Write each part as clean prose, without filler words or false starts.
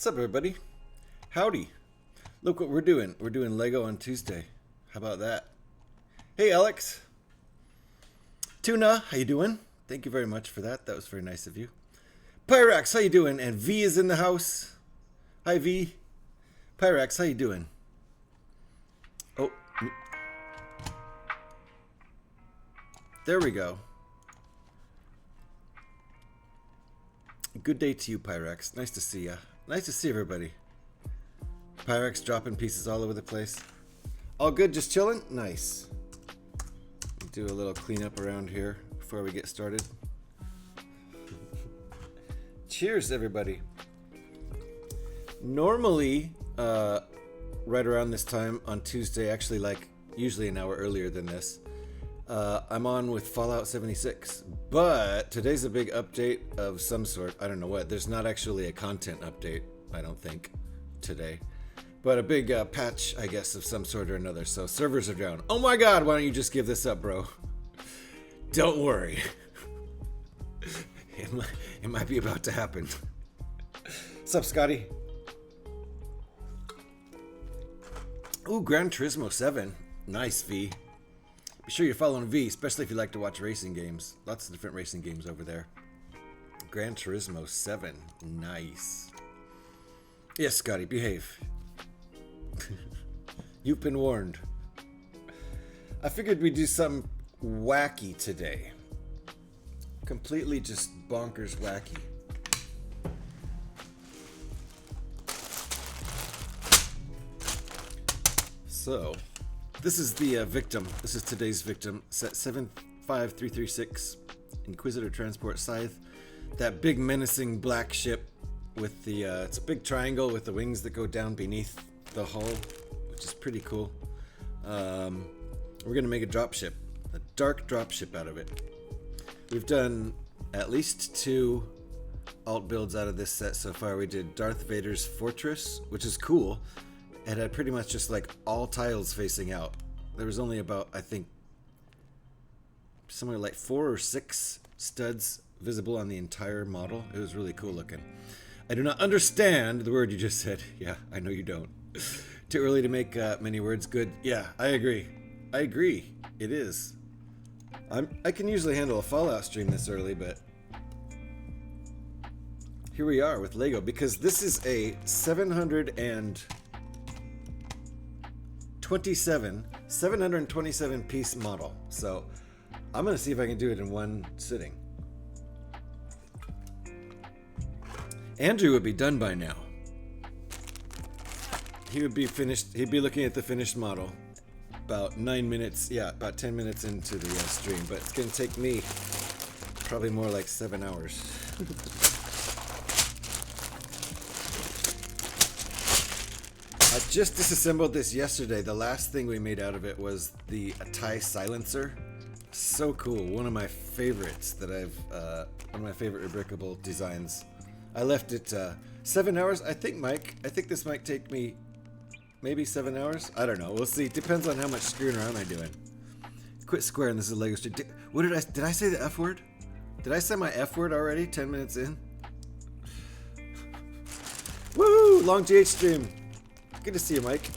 What's up, everybody? Howdy. Look what we're doing. We're doing Lego on Tuesday. How about that? Hey, Alex. Tuna, how you doing? Thank you very much for that. That was very nice of you. Pyrax, how you doing? And V is in the house. Hi, V. Pyrax, how you doing? Oh. There we go. Good day to you, Pyrax. Nice to see ya. Nice to see everybody. Pyrex dropping pieces all over the place. All good, just chilling? Nice. Do a little cleanup around here before we get started. Cheers, everybody. Normally, right around this time on Tuesday, actually like usually an hour earlier than this, I'm on with Fallout 76. But today's a big update of some sort. I don't know what. There's not actually a content update, I don't think, today. But a big patch, I guess, of some sort or another. So servers are down. Oh my god, why don't you just give this up, bro? Don't worry. It might be about to happen. What's up, Scotty? Ooh, Gran Turismo 7. Nice, V. Be sure you're following V, especially if you like to watch racing games. Lots of different racing games over there. Gran Turismo 7. Nice. Yes, Scotty, behave. You've been warned. I figured we'd do something wacky today. Completely just bonkers wacky. So, this is the victim. This is today's victim. Set 75336. Inquisitor Transport Scythe. That big menacing black ship with the, it's a big triangle with the wings that go down beneath the hull, which is pretty cool. We're going to make a dropship. A dark dropship out of it. We've done at least 2 alt builds out of this set so far. We did Darth Vader's Fortress, which is cool. It had pretty much just like all tiles facing out. There was only about, I think, somewhere like 4 or 6 studs visible on the entire model. It was really cool looking. I do not understand the word you just said. Yeah, I know you don't. Too early to make many words good. Yeah, I agree. I agree. It is. I can usually handle a Fallout stream this early, but here we are with Lego, because this is a 727 piece model. So I'm going to see if I can do it in one sitting. Andrew would be done by now. He would be finished. He'd be looking at the finished model about 9 minutes. Yeah, about 10 minutes into the stream. But it's going to take me probably more like 7 hours. I just disassembled this yesterday. The last thing we made out of it was the tie silencer. So cool. One of my favorites that one of my favorite rebrickable designs. I left it 7 hours. I think this might take me maybe 7 hours. I don't know. We'll see. Depends on how much screwing around I'm doing. Quit squaring. This is Lego Street. Did I say the F word? Did I say my F word already? 10 minutes in. Woo! Long GH stream. Good to see you, Mike.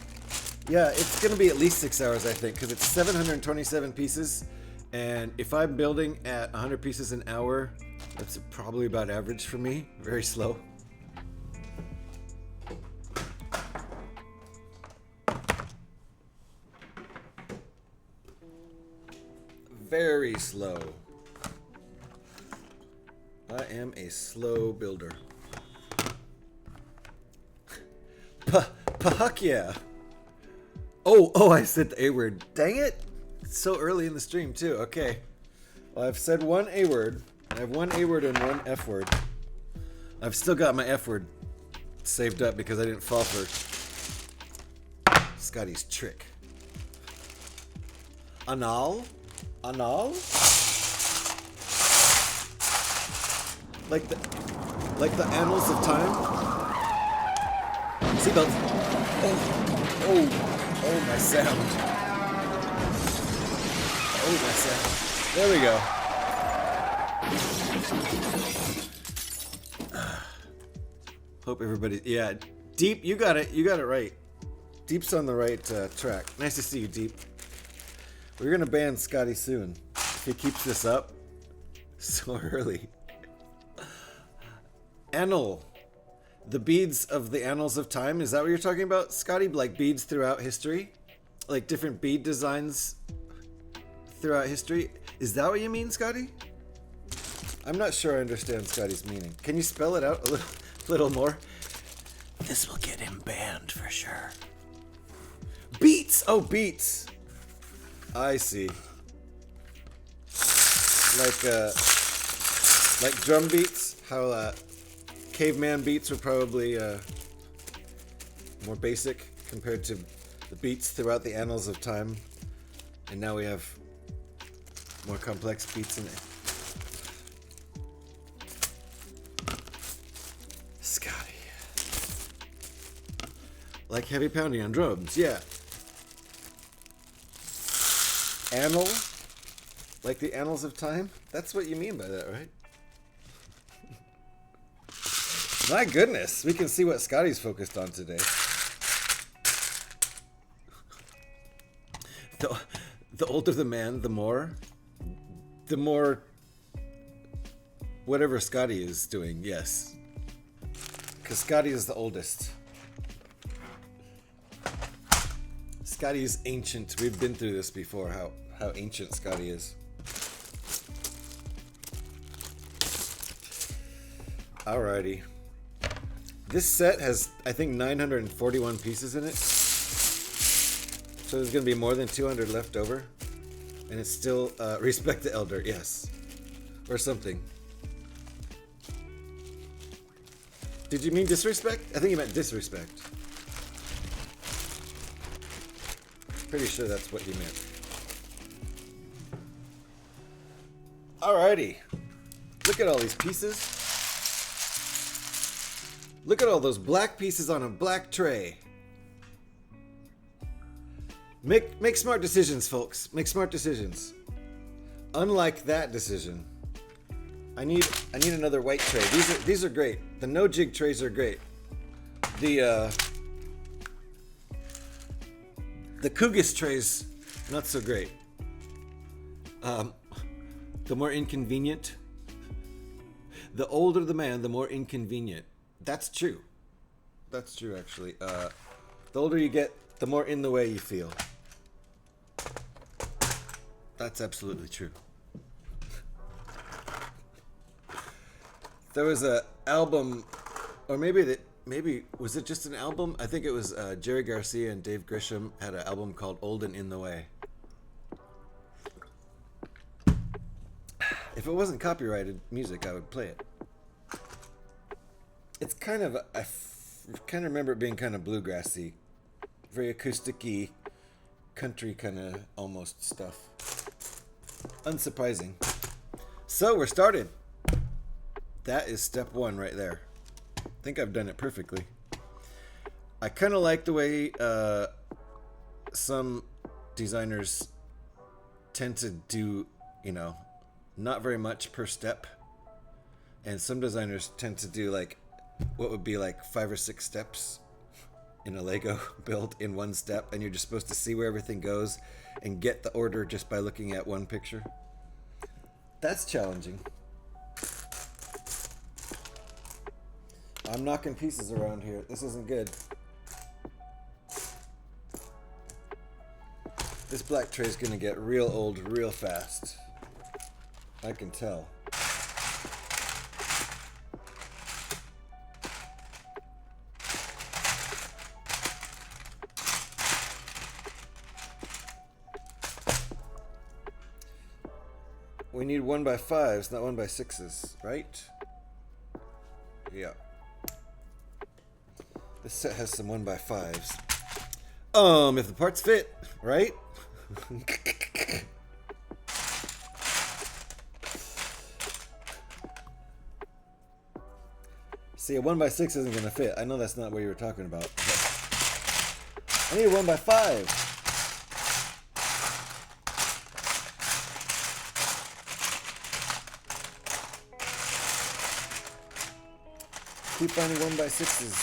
Yeah, it's gonna be at least 6 hours, I think, because it's 727 pieces, and if I'm building at 100 pieces an hour, that's probably about average for me. Very slow. Very slow. I am a slow builder. Fuck yeah. Oh, I said the A word. Dang it. It's so early in the stream too. Okay. Well, I've said one A word. I have one A word and one F word. I've still got my F word saved up because I didn't fall for Scotty's trick. Anal? Like the annals of time? Seatbelts. Oh, my sound. Oh, my sound. There we go. Hope everybody. Yeah, Deep, you got it. You got it right. Deep's on the right track. Nice to see you, Deep. We're gonna ban Scotty soon if he keeps this up so early. Annal. The beads of the annals of time. Is that what you're talking about, Scotty? Like beads throughout history? Like different bead designs throughout history? Is that what you mean, Scotty? I'm not sure I understand Scotty's meaning. Can you spell it out a little more? This will get him banned for sure. Beats! Oh, beats! I see. Like drum beats? How caveman beats were probably more basic compared to the beats throughout the annals of time. And now we have more complex beats in it. Scotty. Like heavy pounding on drums, yeah. Annal? Like the annals of time? That's what you mean by that, right? My goodness, we can see what Scotty's focused on today. The older the man, the more whatever Scotty is doing, yes. Because Scotty is the oldest. Scotty is ancient. We've been through this before, how ancient Scotty is. Alrighty. This set has, I think, 941 pieces in it. So there's going to be more than 200 left over. And it's still respect the elder, yes. Or something. Did you mean disrespect? I think you meant disrespect. Pretty sure that's what you meant. Alrighty. Look at all these pieces. Look at all those black pieces on a black tray. Make smart decisions, folks. Make smart decisions. Unlike that decision, I need another white tray. These are great. The no jig trays are great. The Kugis trays, not so great. The more inconvenient. The older the man, the more inconvenient. That's true. That's true, actually. The older you get, the more in the way you feel. That's absolutely true. There was a album, or maybe was it just an album? I think it was Jerry Garcia and Dave Grisham had an album called Old and in the Way. If it wasn't copyrighted music, I would play it. It's kind of, I kind of remember it being kind of bluegrassy, very acoustic-y, country kind of almost stuff. Unsurprising. So we're started. That is step one right there. I think I've done it perfectly. I kind of like the way some designers tend to do, not very much per step. And some designers tend to do like what would be like 5 or 6 steps in a Lego build in one step, and you're just supposed to see where everything goes and get the order just by looking at one picture. That's challenging. I'm knocking pieces around here. This isn't good. This black tray is gonna get real old real fast. I can tell. We need 1x5s, not 1x6s, right? Yeah. This set has some 1x5s. If the parts fit, right? See, a 1x6 isn't gonna fit. I know that's not what you were talking about. I need a 1x5. keep finding 1x6s.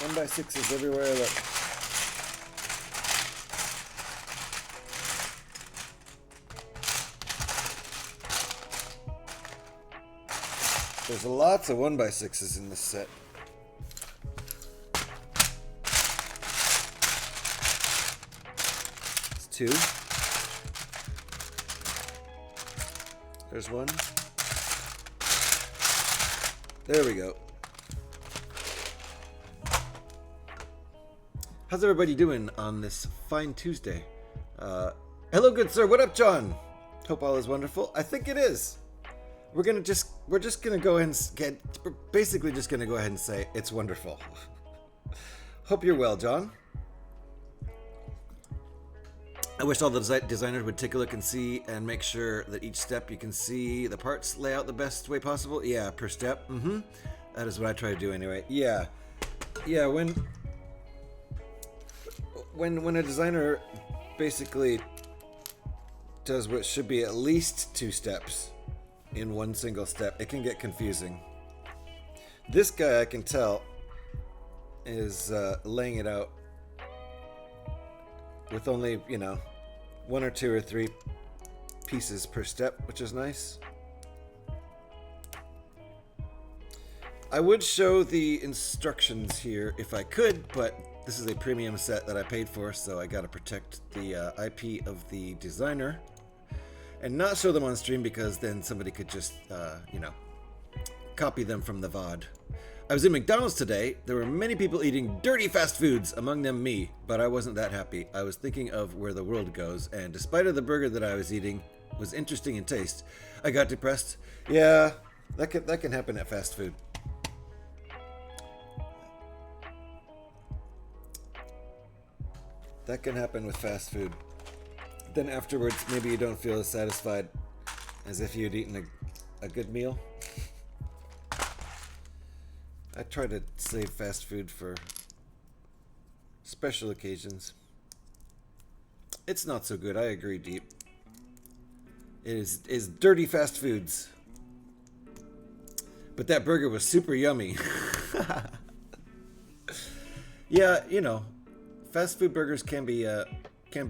1x6s everywhere I look. There's lots of 1x6s in this set. It's 2. There's 1. There we go. How's everybody doing on this fine Tuesday? Hello, good sir. What up, John? Hope all is wonderful. I think it is. We're just gonna go ahead and we're basically just gonna go ahead and say it's wonderful. Hope you're well, John. I wish all the designers would take a look and see and make sure that each step you can see the parts lay out the best way possible. Yeah, per step. That is what I try to do anyway. Yeah. When a designer basically does what should be at least 2 steps in one single step, it can get confusing. This guy, I can tell, is laying it out with only, 1 or 2 or 3 pieces per step, which is nice. I would show the instructions here if I could, but this is a premium set that I paid for, so I gotta protect the IP of the designer and not show them on stream, because then somebody could just, copy them from the VOD. I was in McDonald's today. There were many people eating dirty fast foods, among them me, but I wasn't that happy. I was thinking of where the world goes, and despite of the burger that I was eating was interesting in taste, I got depressed. Yeah, that can happen at fast food. That can happen with fast food. Then afterwards, maybe you don't feel as satisfied as if you'd eaten a good meal. I try to save fast food for special occasions. It's not so good, I agree, Deep. It is dirty fast foods. But that burger was super yummy. Yeah, fast food burgers can be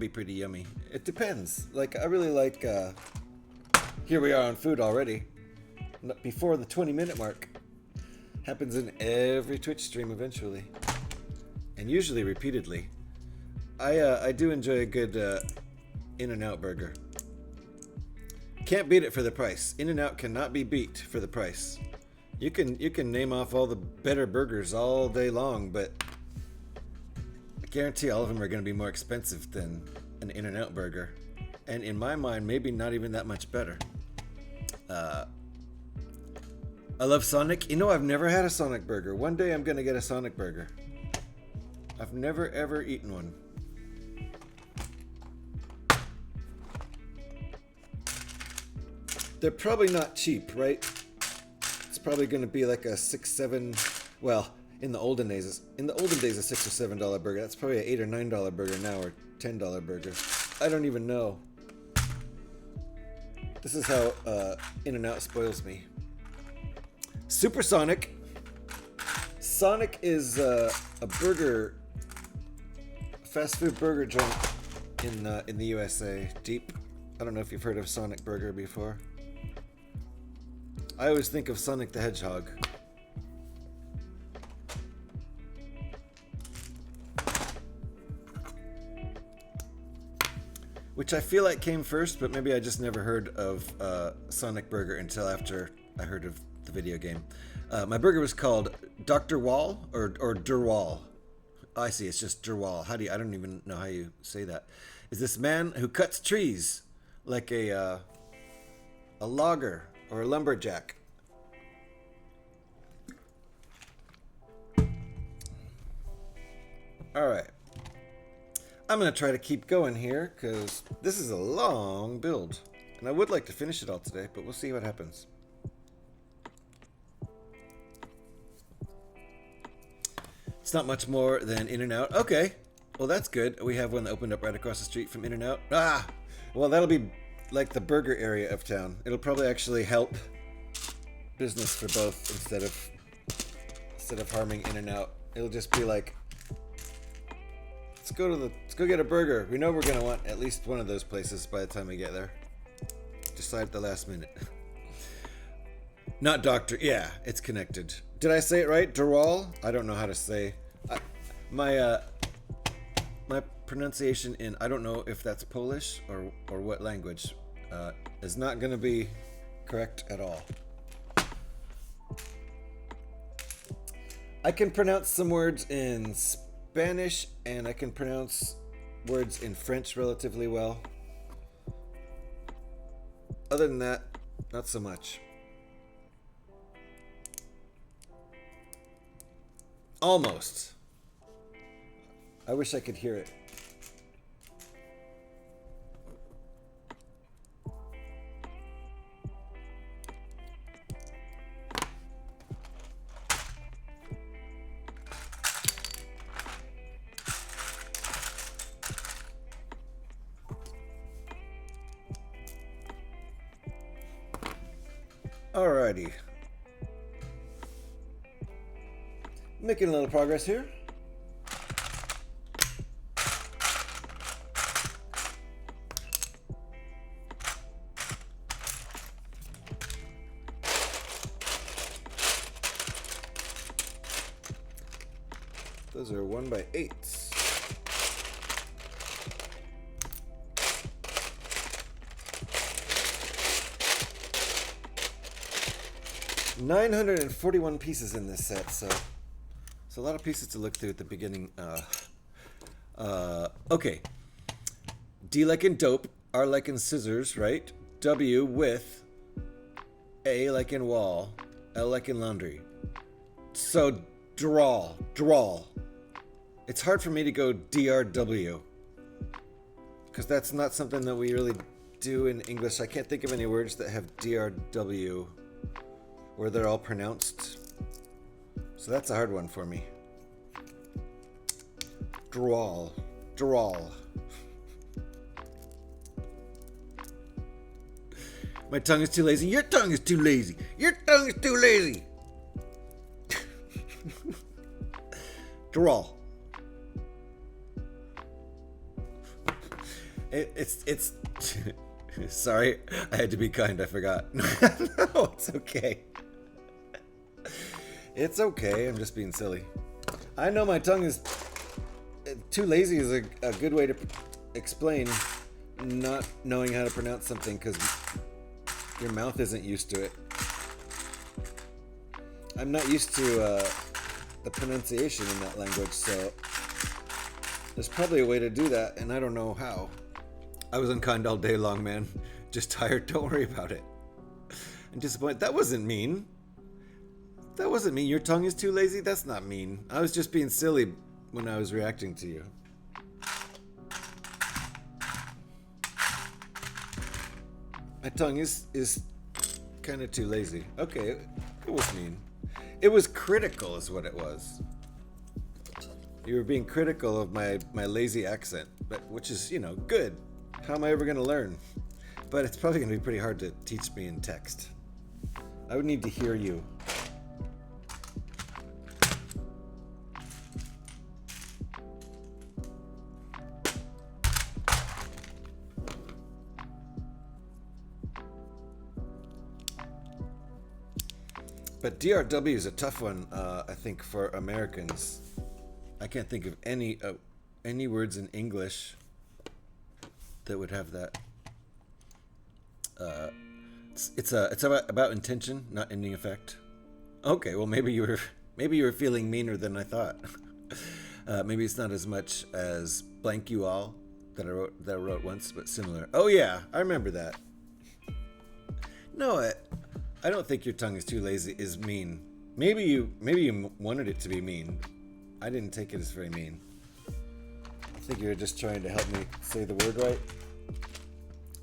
pretty yummy. It depends. Like, I really like, here we are on food already. Before the 20-minute mark. Happens in every Twitch stream eventually. And usually repeatedly. I do enjoy a good In-N-Out burger. Can't beat it for the price. In-N-Out cannot be beat for the price. You can name off all the better burgers all day long, but I guarantee all of them are going to be more expensive than an In-N-Out burger. And in my mind, maybe not even that much better. I love Sonic. I've never had a Sonic burger. One day I'm going to get a Sonic burger. I've never ever eaten one. They're probably not cheap, right? It's probably going to be like a 6, 7, well, in the olden days, a $6 or $7 burger. That's probably an $8 or $9 burger now, or $10 burger. I don't even know. This is how In-N-Out spoils me. Supersonic. Sonic is a burger, fast food burger joint in the USA. Deep. I don't know if you've heard of Sonic Burger before. I always think of Sonic the Hedgehog. Which I feel like came first, but maybe I just never heard of Sonic Burger until after I heard of the video game. My burger was called Dr. Wall or Durwall. I see, it's just Durwall. I don't even know how you say that. Is this man who cuts trees like a logger or a lumberjack. All right. I'm going to try to keep going here because this is a long build. And I would like to finish it all today, but we'll see what happens. It's not much more than In-N-Out. Okay. Well, that's good. We have one that opened up right across the street from In-N-Out. Ah! Well, that'll be like the burger area of town. It'll probably actually help business for both instead of instead of harming in and out. It'll just be like, let's go get a burger. We know we're gonna want at least one of those places by the time we get there. Decide at the last minute. Not doctor. Yeah, it's connected. Did I say it right? Dural? I don't know how to say. My pronunciation in, I don't know if that's Polish or what language, is not going to be correct at all. I can pronounce some words in Spanish and I can pronounce words in French relatively well. Other than that, not so much. Almost. I wish I could hear it. Alrighty. Making a little progress here. Those are 1x8s. $941 pieces in this set, so it's a lot of pieces to look through at the beginning. Okay. D like in dope, R like in scissors, right? W with A like in wall, L like in laundry. So drawl. It's hard for me to go DRW because that's not something that we really do in English. I can't think of any words that have DRW where they're all pronounced. So that's a hard one for me. Drawl. My tongue is too lazy. Your tongue is too lazy. Your tongue is too lazy. Drawl. It's sorry, I had to be kind, I forgot. No, it's okay. It's okay, I'm just being silly. I know my tongue is too lazy is a good way to explain not knowing how to pronounce something because your mouth isn't used to it. I'm not used to the pronunciation in that language, so there's probably a way to do that, and I don't know how. I was unkind all day long, man. Just tired, don't worry about it. I'm disappointed. That wasn't mean. That wasn't mean. Your tongue is too lazy? That's not mean. I was just being silly when I was reacting to you. My tongue is kind of too lazy. Okay, it was mean. It was critical is what it was. You were being critical of my lazy accent, but which is, you know, good. How am I ever going to learn? But it's probably going to be pretty hard to teach me in text. I would need to hear you. But DRW is a tough one, I think, for Americans. I can't think of any words in English that would have that. It's about intention, not ending effect. Okay, well maybe you were feeling meaner than I thought. Maybe it's not as much as blank you all that I wrote once, but similar. Oh yeah, I remember that. No, I don't think your tongue is too lazy is mean. Maybe you wanted it to be mean. I didn't take it as very mean. I think you were just trying to help me say the word right.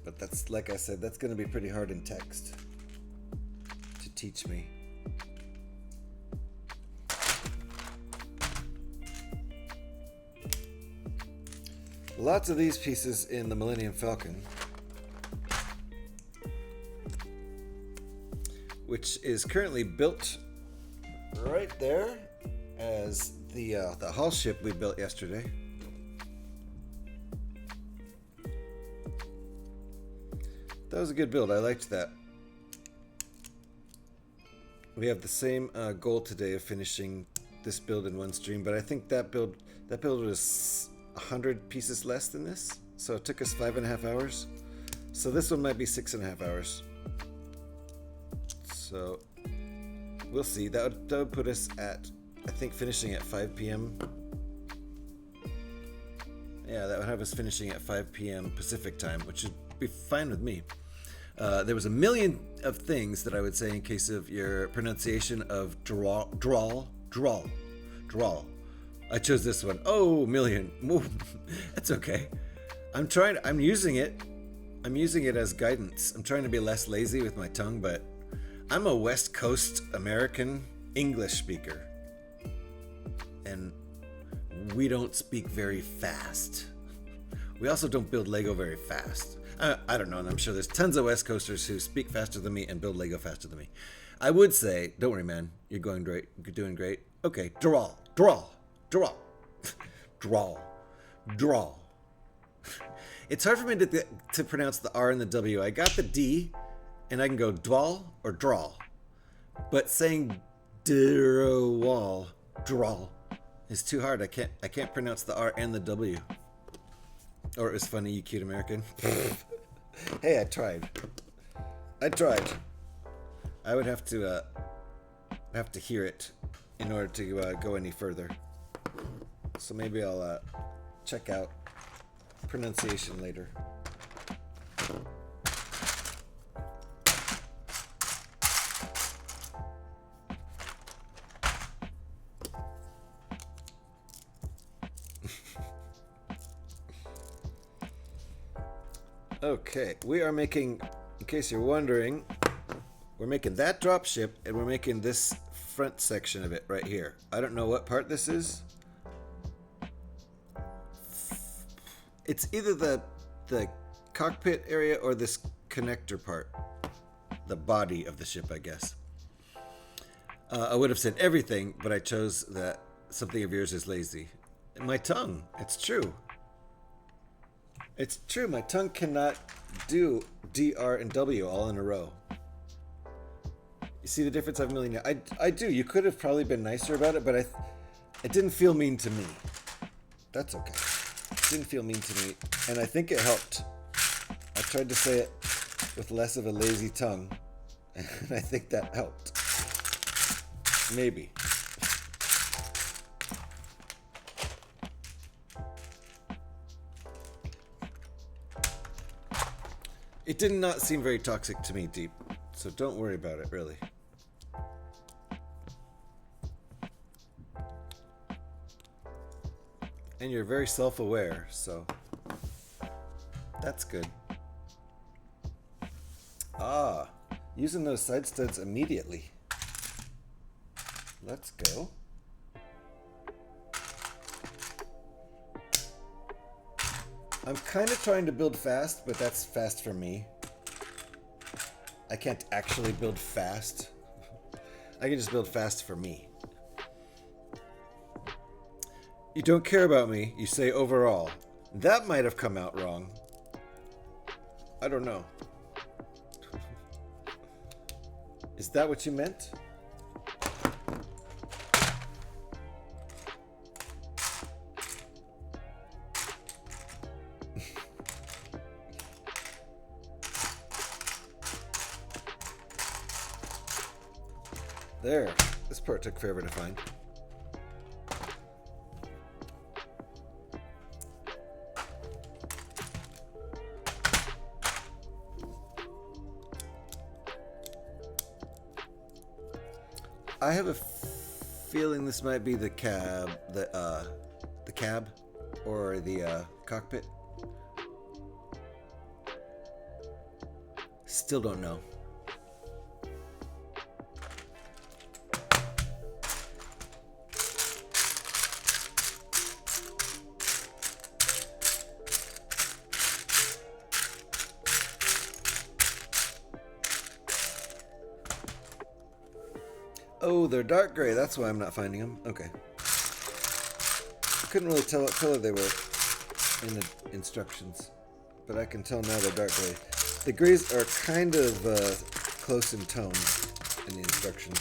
But that's, like I said, that's going to be pretty hard in text to teach me. Lots of these pieces in the Millennium Falcon, which is currently built right there as the hull ship we built yesterday. That was a good build. I liked that. We have the same goal today of finishing this build in one stream, but I think that build was 100 pieces less than this, so it took us 5.5 hours. So this one might be 6.5 hours. So we'll see. That would put us at, I think, finishing at 5 p.m. Yeah, that would have us finishing at 5 p.m. Pacific time, which would be fine with me. There was a million of things that I would say in case of your pronunciation of drawl. I chose this one. Oh, million. That's okay. I'm using it. I'm using it as guidance. I'm trying to be less lazy with my tongue, but I'm a West Coast American English speaker. And we don't speak very fast. We also don't build Lego very fast. I don't know, and I'm sure there's tons of West Coasters who speak faster than me and build Lego faster than me. I would say, don't worry, man, you're going great. You're doing great. Okay, drawl. It's hard for me to pronounce the R and the W. I got the D, and I can go dwall or drawl. But saying drawl is too hard. I can't pronounce the R and the W. Or it was funny, you cute American. Hey, I tried. I would have to hear it in order to go any further. So maybe I'll check out pronunciation later. Okay, we are making, in case you're wondering, we're making that dropship, and we're making this front section of it right here. I don't know what part this is. It's either the cockpit area or this connector part. The body of the ship, I guess. I would have said everything, but I chose that something of yours is lazy. My tongue, it's true. It's true, my tongue cannot do D, R, and W all in a row. You see the difference I've million? I do. You could have probably been nicer about it, but it didn't feel mean to me. That's okay. It didn't feel mean to me, and I think it helped. I tried to say it with less of a lazy tongue, and I think that helped. Maybe. It did not seem very toxic to me, Deep, so don't worry about it, really. And you're very self-aware, so that's good. Ah, using those side studs immediately. Let's go. I'm kind of trying to build fast, but that's fast for me. I can't actually build fast. I can just build fast for me. You don't care about me, you say overall. That might have come out wrong. I don't know. Is that what you meant? There. This part took forever to find. I have a feeling this might be the cab, the cab, or the cockpit. Still don't know. Oh, they're dark gray. That's why I'm not finding them. Okay. I couldn't really tell what color they were in the instructions, but I can tell now they're dark gray. The grays are kind of close in tone in the instructions.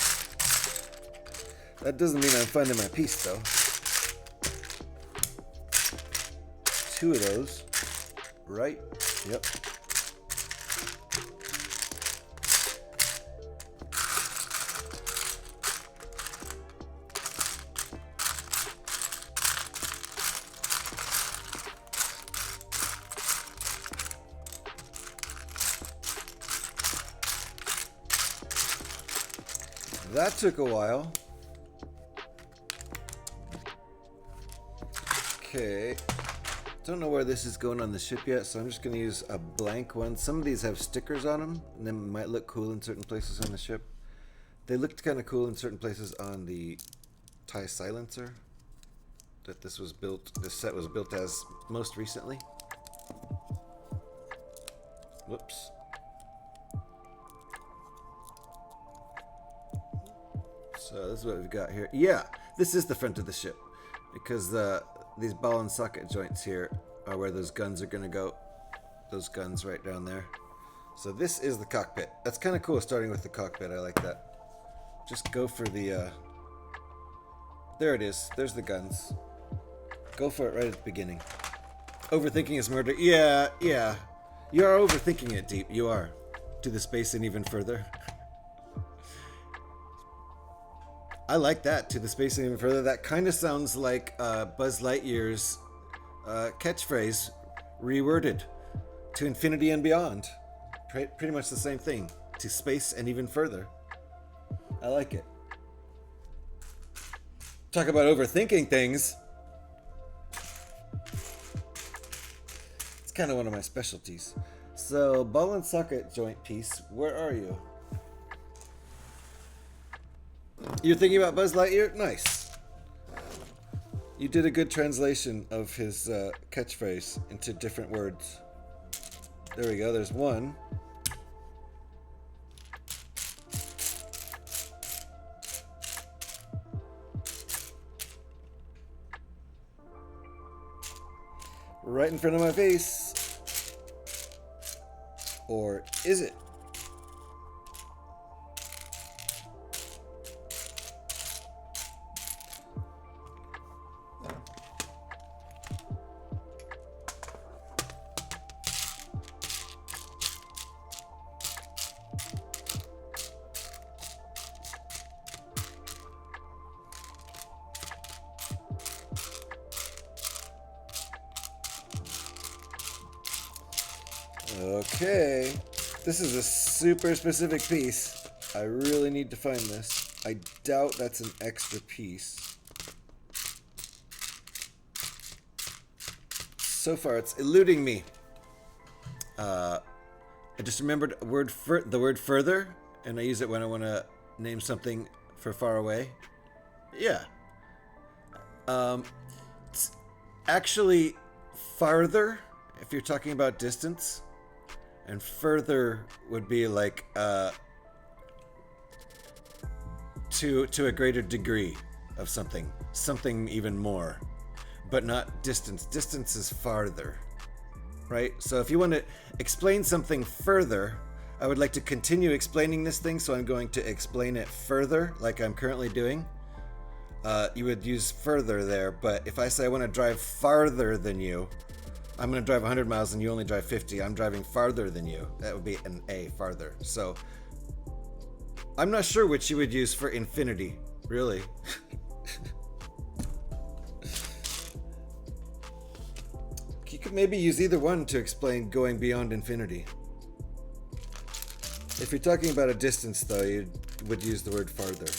That doesn't mean I'm finding my piece, though. 2 of those. Right? Yep. That took a while. Okay. Don't know where this is going on the ship yet, so I'm just going to use a blank one. Some of these have stickers on them, and they might look cool in certain places on the ship. They looked kind of cool in certain places on the TIE silencer that this set was built as most recently. Whoops. So this is what we've got here. Yeah, this is the front of the ship, because these ball and socket joints here are where those guns are going to go. Those guns right down there. So this is the cockpit. That's kind of cool, starting with the cockpit. I like that. Just go for the... there it is. There's the guns. Go for it right at the beginning. Overthinking is murder. Yeah. You are overthinking it, Deep. You are. To the space and even further. I like that, to the space and even further. That kind of sounds like Buzz Lightyear's catchphrase reworded. To infinity and beyond. Pretty much the same thing. To space and even further. I like it. Talk about overthinking things. It's kind of one of my specialties. So, ball and socket joint piece, where are you? You're thinking about Buzz Lightyear? Nice. You did a good translation of his catchphrase into different words. There we go, there's one. Right in front of my face. Or is it? Okay, this is a super specific piece. I really need to find this. I doubt that's an extra piece. So far, it's eluding me. I just remembered the word further, and I use it when I want to name something for far away. Yeah. It's actually farther if you're talking about distance. And further would be like to a greater degree of something even more, but not distance. Distance is farther, right? So if you want to explain something further, I would like to continue explaining this thing, so I'm going to explain it further, like I'm currently doing. You would use further there, but if I say I want to drive farther than you, I'm going to drive 100 miles and you only drive 50. I'm driving farther than you. That would be an A, farther. So I'm not sure which you would use for infinity, really. You could maybe use either one to explain going beyond infinity. If you're talking about a distance, though, you would use the word farther.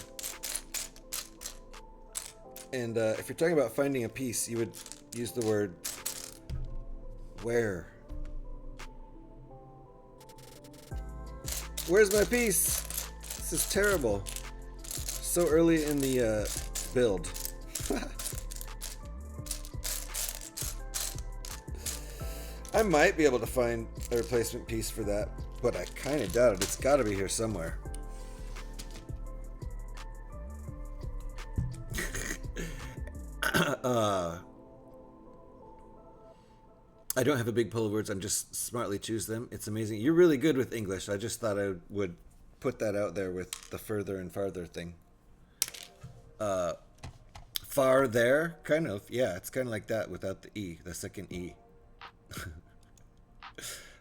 And if you're talking about finding a piece, you would use the word where. Where's my piece? This is terrible. So early in the build. I might be able to find a replacement piece for that, but I kind of doubt it. It's got to be here somewhere. I don't have a big pool of words. I'm just smartly choose them. It's amazing. You're really good with English. I just thought I would put that out there with the further and farther thing. Far there, kind of. Yeah, it's kind of like that without the E, the second E.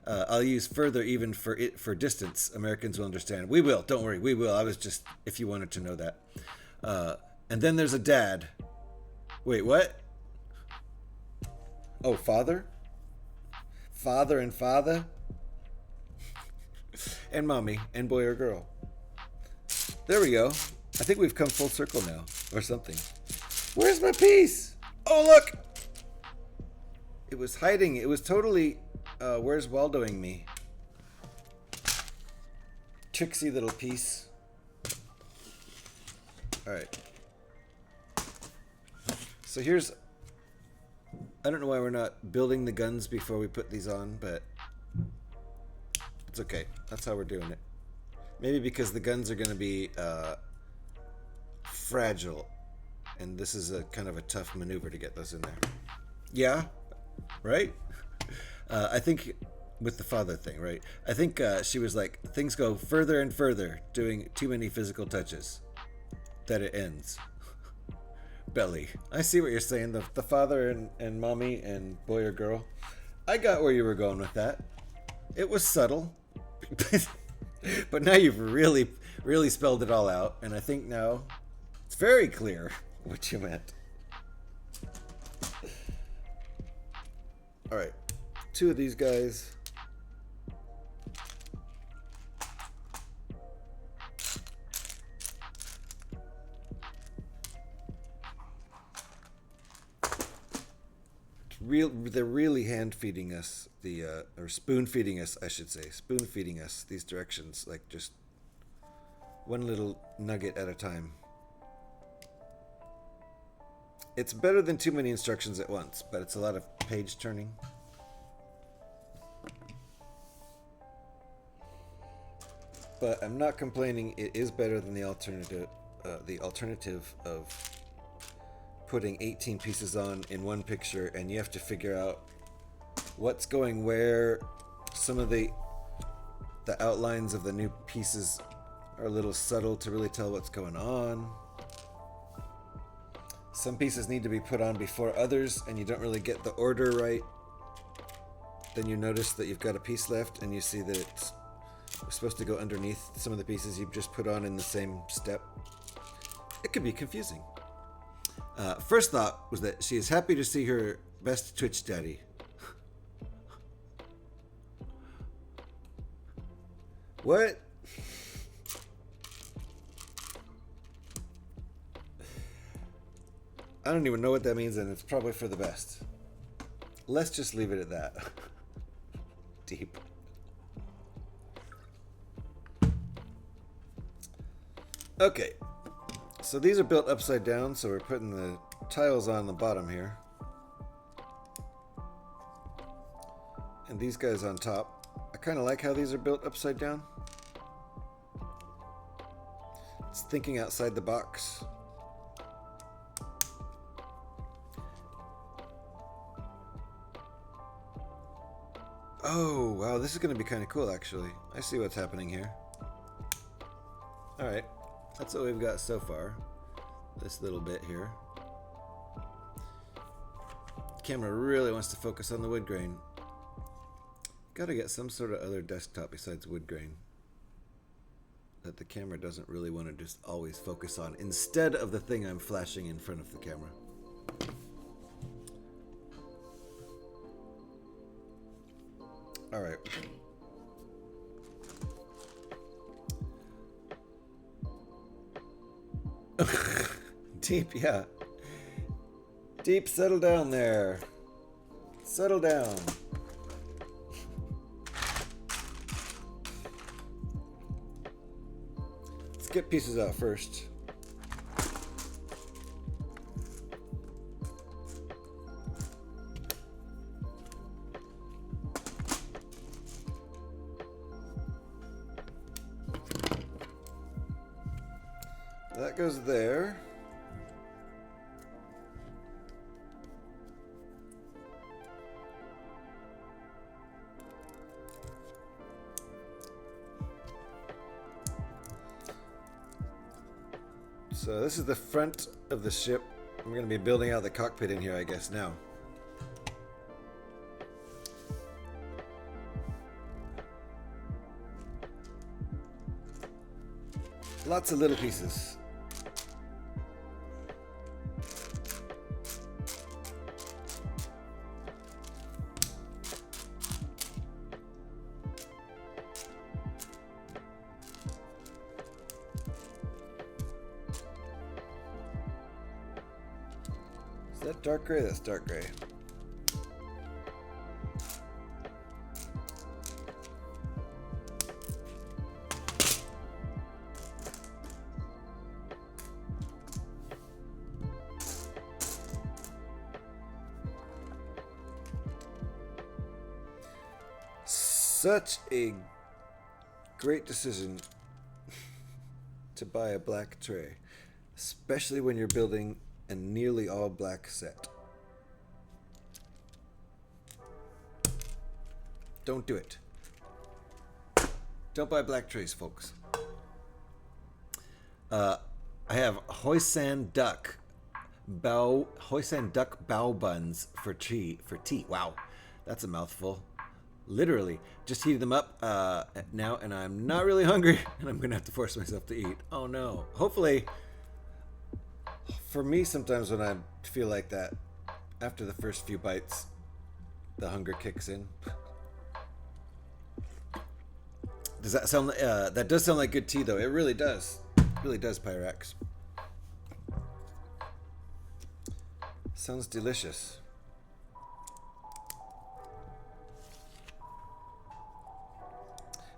I'll use further even for distance. Americans will understand. We will. Don't worry. We will. I was just, if you wanted to know that. And then there's a dad. Wait, what? Oh, father? Father and father? And mommy and boy or girl. There we go. I think we've come full circle now, or something. Where's my piece? Oh, look! It was hiding. It was totally... where's Waldoing me? Tricksy little piece. Alright. So here's... I don't know why we're not building the guns before we put these on, but... it's okay. That's how we're doing it. Maybe because the guns are going to be fragile. And this is a kind of a tough maneuver to get those in there. Yeah? Right? I think with the father thing, right? I think she was like, things go further and further, doing too many physical touches, that it ends. Belly. I see what you're saying. The father and mommy and boy or girl. I got where you were going with that. It was subtle. But now you've really, really spelled it all out. And I think now it's very clear what you meant. All right. 2 of these guys. They're really hand feeding us or spoon feeding us, I should say. Spoon feeding us these directions, like just one little nugget at a time. It's better than too many instructions at once, but it's a lot of page turning. But I'm not complaining. It is better than the alternative of putting 18 pieces on in one picture, and you have to figure out what's going where. Some of the outlines of the new pieces are a little subtle to really tell what's going on. Some pieces need to be put on before others, and you don't really get the order right. Then you notice that you've got a piece left, and you see that it's supposed to go underneath some of the pieces you've just put on in the same step. It could be confusing. First thought was that she is happy to see her best Twitch daddy. What? I don't even know what that means, and it's probably for the best. Let's just leave it at that. Deep. Okay. So these are built upside down, so we're putting the tiles on the bottom here. And these guys on top. I kind of like how these are built upside down. It's thinking outside the box. Oh, wow, this is going to be kind of cool, actually. I see what's happening here. Alright, that's what we've got so far. This little bit here. The camera really wants to focus on the wood grain. Gotta get some sort of other desktop besides wood grain that the camera doesn't really want to just always focus on, instead of the thing I'm flashing in front of the camera. All right. Deep, yeah. Deep, settle down there. Settle down. Let's get pieces out first. That goes there. So this is the front of the ship. I'm going to be building out the cockpit in here, I guess, now. Lots of little pieces. Is that dark gray? That's dark gray. Such a great decision to buy a black tray, especially when you're building a nearly all black set. Don't do it. Don't buy black trays, folks. I have hoisin duck bow buns for tea. Wow, that's a mouthful. Literally, just heated them up now, and I'm not really hungry, and I'm gonna have to force myself to eat. Oh no. Hopefully, for me, sometimes when I feel like that, after the first few bites, the hunger kicks in. Does that sound? That does sound like good tea, though. It really does. It really does, Pyrax. Sounds delicious.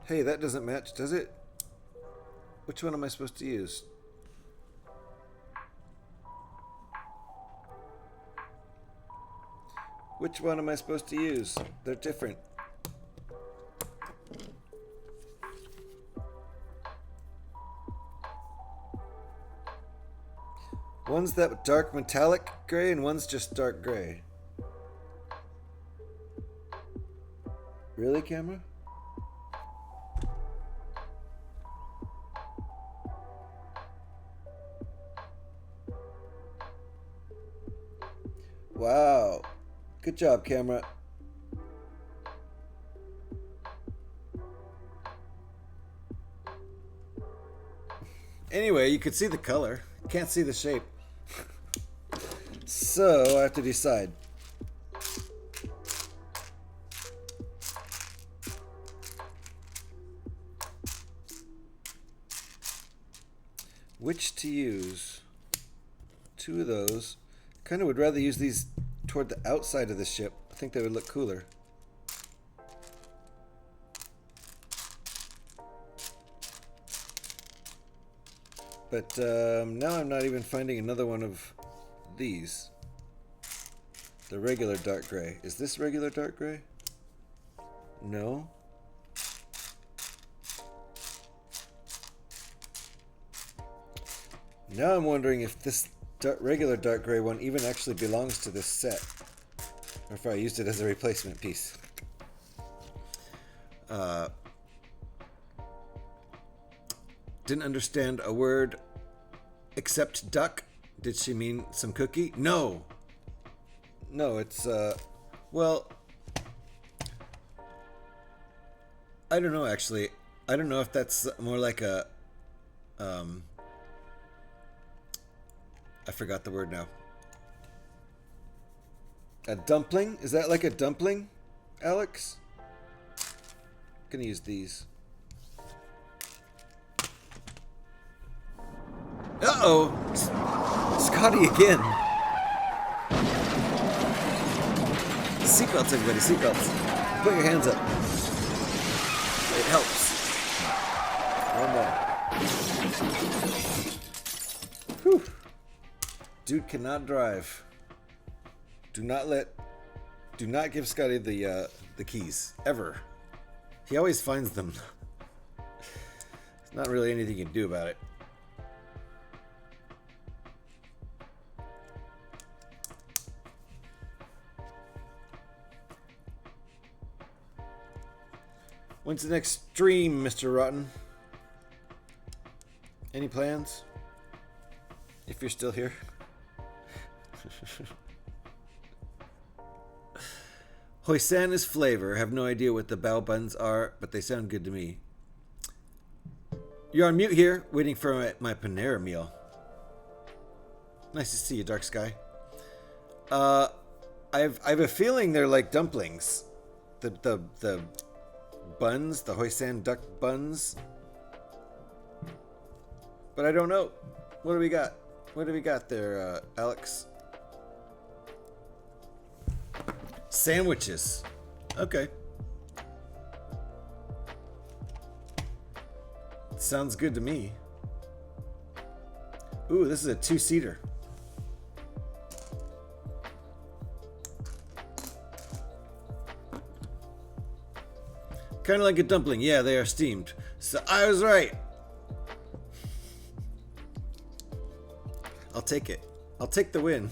Hey, that doesn't match, does it? Which one am I supposed to use? Which one am I supposed to use? They're different. One's that dark metallic gray and one's just dark gray. Really, camera? Wow. Good job, camera. Anyway, you could see the color. Can't see the shape. So, I have to decide. Which to use? Two of those. Kind of would rather use these toward the outside of the ship. I think they would look cooler. But now I'm not even finding another one of these. The regular dark gray. Is this regular dark gray? No. Now I'm wondering if this regular dark gray one even actually belongs to this set, or if I used it as a replacement piece. Didn't understand a word except duck. Did she mean some cookie? No. No, it's well, I don't know actually. I don't know if that's more like a I forgot the word now. A dumpling? Is that like a dumpling, Alex? I'm gonna use these. Uh-oh! Scotty again! Seatbelts, everybody, seatbelts. Put your hands up. It helps. One more. Whew. Dude cannot drive. Do not give Scotty the keys ever. He always finds them. There's not really anything you can do about it. When's the next stream, Mr. Rotten? Any plans? if you're still here. Hoisanna's flavor. Have no idea what the bao buns are, but they sound good to me. You're on mute here, waiting for my Panera meal. Nice to see you, Dark Sky. I have a feeling they're like dumplings. The buns, the Hoisan duck buns. But I don't know. What do we got? What do we got there, Alex? Sandwiches. Okay. Sounds good to me. Ooh, this is a 2-seater. Kind of like a dumpling. Yeah, they are steamed. So I was right. I'll take it. I'll take the win.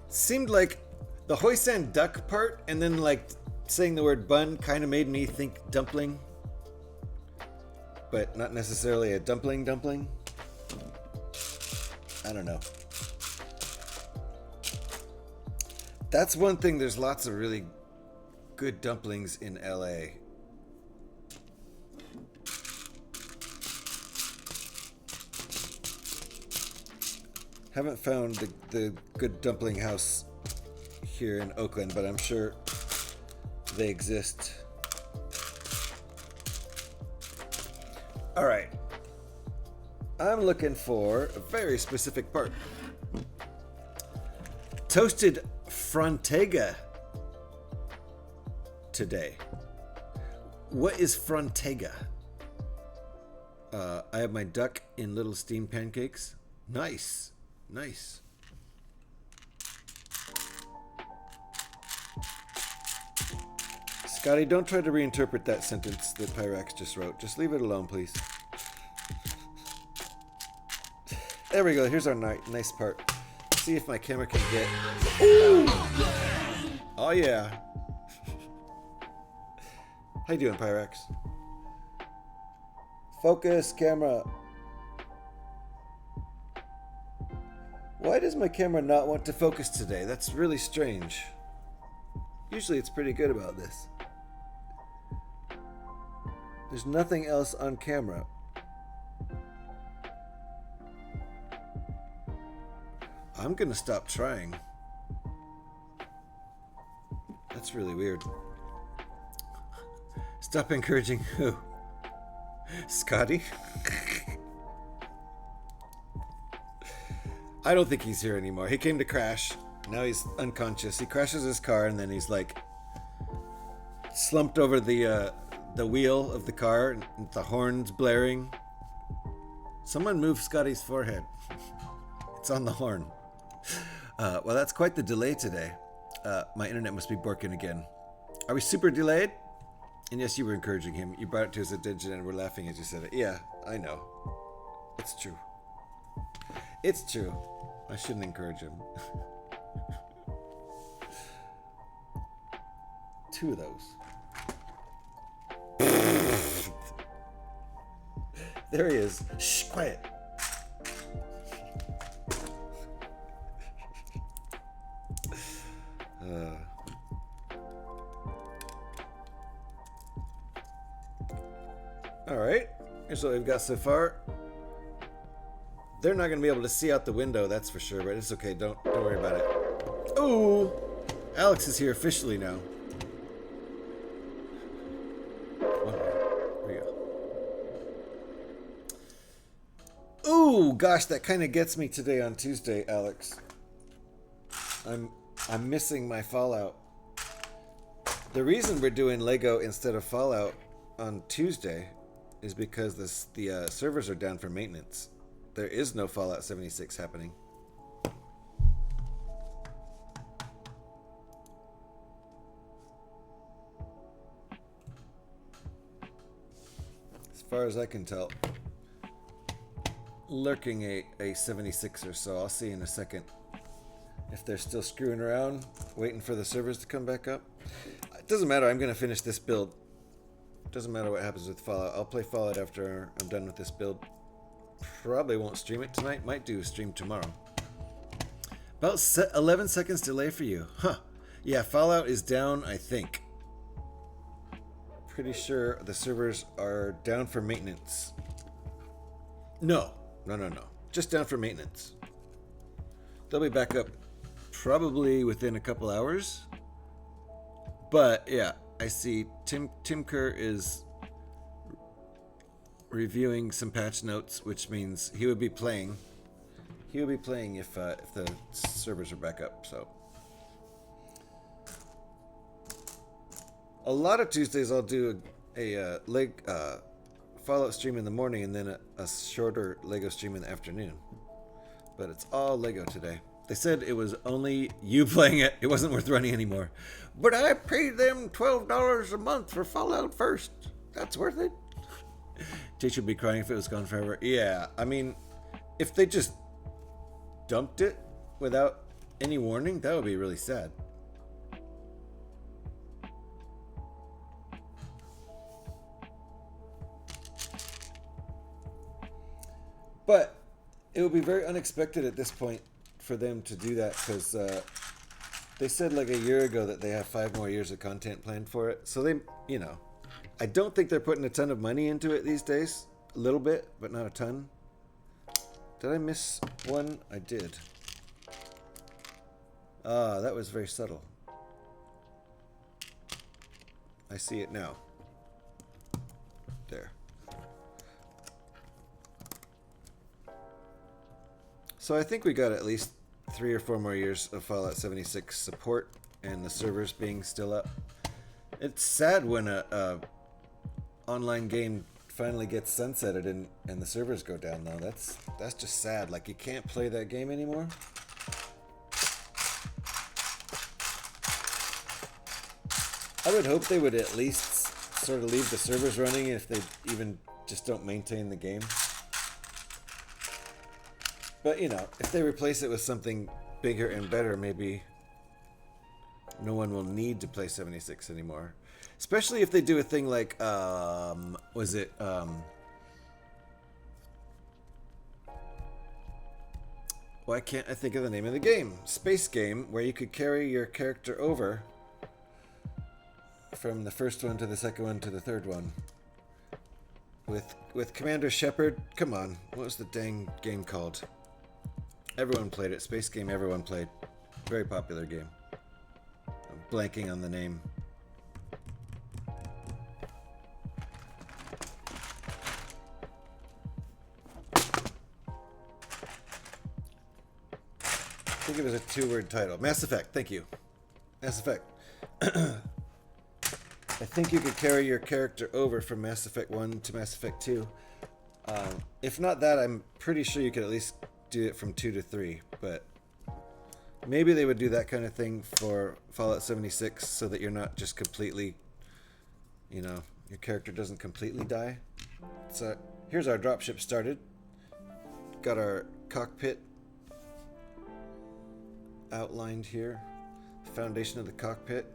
Seemed like the Hoisan duck part and then like saying the word bun kind of made me think dumpling. But not necessarily a dumpling. I don't know. That's one thing. There's lots of really good dumplings in LA. Haven't found the good dumpling house here in Oakland, but I'm sure they exist. All right. I'm looking for a very specific part. Toasted Frontega today. What is Frontega? I have my duck in little steamed pancakes. Nice. Nice. Scotty, don't try to reinterpret that sentence that Pyrax just wrote. Just leave it alone, please. There we go. Here's our nice part. See if my camera can get... Ooh! Oh, yeah. How you doing, Pyrax? Focus, camera. Why does my camera not want to focus today? That's really strange. Usually it's pretty good about this. There's nothing else on camera. I'm gonna stop trying. That's really weird. Stop encouraging who? Scotty? I don't think he's here anymore. He came to crash. Now he's unconscious. He crashes his car and then he's like slumped over the wheel of the car and the horns blaring. Someone moved Scotty's forehead. It's on the horn. Well, that's quite the delay today. My internet must be borking again. Are we super delayed? And yes, you were encouraging him. You brought it to his attention and we're laughing as you said it. Yeah, I know. It's true. It's true. I shouldn't encourage him. 2 of those. There he is. Shh, quiet. All right. Here's what we've got so far. They're not going to be able to see out the window, that's for sure, but it's okay. Don't worry about it. Ooh! Alex is here officially now. There we go. Ooh, gosh, that kind of gets me today on Tuesday, Alex. I'm missing my Fallout. The reason we're doing Lego instead of Fallout on Tuesday is because the servers are down for maintenance. There is no Fallout 76 happening. As far as I can tell. Lurking a 76 or so. I'll see in a second if they're still screwing around, waiting for the servers to come back up. It doesn't matter. I'm going to finish this build Doesn't matter what happens with Fallout. I'll play Fallout after I'm done with this build. Probably won't stream it tonight. Might do a stream tomorrow. About 11 seconds delay for you. Huh. Yeah, Fallout is down, I think. Pretty sure the servers are down for maintenance. No. Just down for maintenance. They'll be back up probably within a couple hours. But yeah, I see Tim Kerr is reviewing some patch notes, which means he would be playing. He would be playing if the servers are back up. So a lot of Tuesdays I'll do a Fallout stream in the morning and then a shorter Lego stream in the afternoon. But it's all Lego today. They said it was only you playing it. It wasn't worth running anymore. But I paid them $12 a month for Fallout first. That's worth it. Teacher would be crying if it was gone forever. Yeah, I mean, if they just dumped it without any warning, that would be really sad. But it would be very unexpected at this point for them to do that, because they said like a year ago that they have 5 more years of content planned for it. So they, you know, I don't think they're putting a ton of money into it these days. A little bit, but not a ton. Did I miss one? I did. Ah, that was very subtle. I see it now. There. So I think we got at least 3 or 4 more years of Fallout 76 support and the servers being still up. It's sad when a online game finally gets sunsetted and the servers go down though. That's just sad. Like, you can't play that game anymore. I would hope they would at least sort of leave the servers running if they even just don't maintain the game. But, you know, if they replace it with something bigger and better, maybe no one will need to play 76 anymore. Especially if they do a thing like, why can't I think of the name of the game? Space game, where you could carry your character over from the first one to the second one to the third one. With Commander Shepard. Come on, what was the dang game called? Everyone played it. Space game everyone played. Very popular game. I'm blanking on the name. I think it was a 2-word title. Mass Effect. Thank you. Mass Effect. I think you could carry your character over from Mass Effect 1 to Mass Effect 2. If not that, I'm pretty sure you could at least do it from 2 to 3, but maybe they would do that kind of thing for Fallout 76 so that you're not just completely, you know, your character doesn't completely die. So here's our dropship started. Got our cockpit outlined here. Foundation of the cockpit.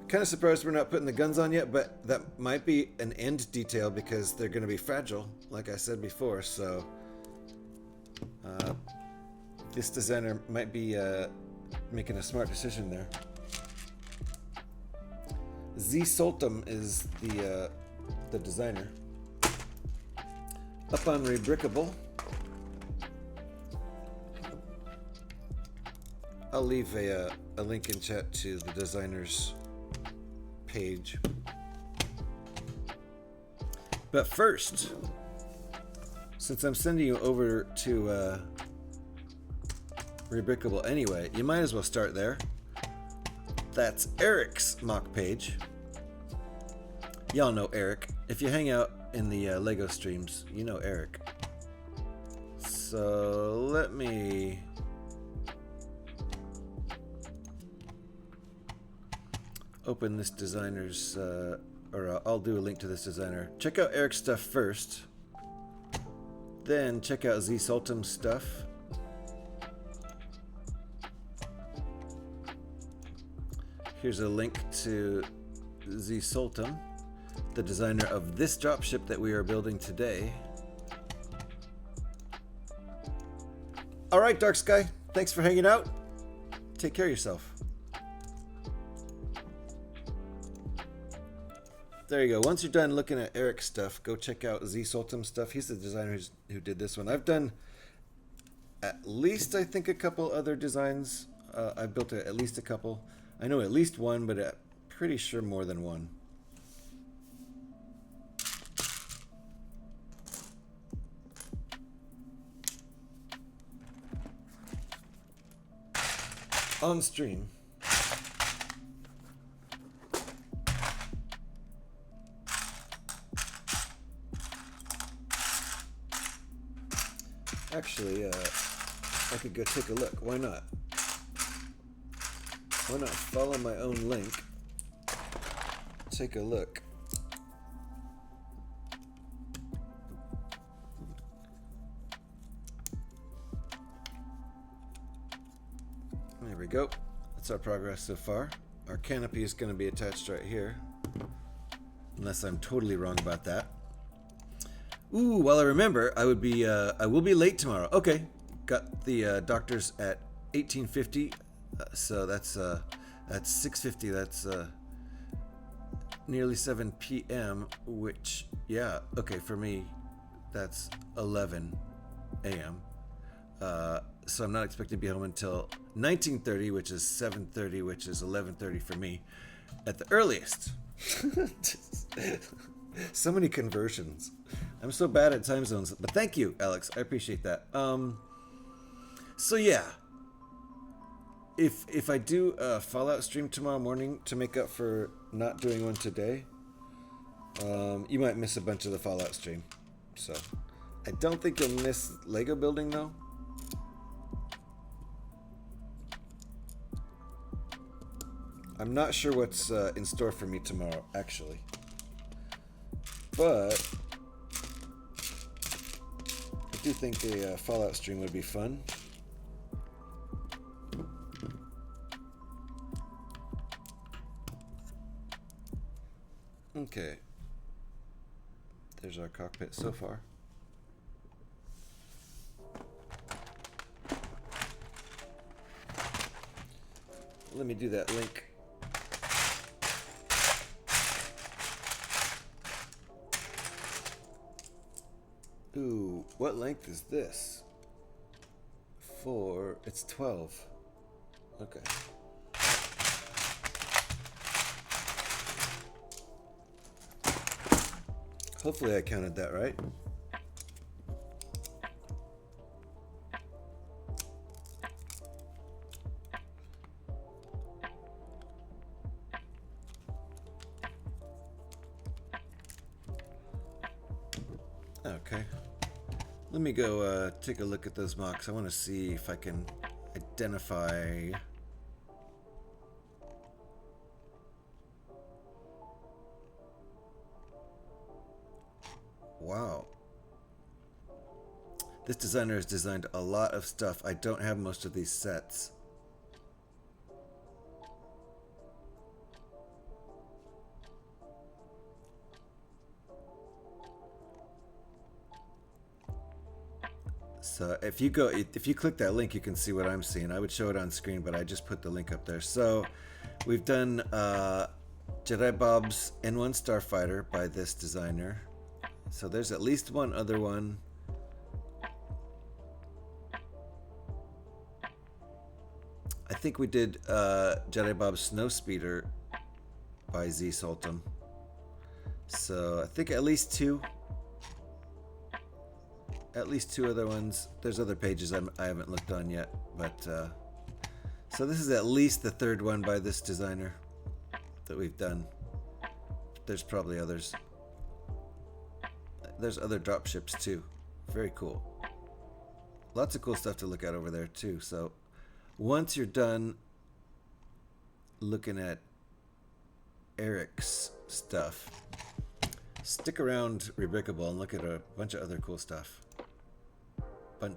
Kind of surprised we're not putting the guns on yet, but that might be an end detail because they're going to be fragile, like I said before, so this designer might be making a smart decision there. zsoltom is the designer. Up on Rebrickable. I'll leave a link in chat to the designer's page. But first, since I'm sending you over to Rebrickable anyway, you might as well start there. That's Eric's mock page. Y'all know Eric. If you hang out in the Lego streams, you know Eric. So let me open this designer's, or I'll do a link to this designer. Check out Eric's stuff first. Then check out zsoltom's stuff. Here's a link to zsoltom. the designer of this dropship that we are building today. All right, Dark Sky, thanks for hanging out. Take care of yourself. There you go. Once you're done looking at Eric's stuff, go check out zsoltom's stuff. He's the designer who did this one. I've done at least, I think, a couple other designs. I've built at least a couple. I know at least one, but I'm pretty sure more than one. On stream. Actually, I could go take a look. Why not? Why not follow my own link? Take a look. There we go. That's our progress so far. Our canopy is going to be attached right here. Unless I'm totally wrong about that. Ooh, well, I remember, I will be late tomorrow. Okay, got the doctors at 18:50, so that's 6:50. That's nearly 7 p.m. Which, yeah, okay, for me, that's 11 a.m. So I'm not expected to be home until 19:30, which is 7:30, which is 11:30 for me, at the earliest. So many conversions. I'm so bad at time zones, but thank you, Alex. I appreciate that. So yeah, if I do a Fallout stream tomorrow morning to make up for not doing one today, you might miss a bunch of the Fallout stream. So I don't think you'll miss Lego building though. I'm not sure what's in store for me tomorrow, actually. But I do think a Fallout stream would be fun. Okay. There's our cockpit so far. Let me do that link. Ooh, what length is this? It's 12. Okay. Hopefully I counted that right. Okay. Let me go take a look at those mocks. I want to see if I can identify. Wow. This designer has designed a lot of stuff. I don't have most of these sets. So if you click that link, you can see what I'm seeing. I would show it on screen, but I just put the link up there. So we've done Jedi Bob's N1 Starfighter by this designer. So there's at least one other one. I think we did Jedi Bob's Snowspeeder by zsoltom. So I think at least two. At least two other ones. There's other pages I haven't looked on yet, but so this is at least the third one by this designer that we've done. There's probably others. There's other dropships too. Very cool. Lots of cool stuff to look at over there too. So once you're done looking at Eric's stuff, stick around Rebrickable and look at a bunch of other cool stuff. Let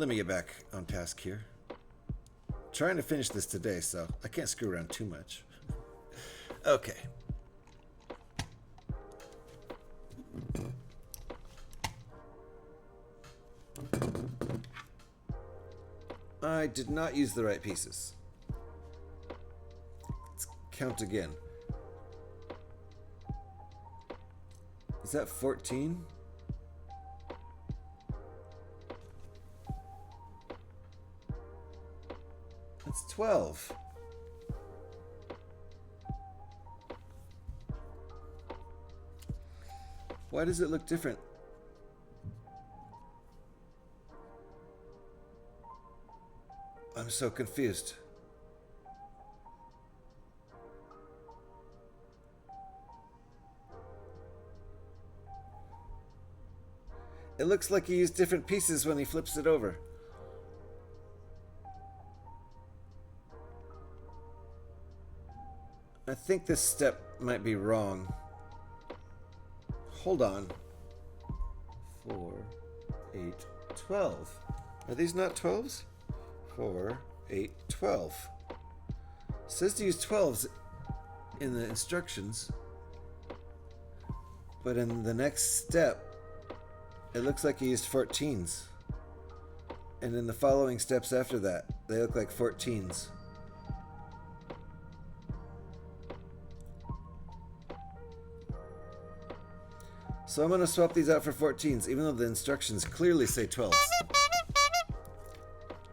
me get back on task here. Trying to finish this today, so I can't screw around too much. Okay. I did not use the right pieces. Let's count again. Is that 14? That's 12. Why does it look different? I'm so confused. It looks like he used different pieces when he flips it over. I think this step might be wrong. Hold on. 4, 8, 12. Are these not 12s? 4, 8, 12. It says to use 12s in the instructions, but in the next step, it looks like he used 14s. And in the following steps after that, they look like 14s. So I'm going to swap these out for 14s, even though the instructions clearly say 12s.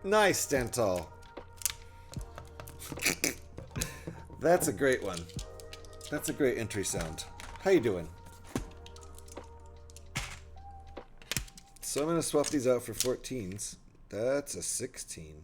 Nice, stand tall. That's a great one. That's a great entry sound. How you doing? So I'm going to swap these out for 14s. That's a 16.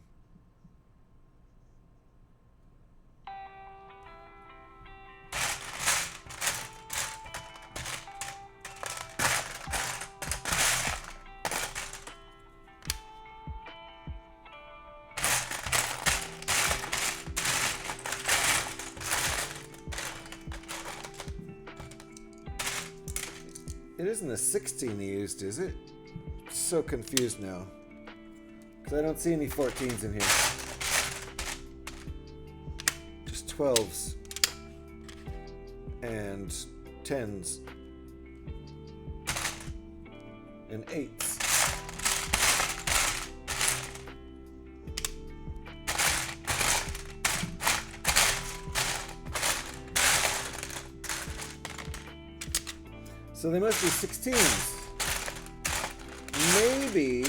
It isn't a 16 he used, is it? So confused now. Because I don't see any 14s in here. Just 12s. And 10s. And 8s. So they must be 16s. Maybe.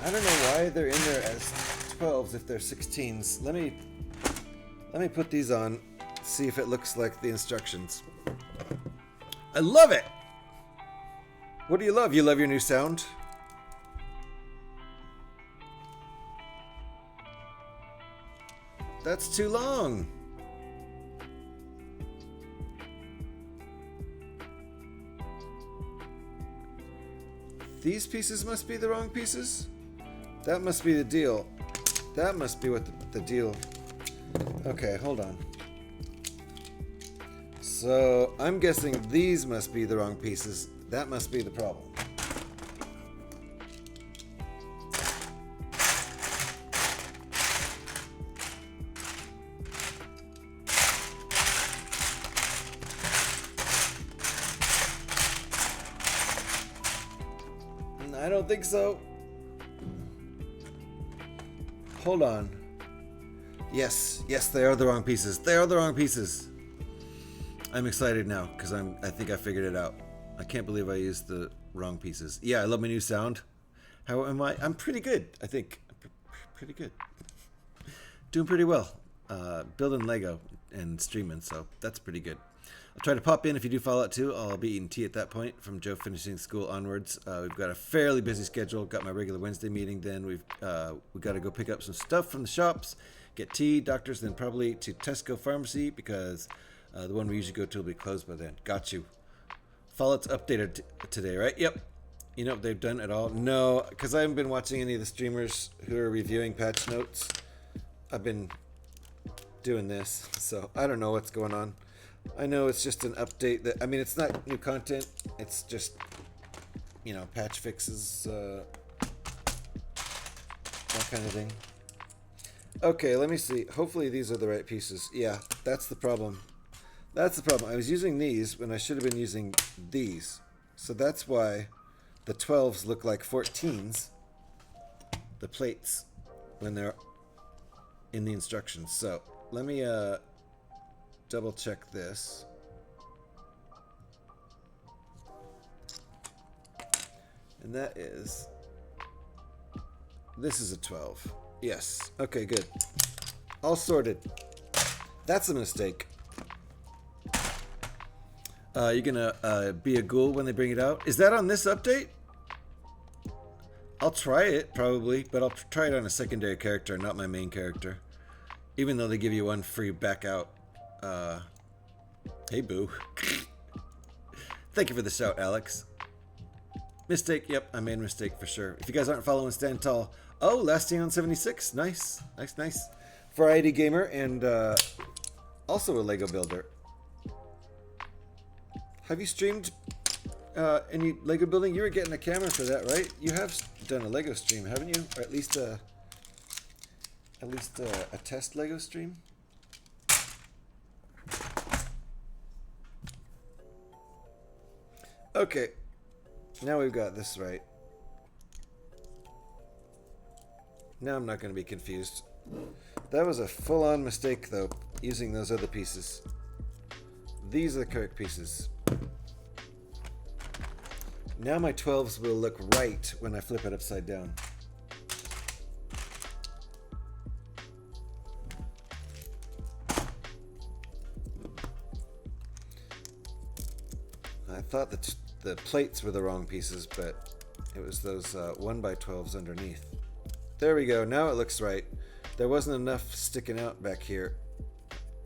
I don't know why they're in there as 12s if they're 16s. Let me put these on, see if it looks like the instructions. I love it! What do you love? You love your new sound? That's too long. These pieces must be the wrong pieces? That must be the deal. That must be what the deal. Okay, hold on. So, I'm guessing these must be the wrong pieces. That must be the problem. I don't think so. Hold on. Yes, they are the wrong pieces. They are the wrong pieces. I'm excited now because I think I figured it out. I can't believe I used the wrong pieces. Yeah, I love my new sound. How am I? I'm pretty good, I think. Pretty good. Doing pretty well. Building Lego and streaming, so that's pretty good. I'll try to pop in if you do follow it too. I'll be eating tea at that point from Joe finishing school onwards. We've got a fairly busy schedule. Got my regular Wednesday meeting. Then we've got to go pick up some stuff from the shops, get tea, doctors, then probably to Tesco Pharmacy because the one we usually go to will be closed by then. Got you. Fallout's updated today, right? Yep. You know what they've done at all? No, because I haven't been watching any of the streamers who are reviewing patch notes. I've been doing this, so I don't know what's going on. I know it's just an update that, I mean, it's not new content. It's just, you know, patch fixes, that kind of thing. Okay, let me see. Hopefully these are the right pieces. Yeah, that's the problem. That's the problem. I was using these when I should have been using these. So that's why the 12s look like 14s, the plates, when they're in the instructions. So let me double check this. And that is, this is a 12. Yes. Okay, good. All sorted. That's a mistake. You're gonna be a ghoul when they bring it out. Is that on this update? I'll try it, probably, but I'll try it on a secondary character, not my main character. Even though they give you one free back out. Hey, boo. Thank you for the shout, Alex. Mistake, yep, I made a mistake for sure. If you guys aren't following Stand Tall, oh, Lasting on 76, nice, nice, nice. Variety Gamer and also a Lego builder. Have you streamed any Lego building? You were getting a camera for that, right? You have done a Lego stream, haven't you? Or at least a test Lego stream. Okay, now we've got this right. Now I'm not going to be confused. That was a full-on mistake, though, using those other pieces. These are the correct pieces. Now my 12s will look right when I flip it upside down. I thought that the plates were the wrong pieces, but it was those 1x12s underneath. There we go. Now it looks right. There wasn't enough sticking out back here.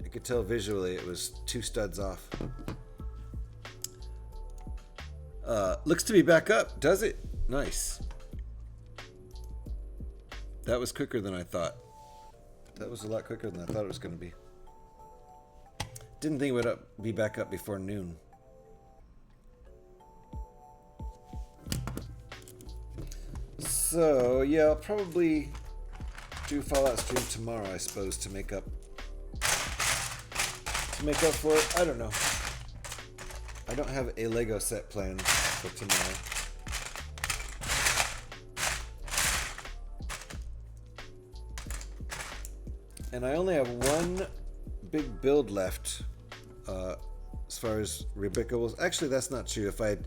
I could tell visually it was 2 studs off. Looks to be back up, does it? Nice. That was quicker than I thought. That was a lot quicker than I thought it was going to be. Didn't think it would be back up before noon. So, yeah, I'll probably do Fallout stream tomorrow, I suppose, to make up for it. I don't know. I don't have a Lego set planned for tomorrow. And I only have one big build left as far as rebrickables. Actually, that's not true. If I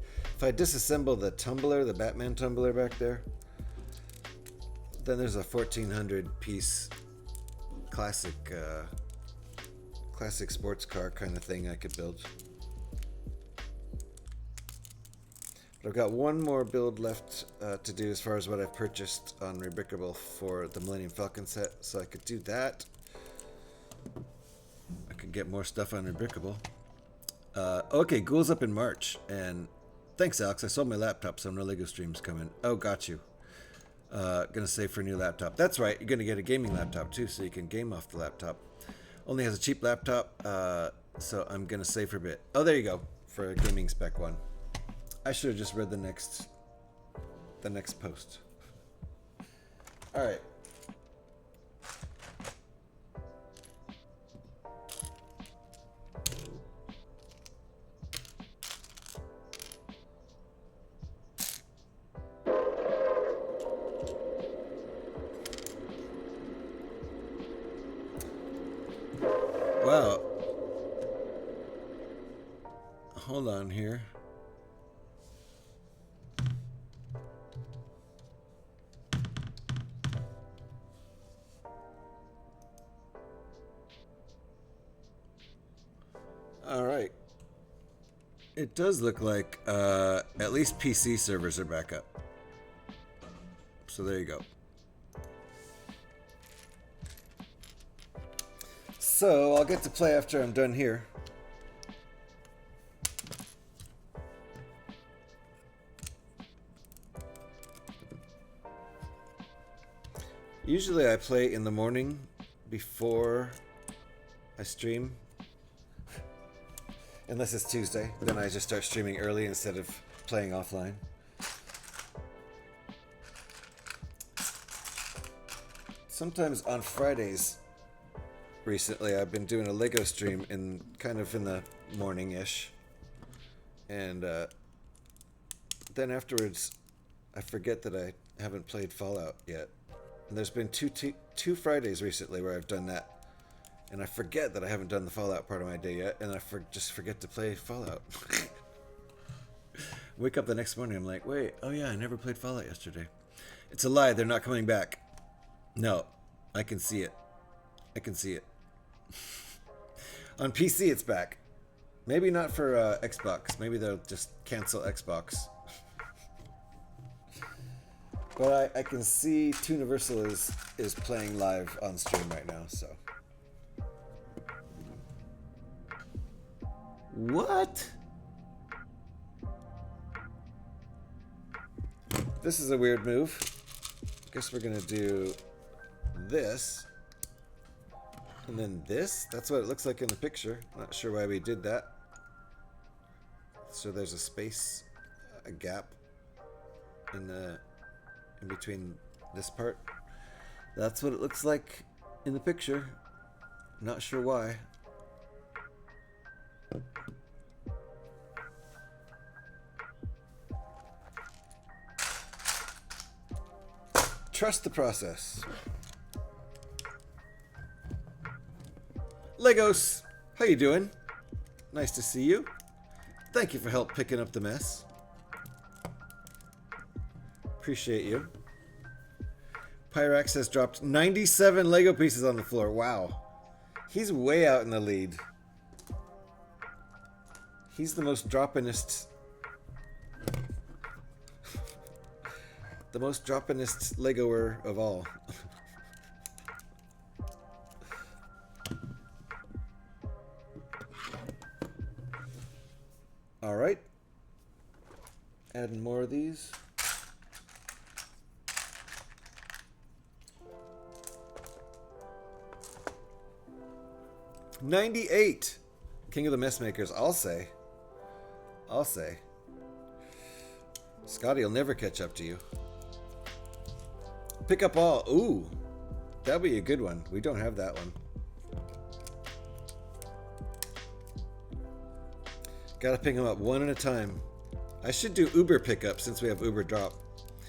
disassemble the tumbler, the Batman tumbler back there, then there's a 1400 piece classic sports car kind of thing I could build. But I've got one more build left to do as far as what I've purchased on Rebrickable for the Millennium Falcon set, so I could do that. I could get more stuff on Rebrickable. Okay, Ghoul's up in March, and thanks, Alex. I sold my laptop, so no Lego streams coming. Oh, got you. Gonna save for a new laptop. That's right, you're gonna get a gaming laptop too, so you can game off the laptop. Only has a cheap laptop, so I'm gonna save for a bit. Oh, there you go, for a gaming spec one. I should have just read the next post. All right. Wow. Hold on here. All right. It does look like at least PC servers are back up. So there you go. So I'll get to play after I'm done here. Usually I play in the morning before I stream. Unless it's Tuesday, then I just start streaming early instead of playing offline. sometimes on Fridays recently I've been doing a Lego stream in kind of in the morning-ish. And then afterwards I forget that I haven't played Fallout yet. And there's been two Fridays recently where I've done that. And I forget that I haven't done the Fallout part of my day yet, and I just forget to play Fallout. Wake up the next morning, I'm like, wait, oh yeah, I never played Fallout yesterday. It's a lie, they're not coming back. No, I can see it. I can see it. On PC, it's back. Maybe not for Xbox. Maybe they'll just cancel Xbox. But I can see Tooniversal is playing live on stream right now, so. What? This is a weird move. Guess we're gonna do this. And then this? That's what it looks like in the picture. Not sure why we did that. So there's a space, a gap in between this part. That's what it looks like in the picture. Not sure why. Trust the process. Legos, how you doing? Nice to see you. Thank you for help picking up the mess. Appreciate you. Pyrax has dropped 97 Lego pieces on the floor. Wow. He's way out in the lead. He's the most droppinest. The most droppinest Legoer of all. All right. Adding more of these. $98. King of the mess makers, I'll say. I'll say. Scotty will never catch up to you. Pick up all. Ooh. That'll be a good one. We don't have that one. Gotta pick them up one at a time. I should do Uber pickup since we have Uber drop.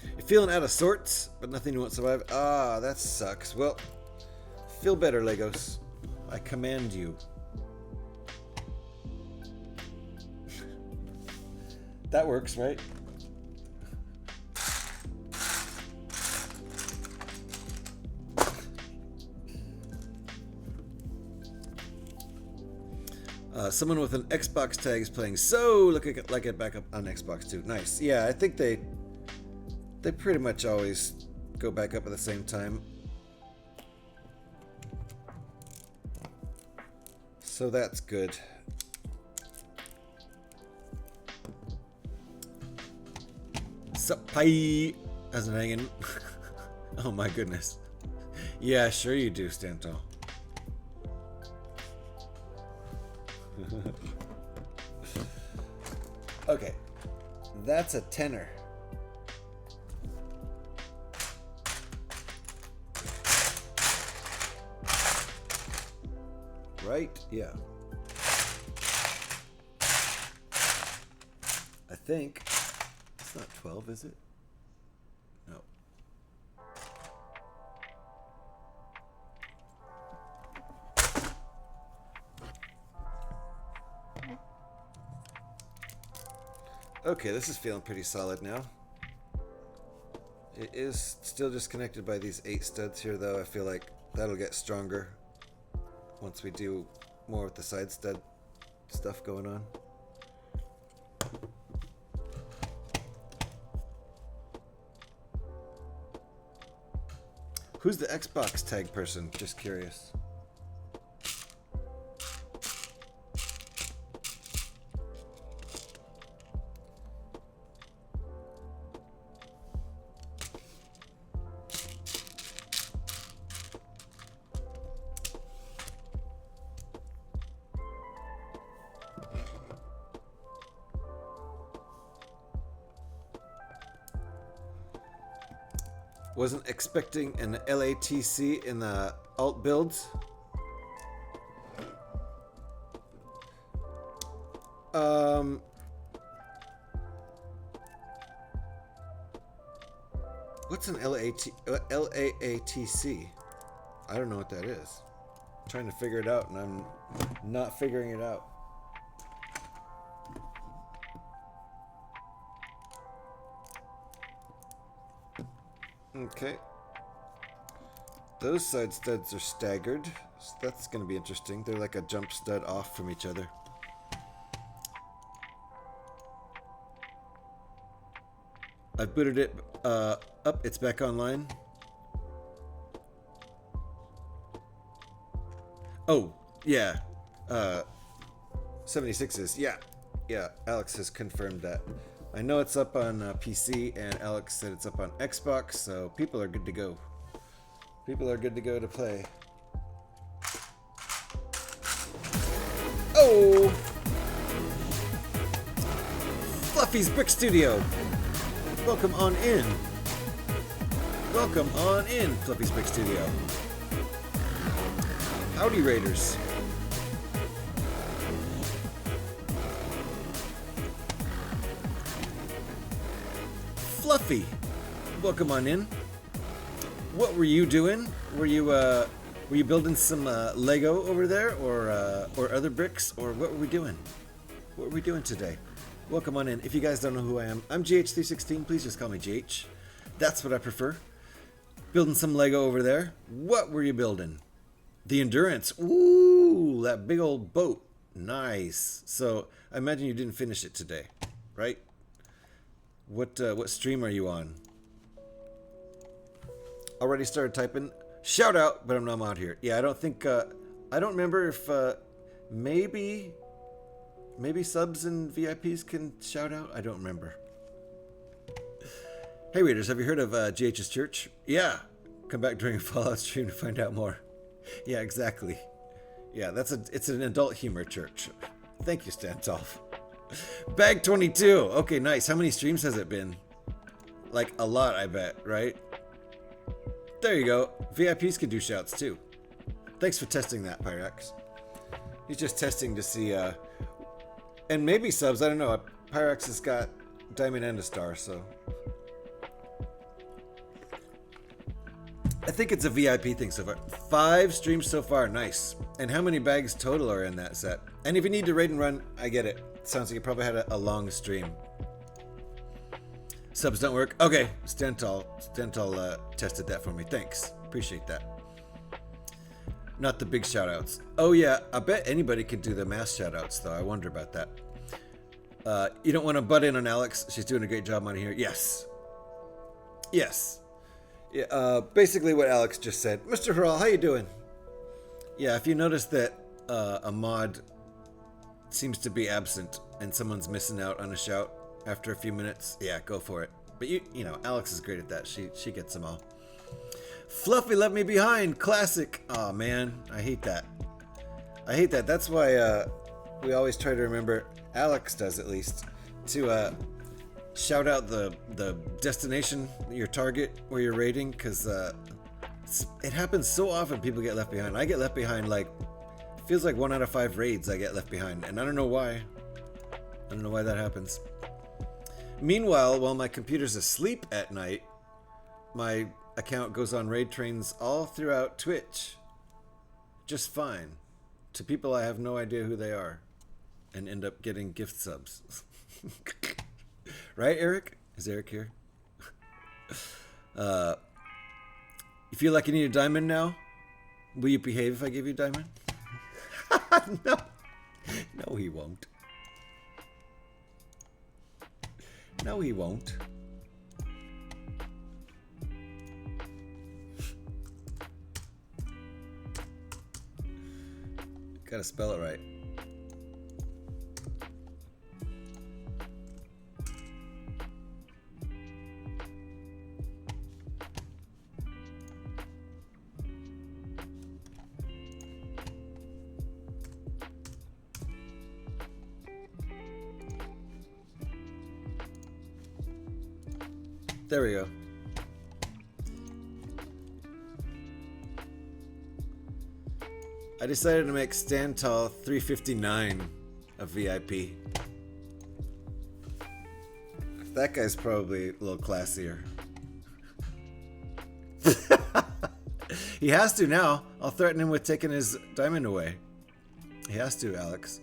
You're feeling out of sorts, but nothing won't survive. Ah, that sucks. Well, feel better, Legos. I command you. That works, right? Someone with an Xbox tag is playing So look like it back up on Xbox too. Nice. Yeah, I think they pretty much always go back up at the same time. So that's good. Sup, pie? How's it hanging? Oh my goodness. Yeah, sure you do, Stanto. Okay, that's a tenner. Right? Yeah. I think it's not 12, is it? No. Okay, this is feeling pretty solid now. It is still just connected by these 8 studs here, though. I feel like that'll get stronger once we do more with the side stud stuff going on. Who's the Xbox tag person? Just curious. Wasn't expecting an LATC in the alt builds. What's an LAATC? I don't know what that is. I'm trying to figure it out, and I'm not figuring it out. Okay. Those side studs are staggered, so that's going to be interesting. They're like a jump stud off from each other. I've booted it up. It's back online. Oh, yeah. 76s. Yeah. Yeah, Alex has confirmed that. I know it's up on PC, and Alex said it's up on Xbox, so people are good to go. People are good to go to play. Oh! Fluffy's Brick Studio. Welcome on in. Welcome on in, Fluffy's Brick Studio. Howdy, Raiders. Fluffy, welcome on in. What were you doing? Were you building some Lego over there, or other bricks, or what were we doing? What were we doing today? Welcome on in. If you guys don't know who I am, I'm GH316. Please just call me GH. That's what I prefer. Building some Lego over there. What were you building? The Endurance. Ooh, that big old boat. Nice. So I imagine you didn't finish it today, right? What stream are you on? Already started typing. Shout out, but I'm not out here. Yeah, I don't think. I don't remember if maybe subs and VIPs can shout out. I don't remember. Hey readers, have you heard of GH's Church? Yeah, come back during a Fallout stream to find out more. Yeah, exactly. Yeah, it's an adult humor church. Thank you, Stantolf. Bag 22. Okay, nice. How many streams has it been? Like a lot, I bet, right? There you go. VIPs can do shouts too. Thanks for testing that, Pyrex. He's just testing to see, and maybe subs. I don't know. Pyrex has got Diamond and a star, so I think it's a VIP thing so far. 5 streams so far. Nice. And how many bags total are in that set? And if you need to raid and run, I get it. Sounds like you probably had a long stream. Subs don't work. Okay, Stental tested that for me. Thanks. Appreciate that. Not the big shout outs. Oh yeah, I bet anybody can do the mass shout outs though. I wonder about that. You don't want to butt in on Alex. She's doing a great job on here. Yes. Yes. Yeah, basically what Alex just said. Mr. Harrell, how you doing? Yeah, if you notice that a mod seems to be absent and someone's missing out on a shout after a few minutes, yeah, go for it. But you know, Alex is great at that. She gets them all. Fluffy left me behind. Classic. Oh man, I hate that. I hate that. That's why we always try to remember, Alex does at least, to shout out the destination, your target, where you're raiding, because it happens so often people get left behind. I get left behind, like, feels like 1 out of 5 raids I get left behind, and I don't know why. I don't know why that happens. Meanwhile, while my computer's asleep at night, my account goes on raid trains all throughout Twitch. Just fine. To people I have no idea who they are. And end up getting gift subs. Right, Eric? Is Eric here? You feel like you need a diamond now? Will you behave if I give you a diamond? No. No, he won't. No, he won't. Gotta spell it right. There we go. I decided to make Stand Tall 359 a VIP. That guy's probably a little classier. He has to now. I'll threaten him with taking his diamond away. He has to, Alex.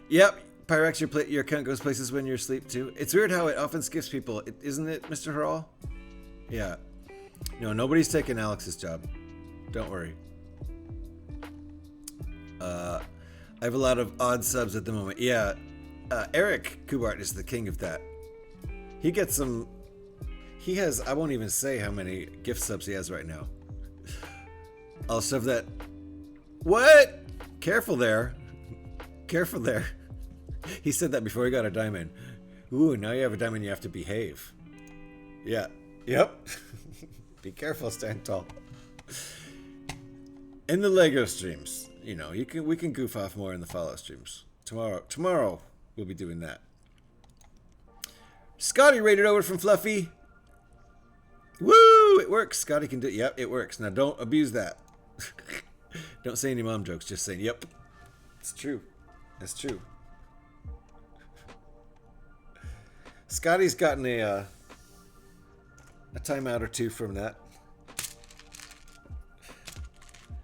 Yep. Pyrex, your account goes places when you're asleep too. It's weird how it often skips people, isn't it, Mr. Hurl? Yeah. No, nobody's taking Alex's job. Don't worry. I have a lot of odd subs at the moment. Yeah. Eric Kubart is the king of that. He gets some... He has... I won't even say how many gift subs he has right now. I'll shove that... What? Careful there. Careful there. He said that before he got a diamond. Ooh, now you have a diamond, you have to behave. Yeah. Yep. Be careful, stand tall. In the Lego streams, you know, we can goof off more in the follow streams. Tomorrow we'll be doing that. Scotty rated over from Fluffy. Woo! It works. Scotty can do it. Yep, it works. Now don't abuse that. Don't say any mom jokes, just saying, yep. It's true. That's true. Scotty's gotten a timeout or two from that.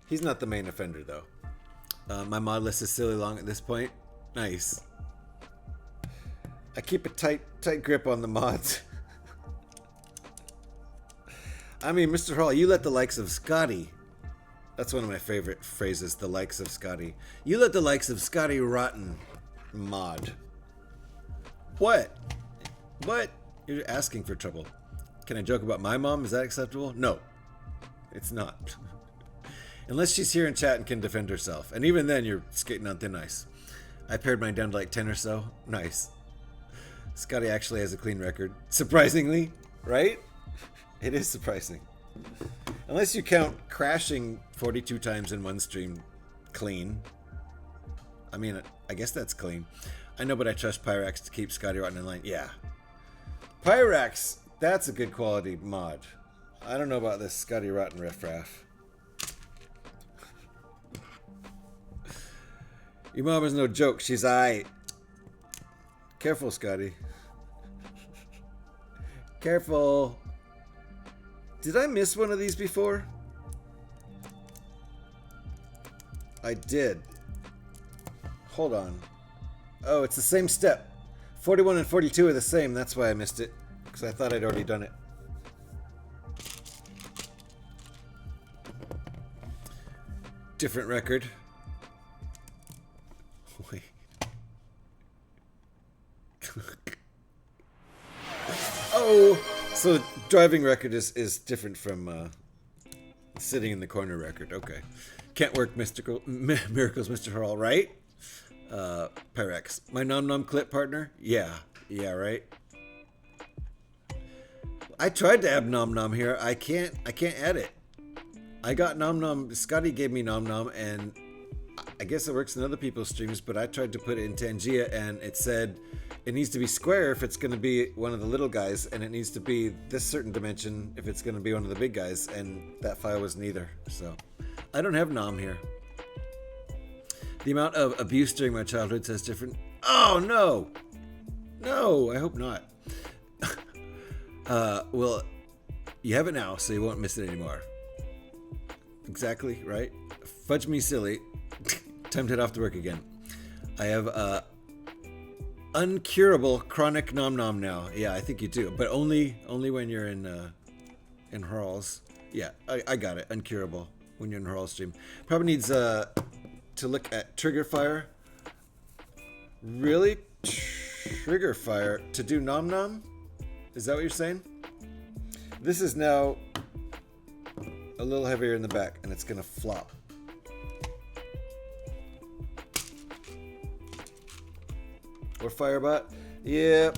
He's not the main offender, though. My mod list is silly long at this point. Nice. I keep a tight grip on the mods. I mean, Mr. Hall, you let the likes of Scotty. That's one of my favorite phrases, the likes of Scotty. You let the likes of Scotty Rotten mod. What? What? You're asking for trouble. Can I joke about my mom? Is that acceptable? No. It's not. Unless she's here in chat and can defend herself. And even then, you're skating on thin ice. I pared mine down to like 10 or so. Nice. Scotty actually has a clean record. Surprisingly, right? It is surprising. Unless you count crashing 42 times in one stream clean. I mean, I guess that's clean. I know, but I trust Pyrax to keep Scotty Rotten in line. Yeah. Pyrax, that's a good quality mod. I don't know about this Scotty Rotten riffraff. Your mom is no joke. She's aight. Careful, Scotty. Careful. Did I miss one of these before? I did. Hold on. Oh, it's the same step. 41 and 42 are the same. That's why I missed it. Because I thought I'd already done it. Different record. Wait. Oh! So driving record is different from sitting in the corner record. Okay. Can't work miracles, Mr. Hurl, right? Pyrex. My nom nom clip partner? Yeah. Yeah, right? I tried to add nom nom here. I can't add it. I got nom nom. Scotty gave me nom nom, and I guess it works in other people's streams, but I tried to put it in Tangia, and it said it needs to be square if it's going to be one of the little guys, and it needs to be this certain dimension if it's going to be one of the big guys, and that file was neither. So I don't have nom here. The amount of abuse during my childhood says different. Oh, no. No, I hope not. Well, you have it now, so you won't miss it anymore. Exactly, right? Fudge me silly. Time to head off to work again. I have uncurable chronic nom nom now. Yeah, I think you do, but only when you're in Hurl's. Yeah, I got it. Uncurable when you're in Hurl's stream. Probably needs to look at trigger fire. Really? Trigger fire to do nom nom? Is that what you're saying? This is now a little heavier in the back, and it's gonna flop. Or Firebot? Yeah.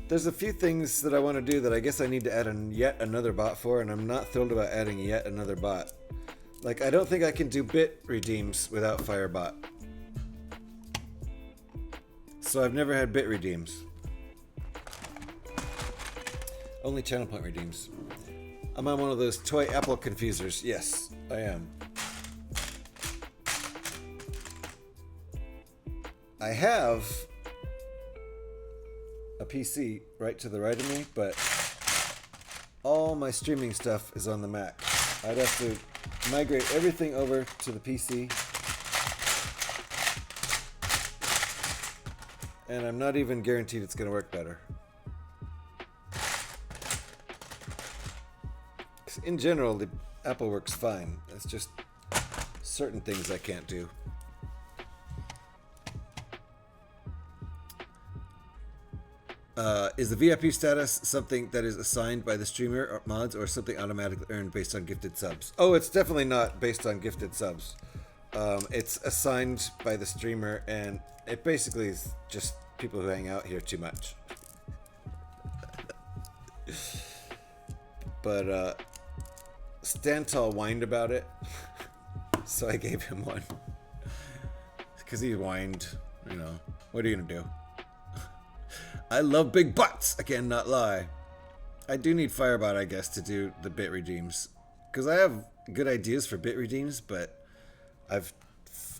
There's a few things that I want to do that I guess I need to add yet another bot for, and I'm not thrilled about adding yet another bot. Like, I don't think I can do bit redeems without Firebot. So I've never had bit redeems. Only channel point redeems. I'm on one of those toy apple confusers. Yes, I am. I have a PC right to the right of me, but all my streaming stuff is on the Mac. I'd have to migrate everything over to the PC. And I'm not even guaranteed it's going to work better. In general, the Apple works fine. It's just certain things I can't do. Is the VIP status something that is assigned by the streamer or mods, or something automatically earned based on gifted subs? Oh, it's definitely not based on gifted subs. It's assigned by the streamer, and it basically is just people who hang out here too much. But Stantal whined about it, so I gave him one. Because he whined, you know, what are you gonna do? I love big butts, I cannot lie. I do need Firebot, I guess, to do the bit redeems. Because I have good ideas for bit redeems, but I've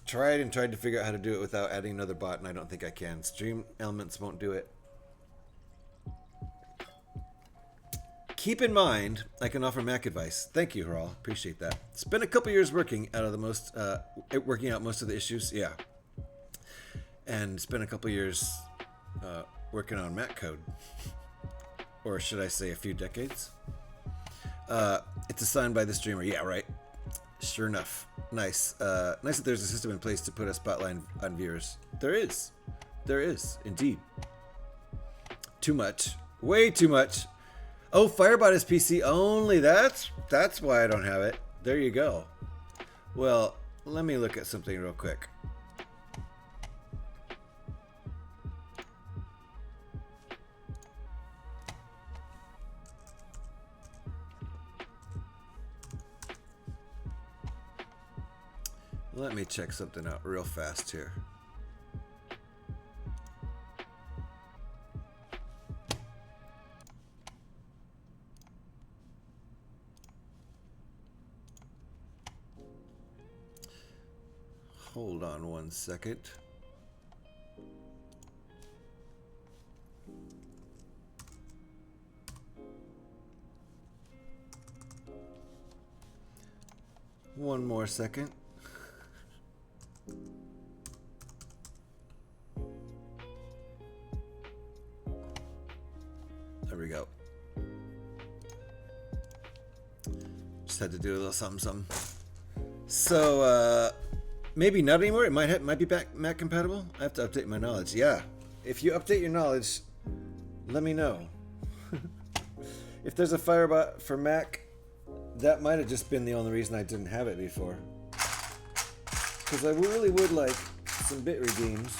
tried to figure out how to do it without adding another bot, and I don't think I can. Stream Elements won't do it. Keep in mind, I can offer Mac advice. Thank you, Haral. Appreciate that. It's been a couple years working out most of the issues. Yeah. And it's been a couple years working on Mac code. Or should I say a few decades? It's assigned by the streamer. Yeah, right. Sure enough. Nice. Nice that there's a system in place to put a spotlight on viewers. There is. There is, indeed. Too much. Way too much. Oh, Firebot is PC only. That's why I don't have it. There you go. Well, let me look at something real quick. Let me check something out real fast here. Hold on one second. One more second. There we go. Just had to do a little something. So, maybe not anymore. It might be back Mac compatible. I have to update my knowledge. Yeah, if you update your knowledge, let me know. If there's a Firebot for Mac, that might have just been the only reason I didn't have it before. Because I really would like some bit redeems.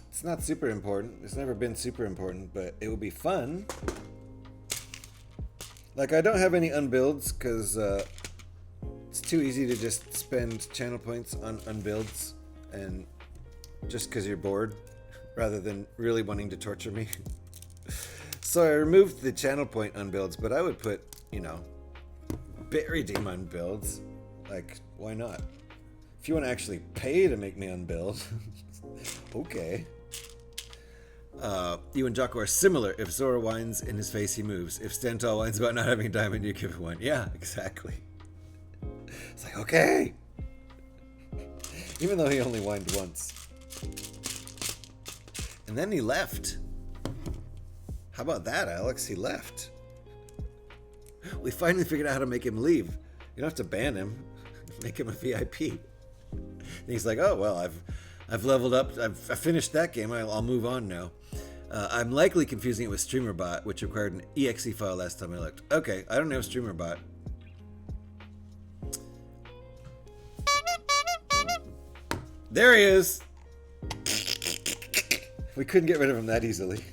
It's not super important. It's never been super important, but it would be fun. Like, I don't have any unbuilds because it's too easy to just spend channel points on unbuilds, and just because you're bored rather than really wanting to torture me. So I removed the channel point unbuilds, but I would put, you know, bit redeem unbuilds. Like, why not? If you want to actually pay to make me unbuild, okay. You and Jocko are similar. If Zora whines in his face, he moves. If Stantal whines about not having a diamond, you give it one. Yeah, exactly. It's like, okay. Even though he only whined once. And then he left. How about that, Alex? He left. We finally figured out how to make him leave. You don't have to ban him. Make him a VIP. And he's like, oh, well, I've leveled up. I've finished that game. I'll move on now. I'm likely confusing it with StreamerBot, which required an exe file last time I looked. Okay, I don't have StreamerBot. There he is. We couldn't get rid of him that easily.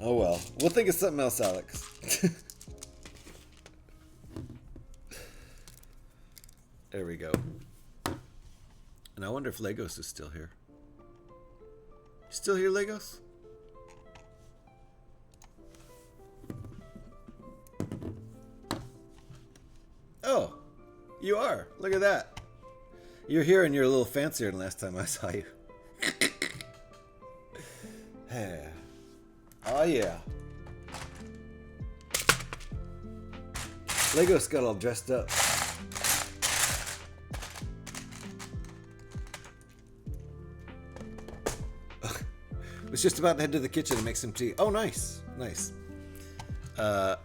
Oh well. We'll think of something else, Alex. There we go. And I wonder if Legos is still here. Still here, Legos? Oh, you are. Look at that. You're here and you're a little fancier than last time I saw you. Oh yeah. Legos got all dressed up. Was just about to head to the kitchen and make some tea. Oh, nice, nice. I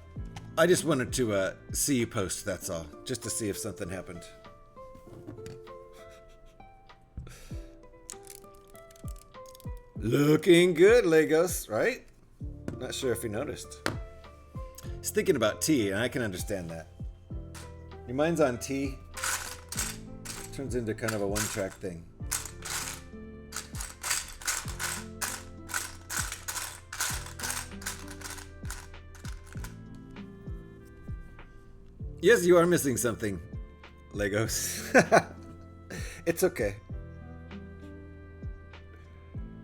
just wanted to see you post, that's all. Just to see if something happened. Looking good, Legos, right? Not sure if you noticed. He's thinking about tea, and I can understand that. Your mind's on tea. Turns into kind of a one-track thing. Yes, you are missing something, Legos. It's okay.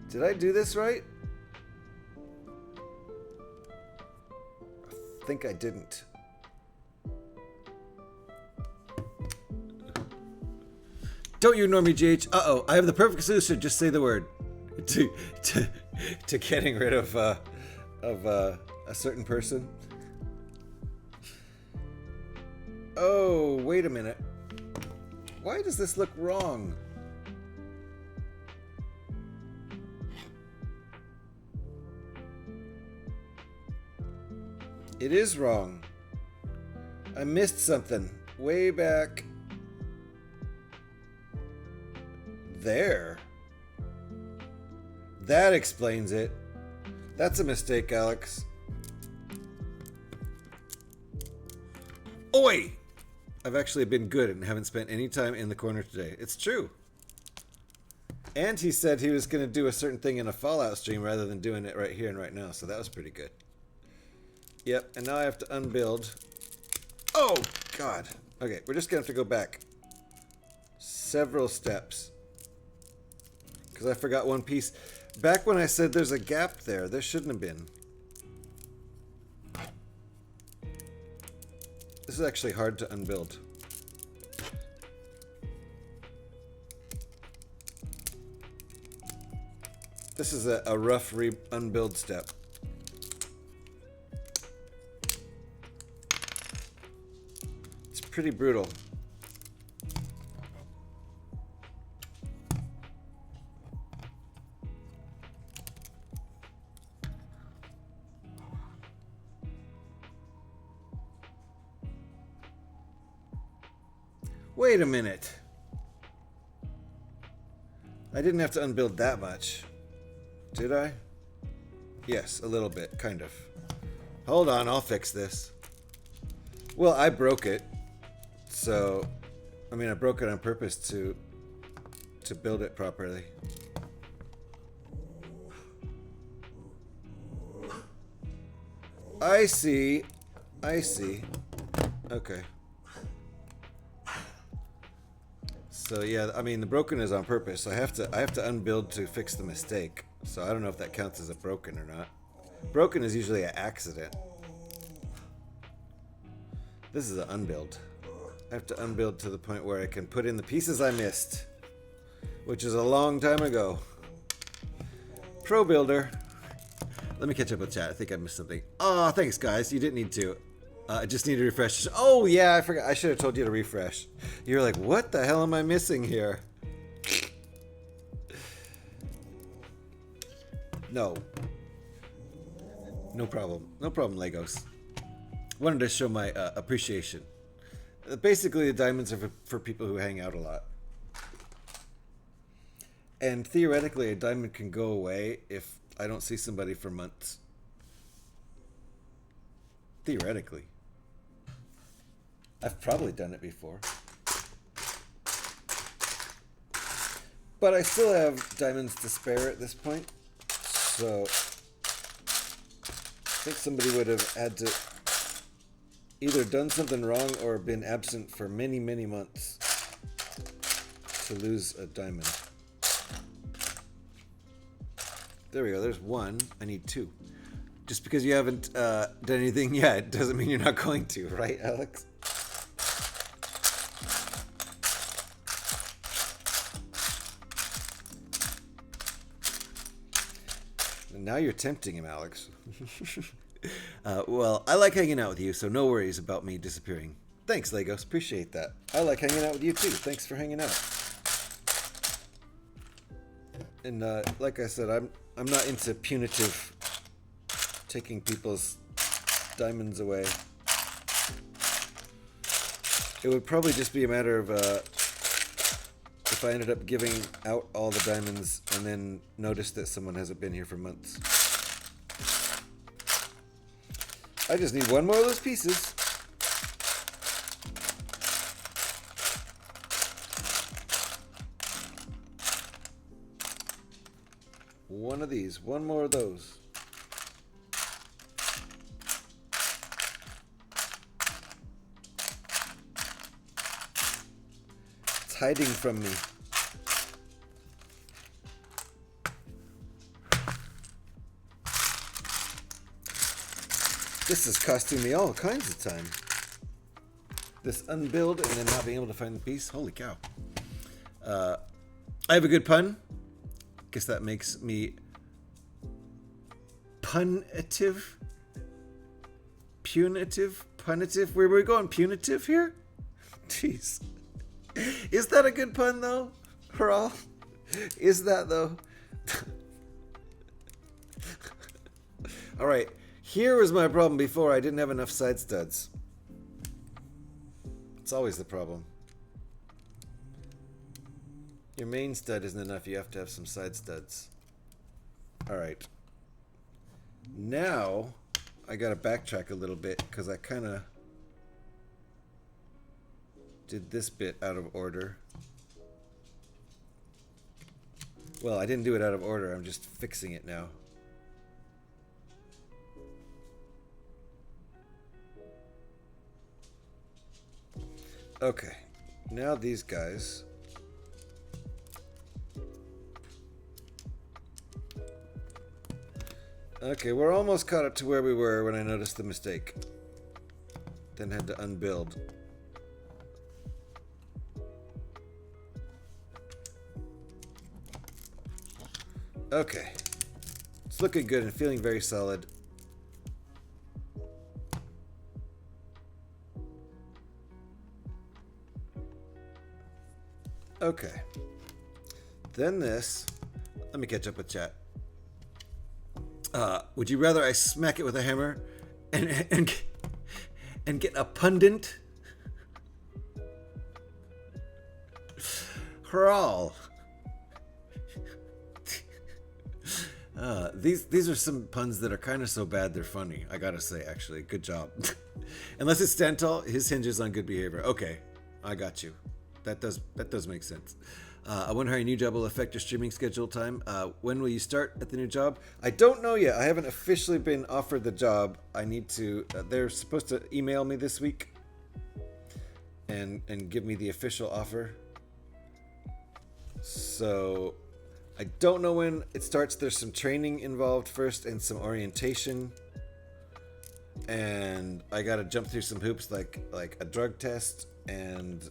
Did I do this right? I think I didn't. Don't you ignore me, GH. Uh-oh, I have the perfect solution. Just say the word. To getting rid of a certain person. Oh, wait a minute. Why does this look wrong? It is wrong. I missed something way back there. That explains it. That's a mistake, Alex. Oi! I've actually been good and haven't spent any time in the corner today. It's true. And he said he was going to do a certain thing in a Fallout stream rather than doing it right here and right now, so that was pretty good. Yep, and now I have to unbuild. Oh, God. Okay, we're just going to have to go back several steps. Because I forgot one piece. Back when I said there's a gap there, there shouldn't have been. This is actually hard to unbuild. This is a rough unbuild step. It's pretty brutal. Wait a minute. I didn't have to unbuild that much. Did I? Yes, a little bit, kind of. Hold on, I'll fix this. Well, I broke it. So, I mean, I broke it on purpose to build it properly. I see. I see. Okay. So yeah, I mean the broken is on purpose. I have to unbuild to fix the mistake. So I don't know if that counts as a broken or not. Broken is usually an accident. This is an unbuild. I have to unbuild to the point where I can put in the pieces I missed, which is a long time ago. Pro Builder. Let me catch up with chat. I think I missed something. Oh, thanks guys. You didn't need to. I just need to refresh. Oh yeah, I forgot. I should have told you to refresh. You're like, what the hell am I missing here? No. No problem. No problem, Legos. Wanted to show my appreciation. Basically, the diamonds are for people who hang out a lot. And theoretically, a diamond can go away if I don't see somebody for months. Theoretically. I've probably done it before. But I still have diamonds to spare at this point. So I think somebody would have had to either done something wrong or been absent for many, many months to lose a diamond. There we go. There's one. I need two. Just because you haven't done anything yet doesn't mean you're not going to, right, Alex? Now you're tempting him, Alex. Well, I like hanging out with you, so no worries about me disappearing. Thanks, Legos. Appreciate that. I like hanging out with you, too. Thanks for hanging out. And like I said, I'm not into punitive taking people's diamonds away. It would probably just be a matter of if I ended up giving out all the diamonds and then noticed that someone hasn't been here for months. I just need one more of those pieces. One of these, one more of those. It's hiding from me. This is costing me all kinds of time. This unbuild and then not being able to find the piece. Holy cow. I have a good pun. Guess that makes me punitive. Punitive? Where were we going? Punitive here? Jeez. Is that a good pun though? Hurrah? Is that though? Alright. Here was my problem before. I didn't have enough side studs. It's always the problem. Your main stud isn't enough. You have to have some side studs. Alright. Now, I gotta backtrack a little bit because I kind of did this bit out of order. Well, I didn't do it out of order. I'm just fixing it now. Okay, now these guys. Okay, we're almost caught up to where we were when I noticed the mistake. Then had to unbuild. Okay. It's looking good and feeling very solid. Okay. Then this. Let me catch up with chat. Would you rather I smack it with a hammer and get a pundit? Hurrah! These are some puns that are kind of so bad they're funny. I gotta say, actually, good job. Unless it's Stantal, his hinges on good behavior. Okay, I got you. That does make sense. I wonder how your new job will affect your streaming schedule time. When will you start at the new job? I don't know yet. I haven't officially been offered the job. I need to. They're supposed to email me this week and give me the official offer. So I don't know when it starts. There's some training involved first and some orientation. And I got to jump through some hoops like a drug test and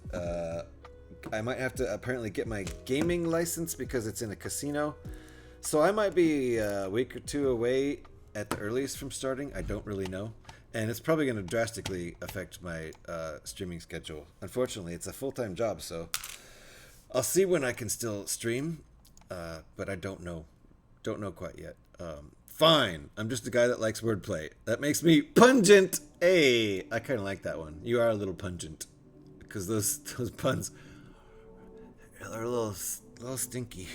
I might have to apparently get my gaming license because it's in a casino. So I might be a week or two away at the earliest from starting. I don't really know. And it's probably going to drastically affect my streaming schedule. Unfortunately, it's a full-time job, so I'll see when I can still stream. But I don't know. Don't know quite yet. Fine. I'm just a guy that likes wordplay. That makes me pungent. Hey, I kind of like that one. You are a little pungent. Because those puns... they're a little stinky.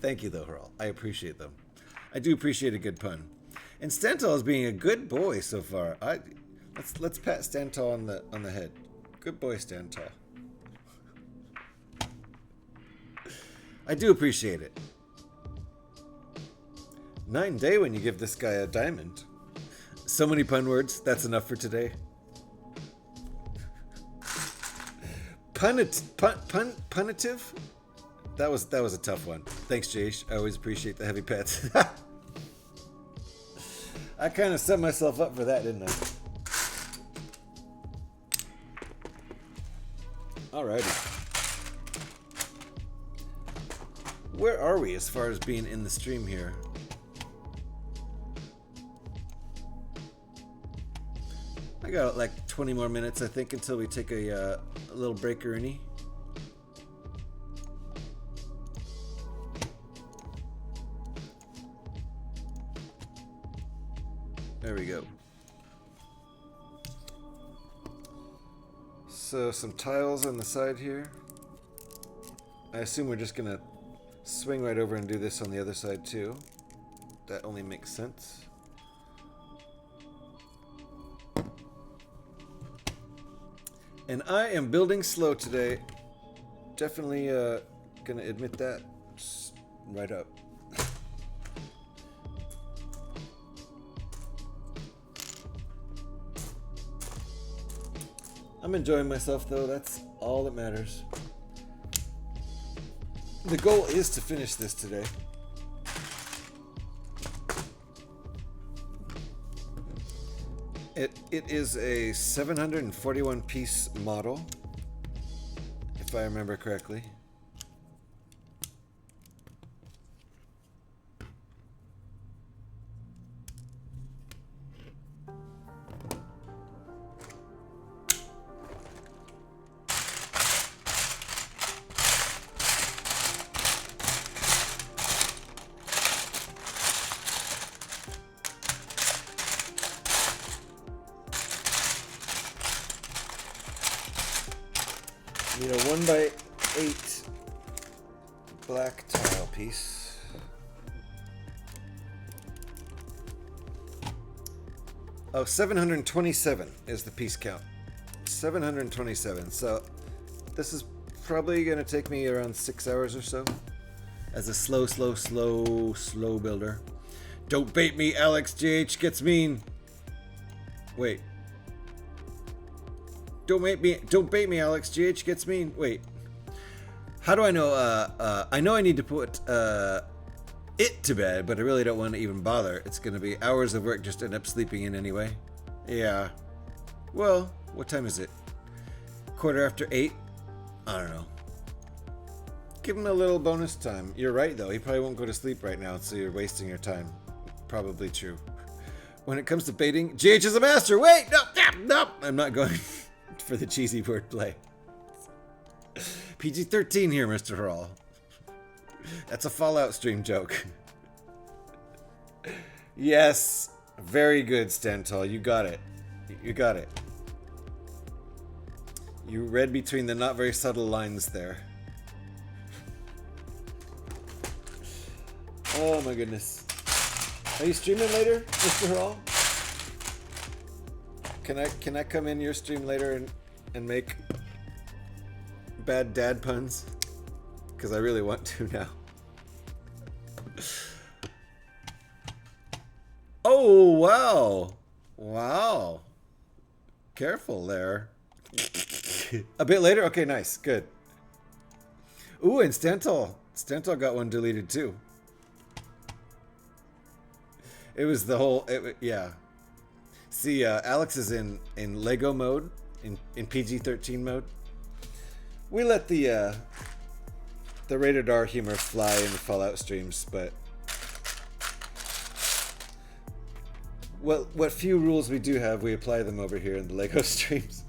Thank you, though, Harl. I appreciate them. I do appreciate a good pun. And Stantal is being a good boy so far. Let's pat Stantal on the head. Good boy, Stantal. I do appreciate it. Night and day when you give this guy a diamond. So many pun words. That's enough for today. Punitive? That was a tough one. Thanks, Jace. I always appreciate the heavy pets. I kind of set myself up for that, didn't I? Alrighty. Where are we as far as being in the stream here? I got like 20 more minutes, I think, until we take a little breaker-any. There we go. So some tiles on the side here. I assume we're just gonna swing right over and do this on the other side too. That only makes sense. And I am building slow today. Definitely gonna admit that right up. I'm enjoying myself though, that's all that matters. The goal is to finish this today. It is a 741 piece model, if I remember correctly. Need a 1x8 black tile piece. Oh, 727 is the piece count. 727. So this is probably going to take me around 6 hours or so as a slow builder. Don't bait me, Alex. JH gets mean. Wait. Don't bait me, Alex. GH gets mean. Wait. How do I know? I know I need to put it to bed, but I really don't want to even bother. It's going to be hours of work just end up sleeping in anyway. Yeah. Well, what time is it? 8:15? I don't know. Give him a little bonus time. You're right, though. He probably won't go to sleep right now, so you're wasting your time. Probably true. When it comes to baiting, GH is a master. Wait! No! I'm not going for the cheesy wordplay. PG-13 here, Mr. Hurl. That's a Fallout stream joke. Yes. Very good, Stantal. You got it. You got it. You read between the not very subtle lines there. Oh my goodness. Are you streaming later, Mr. Hurl? Can I come in your stream later and make bad dad puns? Because I really want to now. Oh, wow. Wow. Careful there. A bit later? Okay, nice. Good. Ooh, and Stantal got one deleted too. It was the whole... yeah. See, Alex is in Lego mode, in PG-13 mode. We let the rated R humor fly in the Fallout streams, but what few rules we do have, we apply them over here in the Lego streams.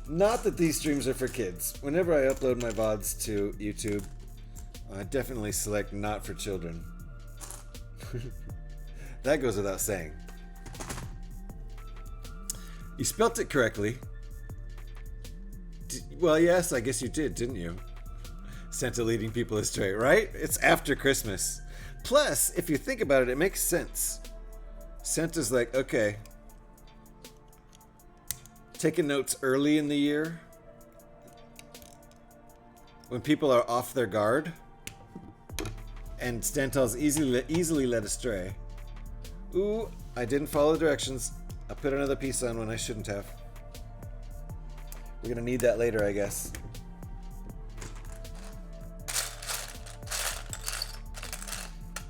Not that these streams are for kids. Whenever I upload my VODs to YouTube, I definitely select not for children. That goes without saying. You spelt it correctly. Well, yes, I guess you did, didn't you? Santa leading people astray, right? It's after Christmas. Plus, if you think about it, it makes sense. Santa's like, okay, taking notes early in the year when people are off their guard, and Stantal's easily led astray. Ooh, I didn't follow the directions. I put another piece on when I shouldn't have. We're gonna need that later, I guess.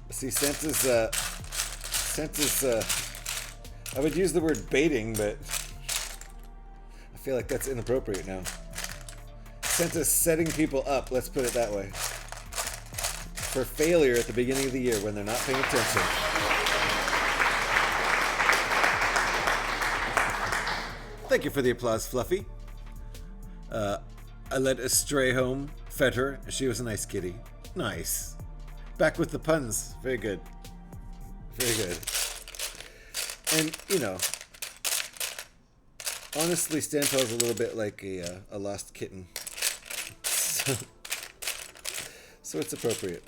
See, Santa's, I would use the word baiting, but feel like that's inappropriate now. Santa's setting people up, let's put it that way, for failure at the beginning of the year when they're not paying attention. Thank you for the applause, Fluffy. I let a stray home, fed her. She was a nice kitty. Nice. Back with the puns. Very good. Very good. And, you know, honestly, Stantel's a little bit like a lost kitten. So it's appropriate.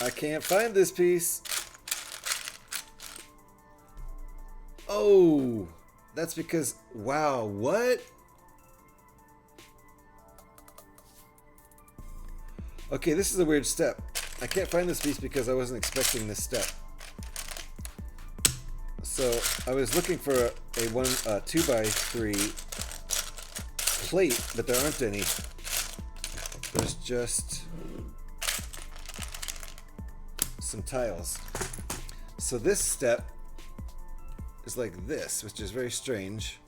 I can't find this piece. Oh, that's because, wow, what? Okay, this is a weird step. I can't find this piece because I wasn't expecting this step. So I was looking for a 2x3 plate, but there aren't any. There's just some tiles. So this step is like this, which is very strange,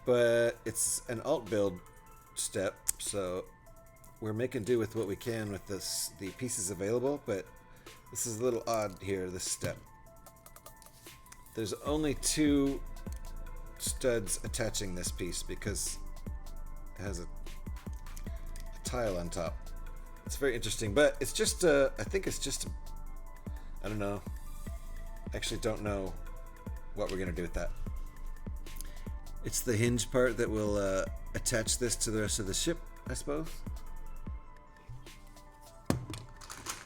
but it's an alt build step, so we're making do with what we can with the pieces available, but this is a little odd here, this step. There's only 2 studs attaching this piece because it has a tile on top. It's very interesting, but it's just, I think it's just, I don't know. I actually don't know what we're going to do with that. It's the hinge part that will attach this to the rest of the ship, I suppose.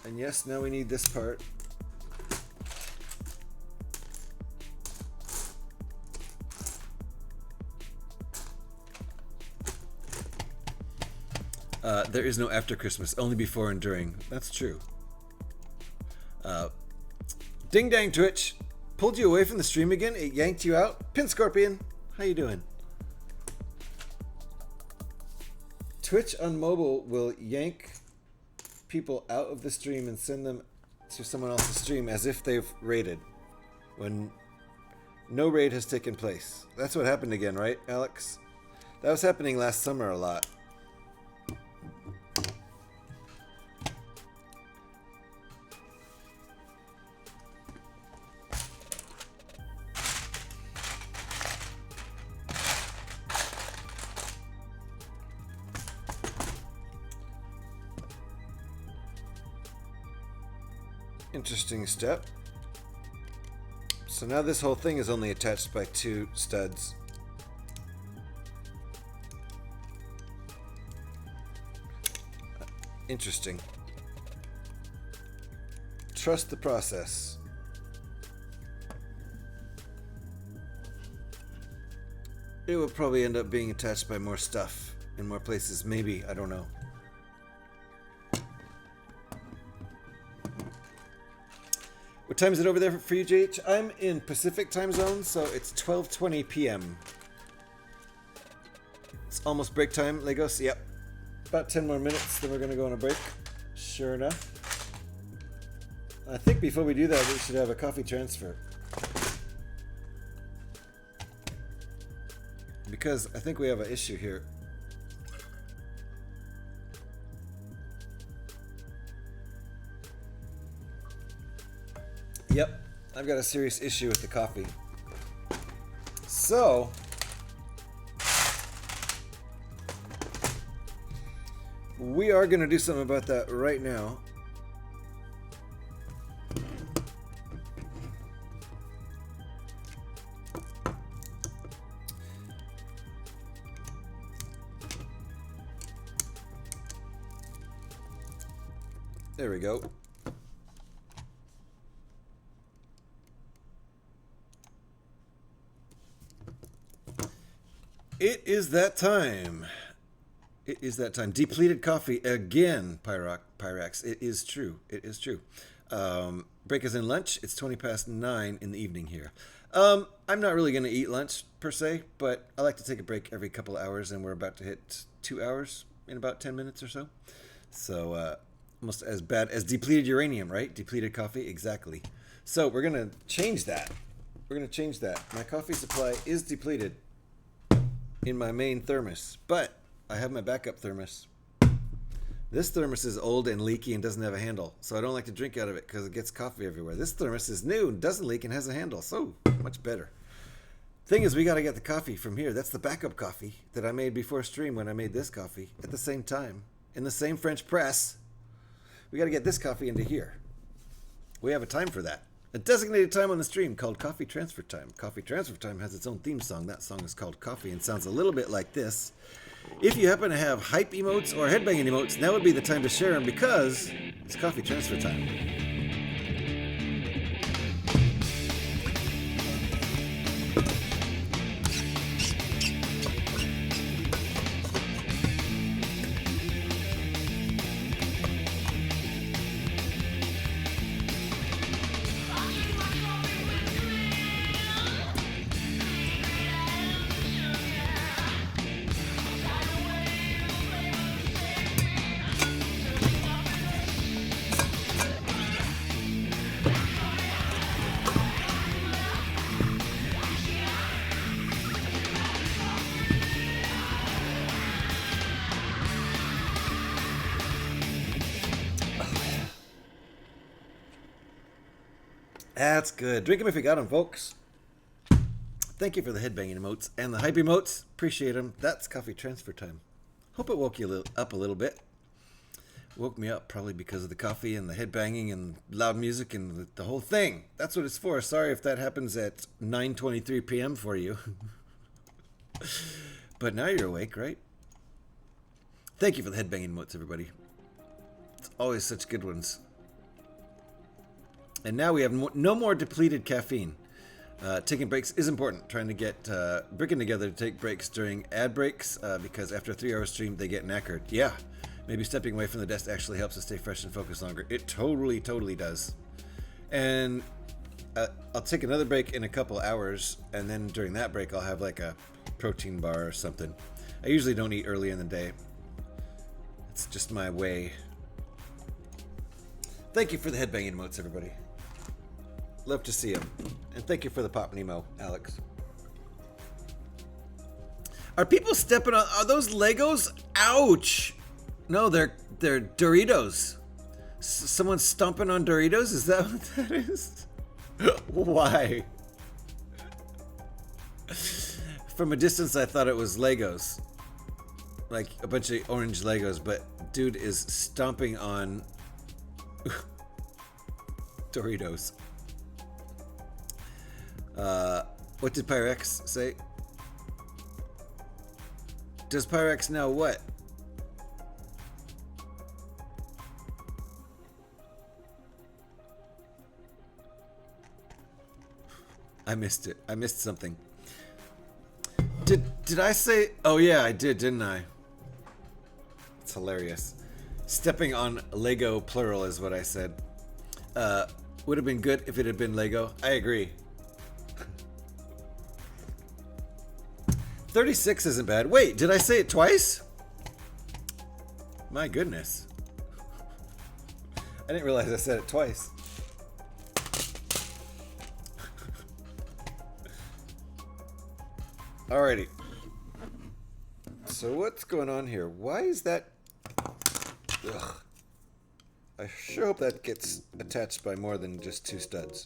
And yes, now we need this part. There is no after Christmas, only before and during. That's true. Ding dang Twitch, pulled you away from the stream again. It yanked you out. Pin Scorpion, how you doing? Twitch on mobile will yank people out of the stream and send them to someone else's stream as if they've raided when no raid has taken place. That's what happened again, right, Alex? That was happening last summer a lot. Interesting step. So now this whole thing is only attached by 2 studs. Interesting. Trust the process. It will probably end up being attached by more stuff in more places. Maybe, I don't know. What time is it over there for you, JH? I'm in Pacific time zone, so it's 12:20 p.m. It's almost break time, Legos. Yep. About 10 more minutes, then we're going to go on a break. Sure enough. I think before we do that, we should have a coffee transfer. Because I think we have an issue here. Yep, I've got a serious issue with the coffee. So, we are going to do something about that right now. There we go. It is that time. It is that time. Depleted coffee again, Pyrax. It is true. It is true. Break is in lunch. It's 9:20 in the evening here. I'm not really going to eat lunch per se, but I like to take a break every couple of hours, and we're about to hit 2 hours in about 10 minutes or so. So almost as bad as depleted uranium, right? Depleted coffee, exactly. So we're gonna change that. We're gonna change that. My coffee supply is depleted in my main thermos, but I have my backup thermos. This thermos is old and leaky and doesn't have a handle, so I don't like to drink out of it because it gets coffee everywhere. This thermos is new and doesn't leak and has a handle, so much better. Thing is, we got to get the coffee from here. That's the backup coffee that I made before stream when I made this coffee at the same time in the same French press. We got to get this coffee into here. We have a time for that. A designated time on the stream called Coffee Transfer Time. Coffee Transfer Time has its own theme song. That song is called Coffee and sounds a little bit like this. If you happen to have hype emotes or headbanging emotes, now would be the time to share them because it's Coffee Transfer Time. That's good. Drink them if you got them, folks. Thank you for the headbanging emotes and the hype emotes. Appreciate them. That's Coffee Transfer Time. Hope it woke you up a little bit. Woke me up probably because of the coffee and the headbanging and loud music and the whole thing. That's what it's for. Sorry if that happens at 9:23 p.m. for you. But now you're awake, right? Thank you for the headbanging emotes, everybody. It's always such good ones. And now we have no more depleted caffeine. Taking breaks is important. Trying to get Bricking together to take breaks during ad breaks because after a 3-hour stream they get knackered. Yeah, maybe stepping away from the desk actually helps us stay fresh and focused longer. It totally does. And I'll take another break in a couple hours, and then during that break I'll have like a protein bar or something. I usually don't eat early in the day. It's just my way. Thank you for the headbanging emotes, everybody. Love to see them. And thank you for the Pop Nemo, Alex. Are people stepping on... Are those Legos? Ouch! No, they're Doritos. Someone's stomping on Doritos? Is that what that is? Why? From a distance, I thought it was Legos. Like a bunch of orange Legos, but dude is stomping on Doritos. What did Pyrex say? Does Pyrex know what? I missed it. I missed something. Did I say? Oh yeah, I did, didn't I? It's hilarious. Stepping on Lego plural is what I said. Would have been good if it had been Lego. I agree. 36 isn't bad. Wait, did I say it twice? My goodness. I didn't realize I said it twice. Alrighty. So what's going on here? Why is that... Ugh. I sure hope that gets attached by more than just 2 studs.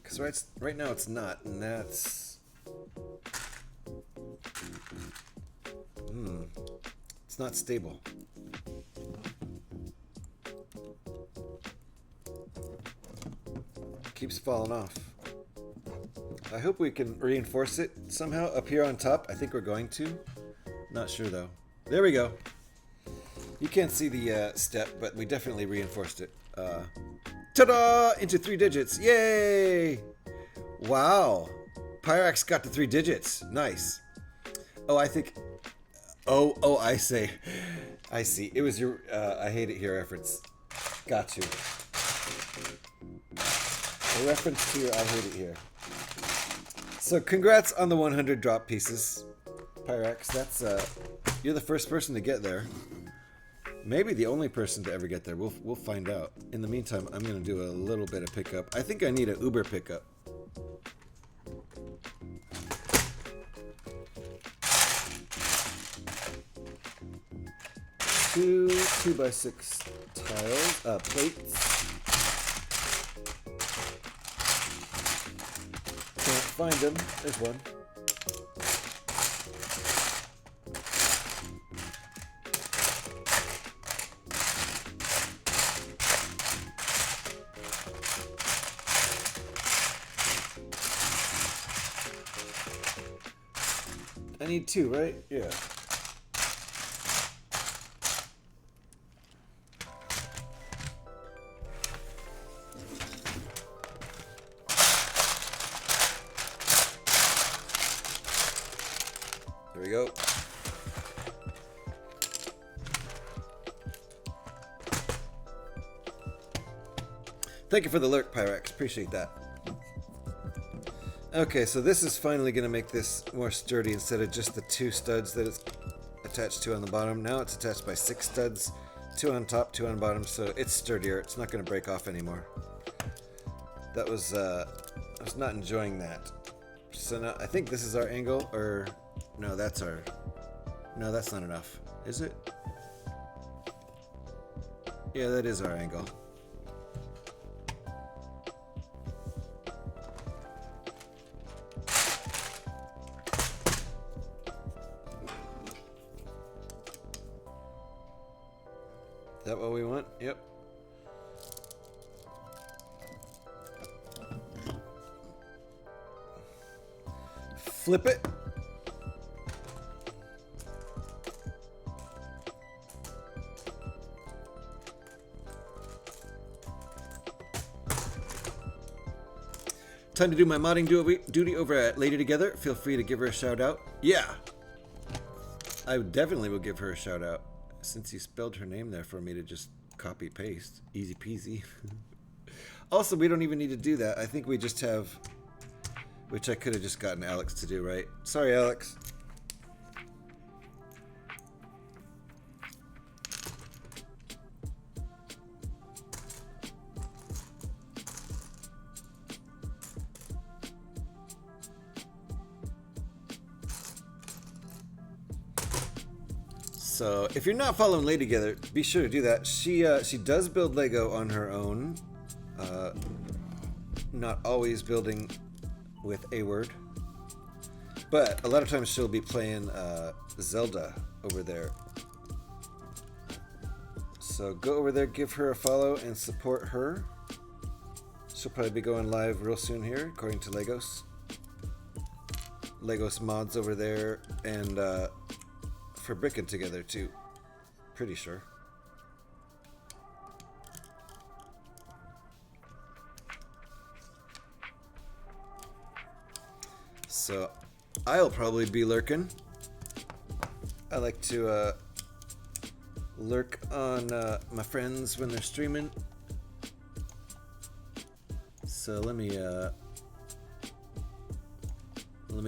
Because right now it's not, and that's... It's not stable. Keeps falling off. I hope we can reinforce it somehow up here on top. I think we're going to. Not sure though. There we go. You can't see the step, but we definitely reinforced it. Ta-da! Into 3 digits. Yay! Wow. Pyrax got to 3 digits. Nice. Oh, I think... Oh, I see. It was your I hate it here reference. Got you. A reference to your I hate it here. So congrats on the 100 drop pieces, Pyrex. That's you're the first person to get there. Maybe the only person to ever get there. We'll find out. In the meantime, I'm gonna do a little bit of pickup. I think I need an Uber pickup. Two 2x6 tiles, plates. Can't find them. There's one. I need two, right? Yeah. There we go. Thank you for the lurk, Pyrex. Appreciate that. Okay, so this is finally going to make this more sturdy instead of just the 2 studs that it's attached to on the bottom. Now it's attached by 6 studs, 2 on top, 2 on bottom, so it's sturdier. It's not going to break off anymore. That was, I was not enjoying that. So now, I think this is our angle, or no, that's our, no, that's not enough. Is it? Yeah, that is our angle. Is that what we want? Yep. Flip it. Time to do my modding duty over at Lady Together. Feel free to give her a shout out. Yeah. I definitely will give her a shout out. Since you spelled her name there for me to just copy paste. Easy peasy. Also, we don't even need to do that. I think we just have, which I could have just gotten Alex to do, right? Sorry, Alex. So if you're not following Lady Together, be sure to do that. She does build Lego on her own, not always building with a word, but a lot of times she'll be playing Zelda over there. So go over there, give her a follow, and support her. She'll probably be going live real soon here, according to Legos. Legos mods over there, and for Bricking Together too, pretty sure. So I'll probably be lurking. I like to lurk on my friends when they're streaming. So let me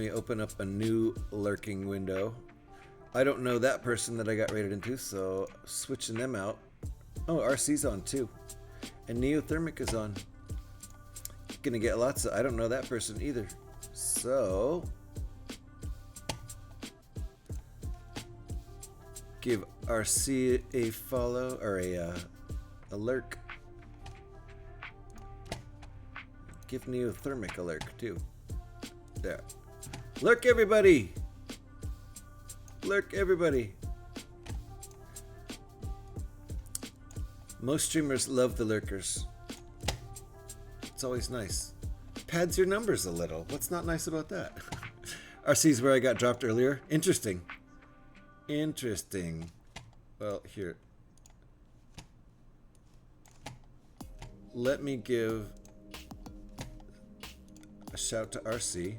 open up a new lurking window. I don't know that person that I got rated into, so switching them out. Oh, RC's on too. And Neothermic is on. Gonna get lots of, I don't know that person either. So give RC a follow, or a lurk. Give Neothermic a lurk too. There. Lurk everybody! Lurk everybody. Most streamers love the lurkers. It's always nice. Pads your numbers a little. What's not nice about that? RC's where I got dropped earlier. Interesting. Interesting. Well, here. Let me give a shout to RC.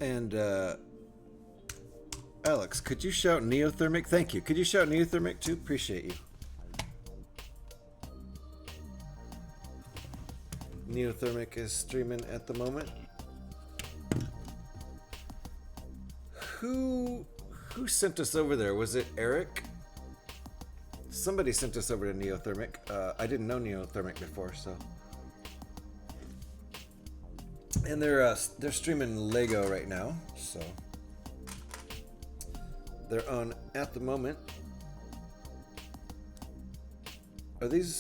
And Alex, could you shout Neothermic? Thank you. Could you shout Neothermic too? Appreciate you. Neothermic is streaming at the moment. Who sent us over there? Was it Eric? Somebody sent us over to Neothermic. I didn't know Neothermic before, so. And they're streaming Lego right now, so they're on at the moment. Are these?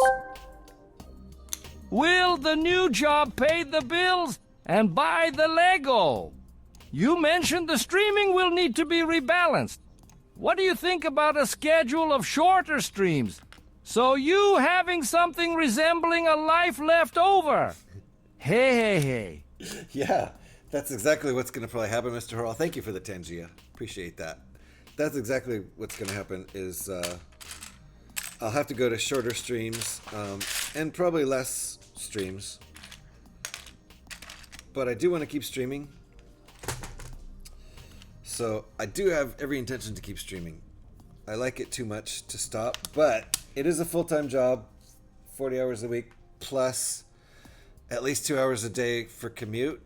Will the new job pay the bills and buy the Lego? You mentioned the streaming will need to be rebalanced. What do you think about a schedule of shorter streams? So you having something resembling a life left over? Hey. Yeah, that's exactly what's going to probably happen, Mr. Hurl. Thank you for the Tangia. Appreciate that. That's exactly what's going to happen is I'll have to go to shorter streams and probably less streams. But I do want to keep streaming. So I do have every intention to keep streaming. I like it too much to stop, but it is a full-time job, 40 hours a week, plus at least 2 hours a day for commute,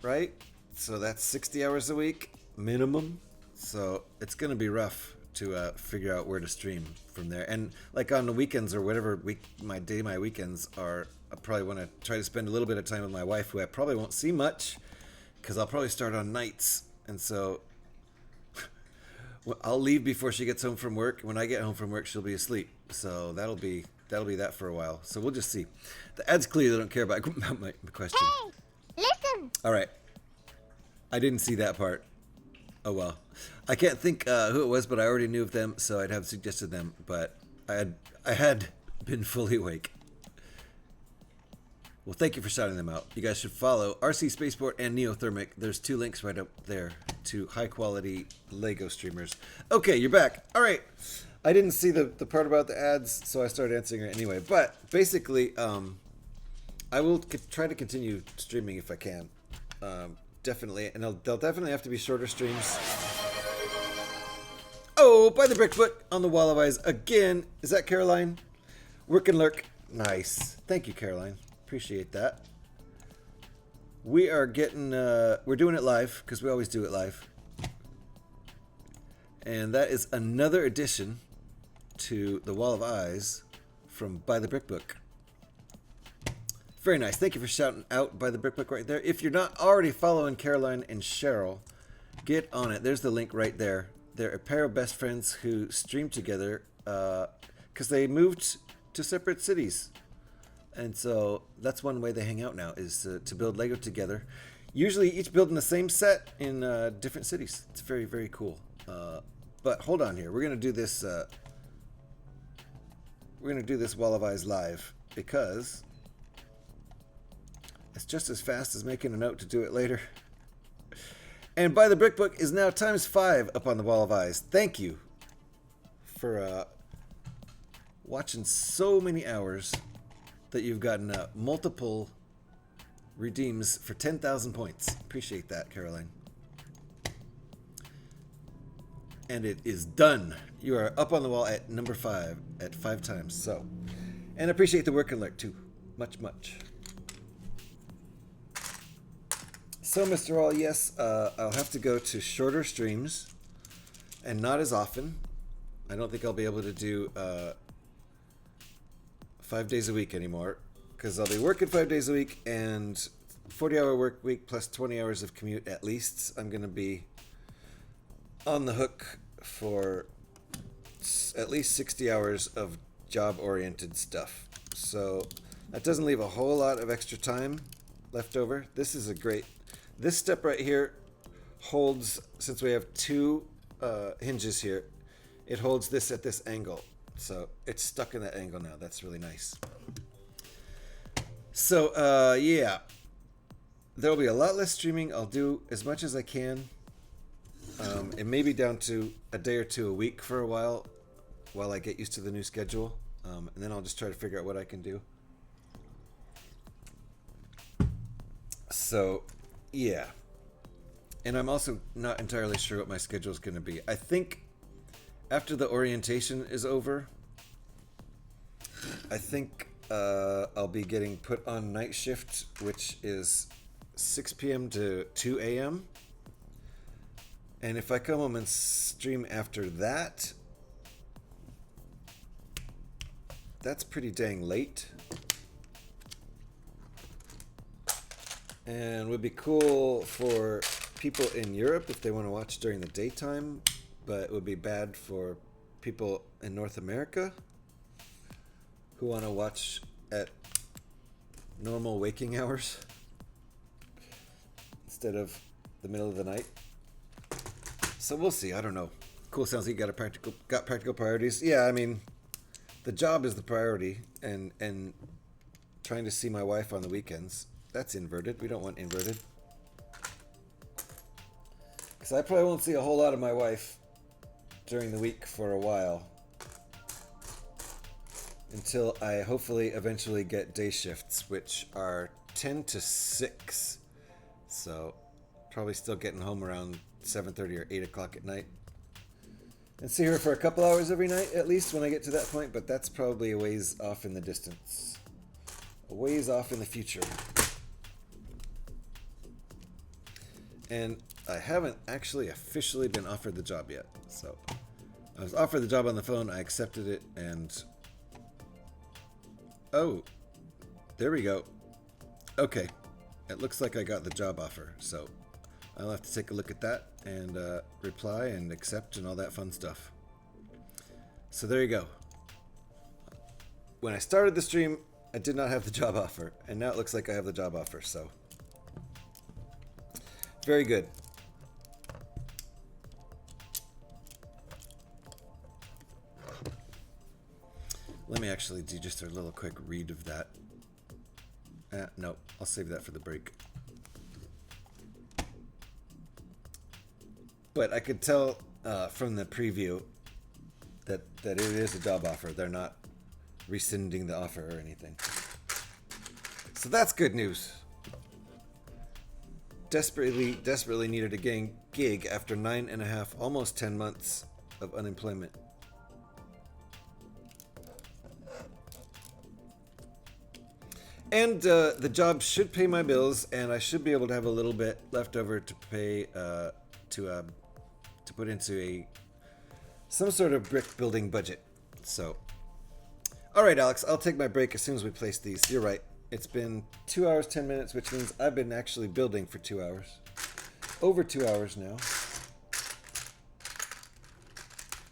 right? So that's 60 hours a week minimum. So it's going to be rough to figure out where to stream from there. And like on the weekends or whatever my weekends are, I probably want to try to spend a little bit of time with my wife, who I probably won't see much because I'll probably start on nights. And so I'll leave before she gets home from work. When I get home from work, she'll be asleep. So that'll be that for a while. So we'll just see. The ads clearly don't care about my question. Hey, listen. All right. I didn't see that part. Oh well. I can't think who it was, but I already knew of them, so I'd have suggested them. But I had been fully awake. Well, thank you for shouting them out. You guys should follow RC Spaceport and Neothermic. There's 2 links right up there to high-quality LEGO streamers. Okay, you're back. All right. I didn't see the part about the ads, so I started answering it anyway. But basically, I will try to continue streaming if I can. Definitely. And they'll definitely have to be shorter streams. Oh, by the Brickbook on the Wall of Eyes again. Is that Caroline? Work and lurk. Nice. Thank you, Caroline. Appreciate that. We are getting, we're doing it live because we always do it live. And that is another addition to the Wall of Eyes from By the Brickbook. Very nice. Thank you for shouting out By the Brickbook right there. If you're not already following Caroline and Cheryl, get on it. There's the link right there. They're a pair of best friends who stream together because they moved to separate cities. And so that's one way they hang out now, is to build Lego together. Usually each building the same set in different cities. It's very, very cool. But hold on here. We're going to do this Wall of Eyes live because it's just as fast as making a note to do it later. And By the Brickbook is now ×5 up on the Wall of Eyes. Thank you for watching so many hours that you've gotten multiple redeems for 10,000 points. Appreciate that, Caroline. And it is done. You are up on the wall at number 5 at 5 times. So, and I appreciate the work and lurk too. Much. So, Mr. All, yes, I'll have to go to shorter streams and not as often. I don't think I'll be able to do 5 days a week anymore because I'll be working 5 days a week and 40-hour work week plus 20 hours of commute at least. I'm going to be on the hook for at least 60 hours of job-oriented stuff. So that doesn't leave a whole lot of extra time left over. This step right here holds, since we have 2 hinges here, it holds this at this angle. So it's stuck in that angle now. That's really nice. So, yeah. There'll be a lot less streaming. I'll do as much as I can. It may be down to a day or 2 a week for a while I get used to the new schedule. And then I'll just try to figure out what I can do. So, yeah. And I'm also not entirely sure what my schedule is going to be. I think after the orientation is over, I think I'll be getting put on night shift, which is 6 p.m. to 2 a.m. And if I come home and stream after that, that's pretty dang late. And would be cool for people in Europe if they want to watch during the daytime, but it would be bad for people in North America who want to watch at normal waking hours instead of the middle of the night. So we'll see. I don't know. Cool. Sounds like you got practical priorities. Yeah, I mean, the job is the priority, and trying to see my wife on the weekends. That's inverted. We don't want inverted. Because I probably won't see a whole lot of my wife during the week for a while. Until I hopefully eventually get day shifts, which are 10 to 6. So probably still getting home around 7:30 or 8 o'clock at night. And see her for a couple hours every night, at least, when I get to that point. But that's probably a ways off in the distance. A ways off in the future. And I haven't actually officially been offered the job yet. So I was offered the job on the phone, I accepted it, and oh, there we go. Okay, it looks like I got the job offer, so I'll have to take a look at that and reply and accept and all that fun stuff. So there you go. When I started the stream, I did not have the job offer, and now it looks like I have the job offer, so very good. Let me actually do just a little quick read of that. No, I'll save that for the break. But I could tell from the preview that it is a job offer. They're not rescinding the offer or anything. So that's good news. Desperately needed a gig after 9.5, almost 10 months of unemployment. And the job should pay my bills, and I should be able to have a little bit left over to pay to put into some sort of brick building budget. So, all right, Alex, I'll take my break as soon as we place these. You're right. It's been 2 hours, 10 minutes, which means I've been actually building for 2 hours. Over 2 hours now.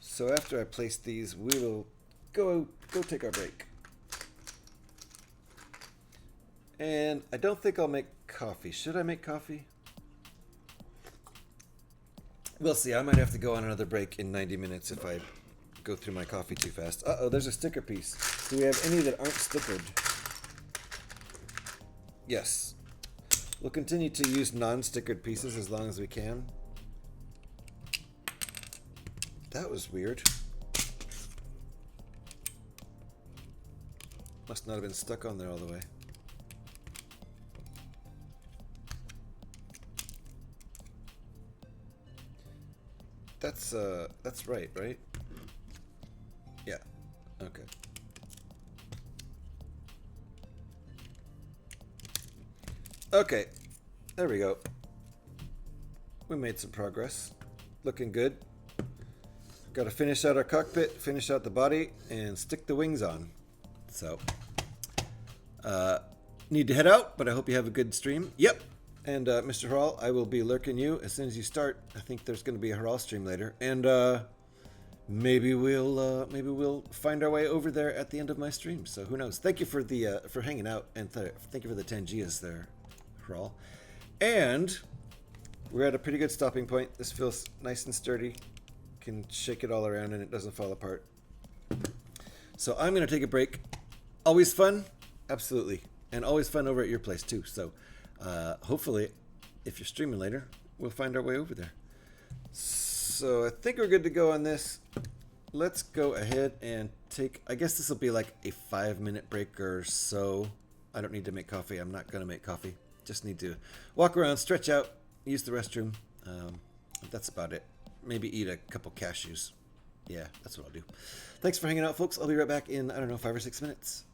So after I place these, we will go take our break. And I don't think I'll make coffee. Should I make coffee? We'll see. I might have to go on another break in 90 minutes if I go through my coffee too fast. Uh-oh, there's a sticker piece. Do we have any that aren't stickered? Yes. We'll continue to use non-stickered pieces as long as we can. That was weird. Must not have been stuck on there all the way. That's right? Yeah. Okay. Okay. There we go. We made some progress. Looking good. Got to finish out our cockpit, finish out the body, and stick the wings on. So, need to head out, but I hope you have a good stream. Yep. And Mr. Harral, I will be lurking you as soon as you start. I think there's going to be a Harral stream later, and maybe we'll find our way over there at the end of my stream. So who knows? Thank you for the for hanging out, and thank you for the 10 Gias there, Harral. And we're at a pretty good stopping point. This feels nice and sturdy. Can shake it all around and it doesn't fall apart. So I'm going to take a break. Always fun, absolutely, and always fun over at your place too. So. Hopefully, if you're streaming later, we'll find our way over there. So I think we're good to go on this. Let's go ahead and take, I guess this will be like a 5-minute break or so. I don't need to make coffee. I'm not going to make coffee. Just need to walk around, stretch out, use the restroom. That's about it. Maybe eat a couple cashews. Yeah, that's what I'll do. Thanks for hanging out, folks. I'll be right back in, I don't know, 5 or 6 minutes.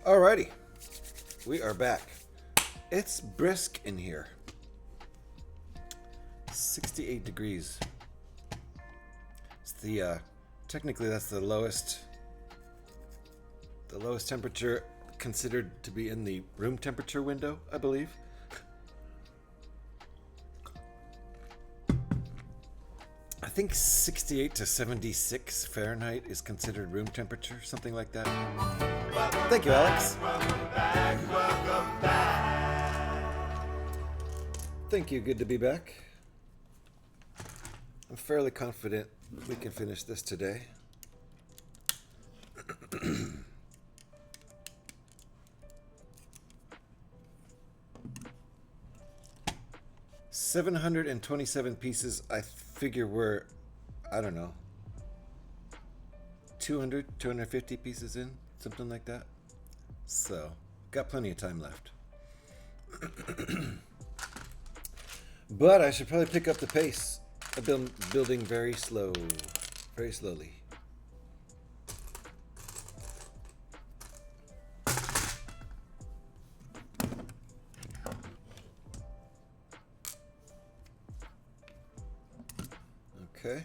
Alrighty, we are back. It's brisk in here. 68 degrees. It's the technically that's the lowest temperature considered to be in the room temperature window, I believe. I think 68 to 76 Fahrenheit is considered room temperature, something like that. Thank you, Alex. Welcome back. Thank you, good to be back. I'm fairly confident we can finish this today. 727 pieces. I figure we're, I don't know, 250 pieces in, something like that. So, got plenty of time left. But I should probably pick up the pace. I've been building very slowly. Okay.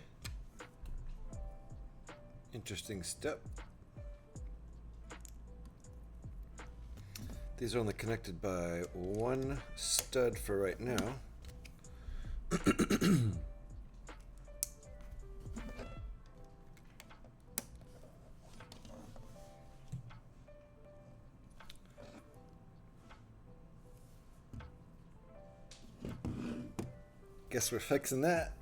Interesting step. These are only connected by one stud for right now. Guess we're fixing that.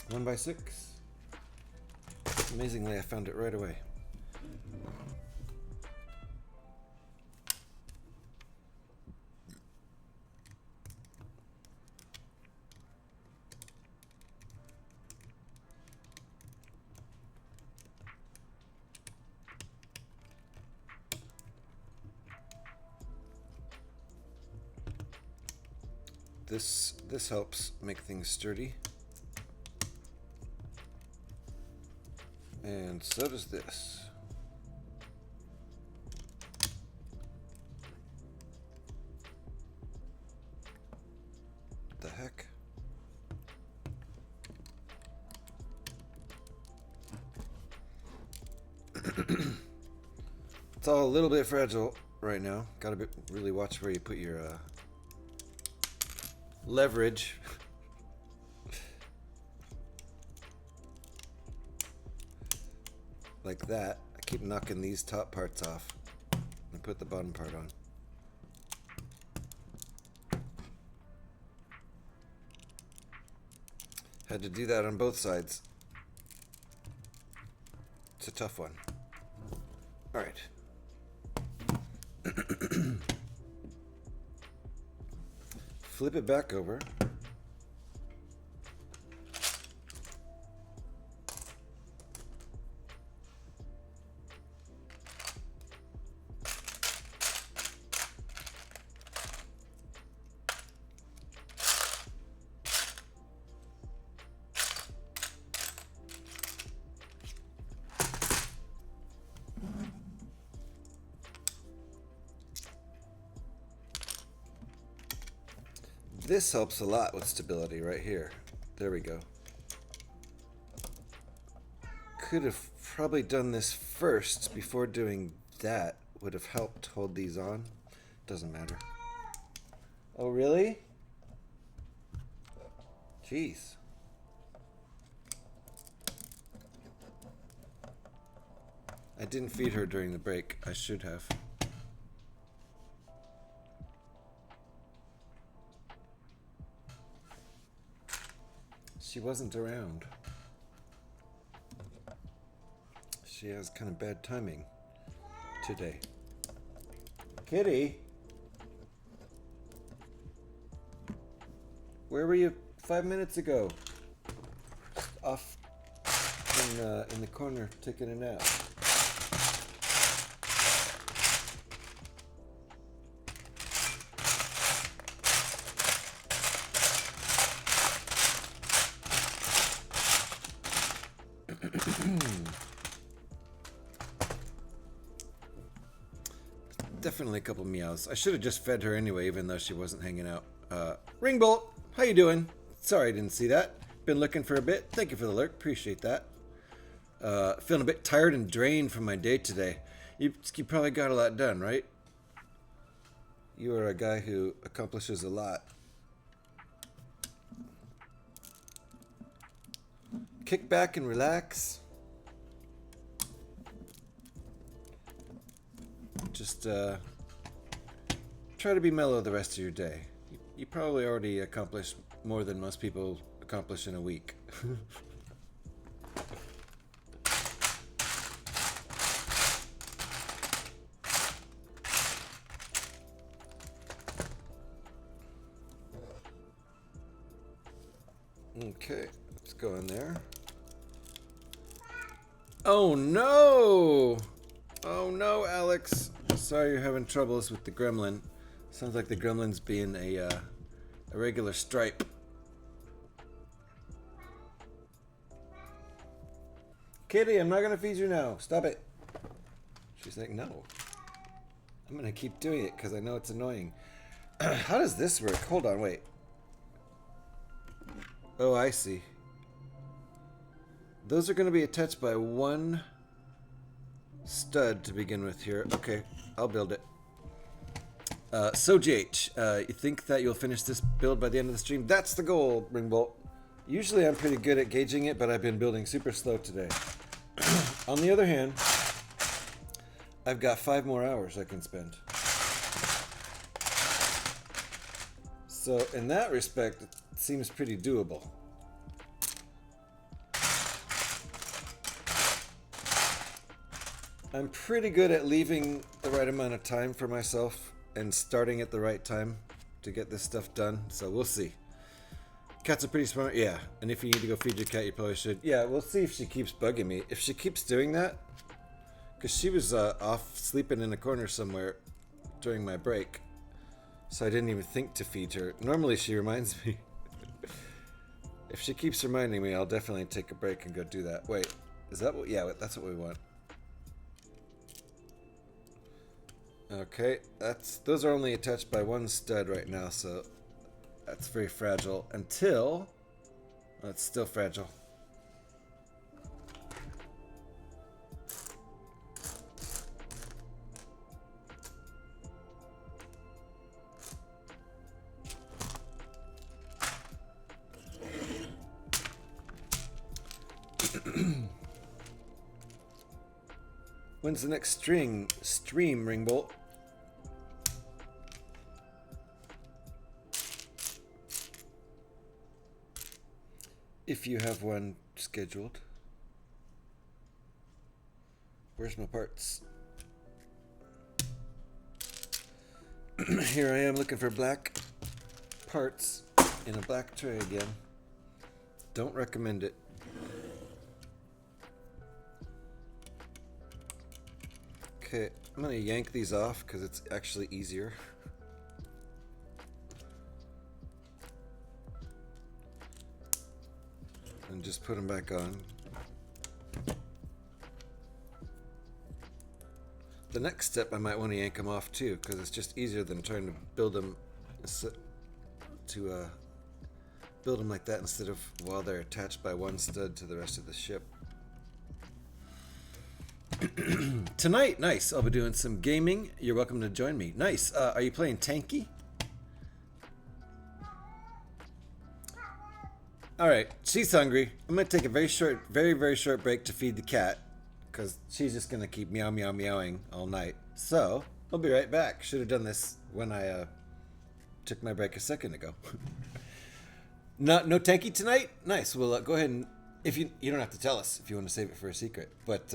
One by 6. Amazingly, I found it right away. This helps make things sturdy. And so does this. What the heck? It's all a little bit fragile right now. Gotta really watch where you put your leverage. Like that. I keep knocking these top parts off and put the bottom part on. Had to do that on both sides. It's a tough one. All right. Flip it back over. This helps a lot with stability right here. There we go. Could have probably done this first before doing that. Would have helped hold these on. Doesn't matter. Oh, really? Jeez. I didn't feed her during the break. I should have. She wasn't around. She has kind of bad timing today. Kitty, where were you 5 minutes ago? Off in the corner taking a nap. Definitely a couple meows. I should have just fed her anyway, even though she wasn't hanging out. Ringbolt, how you doing? Sorry I didn't see that. Been looking for a bit. Thank you for the alert. Appreciate that. Feeling a bit tired and drained from my day today. You probably got a lot done, right? You are a guy who accomplishes a lot. Kick back and relax. Just try to be mellow the rest of your day. You probably already accomplished more than most people accomplish in a week. Okay, let's go in there. Oh no! Oh no, Alex. Sorry you're having troubles with the gremlin. Sounds like the gremlin's being a regular stripe. Kitty, I'm not gonna feed you now. Stop it. She's like, no. I'm gonna keep doing it because I know it's annoying. How does this work? Hold on, wait. Oh, I see. Those are gonna be attached by one stud to begin with here. Okay, I'll build it. So GH, you think that you'll finish this build by the end of the stream? That's the goal, Ringbolt. Usually I'm pretty good at gauging it, but I've been building super slow today. On the other hand, I've got 5 more hours I can spend. So in that respect, it seems pretty doable. I'm pretty good at leaving the right amount of time for myself and starting at the right time to get this stuff done, so we'll see. Cats are pretty smart, yeah, and if you need to go feed your cat, you probably should. Yeah, we'll see if she keeps bugging me. If she keeps doing that, because she was off sleeping in a corner somewhere during my break, so I didn't even think to feed her. Normally she reminds me. If she keeps reminding me, I'll definitely take a break and go do that. Wait, is that what? Yeah, that's what we want. Okay, those are only attached by one stud right now, so that's very fragile until... Well, it's still fragile. When's the next stream, Ringbolt? If you have one scheduled. Where's my parts? Here I am looking for black parts in a black tray again. Don't recommend it. Okay, I'm gonna yank these off because it's actually easier. And just put them back on. The next step, I might want to yank them off too, because it's just easier than trying to build them build them like that instead of while they're attached by one stud to the rest of the ship. Tonight, nice. I'll be doing some gaming. You're welcome to join me. Nice. Are you playing tanky? All right, she's hungry. I'm gonna take a very short break to feed the cat because she's just gonna keep meow meow meowing all night. So I'll be right back. Should have done this when I took my break a second ago. No tanky tonight. Nice. Well, go ahead and if you don't have to tell us if you want to save it for a secret. But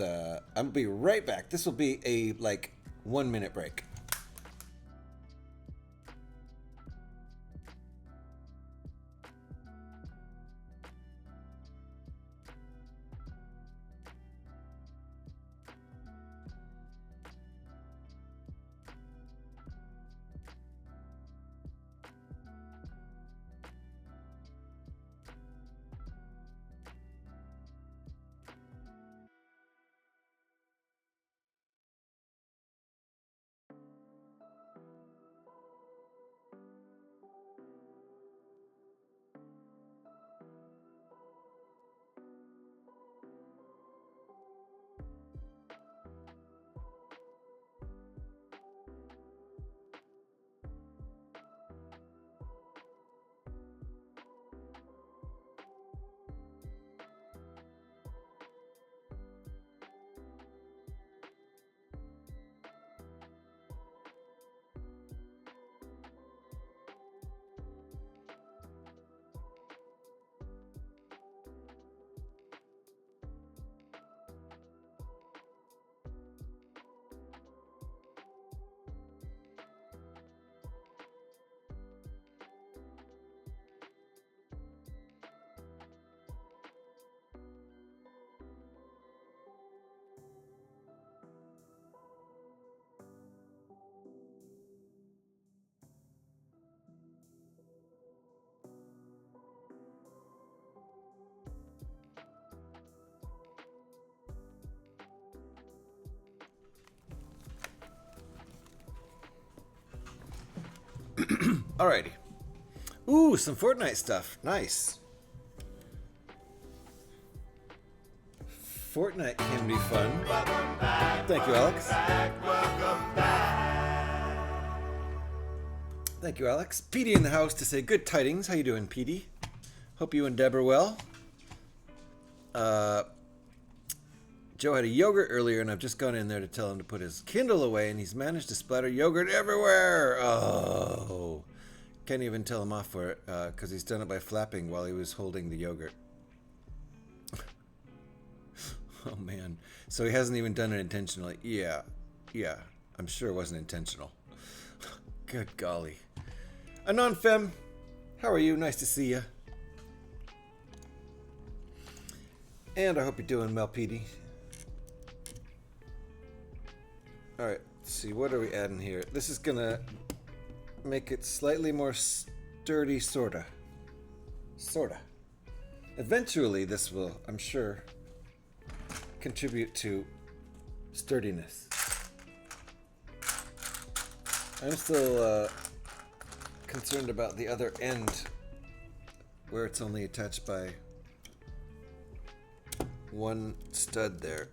I'll be right back. This will be a 1 minute break. Alrighty. Ooh, some Fortnite stuff. Nice. Fortnite can be fun. Thank you, Alex. Thank you, Alex. Petey in the house to say good tidings. How you doing, Petey? Hope you and Deb are well. Joe had a yogurt earlier, and I've just gone in there to tell him to put his Kindle away, and he's managed to splatter yogurt everywhere. Oh. Can't even tell him off for it, because he's done it by flapping while he was holding the yogurt. Oh, man. So he hasn't even done it intentionally. Yeah. I'm sure it wasn't intentional. Good golly. Anon Fem, how are you? Nice to see you. And I hope you're doing well, Petey. Alright, let's see. What are we adding here? This is going to make it slightly more sturdy, sorta. Eventually, this will, I'm sure, contribute to sturdiness. I'm still concerned about the other end, where it's only attached by one stud there.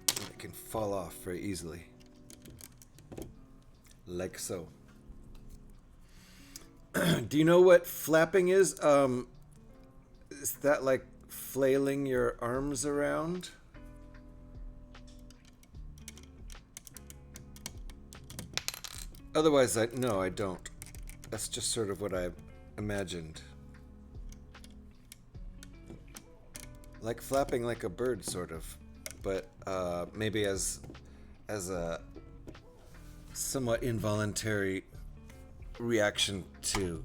It can fall off very easily. Like so. Do you know what flapping is? Is that like flailing your arms around? Otherwise, no, I don't. That's just sort of what I imagined. Like flapping like a bird, sort of. But maybe as a somewhat involuntary reaction to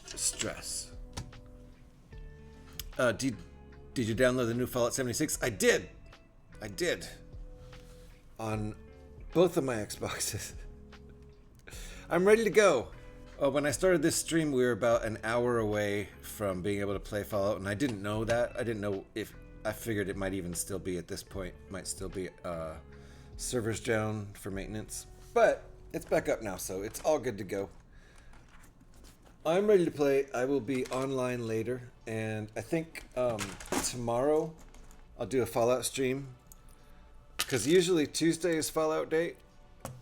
stress. Did you download the new Fallout 76? I did. On both of my Xboxes. I'm ready to go. When I started this stream, we were about an hour away from being able to play Fallout, and I didn't know that. I didn't know if... I figured it might even still be at this point. Might still be servers down for maintenance. But it's back up now, so it's all good to go. I'm ready to play. I will be online later, and I think tomorrow I'll do a Fallout stream. Because usually Tuesday is Fallout Day.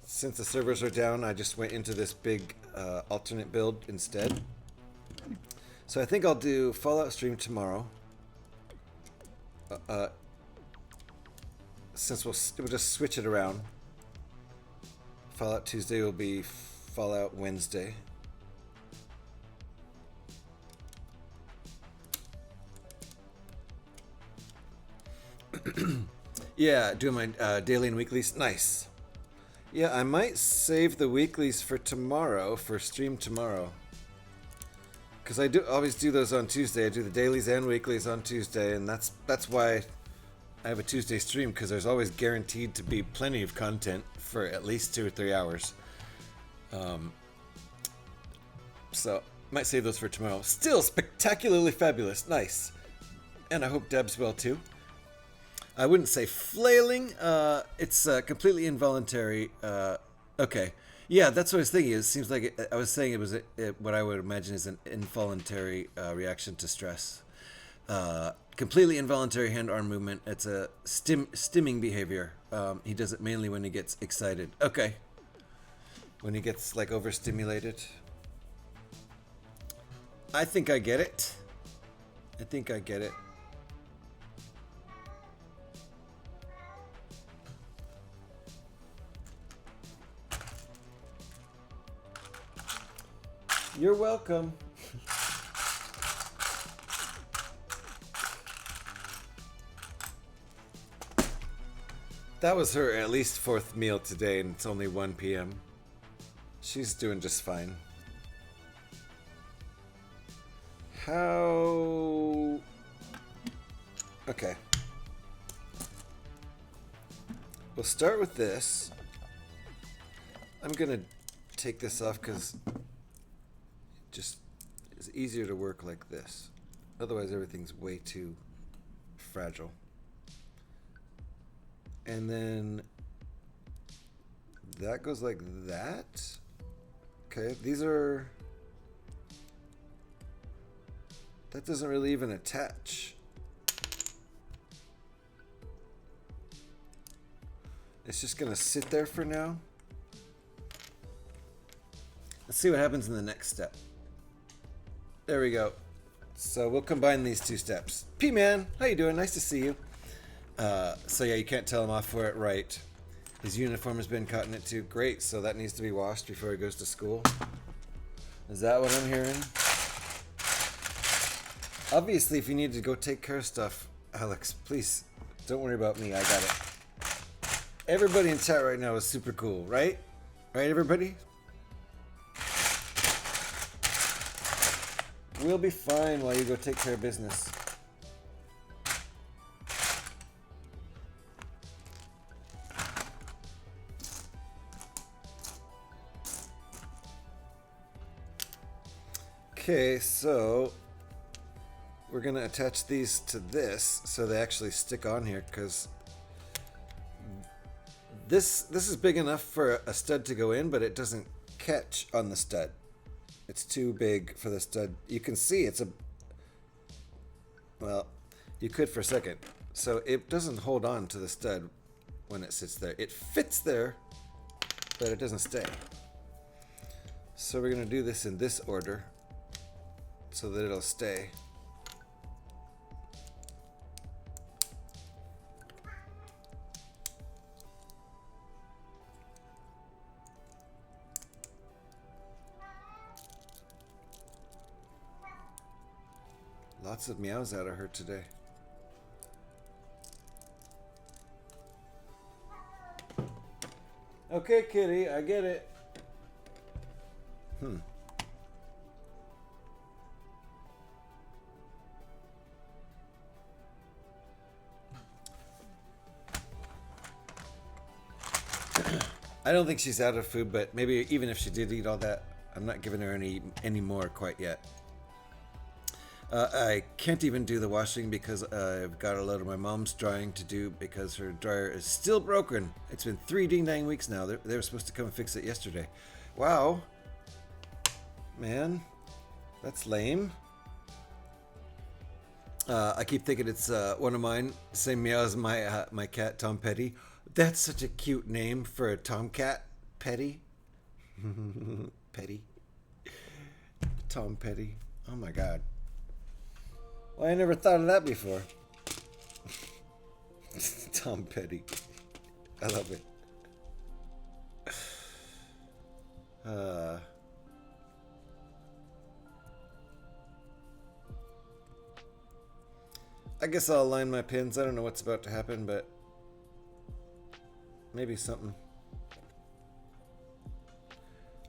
Since the servers are down, I just went into this big alternate build instead. So I think I'll do Fallout stream tomorrow. Since we'll just switch it around. Fallout Tuesday will be Fallout Wednesday. Yeah, doing my daily and weeklies. Nice. Yeah, I might save the weeklies for tomorrow, for stream tomorrow. Because I always do those on Tuesday. I do the dailies and weeklies on Tuesday, and that's why I have a Tuesday stream, because there's always guaranteed to be plenty of content for at least 2 or 3 hours. So, might save those for tomorrow. Still spectacularly fabulous. Nice. And I hope Deb's well too. I wouldn't say flailing. It's completely involuntary. Okay. Yeah, that's what I was thinking. It seems like I was saying it was what I would imagine is an involuntary reaction to stress. Completely involuntary hand-arm movement. It's a stimming behavior. He does it mainly when he gets excited. Okay. When he gets like overstimulated. I think I get it. You're welcome. That was her at least 4th meal today, and it's only 1 p.m. She's doing just fine. How... Okay. We'll start with this. I'm gonna take this off because just it's easier to work like this. Otherwise everything's way too fragile. And then that goes like that. Okay, these are... That doesn't really even attach. It's just gonna sit there for now. Let's see what happens in the next step. There we go. So we'll combine these two steps. P-Man, how you doing? Nice to see you. So yeah, you can't tell him off for it, right? His uniform has been caught in it too. Great, so that needs to be washed before he goes to school. Is that what I'm hearing? Obviously, if you need to go take care of stuff, Alex, please, don't worry about me. I got it. Everybody in chat right now is super cool, right? Right, everybody? We'll be fine while you go take care of business. Okay, so we're gonna attach these to this so they actually stick on here, because this is big enough for a stud to go in, but it doesn't catch on the stud. It's too big for the stud. You can see it's a... Well, you could for a second. So it doesn't hold on to the stud when it sits there. It fits there, but it doesn't stay. So we're gonna do this in this order so that it'll stay. Lots of meows out of her today. Okay, kitty, I get it. I don't think she's out of food, but maybe even if she did eat all that, I'm not giving her any more quite yet. I can't even do the washing because I've got a load of my mom's drying to do because her dryer is still broken. It's been 3D9 weeks now. They were supposed to come and fix it yesterday. Wow. Man, that's lame. I keep thinking it's one of mine. Same meow as my cat, Tom Petty. That's such a cute name for a tomcat. Petty. Petty. Tom Petty. Oh my god. Well, I never thought of that before. Tom Petty. I love it. I guess I'll align my pins. I don't know what's about to happen, but maybe something.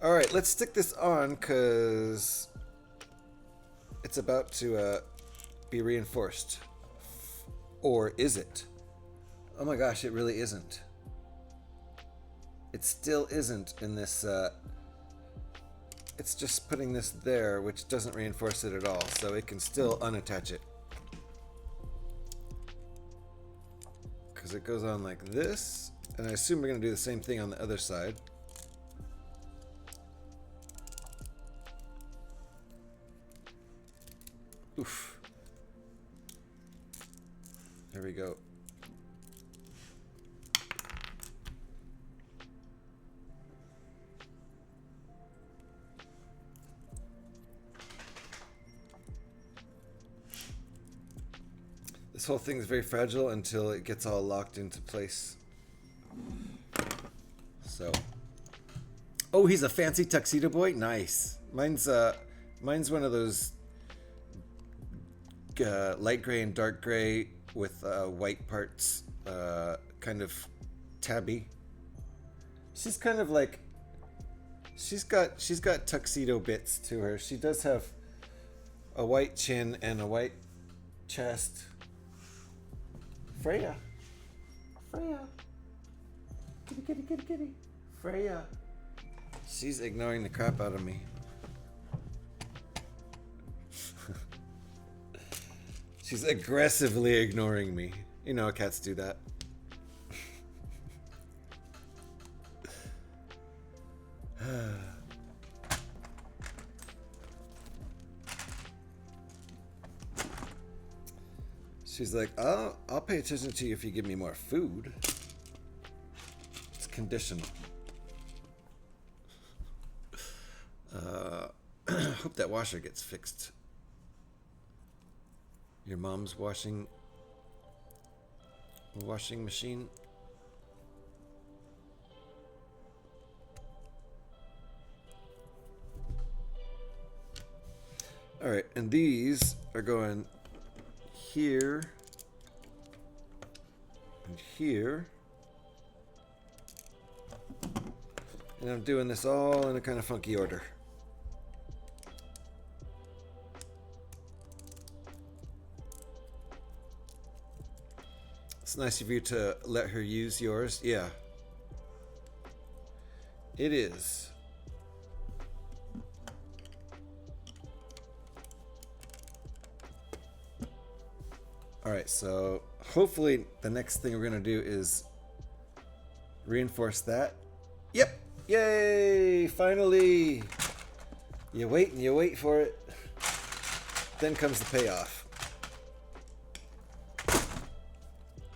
Alright, let's stick this on because it's about to be reinforced. Or is it? Oh my gosh, it really isn't. It still isn't in this. It's just putting this there, which doesn't reinforce it at all, so it can still unattach it. Because it goes on like this, and I assume we're going to do the same thing on the other side. Oof. There we go. This whole thing is very fragile until it gets all locked into place. So. Oh, he's a fancy tuxedo boy? Nice. Mine's one of those light gray and dark gray with white parts, kind of tabby. She's kind of like, she's got tuxedo bits to her. She does have a white chin and a white chest. Freya. Kitty. Freya. She's ignoring the crap out of me. She's aggressively ignoring me. You know, cats do that. She's like, I'll pay attention to you if you give me more food. It's conditional. Hope that washer gets fixed. Your mom's washing machine. All right, and these are going here and here. And I'm doing this all in a kind of funky order. It's nice of you to let her use yours. Yeah. It is. Alright, so hopefully the next thing we're going to do is reinforce that. Yep! Yay! Finally! You wait and you wait for it. Then comes the payoff.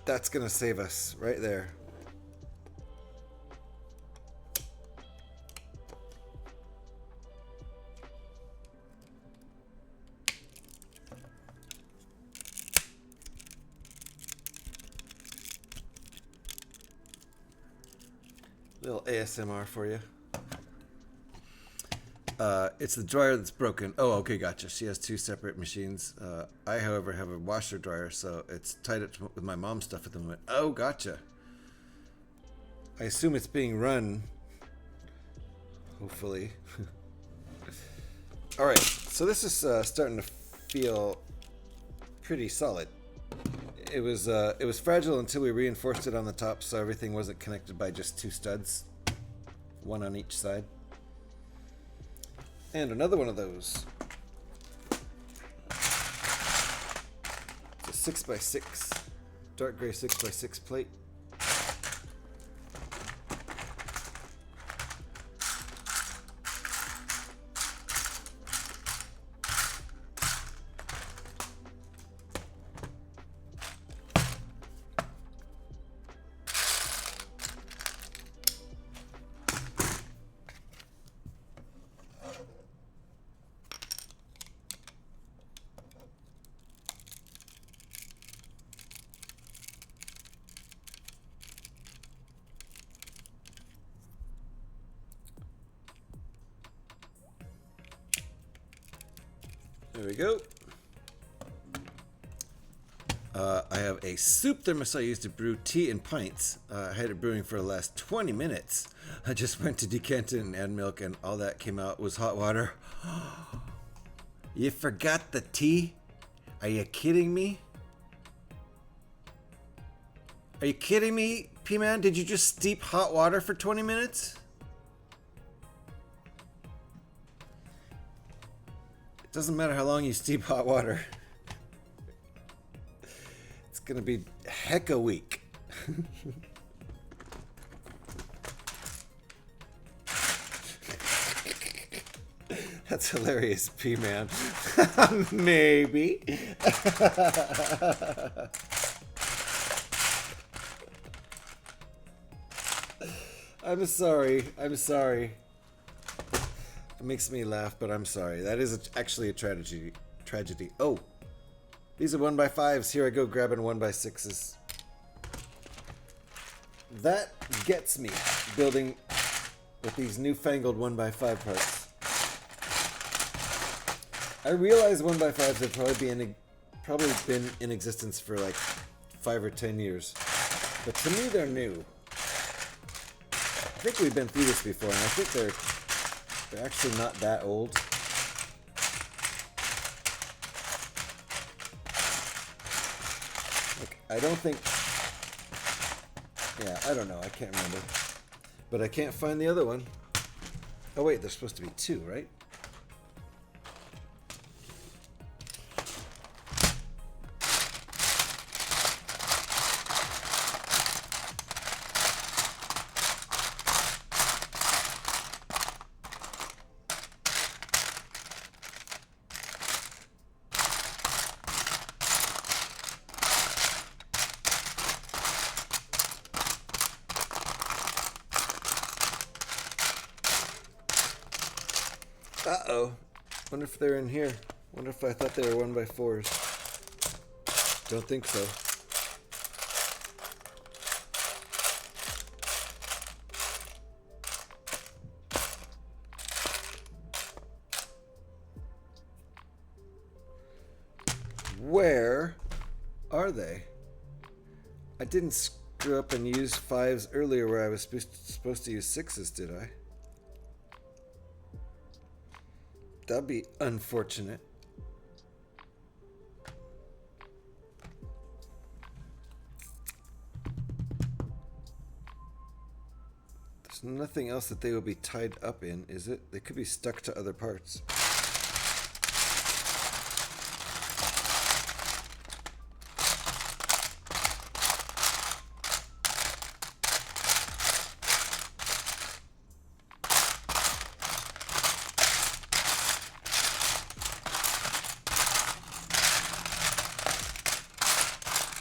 That's gonna save us right there. Little ASMR for you. It's the dryer that's broken. Oh, okay, gotcha. She has two separate machines. I, however, have a washer dryer, so it's tied up with my mom's stuff at the moment. Oh, gotcha. I assume it's being run. Hopefully. All right, so this is starting to feel pretty solid. It was fragile until we reinforced it on the top, so everything wasn't connected by just two studs, one on each side. And another one of those. It's a 6x6, dark gray 6x6 plate. There we go. I have a soup thermos I used to brew tea in pints. I had it brewing for the last 20 minutes. I just went to decant it and add milk, and all that came out was hot water. You forgot the tea? Are you kidding me? Are you kidding me, P-Man? Did you just steep hot water for 20 minutes? It doesn't matter how long you steep hot water. It's gonna be hecka weak. That's hilarious, P-Man. Maybe. I'm sorry. I'm sorry. It makes me laugh, but I'm sorry. That is actually a tragedy. Oh, these are 1x5s. Here I go grabbing 1x6s. That gets me building with these newfangled 1x5 parts. I realize 1x5s have probably been in existence for like 5 or 10 years, but to me they're new. I think we've been through this before, and I think they're actually not that old. Like, I don't think. Yeah, I don't know. I can't remember, but I can't find the other one. Oh wait, there's supposed to be two, right? Uh-oh. Wonder if they're in here. Wonder if I thought they were 1x4s. Don't think so. Where are they? I didn't screw up and use 5s earlier where I was supposed to use 6s, did I? That'd be unfortunate. There's nothing else that they will be tied up in, is it? They could be stuck to other parts.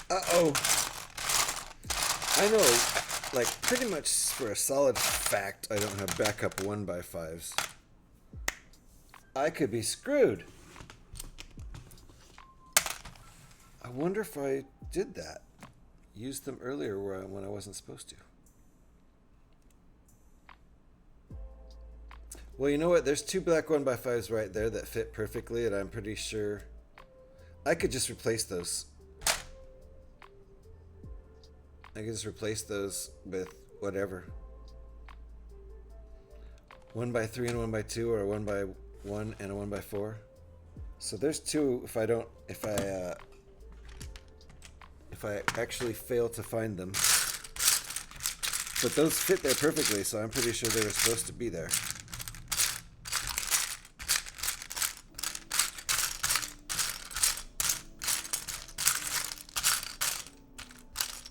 Uh-oh. I know, like, pretty much for a solid fact, I don't have backup 1x5s. I could be screwed. I wonder if I did that. Used them earlier when I wasn't supposed to. Well, you know what? There's 2 black 1x5s right there that fit perfectly, and I'm pretty sure I could just replace those. I can just replace those with whatever. 1x3 and 1x2, or a 1x1 and a 1x4. So there's 2 if I actually fail to find them. But those fit there perfectly, so I'm pretty sure they were supposed to be there.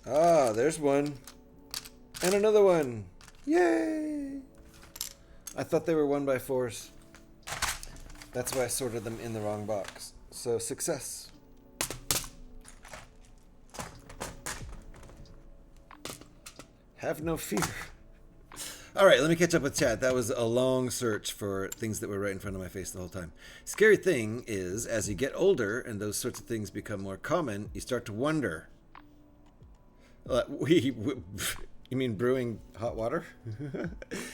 Ah, there's one. And another one. Yay! I thought they were 1x4s. That's why I sorted them in the wrong box. So, success. Have no fear. Alright, let me catch up with chat. That was a long search for things that were right in front of my face the whole time. Scary thing is, as you get older and those sorts of things become more common, you start to wonder. You mean brewing hot water?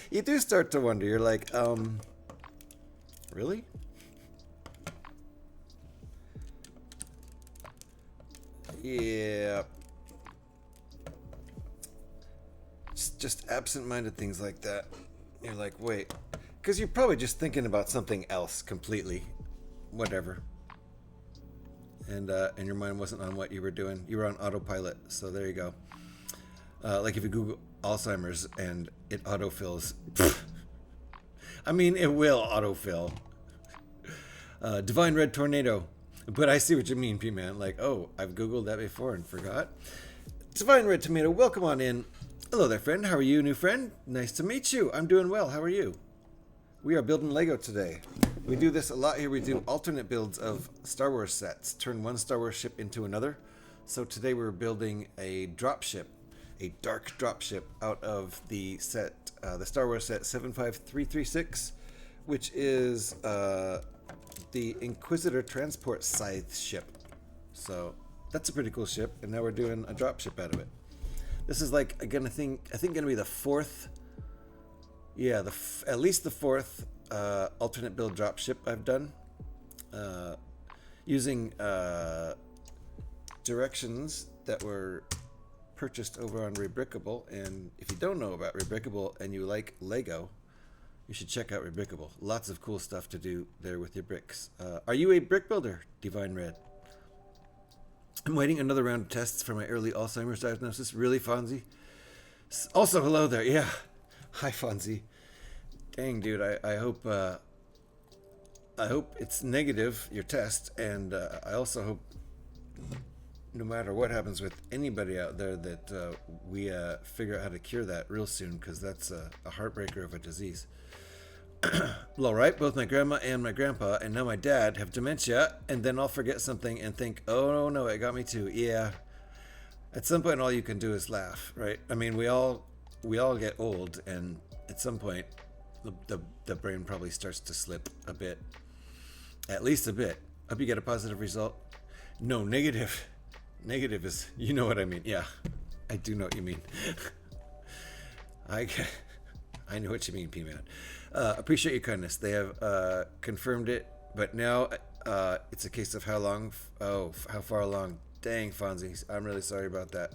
You do start to wonder. You're like, really? Yeah. Just absent-minded things like that. You're like, wait. Because you're probably just thinking about something else completely. Whatever. And your mind wasn't on what you were doing. You were on autopilot, so there you go. Like if you Google Alzheimer's and it autofills. I mean, it will autofill. Divine Red Tornado. But I see what you mean, P-Man. Like, oh, I've Googled that before and forgot. Divine Red Tomato, welcome on in. Hello there, friend. How are you, new friend? Nice to meet you. I'm doing well. How are you? We are building Lego today. We do this a lot here. We do alternate builds of Star Wars sets. Turn one Star Wars ship into another. So today we're building a dropship, a dark dropship out of the set, the Star Wars set 75336, which is the Inquisitor Transport Scythe ship. So that's a pretty cool ship, and now we're doing a dropship out of it. This is like, again, I think gonna be the fourth, yeah, at least the fourth alternate build dropship I've done, using directions that were purchased over on Rebrickable. And if you don't know about Rebrickable and you like Lego, you should check out Rebrickable. Lots of cool stuff to do there with your bricks. Are you a brick builder, Divine Red? I'm waiting another round of tests for my early Alzheimer's diagnosis. Really, Fonzie? Also, hello there. Yeah. Hi, Fonzie. Dang, dude. I hope it's negative, your test, and I also hope no matter what happens with anybody out there that we figure out how to cure that real soon, because that's a heartbreaker of a disease. Well, right, both my grandma and my grandpa and now my dad have dementia, and then I'll forget something and think, oh no, it got me too. Yeah. At some point, all you can do is laugh, right? I mean, we all get old, and at some point, the brain probably starts to slip a bit. At least a bit. Hope you get a positive result. No, negative. Negative is, you know what I mean. Yeah, I do know what you mean. I know what you mean, P-Man. Appreciate your kindness. They have confirmed it, but now it's a case of how long. Oh, how far along? Dang, Fonzie. I'm really sorry about that.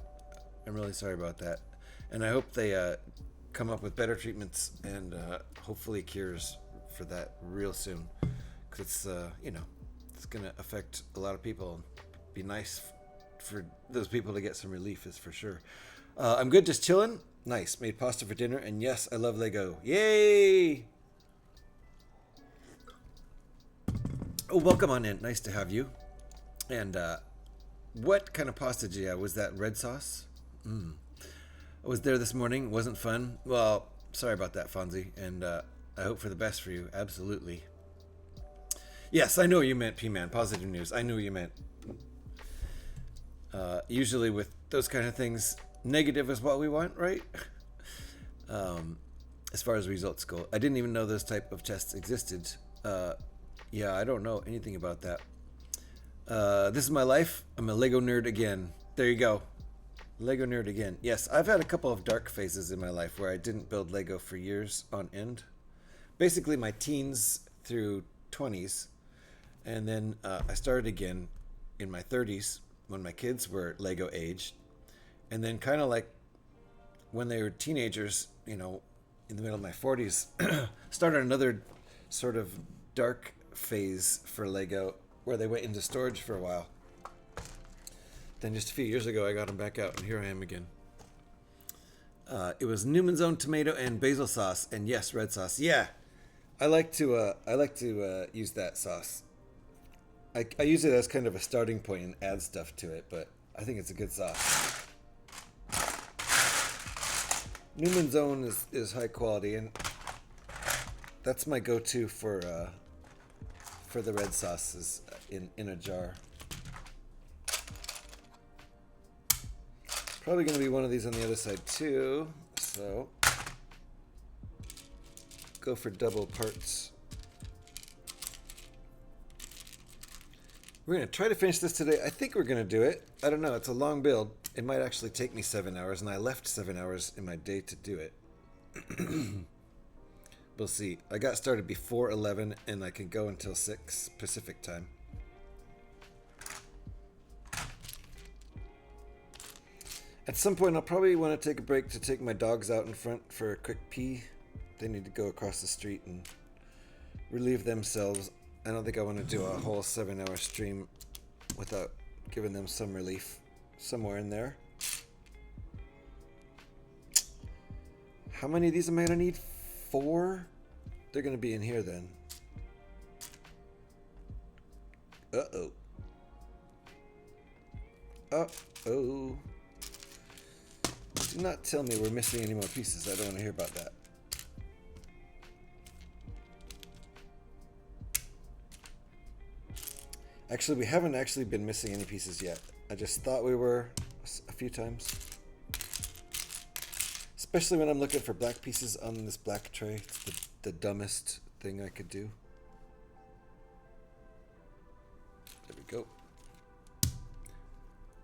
I'm really sorry about that. And I hope they come up with better treatments and hopefully cures for that real soon. Because it's, it's going to affect a lot of people. Be nice for those people to get some relief, is for sure. I'm good, just chilling. Nice. Made pasta for dinner. And yes, I love Lego. Yay! Oh, welcome on in. Nice to have you. And what kind of pasta did you have? Was that red sauce? I was there this morning. Wasn't fun. Well, sorry about that, Fonzie. And I hope for the best for you. Absolutely. Yes, I know what you meant, P-Man. Positive news. I knew what you meant. Usually with those kind of things, negative is what we want, right? As far as results go. I didn't even know those type of tests existed. Yeah, I don't know anything about that. This is my life. I'm a Lego nerd again. There you go. Lego nerd again. Yes, I've had a couple of dark phases in my life where I didn't build Lego for years on end. Basically my teens through 20s. And then I started again in my 30s when my kids were Lego age. And then kind of like when they were teenagers, in the middle of my 40s, started another sort of dark phase for Lego where they went into storage for a while. Then just a few years ago, I got them back out, and here I am again. It was Newman's Own tomato and basil sauce, and yes, red sauce. Yeah, I like to use that sauce. I use it as kind of a starting point and add stuff to it, but I think it's a good sauce. Newman's Own is high quality, and that's my go-to for the red sauces in a jar. Probably going to be one of these on the other side too, so go for double parts. We're going to try to finish this today. I think we're going to do it. I don't know. It's a long build. It might actually take me 7 hours, and I left 7 hours in my day to do it. We'll see. I got started before 11, and I can go until 6 Pacific time. At some point, I'll probably want to take a break to take my dogs out in front for a quick pee. They need to go across the street and relieve themselves. I don't think I want to do a whole 7-hour stream without giving them some relief somewhere in there. How many of these am I going to need? 4? They're going to be in here then. Uh-oh. Uh-oh. Do not tell me we're missing any more pieces. I don't want to hear about that. Actually, we haven't actually been missing any pieces yet. I just thought we were a few times. Especially when I'm looking for black pieces on this black tray. It's the dumbest thing I could do. There we go.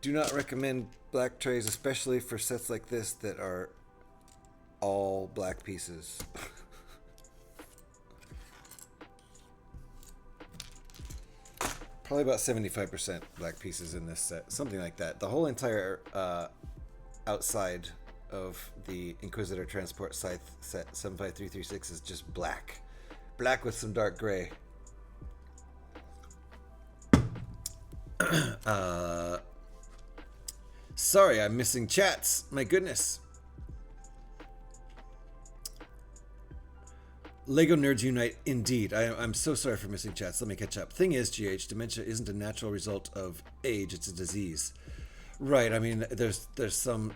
Do not recommend black trays, especially for sets like this that are all black pieces. Probably about 75% black pieces in this set, something like that. The whole entire outside of the Inquisitor Transport Scythe set 75336 is just black. Black with some dark gray. Sorry, I'm missing chats. My goodness. Lego Nerds Unite, indeed. I'm so sorry for missing chats. Let me catch up. Thing is, GH, dementia isn't a natural result of age. It's a disease. Right. I mean, there's some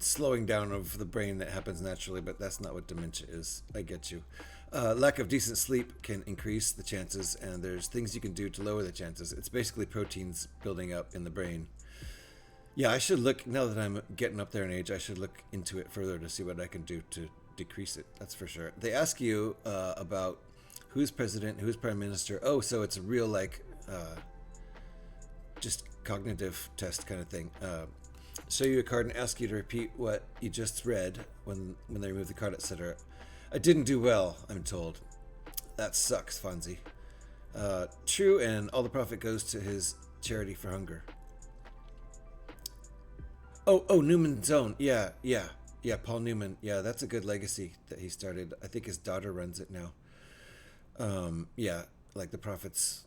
slowing down of the brain that happens naturally, but that's not what dementia is. I get you. Lack of decent sleep can increase the chances, and there's things you can do to lower the chances. It's basically proteins building up in the brain. Yeah, I should look, now that I'm getting up there in age, I should look into it further to see what I can do to decrease it. That's for sure. They ask you about who's president, who's prime minister. Oh, so it's a real like just cognitive test kind of thing. Show you a card and ask you to repeat what you just read when they remove the card, etc. I didn't do well, I'm told. That sucks, Fonzie. True, and all the profit goes to his charity for hunger. Oh, Newman's Own. Yeah, Paul Newman. Yeah, that's a good legacy that he started. I think his daughter runs it now. Yeah, like the profits,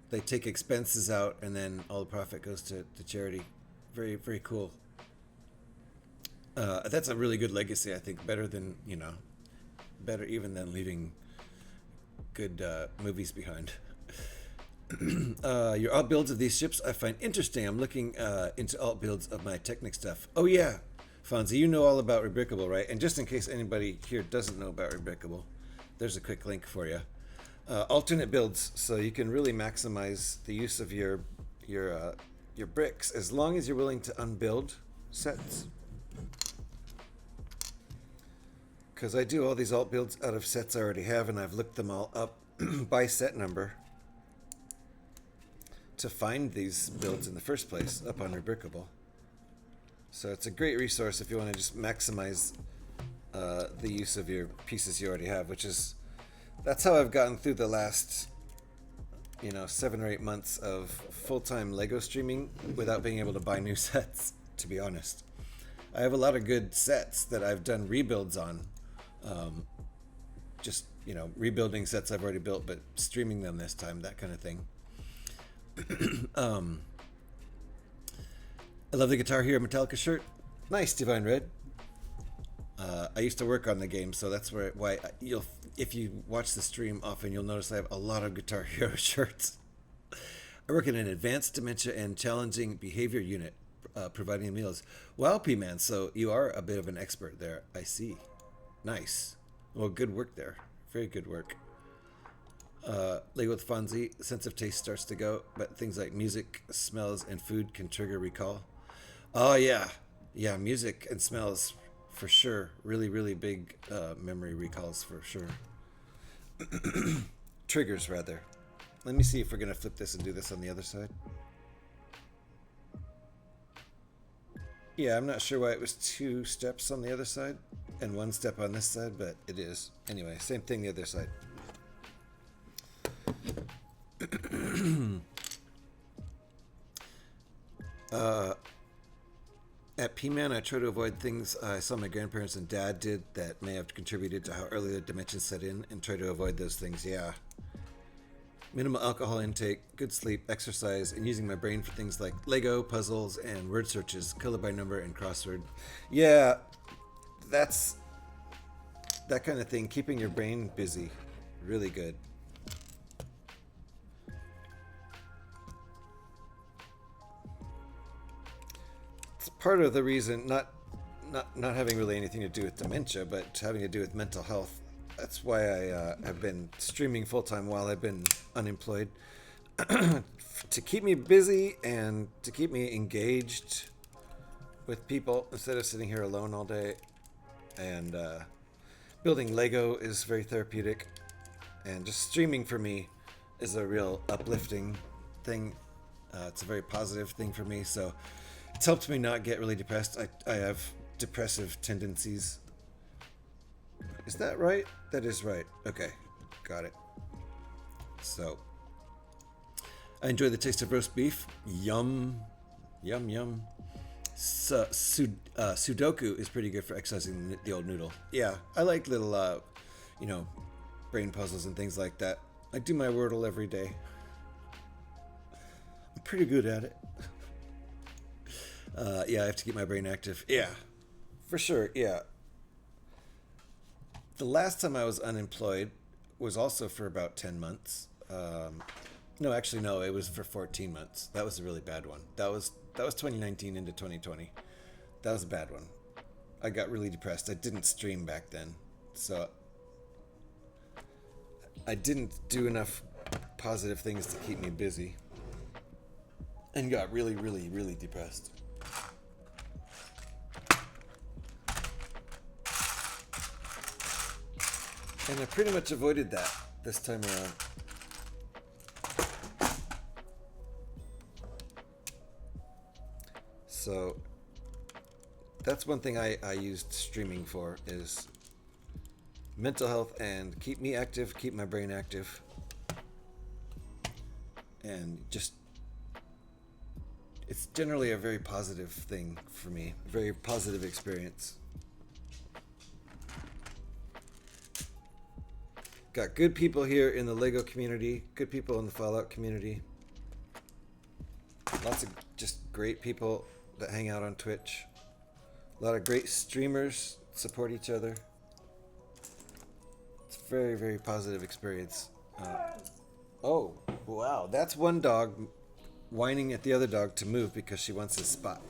they take expenses out and then all the profit goes to charity. Very, very cool. That's a really good legacy, I think. Better than, better even than leaving good movies behind. Your alt builds of these ships I find interesting. I'm looking into alt builds of my Technic stuff. Oh yeah, Fonzie, you know all about Rebrickable, right? And just in case anybody here doesn't know about Rebrickable, there's a quick link for you. Alternate builds, so you can really maximize the use of your bricks as long as you're willing to unbuild sets. Because I do all these alt builds out of sets I already have, and I've looked them all up by set number to find these builds in the first place up on Rebrickable. So it's a great resource if you want to just maximize the use of your pieces you already have, that's how I've gotten through the last 7 or 8 months of full-time Lego streaming without being able to buy new sets, to be honest. I have a lot of good sets that I've done rebuilds on. Just, rebuilding sets I've already built, but streaming them this time, that kind of thing. I love the Guitar Hero Metallica shirt. Nice, Divine Red. I used to work on the game, so that's why if you watch the stream often, you'll notice I have a lot of Guitar Hero shirts. I work in an advanced dementia and challenging behavior unit, providing meals. Wow, P-Man, so you are a bit of an expert there. I see. Nice. Well, good work there. Very good work. Lego with Fonzie, sense of taste starts to go, but things like music, smells, and food can trigger recall. Oh, yeah. Yeah, music and smells, for sure. Really, really big memory recalls, for sure. Triggers, rather. Let me see if we're going to flip this and do this on the other side. Yeah, I'm not sure why it was 2 steps on the other side and 1 step on this side, but it is. Anyway, same thing the other side. At P-Man, I try to avoid things I saw my grandparents and dad did that may have contributed to how early the dimensions set in, and try to avoid those things, yeah. Minimal alcohol intake, good sleep, exercise, and using my brain for things like Lego, puzzles, and word searches, color by number, and crossword. Yeah, that's that kind of thing, keeping your brain busy. Really good. It's part of the reason, not having really anything to do with dementia, but having to do with mental health. That's why I have been streaming full-time while I've been unemployed. To keep me busy and to keep me engaged with people instead of sitting here alone all day. And building Lego is very therapeutic. And just streaming for me is a real uplifting thing. It's a very positive thing for me. So it's helped me not get really depressed. I have depressive tendencies. Is that right? That is right. Okay, got it. So, I enjoy the taste of roast beef. Yum. Yum, yum. Sudoku is pretty good for exercising the old noodle. Yeah, I like little, brain puzzles and things like that. I do my Wordle every day. I'm pretty good at it. Yeah, I have to keep my brain active. Yeah, for sure, yeah. The last time I was unemployed was also for about 10 months. No, it was for 14 months. That was a really bad one. That was 2019 into 2020. That was a bad one. I got really depressed. I didn't stream back then. So I didn't do enough positive things to keep me busy. And got really, really, really depressed. And I pretty much avoided that this time around. So that's one thing I used streaming for, is mental health and keep me active, keep my brain active. And just, it's generally a very positive thing for me, a very positive experience. Got good people here in the Lego community, good people in the Fallout community. Lots of just great people that hang out on Twitch. A lot of great streamers support each other. It's a very, very positive experience. Oh, wow. That's one dog whining at the other dog to move because she wants his spot.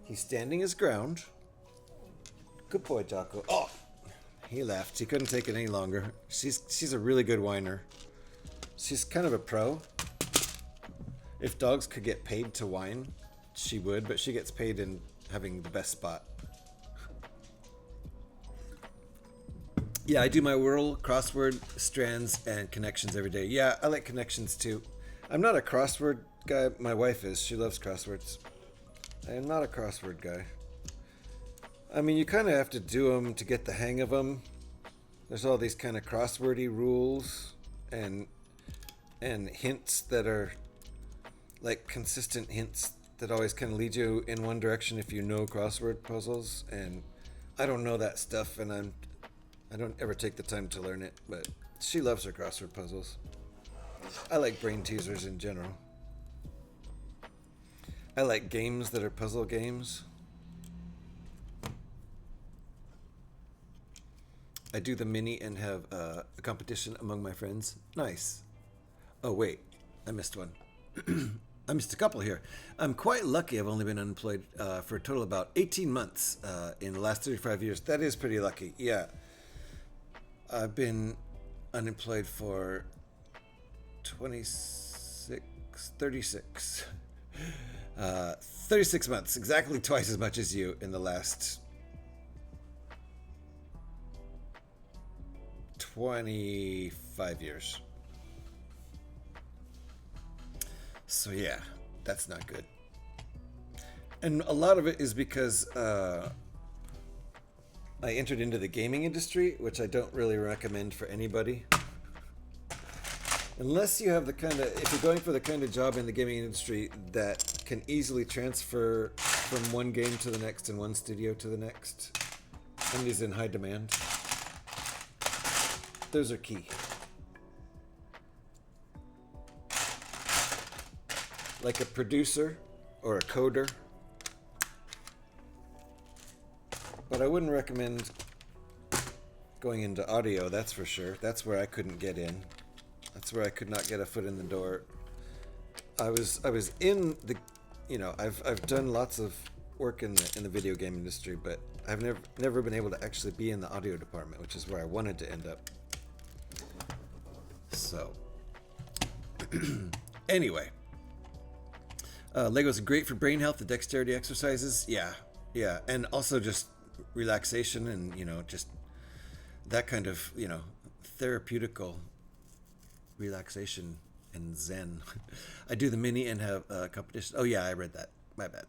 He's standing his ground. Good boy, Jocko. Oh, he left. He couldn't take it any longer. She's a really good whiner. She's kind of a pro. If dogs could get paid to whine, she would, but she gets paid in having the best spot. Yeah, I do my whirl, crossword, strands, and connections every day. Yeah, I like connections too. I'm not a crossword guy. My wife is. She loves crosswords. I am not a crossword guy. I mean, you kind of have to do them to get the hang of them. There's all these kind of crosswordy rules and hints that are like consistent hints that always kind of lead you in one direction if you know crossword puzzles. And I don't know that stuff, and I don't ever take the time to learn it, but she loves her crossword puzzles. I like brain teasers in general. I like games that are puzzle games. I do the mini and have a competition among my friends. Nice. Oh, wait. I missed one. I missed a couple here. I'm quite lucky. I've only been unemployed for a total of about 18 months in the last 35 years. That is pretty lucky. Yeah. I've been unemployed for 36 months, exactly twice as much as you in the last 25 years. So yeah, that's not good. And a lot of it is because I entered into the gaming industry, which I don't really recommend for anybody. Unless you have the kind of, if you're going for the kind of job in the gaming industry that can easily transfer from one game to the next and one studio to the next, and is in high demand, those are key. Like a producer or a coder. But I wouldn't recommend going into audio, that's for sure. That's where I couldn't get in. That's where I could not get a foot in the door. I was in the, you know, I've done lots of work in the video game industry, but I've never been able to actually be in the audio department, which is where I wanted to end up. So anyway, Legos are great for brain health, the dexterity exercises. Yeah, and also just relaxation and, you know, just that kind of, you know, therapeutical relaxation and zen. I do the mini and have a competition. Oh yeah, I read that. My bad.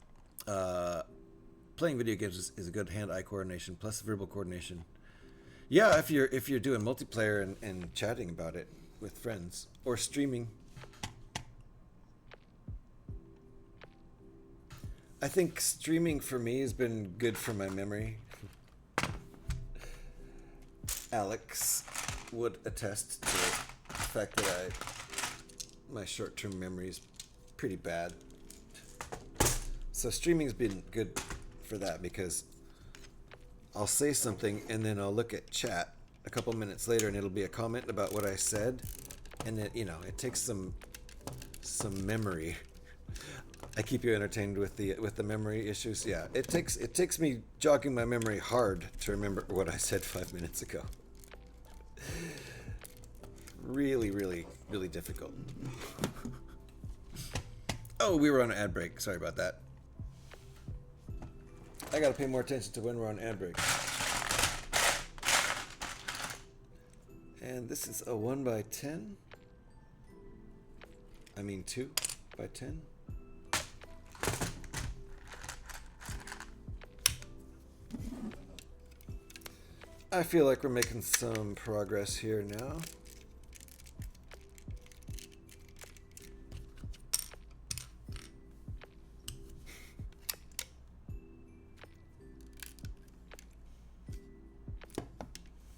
Playing video games is a good hand-eye coordination plus verbal coordination. Yeah, if you're doing multiplayer and chatting about it with friends or streaming. I think streaming for me has been good for my memory. Alex would attest to the fact that my short-term memory is pretty bad. So streaming's been good for that because I'll say something and then I'll look at chat a couple minutes later and it'll be a comment about what I said, and it, you know, it takes some memory. I keep you entertained with the memory issues. Yeah, it takes me jogging my memory hard to remember what I said 5 minutes ago. Really, really, really difficult. Oh, we were on an ad break. Sorry about that. I gotta pay more attention to when we're on ad break. And this is a 1x10. I mean 2x10. I feel like we're making some progress here now.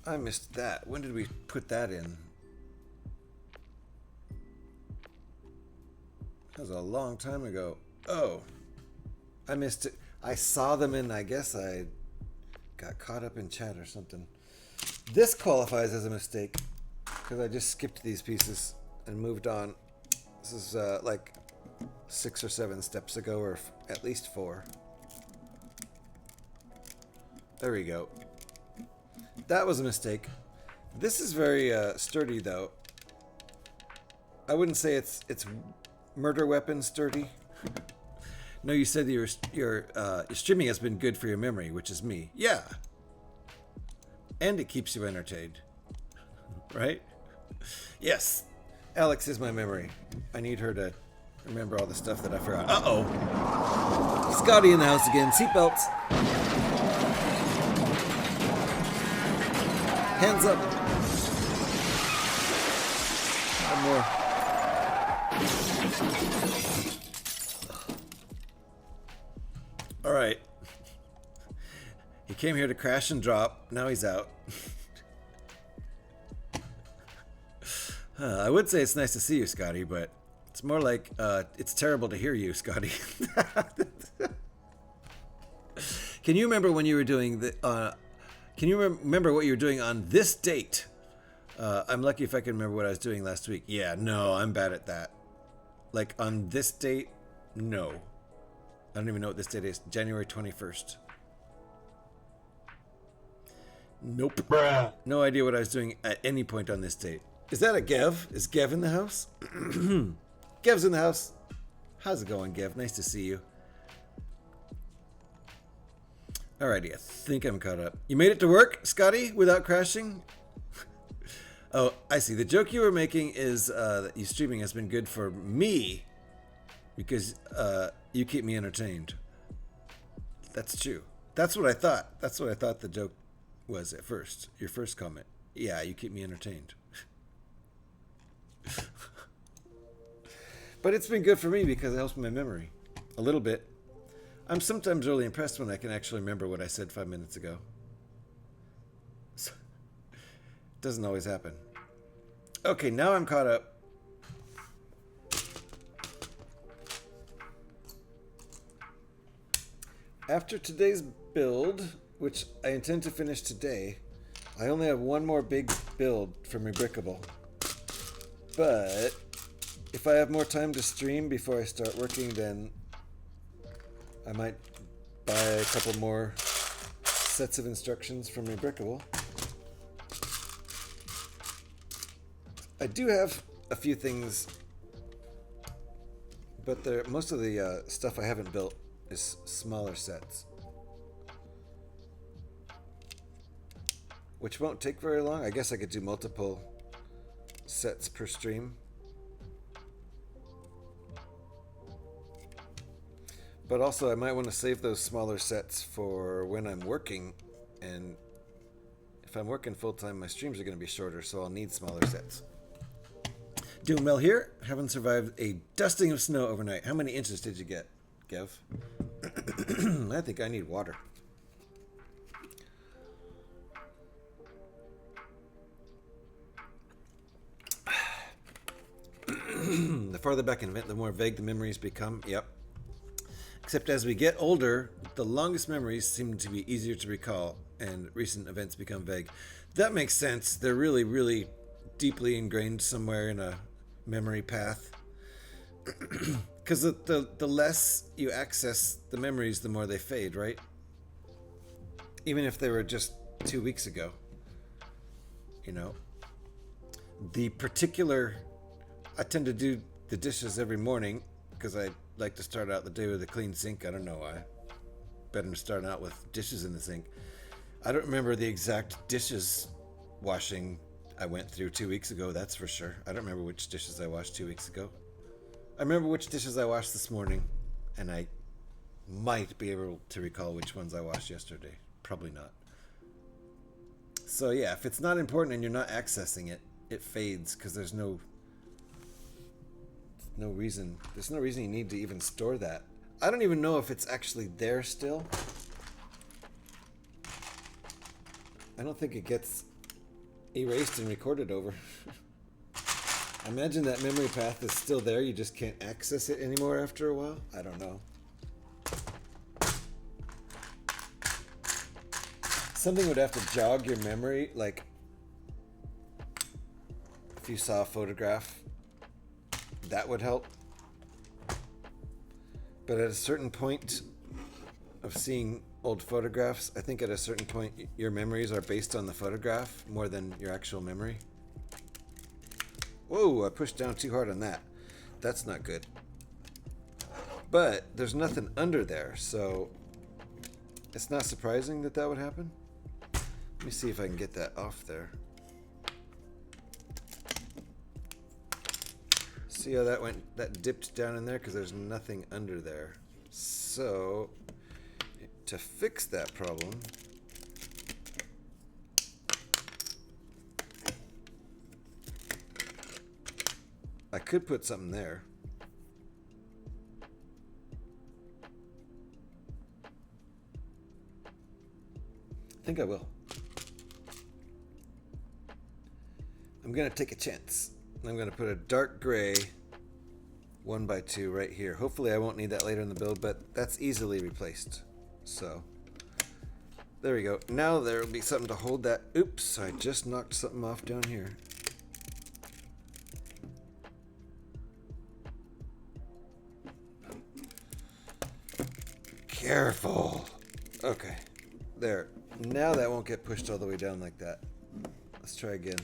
I missed that. When did we put that in? That was a long time ago. Oh, I missed it. I saw them in, I guess I got caught up in chat or something. This qualifies as a mistake because I just skipped these pieces and moved on. This is like 6 or 7 steps ago, or at least 4. There we go. That was a mistake. This is very sturdy, though. I wouldn't say it's murder weapon sturdy. No, you said your streaming has been good for your memory, which is me. Yeah. And it keeps you entertained. Right? Yes. Alex is my memory. I need her to remember all the stuff that I forgot. Uh-oh. Scotty in the house again. Seatbelts. Hands up. One more. All right. He came here to crash and drop. Now he's out. I would say it's nice to see you, Scotty, but it's more like it's terrible to hear you, Scotty. Can you remember when you were doing the... Can you remember what you were doing on this date? I'm lucky if I can remember what I was doing last week. Yeah, no, I'm bad at that. Like, on this date, no. I don't even know what this date is. January 21st. Nope. Bruh. No idea what I was doing at any point on this date. Is that a Gev? Is Gev in the house? Gev's in the house. How's it going, Gev? Nice to see you. Alrighty, I think I'm caught up. You made it to work, Scotty, without crashing? Oh, I see. The joke you were making is that you streaming has been good for me because you keep me entertained. That's true. That's what I thought. That's what I thought the joke was at first. Your first comment. Yeah, you keep me entertained. But it's been good for me because it helps my memory. A little bit. I'm sometimes really impressed when I can actually remember what I said 5 minutes ago. So, doesn't always happen. Okay, now I'm caught up. After today's build, which I intend to finish today, I only have one more big build from Rebrickable. But if I have more time to stream before I start working, then I might buy a couple more sets of instructions from Rebrickable. I do have a few things, but most of the stuff I haven't built is smaller sets, which won't take very long. I guess I could do multiple sets per stream. But also I might want to save those smaller sets for when I'm working, and if I'm working full-time, my streams are going to be shorter, so I'll need smaller sets. Doing well here. Haven't survived a dusting of snow overnight. How many inches did you get, Gev? I think I need water. The farther back in event, the more vague the memories become. Yep. Except as we get older, the longest memories seem to be easier to recall, and recent events become vague. That makes sense. They're really, really deeply ingrained somewhere in a memory path. Because the less you access the memories, the more they fade, right? Even if they were just 2 weeks ago. You know? The particular... I tend to do the dishes every morning because I like to start out the day with a clean sink. I don't know why. Better than starting out with dishes in the sink. I don't remember the exact dishes washing I went through 2 weeks ago, that's for sure. I don't remember which dishes I washed 2 weeks ago. I remember which dishes I washed this morning, and I might be able to recall which ones I washed yesterday. Probably not. So yeah, if it's not important and you're not accessing it, it fades because there's no reason. There's no reason you need to even store that. I don't even know if it's actually there still. I don't think it gets erased and recorded over. I imagine that memory path is still there, you just can't access it anymore after a while. I don't know. Something would have to jog your memory, like if you saw a photograph, that would help. But at a certain point of seeing old photographs, I think at a certain point your memories are based on the photograph more than your actual memory. Whoa, I pushed down too hard on that. That's not good. But there's nothing under there, so it's not surprising that that would happen. Let me see if I can get that off there. See how that went? That dipped down in there because there's nothing under there. So to fix that problem, I could put something there. I think I will. I'm gonna take a chance. I'm gonna put a dark gray 1x2 right here. Hopefully I won't need that later in the build, but that's easily replaced. So there we go. Now there will be something to hold that. Oops, I just knocked something off down here. Careful. Okay, there. Now that won't get pushed all the way down like that. Let's try again.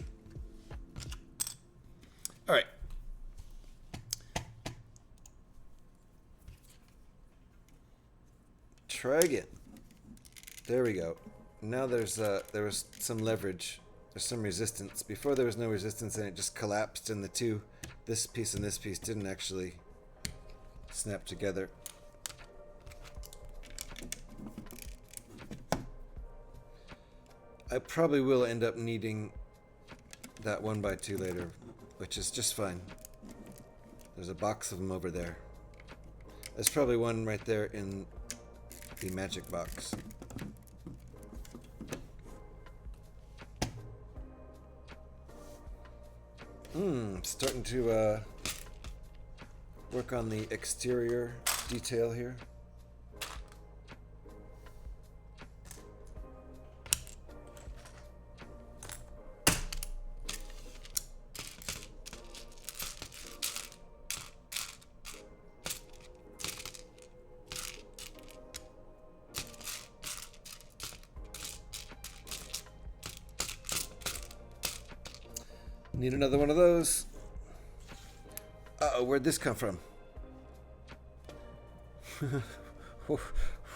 All right. Try again. There we go. Now there was some leverage. There's some resistance. Before there was no resistance and it just collapsed, and the two, this piece and this piece, didn't actually snap together. I probably will end up needing that 1x2 later, which is just fine. There's a box of them over there. There's probably one right there in the magic box. Starting to work on the exterior detail here. Need another one of those. Uh-oh, where'd this come from?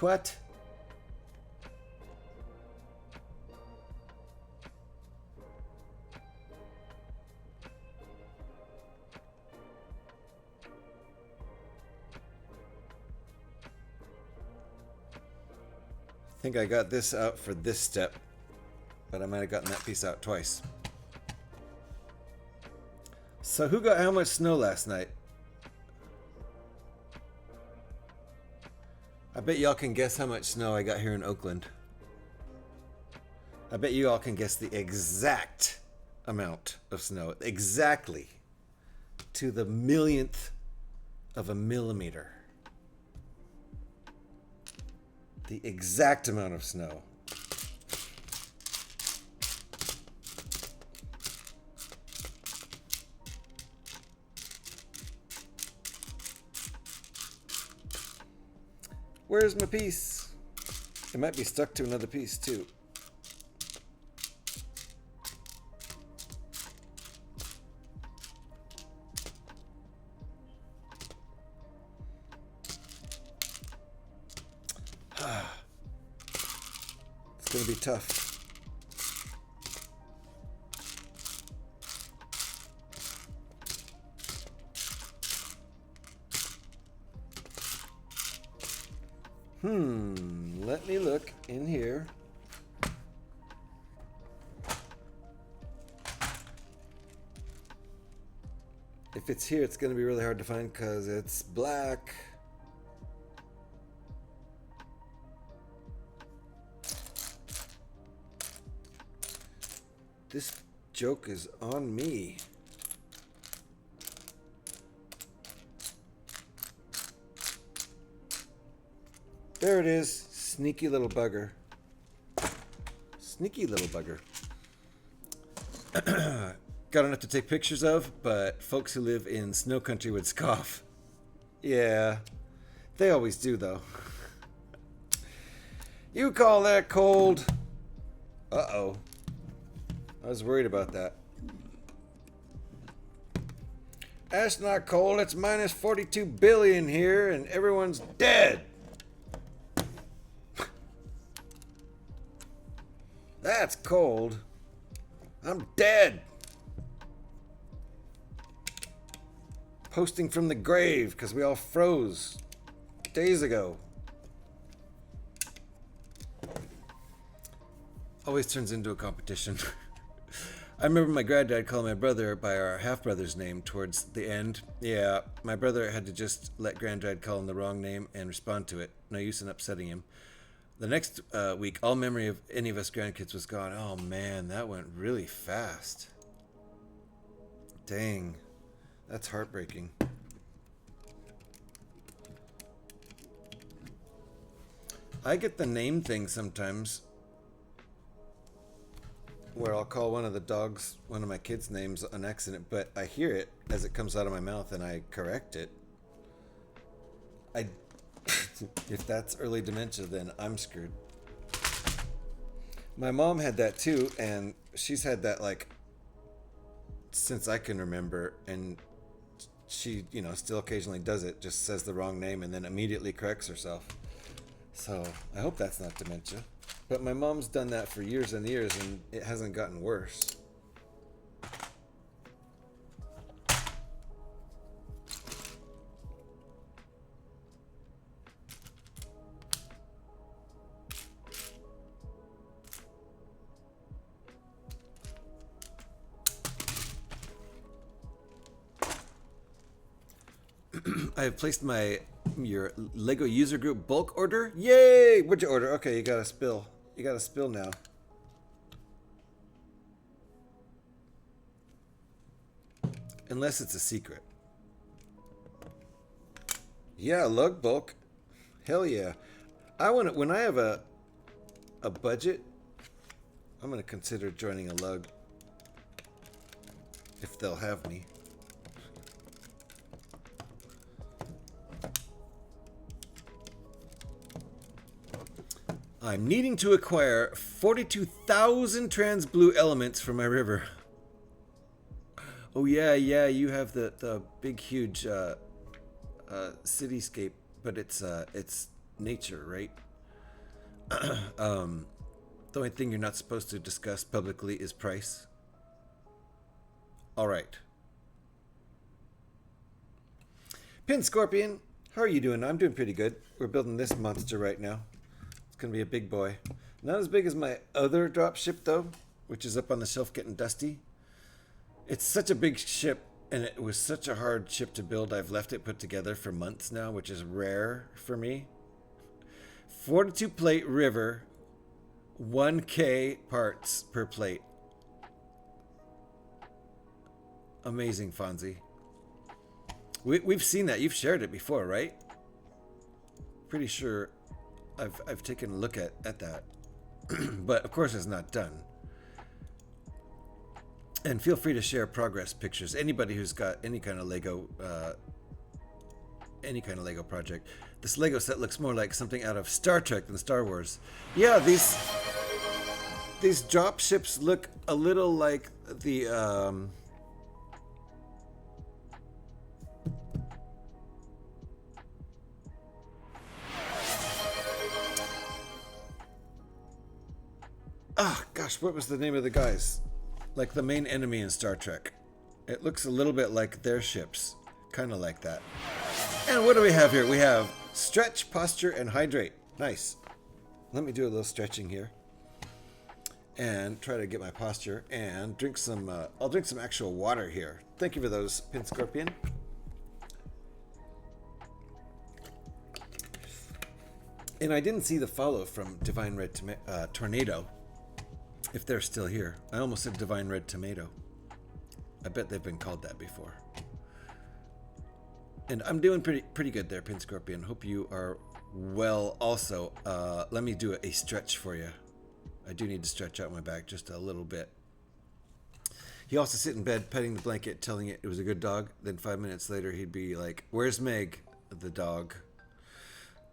What? I think I got this out for this step, but I might have gotten that piece out twice. So who got how much snow last night? I bet y'all can guess how much snow I got here in Oakland. I bet you all can guess the exact amount of snow. Exactly. To the millionth of a millimeter. The exact amount of snow. Where's my piece? It might be stuck to another piece too. It's gonna be tough. Let me look in here. If it's here, it's going to be really hard to find because it's black. This joke is on me. There it is. Sneaky little bugger. Sneaky little bugger. Got enough to take pictures of, but folks who live in snow country would scoff. Yeah, they always do though. You call that cold? Uh-oh. I was worried about that. That's not cold. It's minus 42 billion here and everyone's dead. That's cold. I'm dead. Posting from the grave because we all froze days ago. Always turns into a competition. I remember my granddad calling my brother by our half-brother's name towards the end. Yeah, my brother had to just let granddad call him the wrong name and respond to it. No use in upsetting him. The next week, all memory of any of us grandkids was gone. Oh man, that went really fast. Dang, that's heartbreaking. I get the name thing sometimes, where I'll call one of the dogs one of my kids' names on accident, but I hear it as it comes out of my mouth and I correct it. If that's early dementia, then I'm screwed. My mom had that too, and she's had that like since I can remember, and she, you know, still occasionally does it, just says the wrong name and then immediately corrects herself. So I hope that's not dementia. But my mom's done that for years and years, and it hasn't gotten worse. I have placed your Lego user group bulk order. Yay! What'd you order? Okay, you got a spill. You got a spill now. Unless it's a secret. Yeah, lug bulk. Hell yeah. When I have a budget, I'm gonna consider joining a lug. If they'll have me. I'm needing to acquire 42,000 trans blue elements for my river. Oh yeah, you have the big huge cityscape, but it's nature, right? The only thing you're not supposed to discuss publicly is price. All right. Pin Scorpion, how are you doing? I'm doing pretty good. We're building this monster right now. Gonna be a big boy. Not as big as my other dropship though, which is up on the shelf getting dusty. It's such a big ship, and it was such a hard ship to build. I've left it put together for months now, which is rare for me. 42 plate river, 1K parts per plate. Amazing, Fonzie. We've seen that. You've shared it before, right? Pretty sure I've taken a look at that. But of course it's not done. And feel free to share progress pictures. Anybody who's got any kind of Lego project. This Lego set looks more like something out of Star Trek than Star Wars. Yeah, these drop ships look a little like the gosh, what was the name of the guys? Like the main enemy in Star Trek. It looks a little bit like their ships. Kind of like that. And what do we have here? We have stretch, posture, and hydrate. Nice. Let me do a little stretching here. And try to get my posture and drink some, I'll drink some actual water here. Thank you for those, Pin Scorpion. And I didn't see the follow from Divine Red Tornado, if they're still here. I almost said Divine Red Tomato. I bet they've been called that before. And I'm doing pretty good there, Pin Scorpion. Hope you are well also. Let me do a stretch for you. I do need to stretch out my back just a little bit. He also sit in bed, petting the blanket, telling it was a good dog. Then 5 minutes later, he'd be like, "Where's Meg, the dog?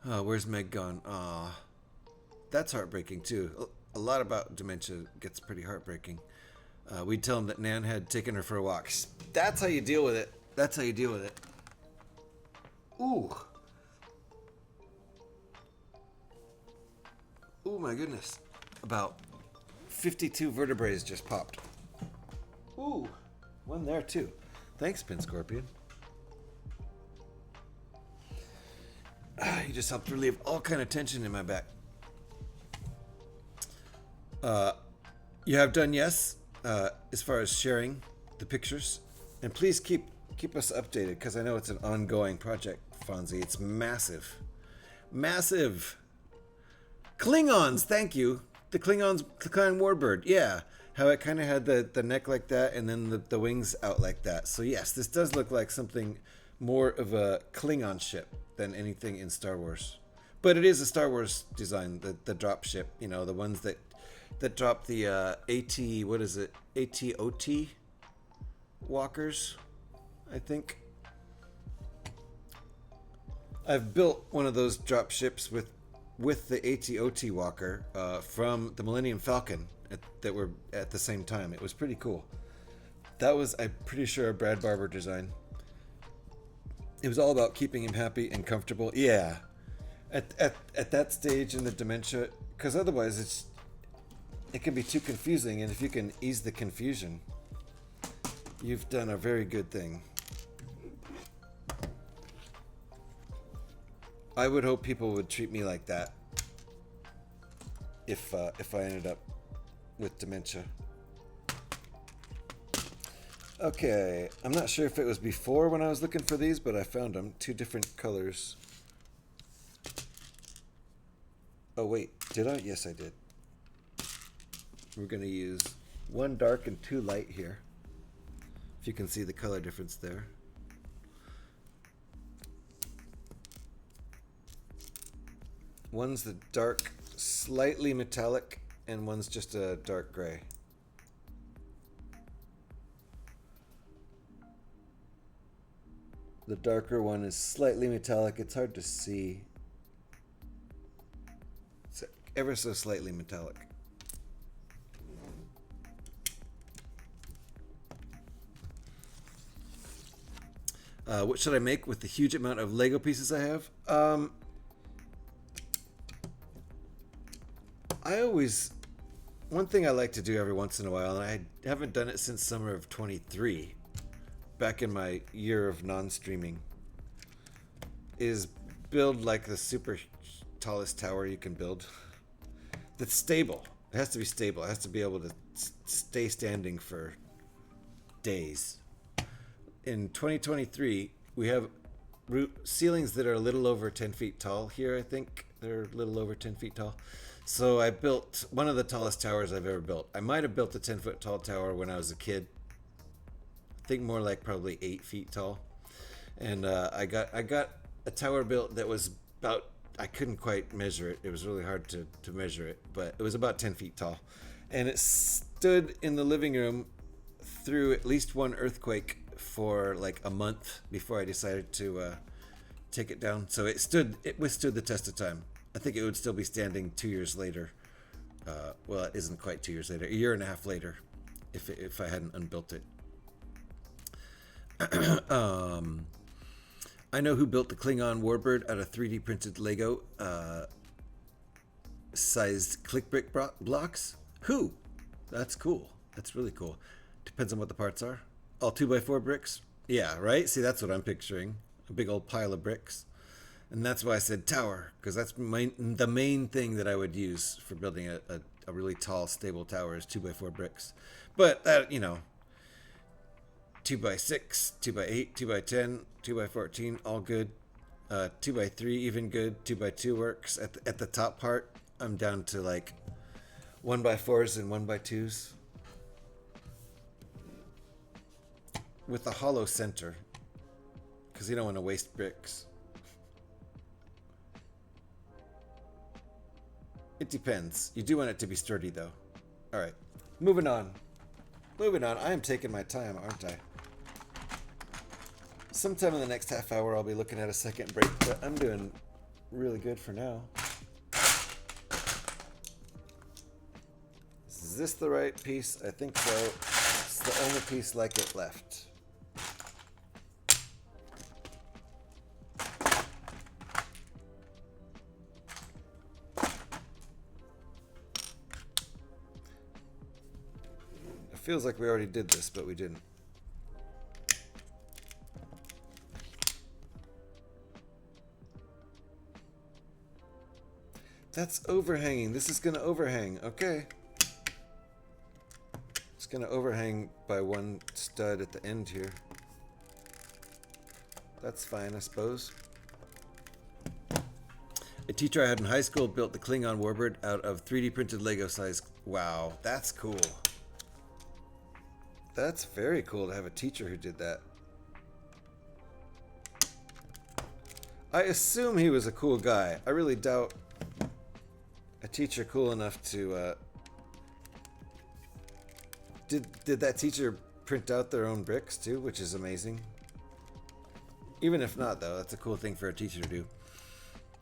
Where's Meg gone? Aw." That's heartbreaking, too. A lot about dementia gets pretty heartbreaking. We'd tell him that Nan had taken her for a walk. That's how you deal with it. That's how you deal with it. Ooh. Ooh, my goodness. About 52 vertebrae just popped. Ooh, one there too. Thanks, Pin Scorpion. You just helped relieve all kind of tension in my back. You have done, yes, as far as sharing the pictures. And please keep us updated, because I know it's an ongoing project, Fonzie. It's massive. Massive. Klingons, thank you. The Klingon warbird, yeah. How it kind of had the neck like that and then the wings out like that. So yes, this does look like something more of a Klingon ship than anything in Star Wars. But it is a Star Wars design, the Dropship, you know, the ones that drop the ATOT walkers, I think. I've built one of those drop ships with the ATOT walker from the Millennium Falcon that were at the same time. It was pretty cool. That was, I'm pretty sure, a Brad Barber design. It was all about keeping him happy and comfortable. Yeah. At that stage in the dementia, because otherwise it can be too confusing, and if you can ease the confusion, you've done a very good thing. I would hope people would treat me like that if I ended up with dementia. Okay, I'm not sure if it was before when I was looking for these, but I found them. 2 different colors. Oh wait, did I? Yes, I did. We're going to use 1 dark and 2 light here. If you can see the color difference there. One's the dark, slightly metallic, and one's just a dark gray. The darker one is slightly metallic. It's hard to see. It's ever so slightly metallic. What should I make with the huge amount of Lego pieces I have? One thing I like to do every once in a while, and I haven't done it since summer of 23, back in my year of non-streaming, is build like the super tallest tower you can build. That's stable. It has to be stable. It has to be able to stay standing for days. In 2023, we have ceilings that are a little over 10 feet tall here, I think. They're a little over 10 feet tall. So I built one of the tallest towers I've ever built. I might have built a 10-foot tall tower when I was a kid. I think more like probably 8 feet tall. And I got a tower built that was about, I couldn't quite measure it. It was really hard to measure it, but it was about 10 feet tall. And it stood in the living room through at least one earthquake for like a month before I decided to take it down. So it withstood the test of time. I think it would still be standing 2 years later. Well, it isn't quite 2 years later. A year and a half later, if I hadn't unbuilt it. I know who built the Klingon warbird out of 3D printed Lego sized click brick blocks. Who? That's cool. That's really cool. Depends on what the parts are. All 2x4 bricks. Yeah, right. See, that's what I'm picturing. A big old pile of bricks. And that's why I said tower, because that's the main thing that I would use for building a really tall, stable tower is 2x4 bricks. But that, you know, 2x6, 2x8, 2x10, 2x14, all good. 2x3 even good. 2x2 works. At the top part, I'm down to like 1x4s and 1x2s with a hollow center, because you don't want to waste bricks. It depends. You do want it to be sturdy, though. All right, moving on. Moving on. I am taking my time, aren't I? Sometime in the next half hour, I'll be looking at a second break, but I'm doing really good for now. Is this the right piece? I think so. It's the only piece like it left. It feels like we already did this, but we didn't. That's overhanging. This is going to overhang. Okay. It's going to overhang by one stud at the end here. That's fine, I suppose. A teacher I had in high school built the Klingon warbird out of 3D printed Lego size. Wow, that's cool. That's very cool to have a teacher who did that. I assume he was a cool guy. I really doubt a teacher cool enough to did that teacher print out their own bricks too, which is amazing. Even if not, though, that's a cool thing for a teacher to do.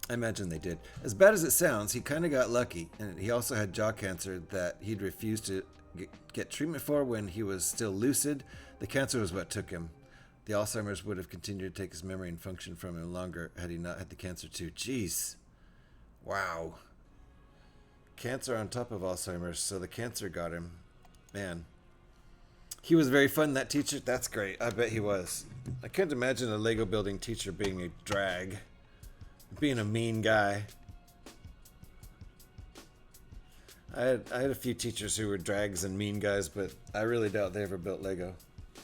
I imagine they did. As bad as it sounds, he kind of got lucky, and he also had jaw cancer that he'd refused to get treatment for when he was still lucid. The cancer was what took him. The Alzheimer's would have continued to take his memory and function from him longer had he not had the cancer too. Jeez. Wow. Cancer on top of Alzheimer's, so the cancer got him. Man. He was very fun, that teacher. That's great. I bet he was. I can't imagine a Lego building teacher being a drag. Being a mean guy. I had a few teachers who were drags and mean guys, but I really doubt they ever built Lego.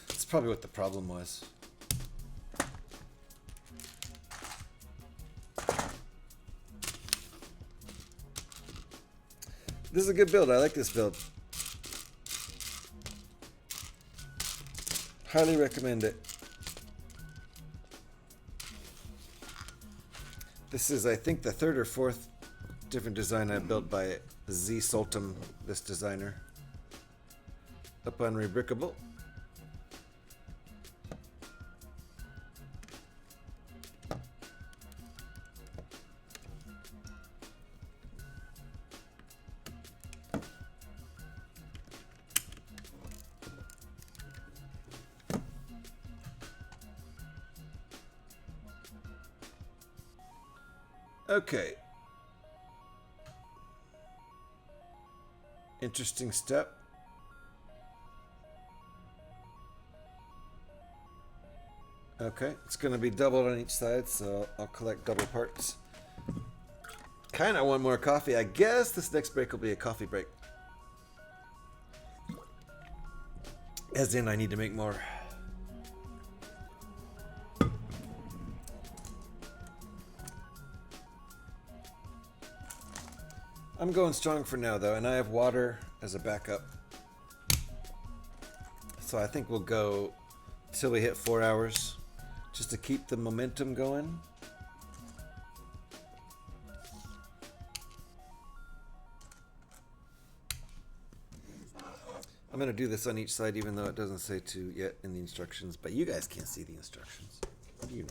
That's probably what the problem was. This is a good build. I like this build. Highly recommend it. This is, I think, the third or fourth different design I built by zsoltom, this designer. Up on Rebrickable. Okay. Interesting step. Okay, it's going to be doubled on each side, so I'll collect double parts. Kind of want more coffee. I guess this next break will be a coffee break. As in, I need to make more. I'm going strong for now, though, and I have water as a backup. So I think we'll go till we hit 4 hours, just to keep the momentum going. I'm going to do this on each side, even though it doesn't say to yet in the instructions, but you guys can't see the instructions. You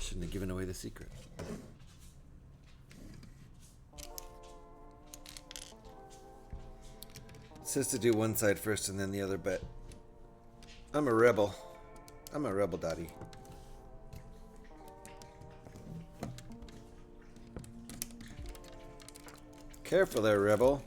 shouldn't have given away the secret. It says to do one side first and then the other, but I'm a rebel. I'm a rebel, daddy. Careful there, rebel.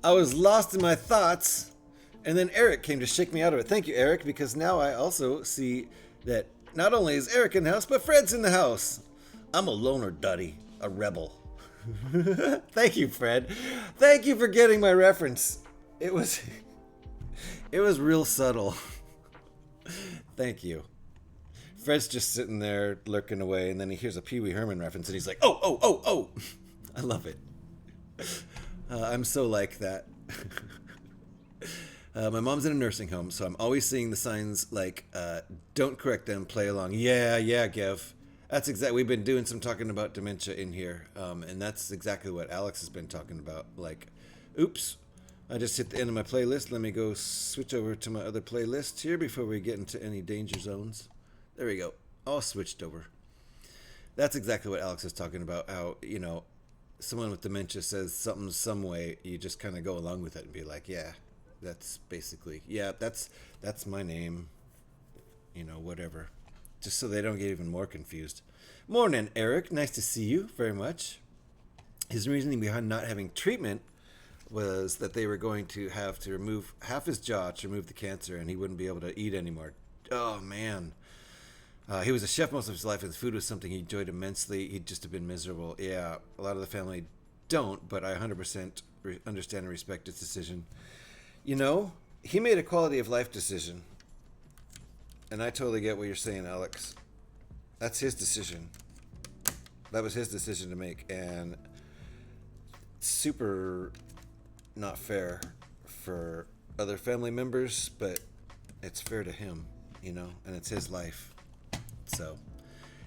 I was lost in my thoughts, and then Eric came to shake me out of it. Thank you, Eric, because now I also see that not only is Eric in the house, but Fred's in the house. I'm a loner duddy, a rebel. Thank you, Fred. Thank you for getting my reference. It was real subtle. Thank you. Fred's just sitting there lurking away, and then he hears a Pee Wee Herman reference, and he's like, oh, oh, oh, oh. I love it. I'm so like that. My mom's in a nursing home, so I'm always seeing the signs like, don't correct them, play along. Yeah, Gev. That's exactly, we've been doing some talking about dementia in here, and that's exactly what Alex has been talking about. Like, oops, I just hit the end of my playlist. Let me go switch over to my other playlist here before we get into any danger zones. There we go. All switched over. That's exactly what Alex is talking about, how, you know, someone with dementia says something some way, you just kind of go along with it and be like, yeah, that's basically, yeah, that's my name, you know, whatever. Just so they don't get even more confused. Morning, Eric. Nice to see you very much. His reasoning behind not having treatment was that they were going to have to remove half his jaw to remove the cancer, and he wouldn't be able to eat anymore. Oh, man. He was a chef most of his life, and food was something he enjoyed immensely. He'd just have been miserable. Yeah, a lot of the family don't, but I 100% understand and respect his decision. You know, he made a quality of life decision. And I totally get what you're saying, Alex. That's his decision. That was his decision to make. And super not fair for other family members, but it's fair to him, you know, and it's his life. So,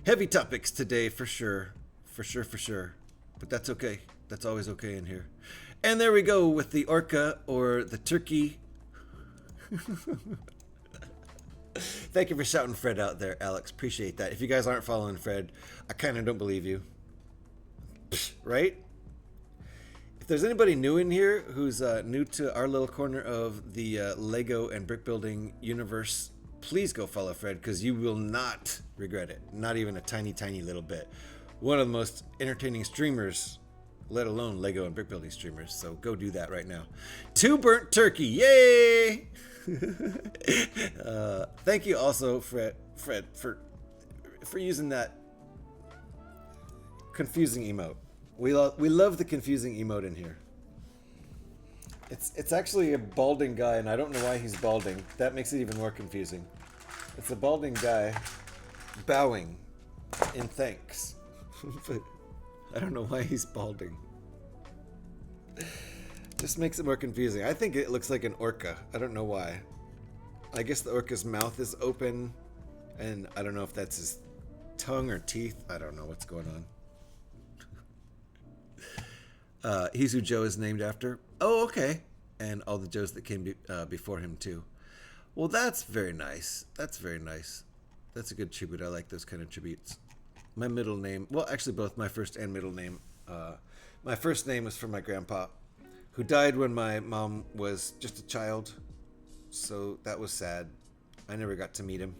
heavy topics today for sure. For sure. But that's okay. That's always okay in here. And there we go with the orca or the turkey. Thank you for shouting Fred out there, Alex. Appreciate that. If you guys aren't following Fred, I kind of don't believe you. Right? If there's anybody new in here who's new to our little corner of the Lego and Brickbuilding universe, please go follow Fred, because you will not regret it. Not even a tiny, tiny little bit. One of the most entertaining streamers, let alone Lego and Brickbuilding streamers. So go do that right now. 2 burnt turkey. Yay! Thank you also, Fred, for using that confusing emote. We love the confusing emote in here. It's actually a balding guy, and I don't know why he's balding. That makes it even more confusing. It's a balding guy bowing in thanks. But I don't know why he's balding. Just makes it more confusing. I think it looks like an orca. I don't know why. I guess the orca's mouth is open, and I don't know if that's his tongue or teeth. I don't know what's going on. He's who Joe is named after. Oh, okay. And all the Joes that came before him, too. Well, that's very nice. That's very nice. That's a good tribute. I like those kind of tributes. My middle name, well, actually both my first and middle name. My first name was from my grandpa, who died when my mom was just a child. So that was sad. I never got to meet him.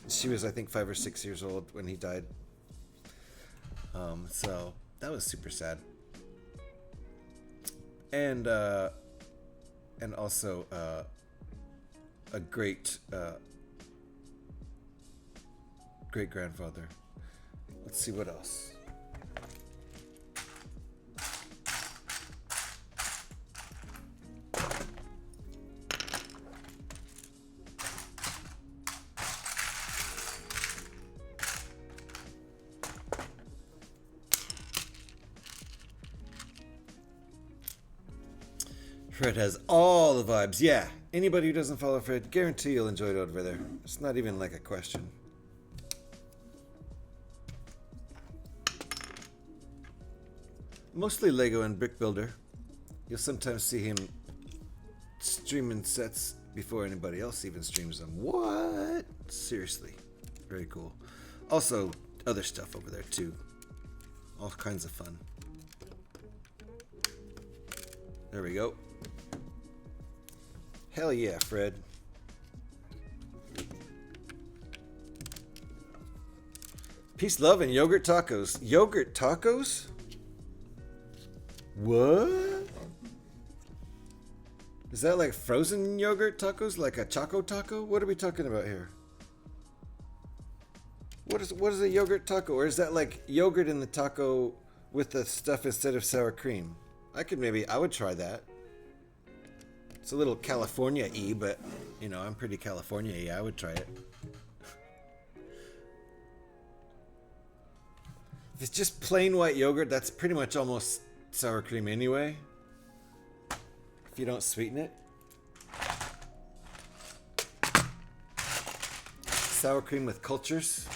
She was, I think, 5 or 6 years old when he died. So that was super sad. And also a great great grandfather. Let's see what else. Fred has all the vibes. Yeah, anybody who doesn't follow Fred, guarantee you'll enjoy it over there. It's not even like a question. Mostly Lego and Brickbuilder. You'll sometimes see him streaming sets before anybody else even streams them. What? Seriously. Very cool. Also, other stuff over there too. All kinds of fun. There we go. Hell yeah, Fred. Peace, love, and yogurt tacos. Yogurt tacos? What? Is that like frozen yogurt tacos? Like a Choco Taco? What are we talking about here? What is a yogurt taco? Or is that like yogurt in the taco with the stuff instead of sour cream? I would try that. It's a little California-y, but, you know, I'm pretty California-y. I would try it. If it's just plain white yogurt, that's pretty much almost sour cream anyway. If you don't sweeten it. Sour cream with cultures.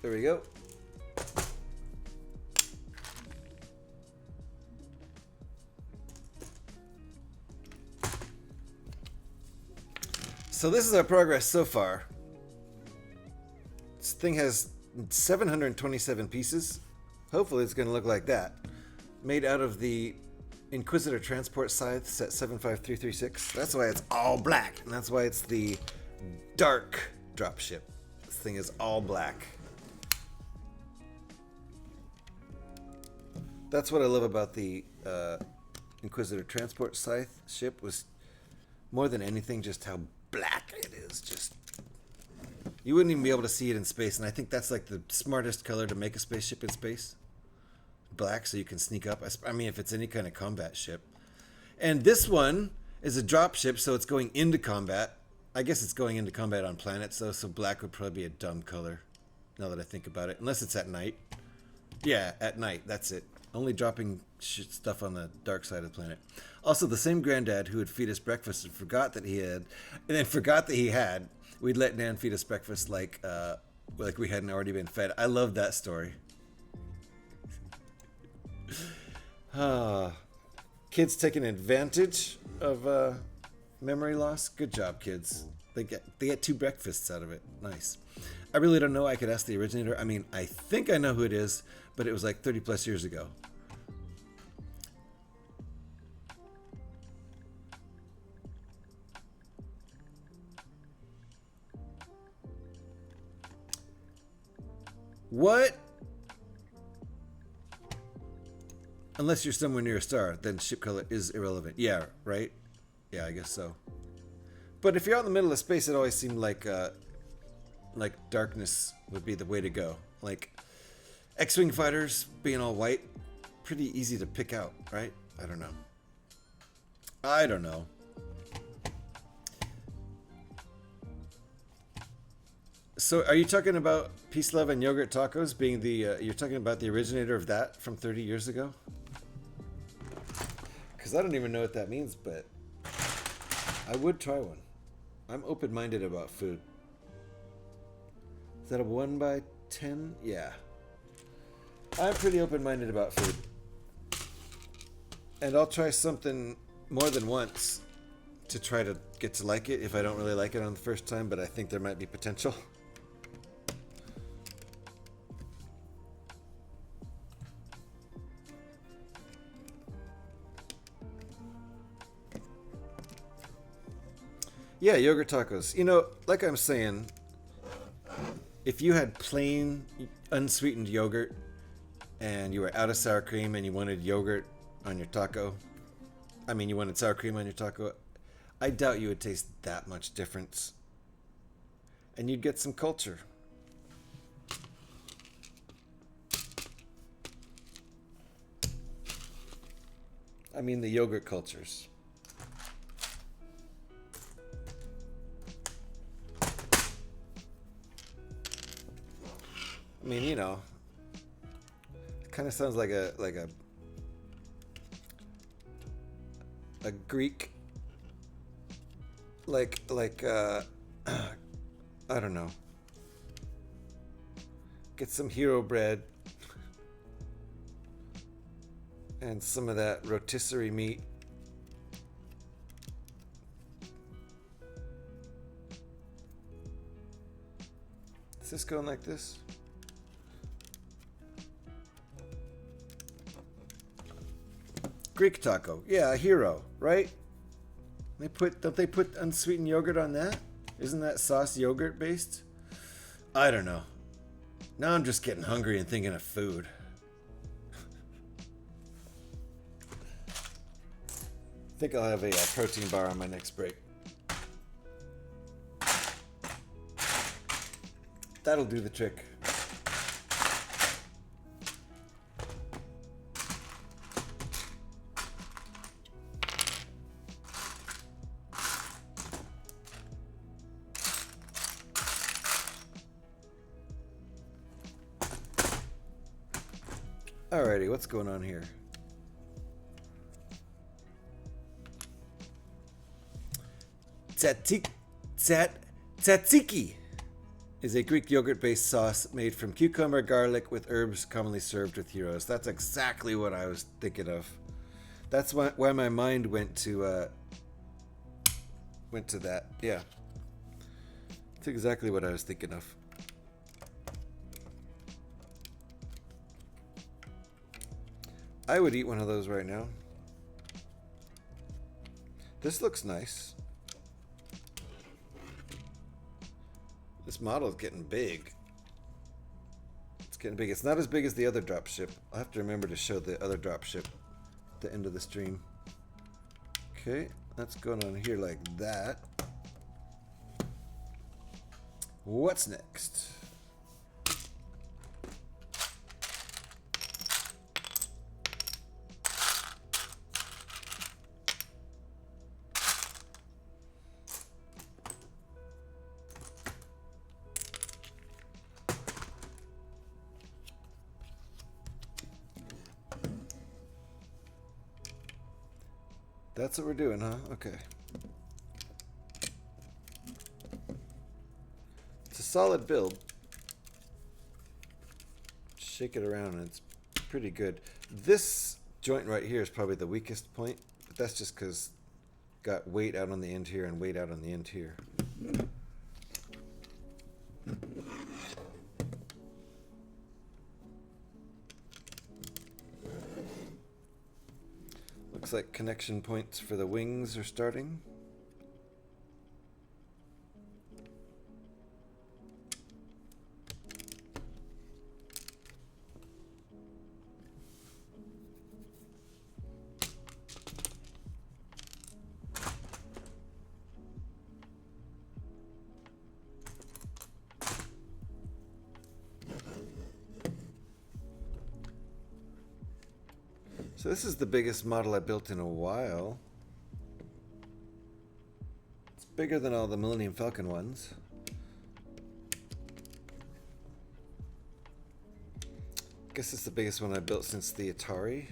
There we go. So this is our progress so far. This thing has 727 pieces. Hopefully it's going to look like that. Made out of the Inquisitor transport scythe set 75336. That's why it's all black. And that's why it's the dark dropship. This thing is all black. That's what I love about the Inquisitor transport scythe ship, was more than anything just how black it is. Just, you wouldn't even be able to see it in space, and I think that's like the smartest color to make a spaceship in space. Black, so you can sneak up. I mean, if it's any kind of combat ship. And this one is a drop ship, so it's going into combat. I guess it's going into combat on planets, though, so black would probably be a dumb color, now that I think about it. Unless it's at night. Yeah, at night, that's it. Only dropping stuff on the dark side of the planet. Also, the same granddad who would feed us breakfast and forgot that he had, we'd let Nan feed us breakfast like we hadn't already been fed. I love that story. Kids taking advantage of memory loss. Good job, kids. They get 2 breakfasts out of it. Nice. I really don't know. I could ask the originator. I mean, I think I know who it is, but it was like 30 plus years ago. What? Unless you're somewhere near a star, then ship color is irrelevant. Yeah, right? Yeah, I guess so. But if you're out in the middle of space, it always seemed like darkness would be the way to go. Like X-Wing fighters being all white, pretty easy to pick out, right? I don't know. So are you talking about Peace, Love, and Yogurt Tacos being the, you're talking about the originator of that from 30 years ago? Because I don't even know what that means, but I would try one. I'm open-minded about food. Is that a 1x10? Yeah. I'm pretty open-minded about food. And I'll try something more than once to try to get to like it if I don't really like it on the first time, but I think there might be potential. Yeah, yogurt tacos. You know, like I'm saying, if you had plain unsweetened yogurt and you were out of sour cream and you wanted yogurt on your taco, you wanted sour cream on your taco, I doubt you would taste that much difference. And you'd get some culture. I mean the yogurt cultures. I mean, you know, it kind of sounds like a Greek, I don't know. Get some hero bread and some of that rotisserie meat. Is this going like this? Greek taco. Yeah, a hero, right? Don't they put unsweetened yogurt on that? Isn't that sauce yogurt based? I don't know. Now I'm just getting hungry and thinking of food. I think I'll have a protein bar on my next break. That'll do the trick. Alrighty, what's going on here? Tzatziki is a Greek yogurt-based sauce made from cucumber, garlic, with herbs commonly served with gyros. That's exactly what I was thinking of. That's why my mind went to that. Yeah, that's exactly what I was thinking of. I would eat one of those right now. This looks nice. This model is getting big. It's getting big. It's not as big as the other dropship. I'll have to remember to show the other dropship at the end of the stream. Okay, that's going on here like that. What's next? That's what we're doing, huh? Okay. It's a solid build. Shake it around and it's pretty good. This joint right here is probably the weakest point, but that's just because got weight out on the end here and weight out on the end here. Looks like connection points for the wings are starting. So this is the biggest model I built in a while. It's bigger than all the Millennium Falcon ones. I guess it's the biggest one I built since the Atari.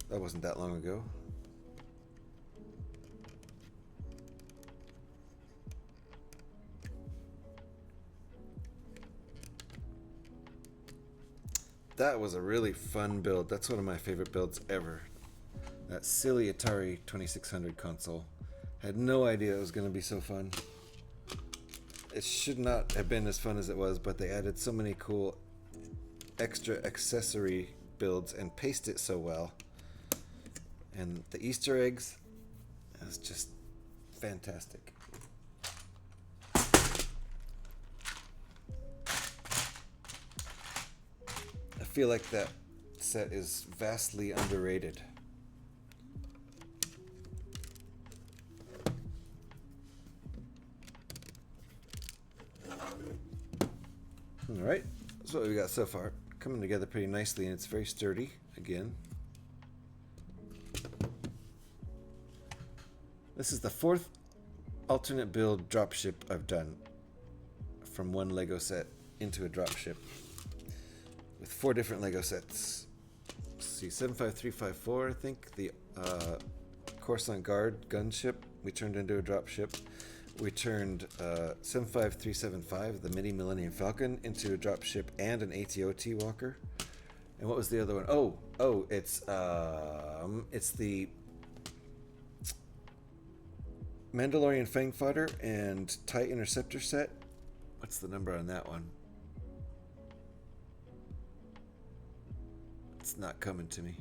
That wasn't that long ago. That was a really fun build. That's one of my favorite builds ever. That silly Atari 2600 console. Had no idea it was going to be so fun. It should not have been as fun as it was, but they added so many cool extra accessory builds and paced it so well. And the Easter eggs, it was just fantastic. I feel like that set is vastly underrated. Alright, that's what we got so far. Coming together pretty nicely, and it's very sturdy again. This is the fourth alternate build dropship I've done from one Lego set into a dropship. With 4 different Lego sets. Let's see, 75354, I think, the Coruscant Guard gunship we turned into a dropship. We turned 75375, the Mini Millennium Falcon, into a dropship and an AT-OT walker. And what was the other one? Oh, it's the Mandalorian Fang Fodder and TIE Interceptor set. What's the number on that one? It's not coming to me.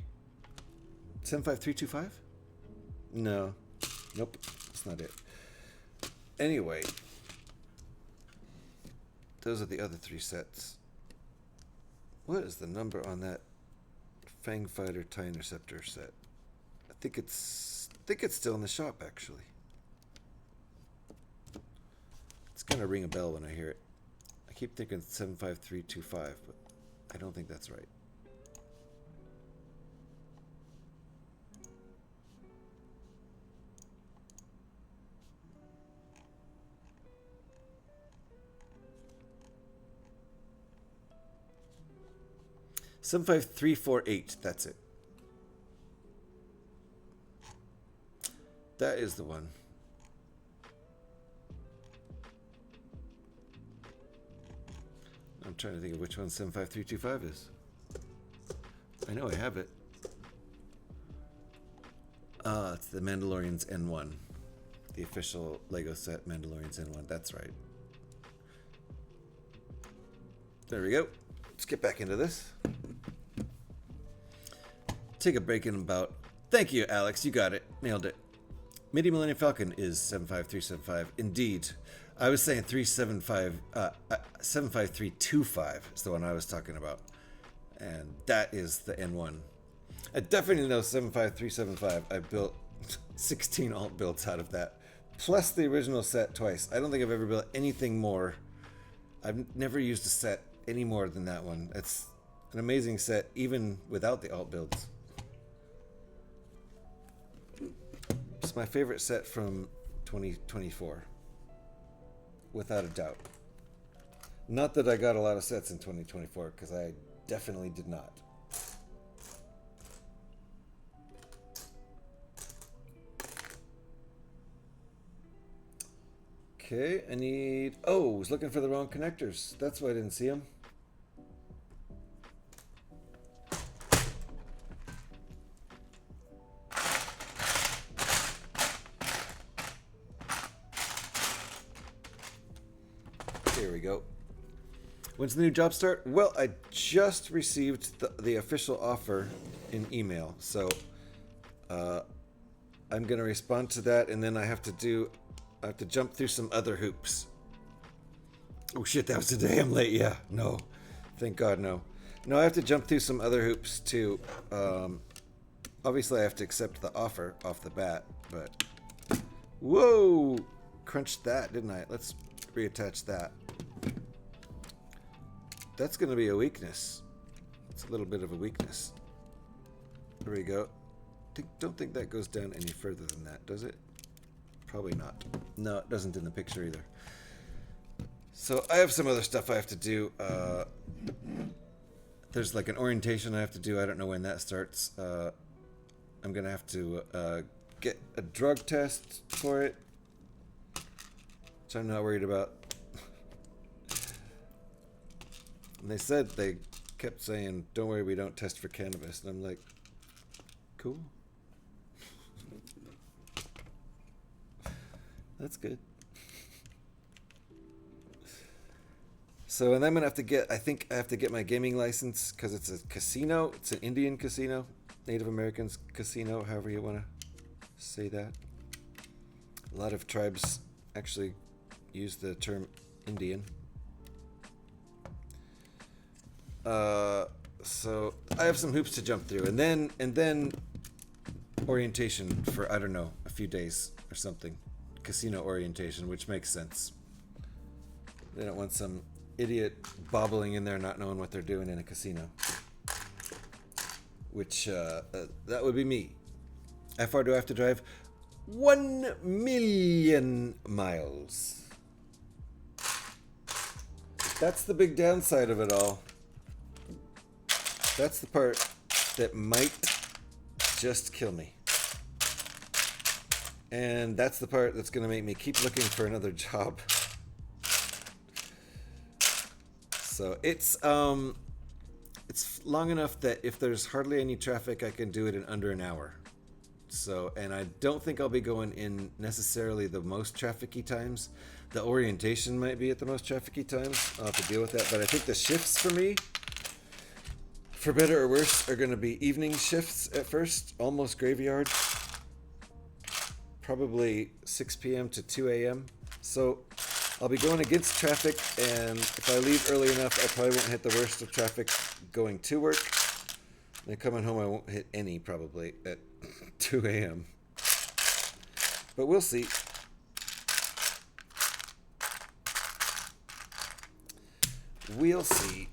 75325? No. Nope. That's not it. Anyway. those are the other 3 sets. What is the number on that Fang Fighter TIE Interceptor set? I think it's still in the shop, actually. It's gonna ring a bell when I hear it. I keep thinking 75325, but I don't think that's right. Seven 75348, that's it. That is the one. I'm trying to think of which one 75325 is. I know I have it. It's the Mandalorian's N1. The official Lego set Mandalorian's N1. That's right. There we go. Let's get back into this. Take a break in about... Thank you, Alex. You got it. Nailed it. Midi Millennium Falcon is 75375. Indeed. I was saying 75325 is the one I was talking about. And that is the N1. I definitely know 75375. I built 16 alt builds out of that. Plus the original set twice. I don't think I've ever built anything more. I've never used a set any more than that one. It's an amazing set, even without the alt builds. It's my favorite set from 2024. Without a doubt. Not that I got a lot of sets in 2024, because I definitely did not. Okay, I need... Oh, I was looking for the wrong connectors. That's why I didn't see them. Here we go. When's the new job start? Well, I just received the official offer in email. So I'm going to respond to that, and then I have to jump through some other hoops. Oh shit, that was today. I'm late. Yeah, no. Thank God, no. No, I have to jump through some other hoops too. Obviously, I have to accept the offer off the bat, but... Whoa! Crunched that, didn't I? Let's reattach that. That's going to be a weakness. It's a little bit of a weakness. There we go. Don't think that goes down any further than that, does it? Probably not. No, it doesn't in the picture either. So I have some other stuff I have to do. There's like an orientation I have to do. I don't know when that starts. I'm going to have to get a drug test for it, which I'm not worried about. And they kept saying, don't worry, we don't test for cannabis. And I'm like, cool. That's good. So, and I'm going to have to get, I think I have to get my gaming license because it's a casino. It's an Indian casino, Native Americans casino, however you want to say that. A lot of tribes actually use the term Indian. So I have some hoops to jump through, and then orientation for, I don't know, a few days or something. Casino orientation, which makes sense. They don't want some idiot bobbling in there not knowing what they're doing in a casino. Which, that would be me. How far do I have to drive? 1,000,000 miles. That's the big downside of it all. That's the part that might just kill me. And that's the part that's going to make me keep looking for another job. So it's long enough that if there's hardly any traffic, I can do it in under an hour. So, and I don't think I'll be going in necessarily the most trafficy times. The orientation might be at the most trafficy times. I'll have to deal with that. But I think the shifts for me, for better or worse, are going to be evening shifts at first, almost graveyard. Probably 6 p.m. to 2 a.m. So I'll be going against traffic, and if I leave early enough, I probably won't hit the worst of traffic going to work. And then coming home, I won't hit any probably at 2 a.m. But we'll see. We'll see.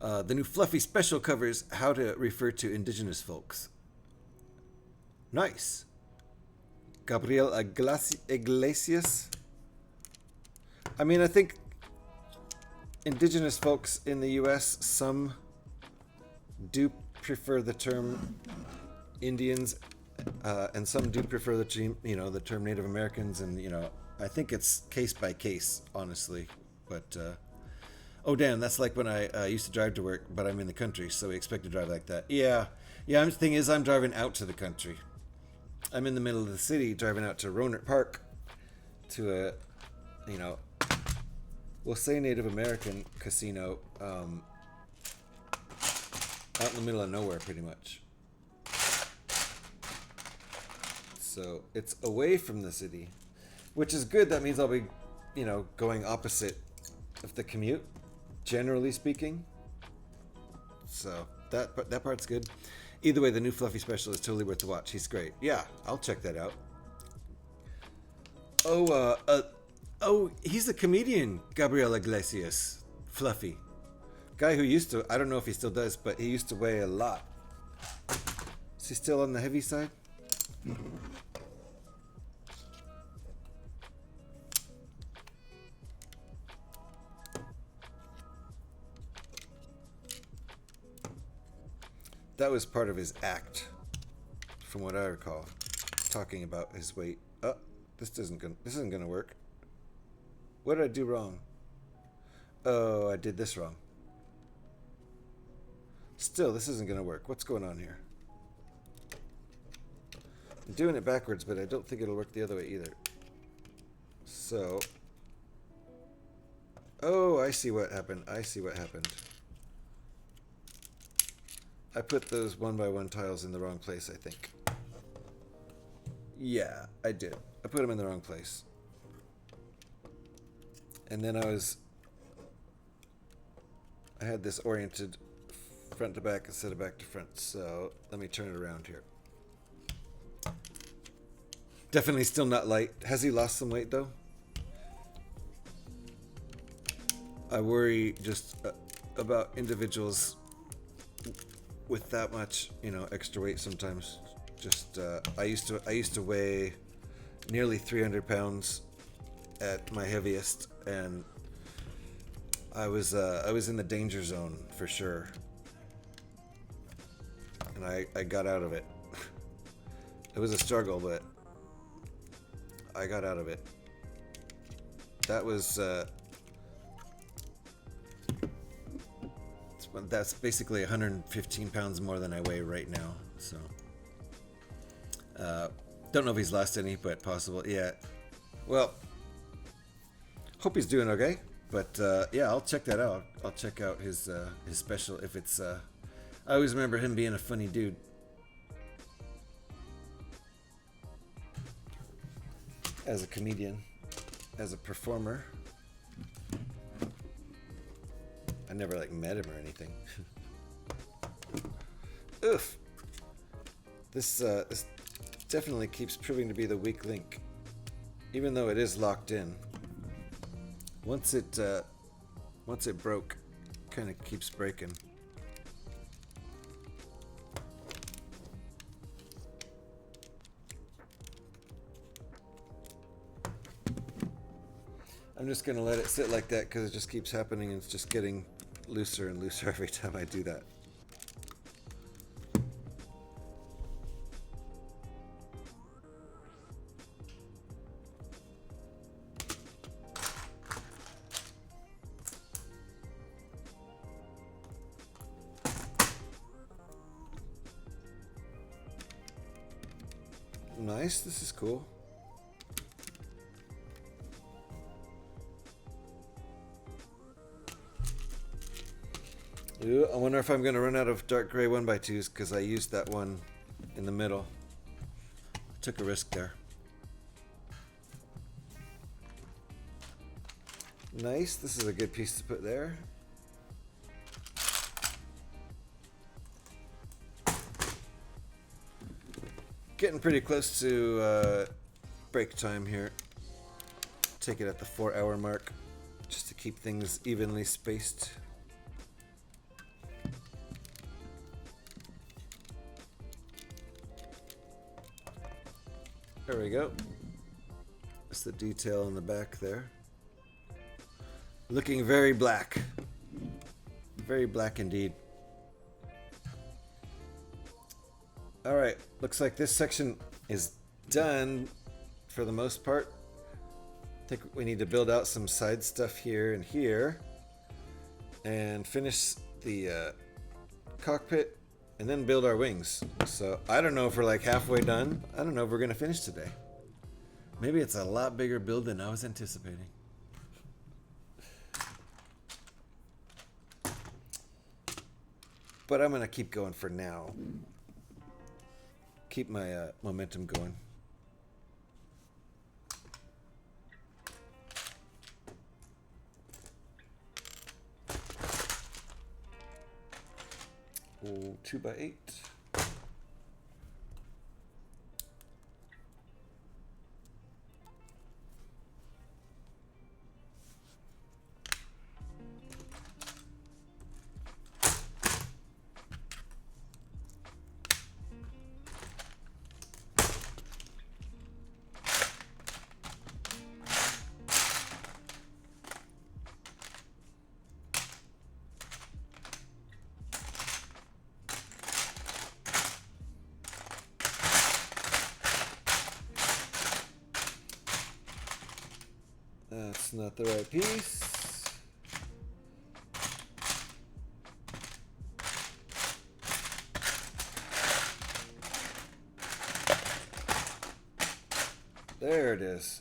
The new Fluffy special covers how to refer to indigenous folks. Nice. Gabriel Iglesias. I mean, I think indigenous folks in the U.S., some do prefer the term Indians, and some do prefer the term, the term Native Americans, and I think it's case by case, honestly. But oh damn, that's like when I used to drive to work, but I'm in the country, so we expect to drive like that. Yeah. The thing is, I'm driving out to the country. I'm in the middle of the city, driving out to Rohnert Park, to a, we'll say Native American casino, out in the middle of nowhere, pretty much. So it's away from the city, which is good. That means I'll be, going opposite of the commute, generally speaking. So that part's good. Either way, the new Fluffy special is totally worth the watch. He's great. Yeah, I'll check that out. Oh, he's the comedian, Gabriel Iglesias. Fluffy. Guy who used to, I don't know if he still does, but he used to weigh a lot. Is he still on the heavy side? That was part of his act, from what I recall, talking about his weight. Oh, this isn't gonna work. What did I do wrong? Oh, I did this wrong. Still, this isn't gonna work. What's going on here? I'm doing it backwards, but I don't think it'll work the other way either. So, oh, I see what happened. I put those 1x1 tiles in the wrong place, I think. Yeah, I did. I put them in the wrong place. And then I had this oriented front to back instead of back to front. So let me turn it around here. Definitely still not light. Has he lost some weight though? I worry just about individuals with that much, extra weight sometimes. Just I used to weigh nearly 300 pounds at my heaviest, and I was in the danger zone for sure, and I got out of it. It was a struggle, but I got out of it. That was that's basically 115 pounds more than I weigh right now. So don't know if he's lost any, but possible. Yeah. Well, hope he's doing okay. But yeah, I'll check that out. I'll check out his special if it's. I always remember him being a funny dude. As a comedian, as a performer. I never met him or anything. Oof. This definitely keeps proving to be the weak link, even though it is locked in. Once it broke, kind of keeps breaking. I'm just gonna let it sit like that because it just keeps happening and it's just getting looser and looser every time I do that. Nice, this is cool. Ooh, I wonder if I'm going to run out of dark gray 1x2s because I used that one in the middle. Took a risk there. Nice. This is a good piece to put there. Getting pretty close to break time here. Take it at the 4-hour mark just to keep things evenly spaced. There we go. That's the detail on the back there. Looking very black. Very black indeed. Alright, looks like this section is done for the most part. I think we need to build out some side stuff here and here. And finish the cockpit. And then build our wings. So I don't know if we're like halfway done. I don't know if we're gonna finish today. Maybe it's a lot bigger build than I was anticipating. But I'm gonna keep going for now. Keep my momentum going. Oh, 2x8. That's not the right piece. There it is.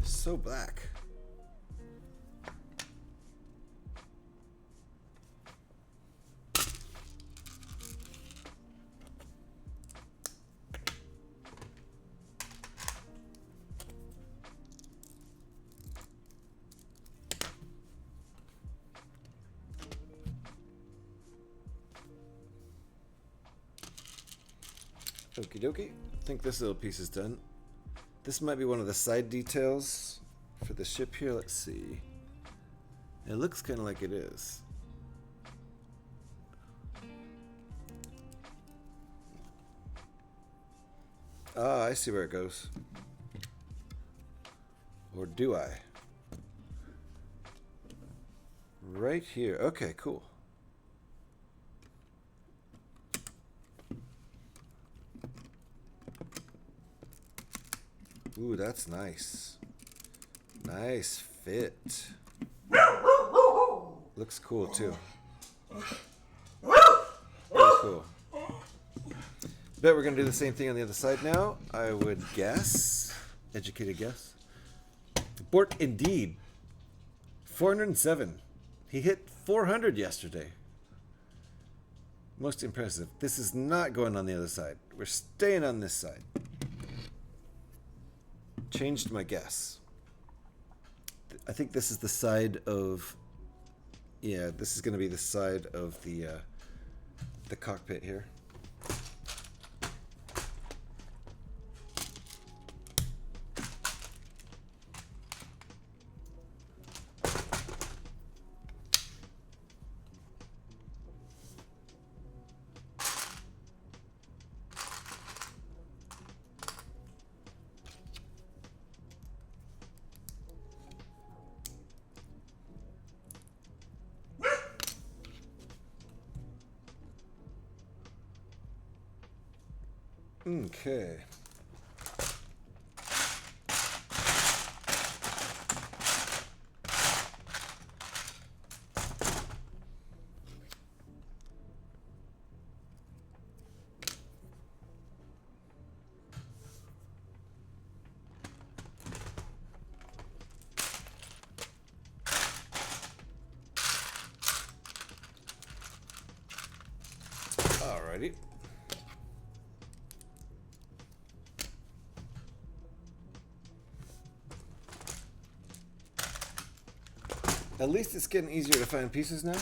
So black. Okie dokie. I think this little piece is done. This might be one of the side details for the ship here. Let's see. It looks kind of like it is. Ah, I see where it goes. Or do I? Right here. Okay, cool. Ooh, that's nice. Nice fit. Looks cool too. Very cool. Bet we're gonna do the same thing on the other side now. I would guess. Educated guess. Bork indeed. 407. He hit 400 yesterday. Most impressive. This is not going on the other side. We're staying on this side. Changed my guess. I think this is the side of, yeah, this is going to be the side of the cockpit here. Okay. Alrighty. At least it's getting easier to find pieces now.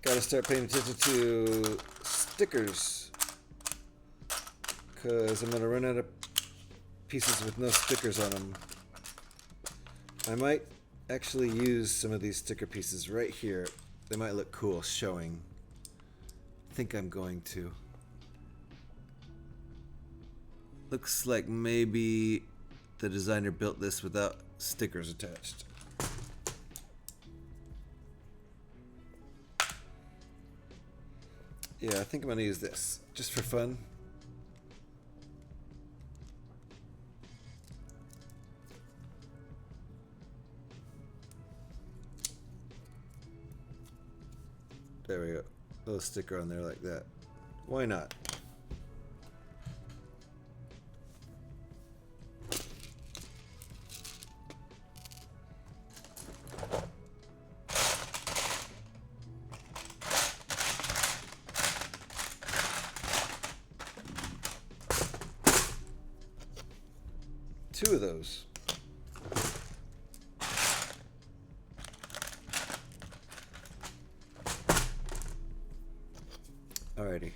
Gotta start paying attention to stickers, because I'm gonna run out of pieces with no stickers on them. I might actually use some of these sticker pieces right here. They might look cool showing. I think I'm going to. Looks like maybe the designer built this without stickers attached. Yeah, I think I'm gonna use this just for fun. There we go. A little sticker on there like that. Why not? Two of those. Alrighty.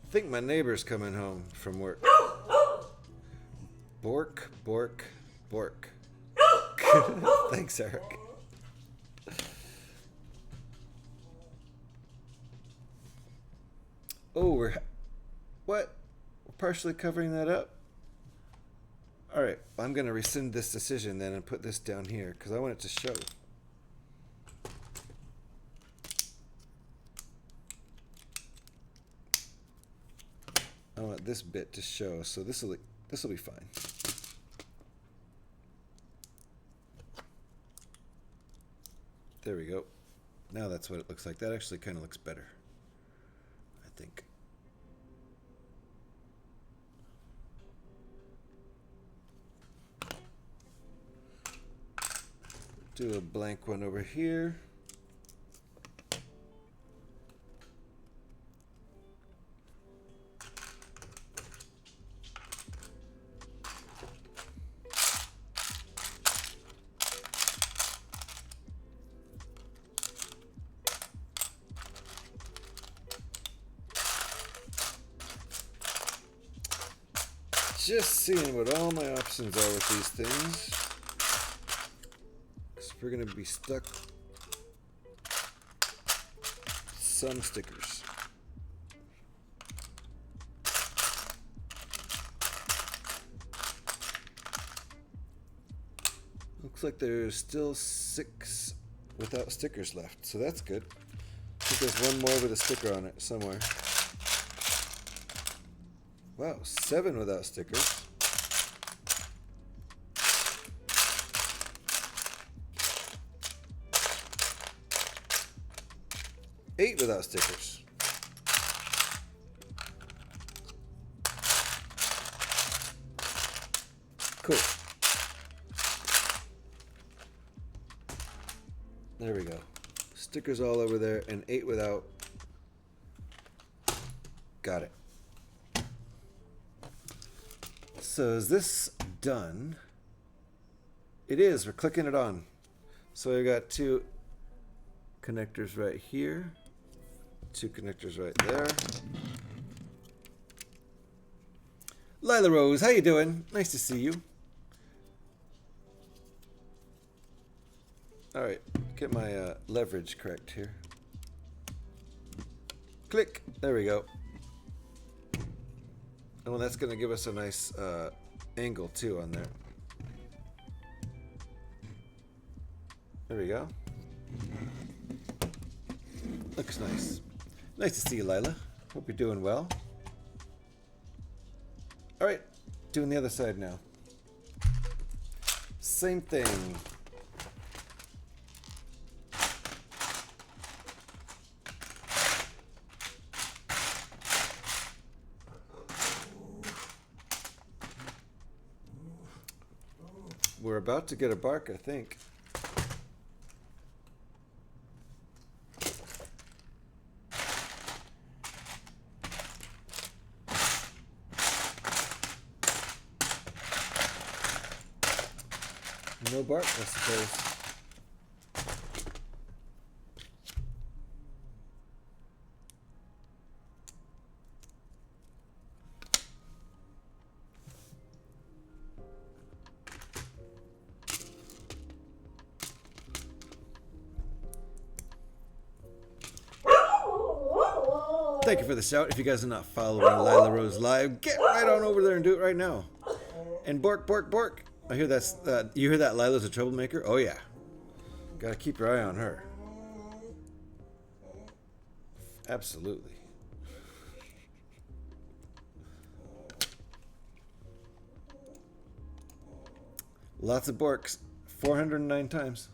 I think my neighbor's coming home from work. Bork, bork, bork. Thanks, Eric. Oh, we're partially covering that up? Alright, I'm going to rescind this decision then and put this down here because I want it to show. I want this bit to show, so this will be fine. There we go. Now that's what it looks like. That actually kind of looks better, I think. Do a blank one over here. Just seeing what all my options are with these things. Because we're going to be stuck some stickers. Looks like there's still 6 without stickers left, so that's good. I think there's one more with a sticker on it somewhere. Wow, 7 without stickers. Eight without stickers. Cool. There we go. Stickers all over there and 8 without. Got it. So is this done? It is. We're clicking it on. So we got 2 connectors right here, 2 connectors right there. Lila Rose, how you doing? Nice to see you. Alright, get my leverage correct here. Click. There we go. Oh, that's going to give us a nice angle too on there. There we go. Looks nice. Nice to see you, Lila. Hope you're doing well. Alright, doing the other side now. Same thing. We're about to get a bark, I think. No bark, I suppose. Thank you for the shout. If you guys are not following Lila Rose live, get right on over there and do it right now. And bork, bork, bork. I hear that's you hear that Lila's a troublemaker? Oh yeah. Gotta keep your eye on her. Absolutely. Lots of borks. 409 times.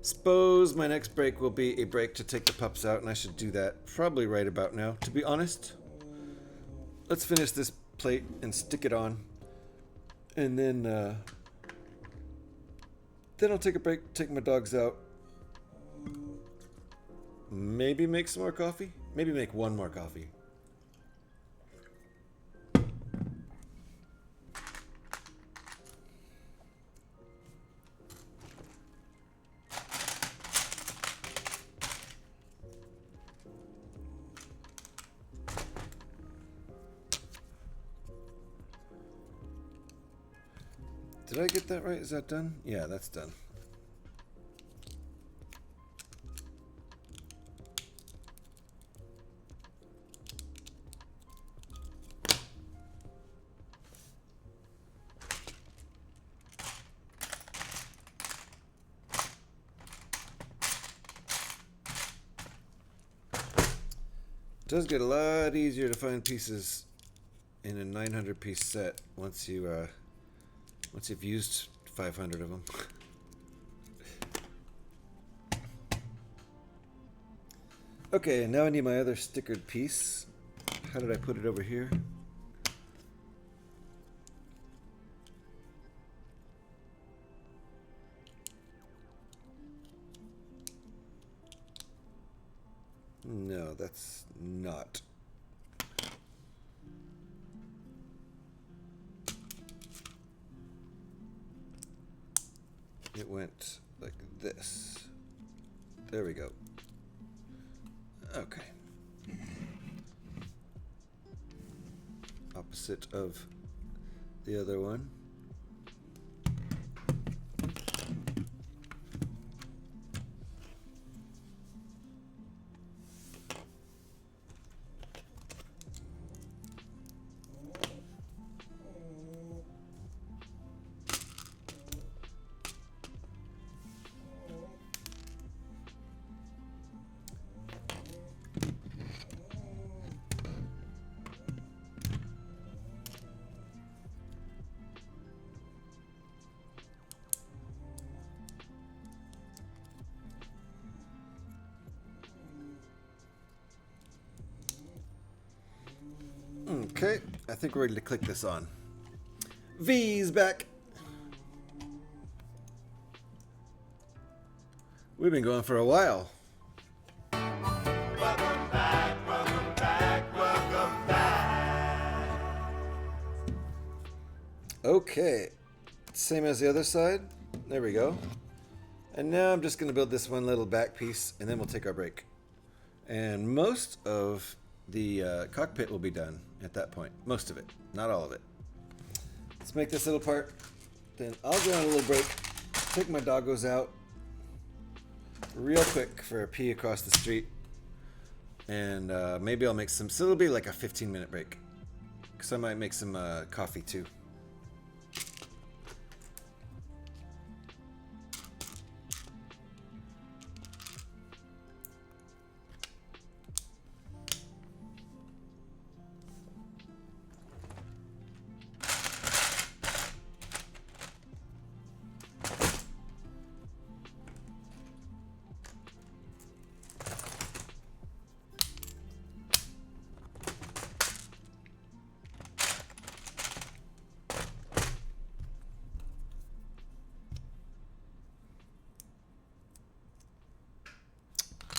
Suppose my next break will be a break to take the pups out, and I should do that probably right about now, to be honest. Let's finish this plate and stick it on, and then I'll take a break, take my dogs out, maybe make some more coffee, maybe make one more coffee. Did I get that right? Is that done? Yeah, that's done. It does get a lot easier to find pieces in a 900 piece set once you've used 500 of them. Okay, now I need my other stickered piece. How did I put it over here? No, that's not. It went like this. There we go. Okay. Opposite of the other one. Okay, I think we're ready to click this on. V's back. We've been going for a while. Welcome back, welcome back, welcome back. Okay, same as the other side. There we go. And now I'm just going to build this one little back piece, and then we'll take our break. And most of the cockpit will be done at that point. Most of it, not all of it. Let's make this little part. Then I'll go on a little break, take my doggos out real quick for a pee across the street. And maybe I'll make some, so it'll be like a 15-minute break. Because I might make some coffee too.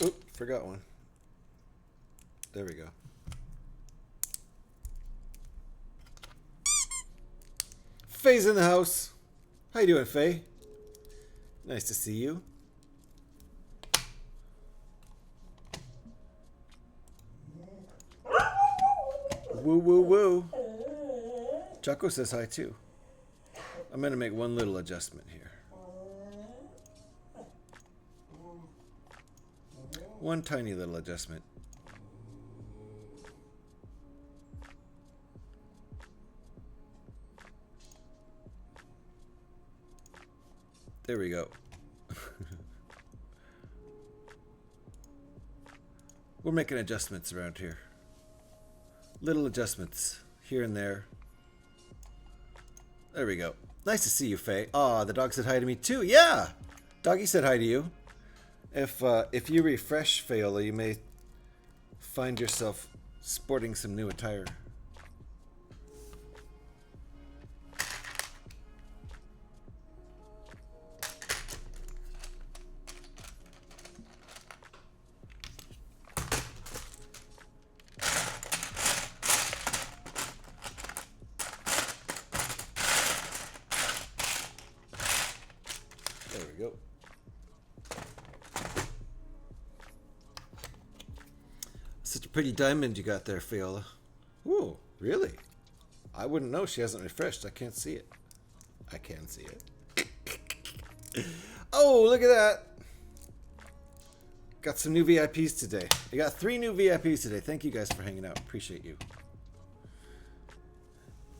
Oop, forgot one. There we go. Faye's in the house. How you doing, Faye? Nice to see you. Woo woo woo. Choco says hi too. I'm gonna make one little adjustment here. One tiny little adjustment. There we go. We're making adjustments around here. Little adjustments here and there. There we go. Nice to see you, Faye. Aw, the dog said hi to me too. Yeah! Doggy said hi to you. If you refresh, Fayola, you may find yourself sporting some new attire. There we go. Such a pretty diamond you got there, Fayola. Ooh, really? I wouldn't know. She hasn't refreshed. I can't see it. I can see it. Oh, look at that. Got some new VIPs today. I got 3 new VIPs today. Thank you guys for hanging out. Appreciate you.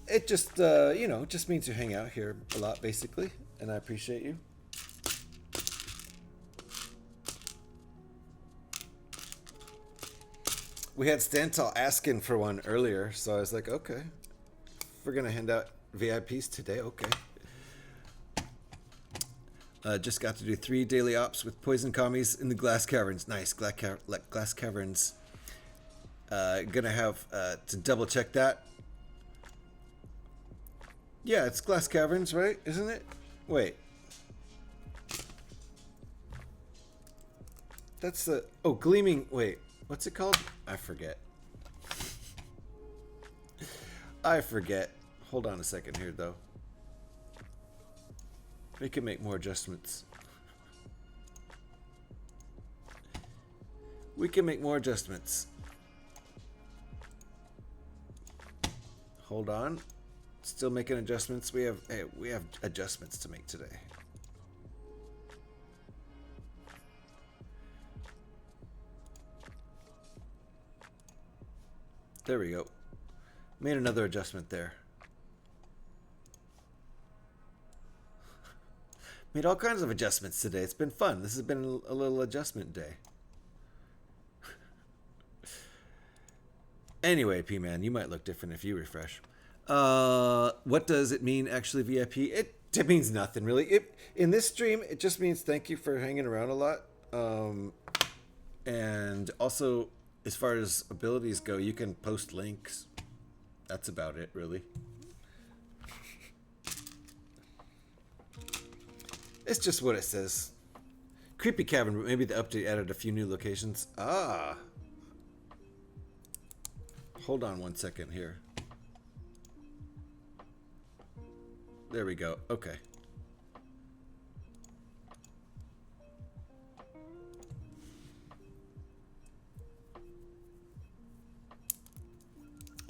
It just, you know, just means you hang out here a lot, basically. And I appreciate you. We had Stantal asking for one earlier, so I was like, okay. If we're going to hand out VIPs today, okay. Just got to do 3 daily ops with poison commies in the glass caverns. Nice, glass caverns. Gonna have to double check that. Yeah, it's glass caverns, right? Isn't it? Wait. That's the... Oh, gleaming... Wait. What's it called? I forget. I forget. Hold on a second here, though. We can make more adjustments. We can make more adjustments. Hold on. Still making adjustments. We have adjustments to make today. There we go. Made another adjustment there. Made all kinds of adjustments today. It's been fun. This has been a little adjustment day. Anyway, P-Man, you might look different if you refresh. What does it mean, actually, VIP? It means nothing, really. In this stream, it just means thank you for hanging around a lot. And also, as far as abilities go, you can post links. That's about it, really. It's just what it says. Creepy Cavern, but maybe the update added a few new locations. Ah. Hold on one second here. There we go. Okay.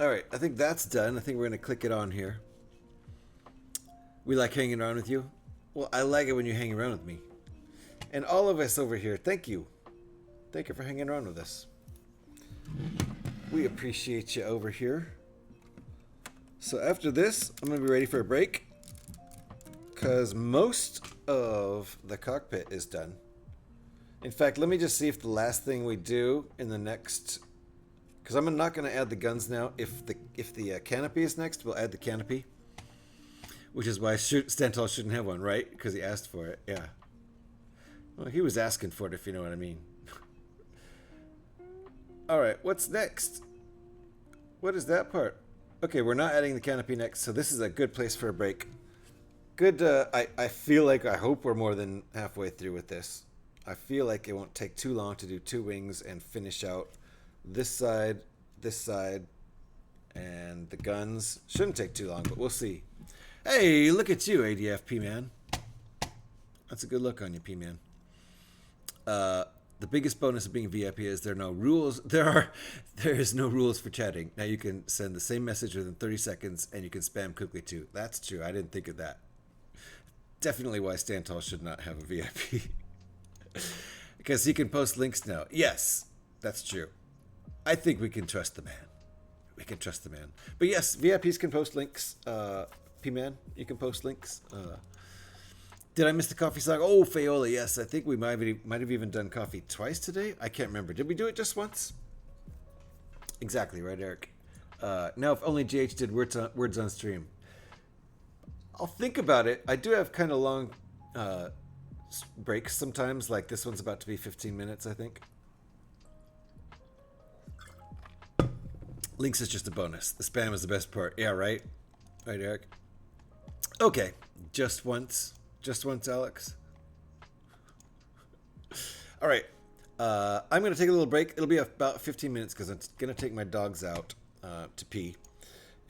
All right, I think that's done. I think we're gonna click it on here. We like hanging around with you. Well, I like it when you hang around with me. And all of us over here, thank you. Thank you for hanging around with us. We appreciate you over here. So after this, I'm gonna be ready for a break, because most of the cockpit is done. In fact, let me just see if the last thing we do in the next, because I'm not going to add the guns now. If the canopy is next, we'll add the canopy, which is why Stantal shouldn't have one, right? Because he asked for it. Yeah. Well, he was asking for it, if you know what I mean. All right, what's next? What is that part? Okay, we're not adding the canopy next, so this is a good place for a break. Good. I feel like, I hope we're more than halfway through with this. I feel like it won't take too long to do 2 wings and finish out this side, and the guns. Shouldn't take too long, but we'll see. Hey, look at you, ADF P-Man. That's a good look on you, P-Man. The biggest bonus of being VIP is there are no rules. There is no rules for chatting. Now you can send the same message within 30 seconds, and you can spam quickly too. That's true. I didn't think of that. Definitely why Stantal should not have a VIP. Because he can post links now. Yes, that's true. I think we can trust the man. We can trust the man. But yes, VIPs can post links. P-Man, you can post links. Did I miss the coffee song? Oh, Fayola, yes. I think we might have even done coffee twice today. I can't remember. Did we do it just once? Exactly, right, Eric? Now, if only GH did words on stream. I'll think about it. I do have kind of long breaks sometimes. Like this one's about to be 15 minutes, I think. Links is just a bonus. The spam is the best part. Yeah, right? Right, Eric? Okay. Just once. Just once, Alex. All right. I'm going to take a little break. It'll be about 15 minutes because I'm going to take my dogs out to pee.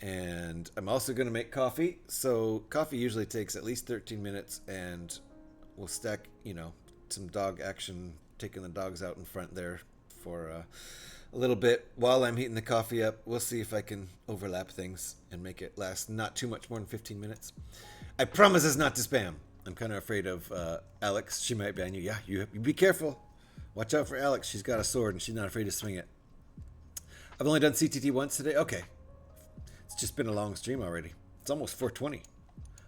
And I'm also going to make coffee. So coffee usually takes at least 13 minutes, and we'll stack, some dog action, taking the dogs out in front there for a little bit while I'm heating the coffee up. We'll see if I can overlap things and make it last not too much more than 15 minutes. I promise it's not to spam. I'm kind of afraid of Alex. She might ban you. Yeah, you be careful. Watch out for Alex. She's got a sword and she's not afraid to swing it. I've only done CTT once today. Okay. It's just been a long stream already. It's almost 4:20. I'm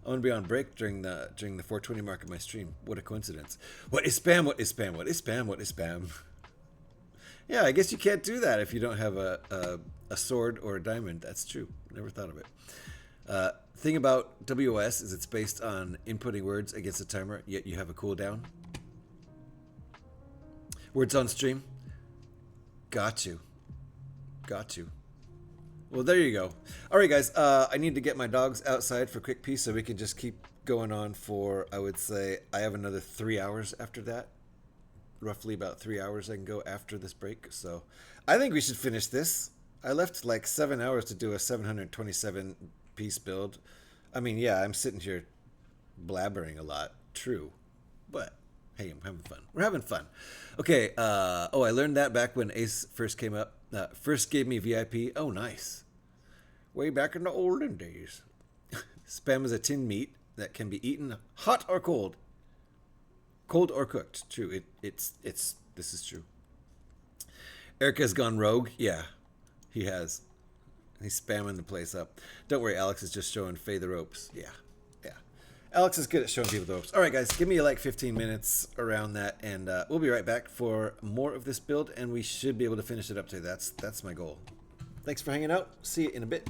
going to be on break during the 4:20 mark of my stream. What a coincidence. What is spam? What is spam? What is spam? What is spam? Yeah, I guess you can't do that if you don't have a sword or a diamond. That's true. Never thought of it. Thing about WOS is it's based on inputting words against a timer, yet you have a cooldown. Words on stream. Got you. Got you. Well, there you go. All right, guys. I need to get my dogs outside for a quick pee so we can just keep going on for, I would say, I have another 3 hours after that. Roughly about 3 hours I can go after this break. So I think we should finish this. I left like 7 hours to do a 727 piece build. I mean, yeah, I'm sitting here blabbering a lot. True. But hey, I'm having fun. We're having fun. Okay. I learned that back when Ace first came up. First gave me VIP. Oh, nice. Way back in the olden days. Spam is a tinned meat that can be eaten hot or cold. Cold or cooked. True. This is true. Eric has gone rogue. Yeah, he has. He's spamming the place up. Don't worry, Alex is just showing Faye the ropes. Yeah. Alex is good at showing people the ropes. All right, guys, give me like 15 minutes around that, and we'll be right back for more of this build, and we should be able to finish it up today. That's my goal. Thanks for hanging out. See you in a bit.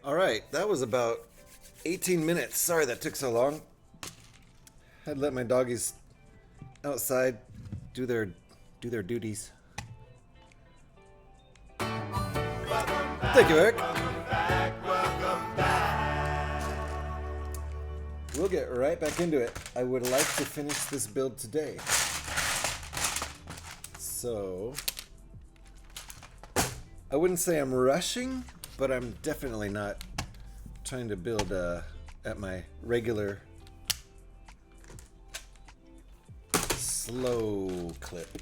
All right, that was about 18 minutes. Sorry that took so long. Had to let my doggies outside do their duties. Thank you, Eric. We'll get right back into it. I would like to finish this build today. So, I wouldn't say I'm rushing, but I'm definitely not trying to build at my regular slow clip.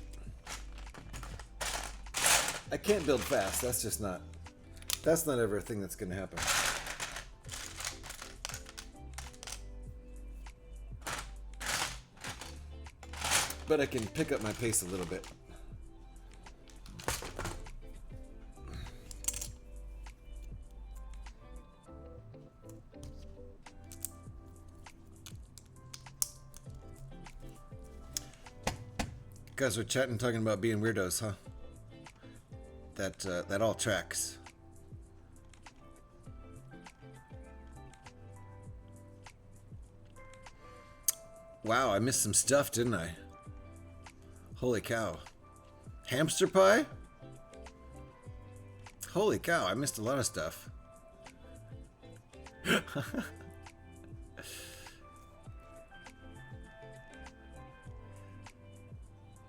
I can't build fast. That's not ever a thing that's going to happen. But I can pick up my pace a little bit. You guys were chatting, talking about being weirdos, huh? That all tracks. Wow, I missed some stuff, didn't I? Holy cow. Hamster pie? Holy cow, I missed a lot of stuff.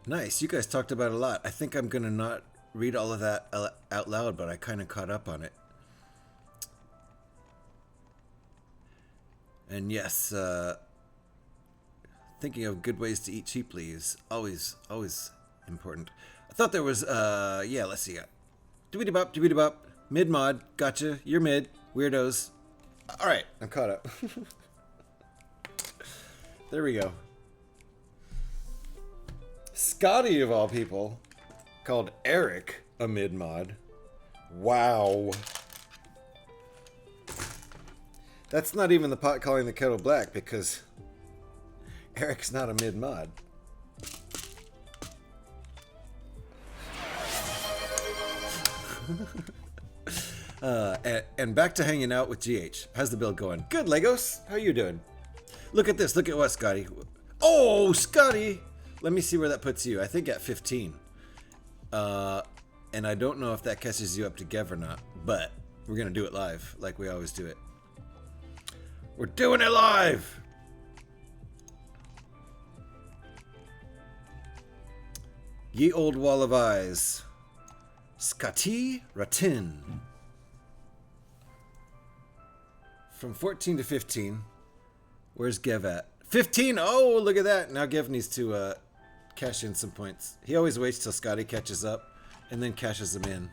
Nice, you guys talked about it a lot. I think I'm gonna not read all of that out loud, but I kind of caught up on it. And yes, thinking of good ways to eat cheaply is always important. I thought there was, yeah, let's see. Doobity bop, mid mod, gotcha, you're mid, weirdos. All right, I'm caught up. There we go. Scotty, of all people, called Eric a mid mod. Wow. That's not even the pot calling the kettle black, because Eric's not a mid mod. And back to hanging out with GH. How's the build going? Good, Legos. How you doing? Look at this. Look at what, Scotty. Oh, Scotty. Let me see where that puts you. I think at 15. And I don't know if that catches you up to Gev or not, but we're going to do it live like we always do it. We're doing it live. Ye old wall of eyes. Scotty Ratin. From 14 to 15. Where's Gev at? 15! Oh, look at that. Now Gev needs to cash in some points. He always waits till Scotty catches up and then cashes them in.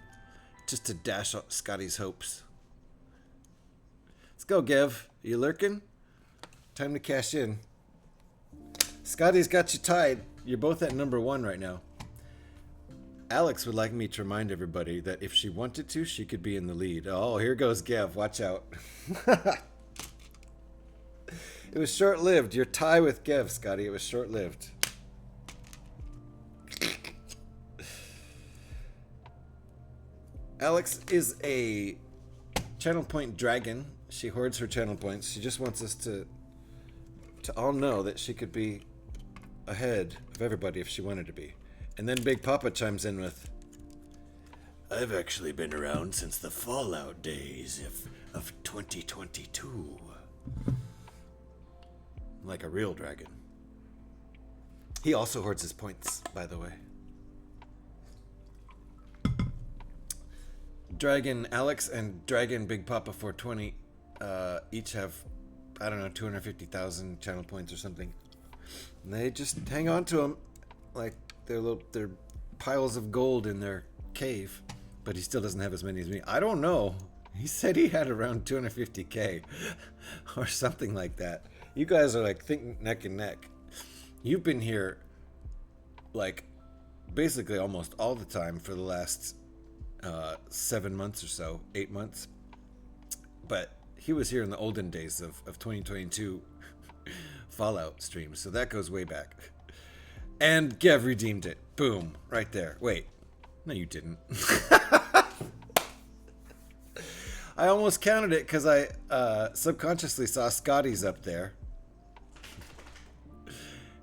Just to dash Scotty's hopes. Let's go, Gev. Are you lurking? Time to cash in. Scotty's got you tied. You're both at number 1 right now. Alex would like me to remind everybody that if she wanted to, she could be in the lead. Oh, here goes Gev. Watch out. It was short-lived. Your tie with Gev, Scotty. It was short-lived. Alex is a channel point dragon. She hoards her channel points. She just wants us to all know that she could be ahead of everybody if she wanted to be. And then Big Papa chimes in with, I've actually been around since the Fallout days of 2022. Like a real dragon. He also hoards his points, by the way. Dragon Alex and Dragon Big Papa 420 each have, I don't know, 250,000 channel points or something. And they just hang on to them like they're piles of gold in their cave. But he still doesn't have as many as me. I don't know. He said he had around 250k or something like that. You guys are like thinking neck and neck. You've been here like basically almost all the time for the last 7 months or so, 8 months. But he was here in the olden days of 2022 Fallout streams, so that goes way back. And Gev redeemed it. Boom, right there. Wait, no you didn't. I almost counted it because I subconsciously saw Scotty's up there.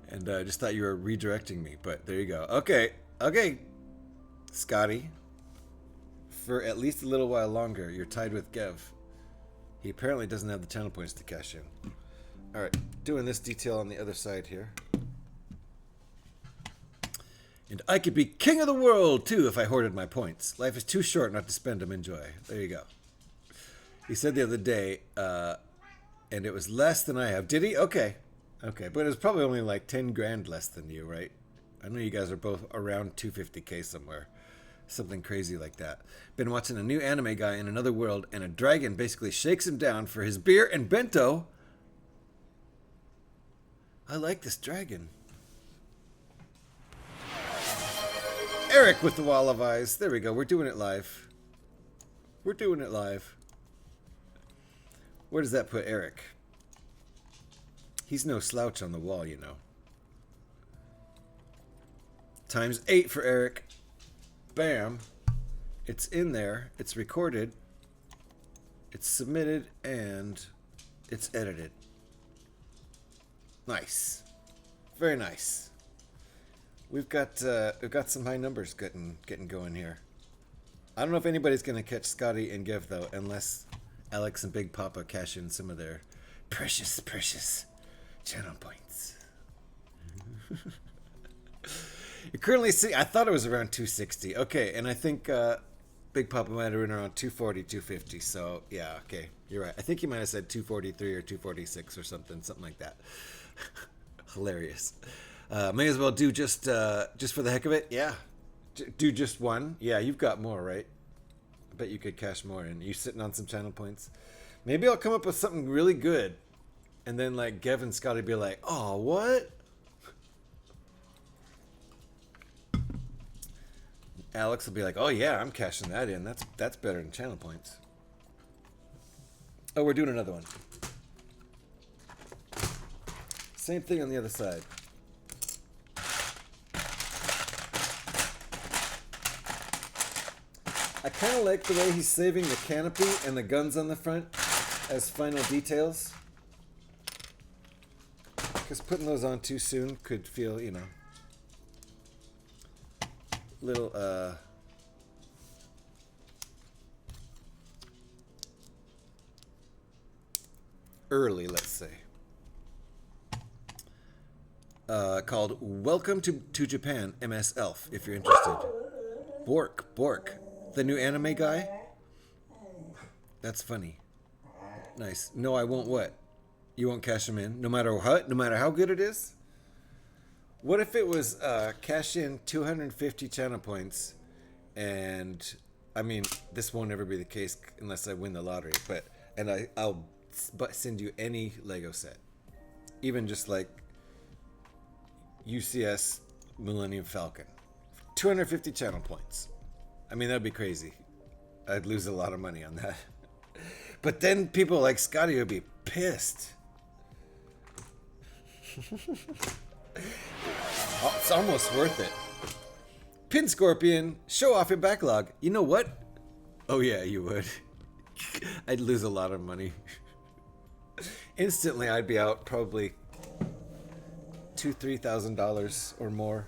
And I just thought you were redirecting me, but there you go. Okay, okay, Scotty. For at least a little while longer, you're tied with Gev. He apparently doesn't have the channel points to cash in. Alright, doing this detail on the other side here. And I could be king of the world, too, if I hoarded my points. Life is too short not to spend them. Enjoy. There you go. He said the other day, and it was less than I have. Did he? Okay. Okay, but it was probably only like 10 grand less than you, right? I know you guys are both around 250k somewhere. Something crazy like that. Been watching a new anime guy in another world, and a dragon basically shakes him down for his beer and bento. I like this dragon. Eric with the wall of eyes. There we go. We're doing it live. We're doing it live. Where does that put Eric? He's no slouch on the wall, you know. Times 8 for Eric. Bam. It's in there. It's recorded. It's submitted. And it's edited. Nice. Very nice. We've got some high numbers getting going here. I don't know if anybody's going to catch Scotty and Gev, though, unless Alex and Big Papa cash in some of their precious channel points. You're currently seeing, I thought it was around 260. Okay, and I think Big Papa might have been around 240, 250. So, yeah, okay, you're right. I think he might have said 243 or 246 or something like that. Hilarious. May as well do just for the heck of it. Yeah. Do just one. Yeah, you've got more, right? I bet you could cash more in. You sitting on some channel points. Maybe I'll come up with something really good. And then like Gev and Scotty be like, oh, what? Alex will be like, oh yeah, I'm cashing that in. That's better than channel points. Oh, we're doing another one. Same thing on the other side. I kind of like the way he's saving the canopy and the guns on the front as final details. Because putting those on too soon could feel, you know, little, early, let's say. Called Welcome to Japan, MS Elf, if you're interested. Bork. The new anime guy? That's funny. Nice. No, I won't what? You won't cash them in? No matter what? No matter how good it is? What if it was cash in 250 channel points and, I mean, this won't ever be the case unless I win the lottery, I'll send you any Lego set. Even just like UCS Millennium Falcon. 250 channel points. I mean, that'd be crazy. I'd lose a lot of money on that. But then people like Scotty would be pissed. Oh, it's almost worth it. Pin Scorpion, show off your backlog. You know what? Oh yeah, you would. I'd lose a lot of money. Instantly, I'd be out probably $2,000-$3,000 or more.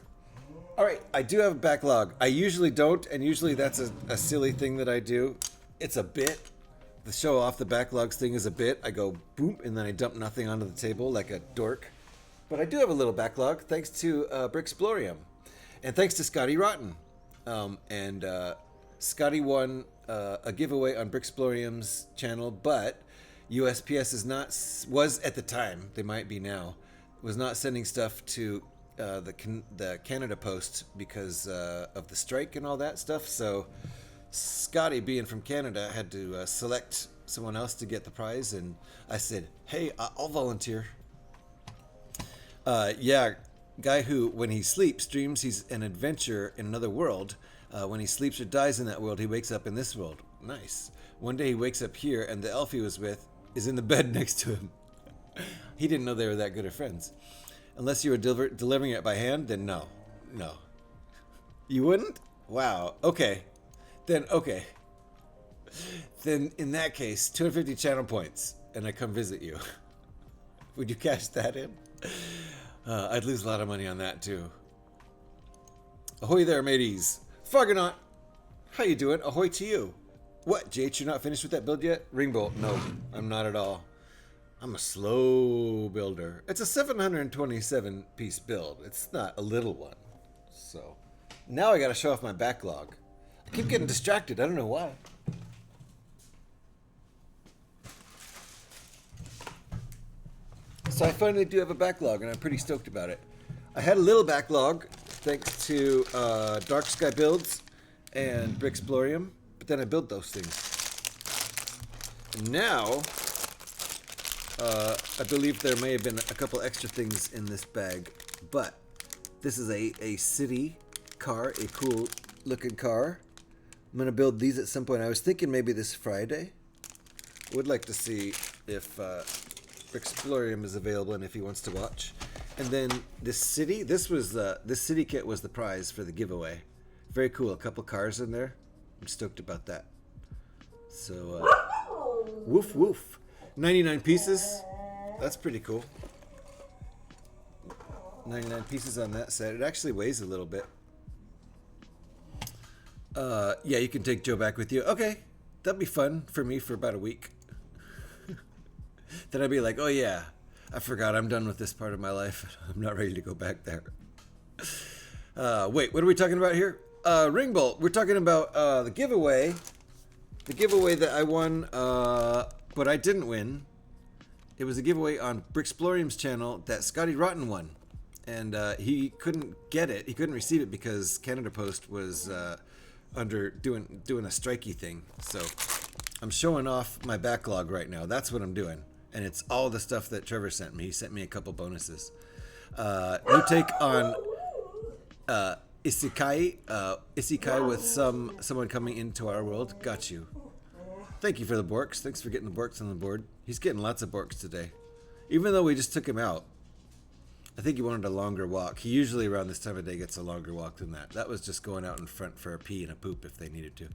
All right, I do have a backlog. I usually don't, and usually that's a silly thing that I do. It's a bit. The show off the backlogs thing is a bit. I go boom, and then I dump nothing onto the table like a dork. But I do have a little backlog, thanks to Brickbuilding, and thanks to Scotty Rotten. Scotty won a giveaway on Brickbuilding's channel, but USPS was at the time, they might be now, was not sending stuff to the Canada Post because of the strike and all that stuff. So Scotty, being from Canada, had to select someone else to get the prize, and I said, hey, I'll volunteer. Yeah, guy who, when he sleeps, dreams he's an adventure in another world. When he sleeps or dies in that world, he wakes up in this world. Nice. One day he wakes up here, and the elf he was with is in the bed next to him. He didn't know they were that good of friends. Unless you were delivering it by hand, then no. You wouldn't? Wow. Okay. Then, okay. Then in that case, 250 channel points, and I come visit you. Would you cash that in? I'd lose a lot of money on that too. Ahoy there, mateys. Foggernaut, how you doing? Ahoy to you. What, JH, you're not finished with that build yet? Ringbolt, no, I'm not at all. I'm a slow builder. It's a 727 piece build. It's not a little one. So now I gotta show off my backlog. I keep getting distracted. I don't know why. So I finally do have a backlog, and I'm pretty stoked about it. I had a little backlog thanks to Dark Sky Builds and Brickbuilding, but then I built those things. And now, I believe there may have been a couple extra things in this bag, but this is a city car, a cool looking car. I'm going to build these at some point. I was thinking maybe this Friday. Would like to see if Brickbuilding is available and if he wants to watch. And then this city, this city kit was the prize for the giveaway. Very cool. A couple cars in there. I'm stoked about that. So, woof woof. 99 pieces. That's pretty cool. 99 pieces on that set. It actually weighs a little bit. Yeah, you can take Joe back with you. Okay, that'd be fun for me for about a week. Then I'd be like, oh yeah, I forgot I'm done with this part of my life. I'm not ready to go back there. Wait, what are we talking about here? Ringbolt. We're talking about the giveaway. The giveaway that I won, but I didn't win. It was a giveaway on Brickbuilding's channel that Scotty Rotten won. And he couldn't get it. He couldn't receive it because Canada Post was under doing a strikey thing. So I'm showing off my backlog right now. That's what I'm doing. And it's all the stuff that Trevor sent me. He sent me a couple bonuses. New take on Isekai. Isekai with someone coming into our world. Got you. Thank you for the Borks. Thanks for getting the Borks on the board. He's getting lots of Borks today. Even though we just took him out. I think he wanted a longer walk. He usually around this time of day gets a longer walk than that. That was just going out in front for a pee and a poop if they needed to.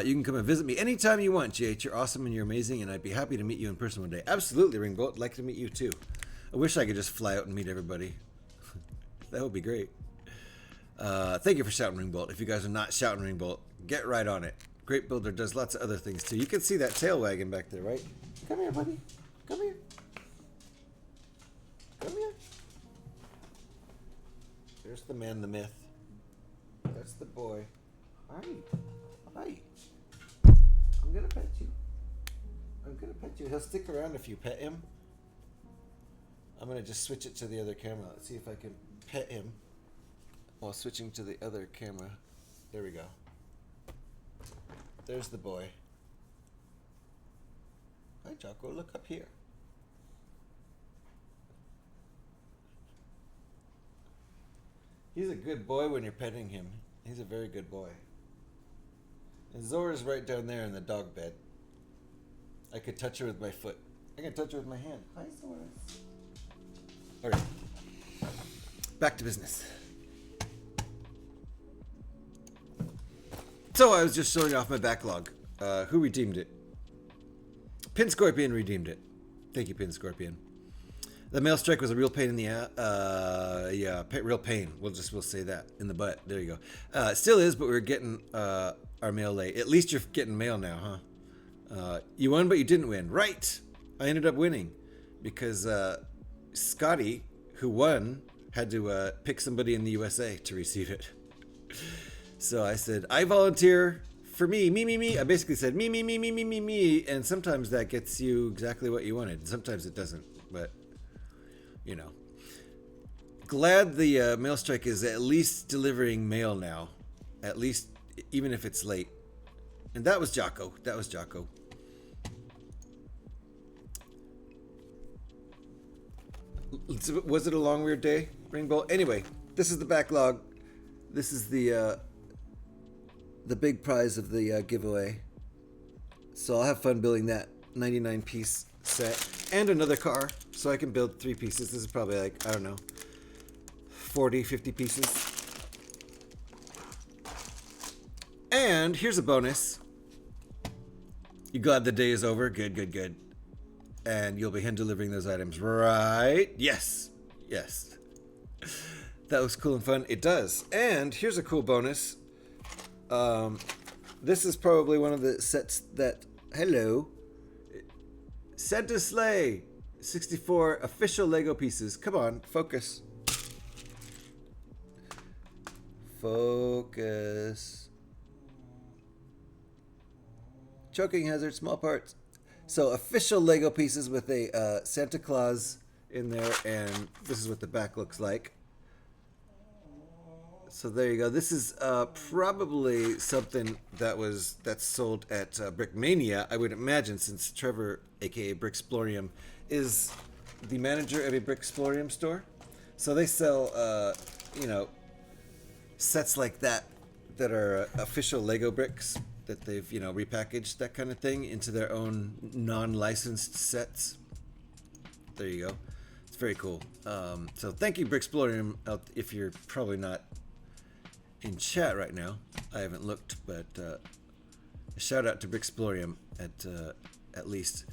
You can come and visit me anytime you want, GH. You're awesome and you're amazing, and I'd be happy to meet you in person one day. Absolutely, Ringbolt. I'd like to meet you too. I wish I could just fly out and meet everybody. That would be great. Thank you for shouting Ringbolt. If you guys are not shouting Ringbolt, get right on it. Great Builder does lots of other things too. You can see that tail wagging back there, right? Come here, buddy. Come here. Come here. There's the man, the myth. That's the boy. Hi. Hi. I'm gonna pet you. I'm gonna pet you. He'll stick around if you pet him. I'm gonna just switch it to the other camera. Let's see if I can pet him while switching to the other camera. There we go. There's the boy. Hi, Jocko. Look up here. He's a good boy when you're petting him. He's a very good boy. And Zora's right down there in the dog bed. I could touch her with my foot. I can touch her with my hand. Hi, Zora. All right. Back to business. So I was just showing off my backlog. Who redeemed it? Pin Scorpion redeemed it. Thank you, Pin Scorpion. The mail strike was a real pain in the real pain. We'll say that in the butt. There you go. It still is, but we're getting our mail late. At least you're getting mail now, huh? You won, but you didn't win. Right. I ended up winning because Scotty, who won, had to pick somebody in the USA to receive it. So I said, I volunteer for me. I basically said me. And sometimes that gets you exactly what you wanted. Sometimes it doesn't, but you know. Glad the mail strike is at least delivering mail now. At least, even if it's late. And that was Jocko. Was it a long, weird day, Rainbow? Anyway, this is the backlog. This is the big prize of the giveaway. So I'll have fun building that 99 piece set and another car, so I can build 3 pieces. This is probably like, I don't know, 40, 50 pieces. And here's a bonus. You glad the day is over? Good, good, good. And you'll be hand delivering those items, right? Yes. Yes. That looks cool and fun. It does. And here's a cool bonus. This is probably one of the sets that... Hello. Santa Sleigh. 64 official Lego pieces. Come on, focus. Focus. Choking hazard, small parts. So official Lego pieces with a Santa Claus in there, and this is what the back looks like. So there you go. This is probably something that's sold at Brickmania, I would imagine, since Trevor, aka Bricksplorium, is the manager of a Bricksplorium store. So they sell, you know, sets like that are official Lego bricks that they've, you know, repackaged, that kind of thing, into their own non-licensed sets. There you go. It's very cool. So thank you, Bricksplorium, if you're probably not in chat right now. I haven't looked, but a shout out to Bricksplorium at least.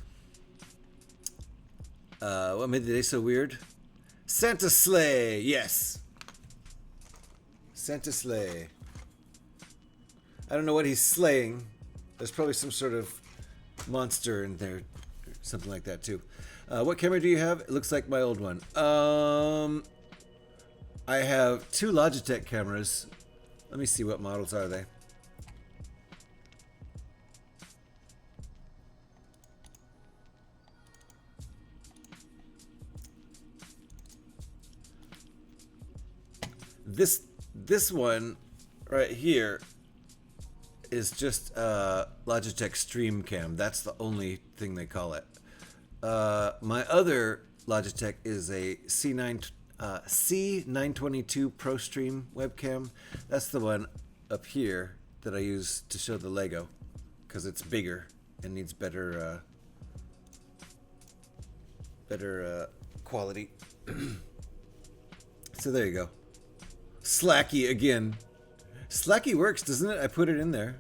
What made the day so weird? Santa Sleigh, yes. Santa Sleigh. I don't know what he's slaying. There's probably some sort of monster in there, something like that too. What camera do you have? It looks like my old one. I have two Logitech cameras. Let me see, what models are they? This one right here is just Logitech Stream Cam. That's the only thing they call it. My other Logitech is a C922 Pro Stream webcam. That's the one up here that I use to show the Lego, because it's bigger and needs better quality. So there you go. Slacky again. Slacky works, doesn't it? I put it in there.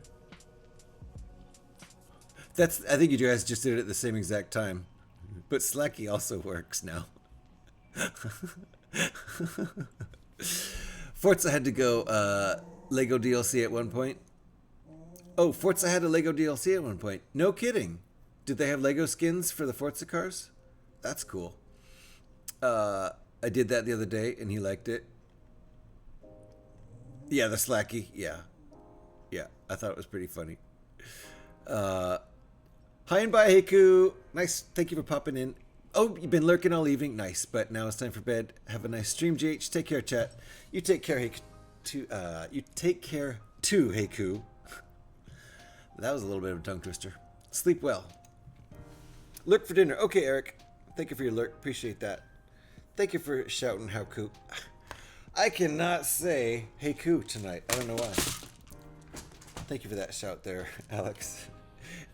I think you guys just did it at the same exact time. But Slacky also works now. Forza had to go Lego DLC at one point. Oh, Forza had a Lego DLC at one point. No kidding. Did they have Lego skins for the Forza cars? That's cool. I did that the other day and he liked it. Yeah, the Slacky. Yeah. Yeah, I thought it was pretty funny. Hi and bye, Heiku. Nice. Thank you for popping in. Oh, you've been lurking all evening. Nice. But now it's time for bed. Have a nice stream, GH. Take care, chat. You take care, Heiku. You take care too, Heiku. That was a little bit of a tongue twister. Sleep well. Lurk for dinner. Okay, Eric. Thank you for your lurk. Appreciate that. Thank you for shouting Hauku. I cannot say Heiku tonight. I don't know why. Thank you for that shout there, Alex.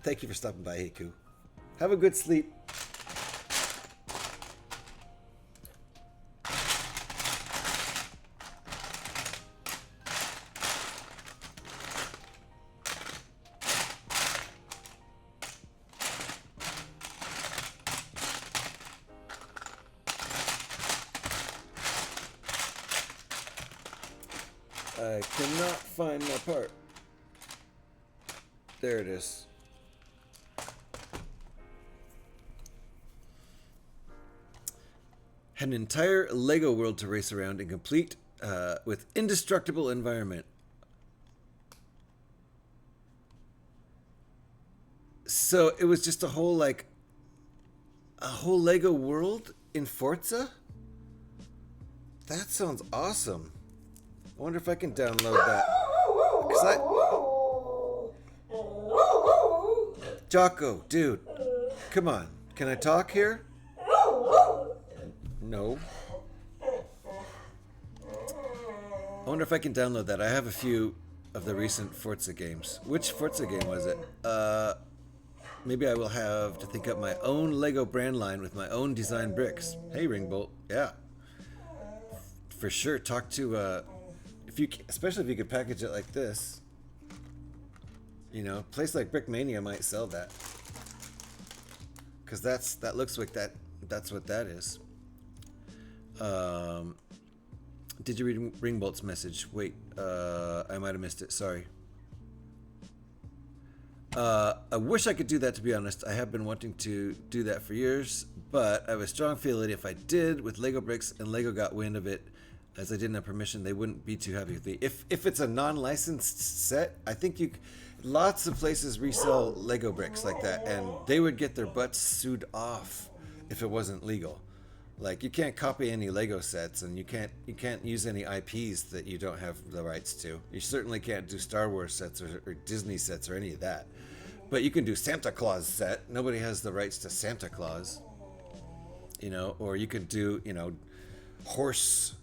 Thank you for stopping by, Heiku. Have a good sleep. I cannot find my part. There it is. Had an entire Lego world to race around and complete with indestructible environment. So it was just a whole Lego world in Forza? That sounds awesome. I wonder if I can download that. Jocko, dude, come on. Can I talk here? No. I wonder if I can download that. I have a few of the recent Forza games. Which Forza game was it? Maybe I will have to think up my own Lego brand line with my own design bricks. Hey, Ringbolt. Yeah. For sure. Talk to, especially if you could package it like this. You know, a place like Brickmania might sell that. because that looks like that's what that is. Did you read Ringbolt's message? Wait, I might have missed it. Sorry. I wish I could do that, to be honest. I have been wanting to do that for years, but I have a strong feeling if I did with Lego bricks and Lego got wind of it, as I didn't have permission, they wouldn't be too happy with me. If it's a non-licensed set, I think lots of places resell Lego bricks like that, and they would get their butts sued off if it wasn't legal. Like, you can't copy any Lego sets, and you can't use any IPs that you don't have the rights to. You certainly can't do Star Wars sets or Disney sets or any of that. But you can do Santa Claus set. Nobody has the rights to Santa Claus. Or you could do, horse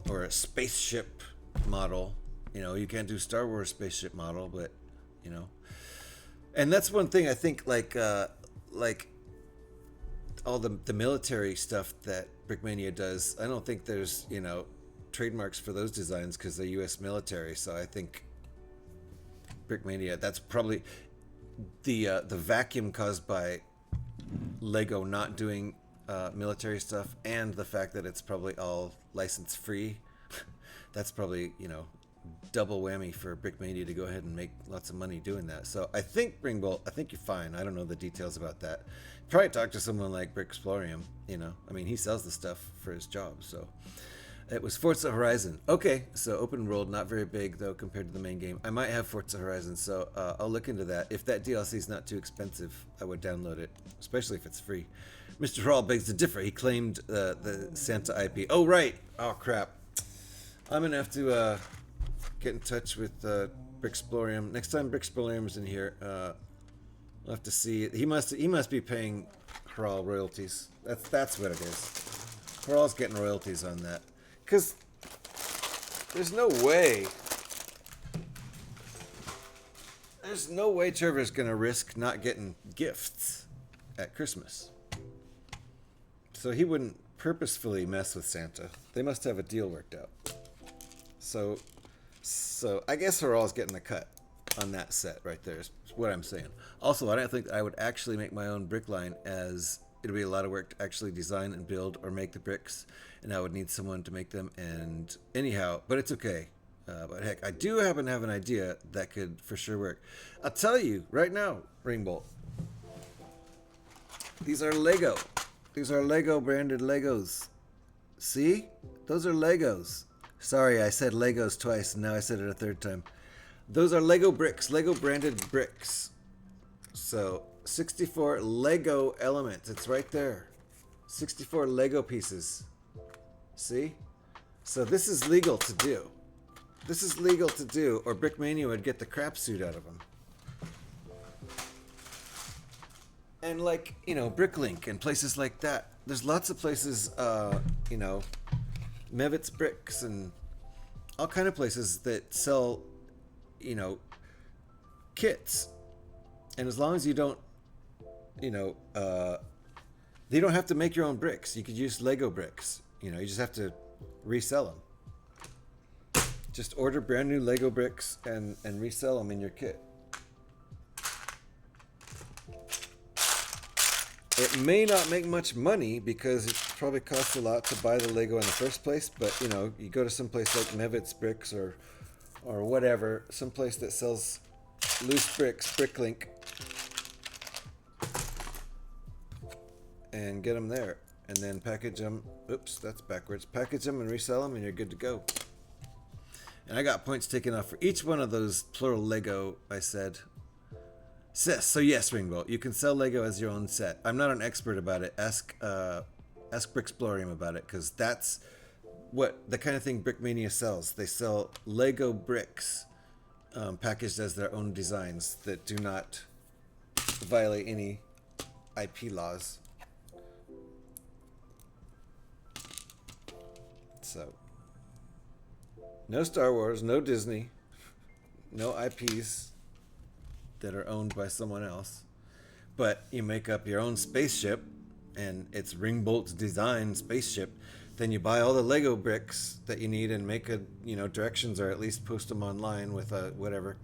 or a spaceship model. You can't do Star Wars spaceship model, but, And that's one thing I think, like all the military stuff that Brickmania does, I don't think there's, trademarks for those designs because they're U.S. military. So I think Brickmania, that's probably the vacuum caused by Lego not doing military stuff, and the fact that it's probably all license free. That's probably, double whammy for Brickmania to go ahead and make lots of money doing that. So I think Ringbolt, I think you're fine. I don't know the details about that. Probably talk to someone like Brickbuilding, I mean, he sells the stuff for his job. So it was Forza Horizon. Okay, so open world, not very big though compared to the main game. I might have Forza Horizon, so I'll look into that. If that DLC is not too expensive, I would download it, especially if it's free. Mr. Hall begs to differ. He claimed the Santa IP. Oh, right. Oh, crap. I'm going to have to get in touch with Brickbuilding. Next time Brickbuilding is in here, we'll have to see. He must be paying Hral royalties. That's what it is. Hral's getting royalties on that. Because there's no way Trevor's going to risk not getting gifts at Christmas. So he wouldn't purposefully mess with Santa. They must have a deal worked out. So I guess Hral's getting a cut on that set right there is what I'm saying. Also, I don't think I would actually make my own brick line, as it'd be a lot of work to actually design and build or make the bricks, and I would need someone to make them. And anyhow, but it's okay. But heck, I do happen to have an idea that could for sure work. I'll tell you right now, Ringbolt. These are Lego. These are Lego branded Legos. See? Those are Legos. Sorry, I said Legos twice, and now I said it a third time. Those are Lego bricks, Lego branded bricks. So, 64 Lego elements. It's right there. 64 Lego pieces. See? So this is legal to do. This is legal to do, or Brickmania would get the crap suit out of them. And like, Bricklink and places like that. There's lots of places, Mevitz Bricks and all kind of places that sell, kits. And as long as you don't, you don't have to make your own bricks. You could use Lego bricks. You just have to resell them. Just order brand new Lego bricks and resell them in your kit. It may not make much money because it probably costs a lot to buy the Lego in the first place, but you go to some place like Mevitz Bricks or whatever, some place that sells loose bricks, Bricklink, and get them there, and then package them. Oops, that's backwards. Package them and resell them, and you're good to go. And I got points taken off for each one of those plural Lego I said. So yes, Ringbolt, you can sell Lego as your own set. I'm not an expert about it. Ask Brickbuilding about it, because that's what the kind of thing Brickmania sells. They sell Lego bricks packaged as their own designs that do not violate any IP laws. So, no Star Wars, no Disney, no IPs that are owned by someone else, but you make up your own spaceship, and it's Ringbolt's design spaceship. Then you buy all the Lego bricks that you need and make directions, or at least post them online with whatever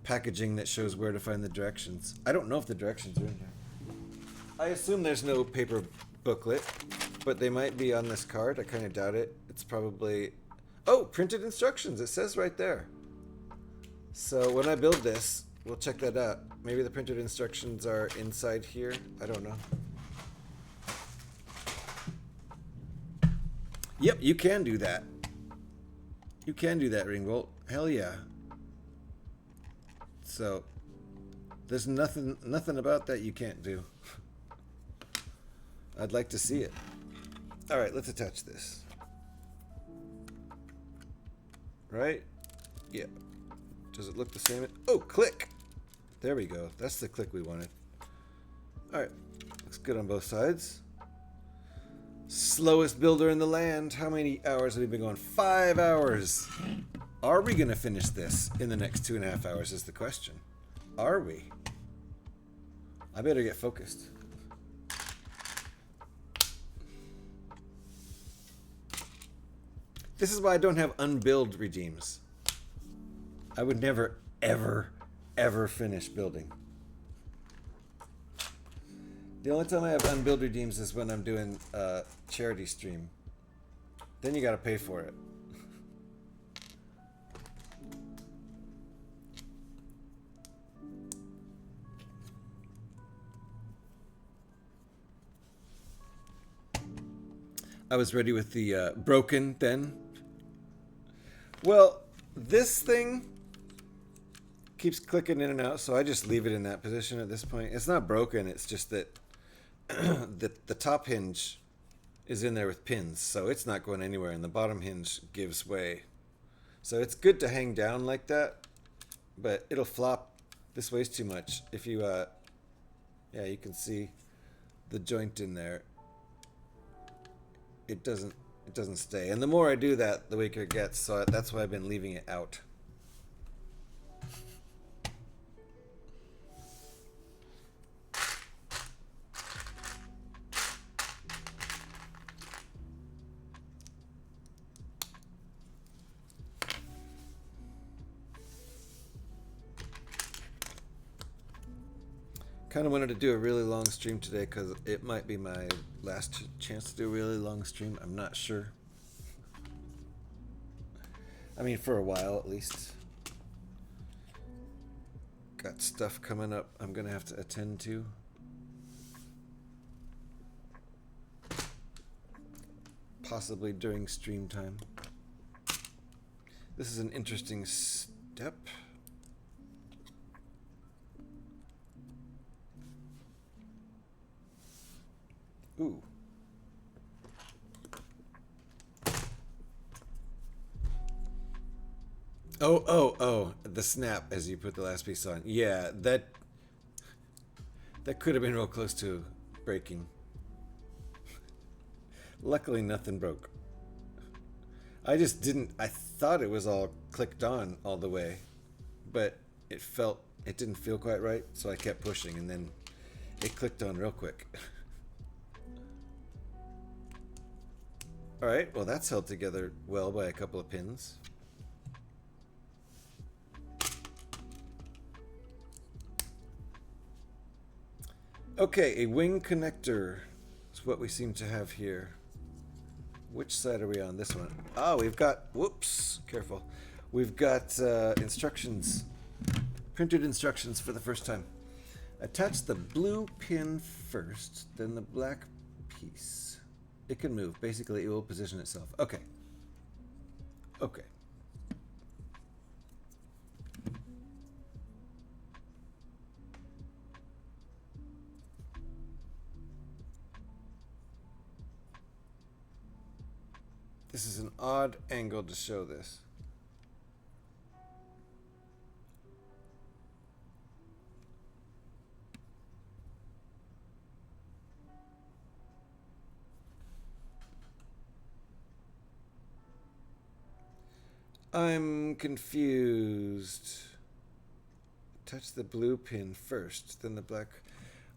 packaging that shows where to find the directions. I don't know if the directions are in here. I assume there's no paper booklet, but they might be on this card. I kind of doubt it. It's probably... Oh, printed instructions. It says right there. So when I build this, we'll check that out. Maybe the printed instructions are inside here. I don't know. Yep, you can do that. You can do that, Ringbolt. Hell yeah. So, there's nothing about that you can't do. I'd like to see it. Alright, let's attach this. Right? Yeah. Does it look the same? Oh, click! There we go. That's the click we wanted. Alright. Looks good on both sides. Slowest builder in the land. How many hours have we been going? 5 hours. Are we going to finish this in the next 2.5 hours is the question. Are we? I better get focused. This is why I don't have unbuild redeems. I would never, ever, ever finish building. The only time I have unbuild redeems is when I'm doing a charity stream. Then you gotta pay for it. I was ready with the broken then. Well, this thing keeps clicking in and out, so I just leave it in that position at this point. It's not broken, it's just that the top hinge is in there with pins, so it's not going anywhere, and the bottom hinge gives way. So it's good to hang down like that, but it'll flop. This weighs too much. If you, yeah, you can see the joint in there. It doesn't stay, and the more I do that, the weaker it gets. So that's why I've been leaving it out. Kind of wanted to do a really long stream today because it might be my last chance to do a really long stream. I'm not sure. I mean, for a while at least. Got stuff coming up I'm gonna have to attend to. Possibly during stream time. This is an interesting step. Ooh. Oh, the snap as you put the last piece on. Yeah, that could have been real close to breaking. Luckily nothing broke. I thought it was all clicked on all the way, but it didn't feel quite right, so I kept pushing and then it clicked on real quick. Alright, well that's held together well by a couple of pins. Okay, a wing connector is what we seem to have here. Which side are we on? This one. Oh, we've got, whoops, careful. We've got instructions, printed instructions for the first time. Attach the blue pin first, then the black piece. It can move. Basically, it will position itself. Okay. Okay. This is an odd angle to show this. I'm confused. Touch the blue pin first, then the black.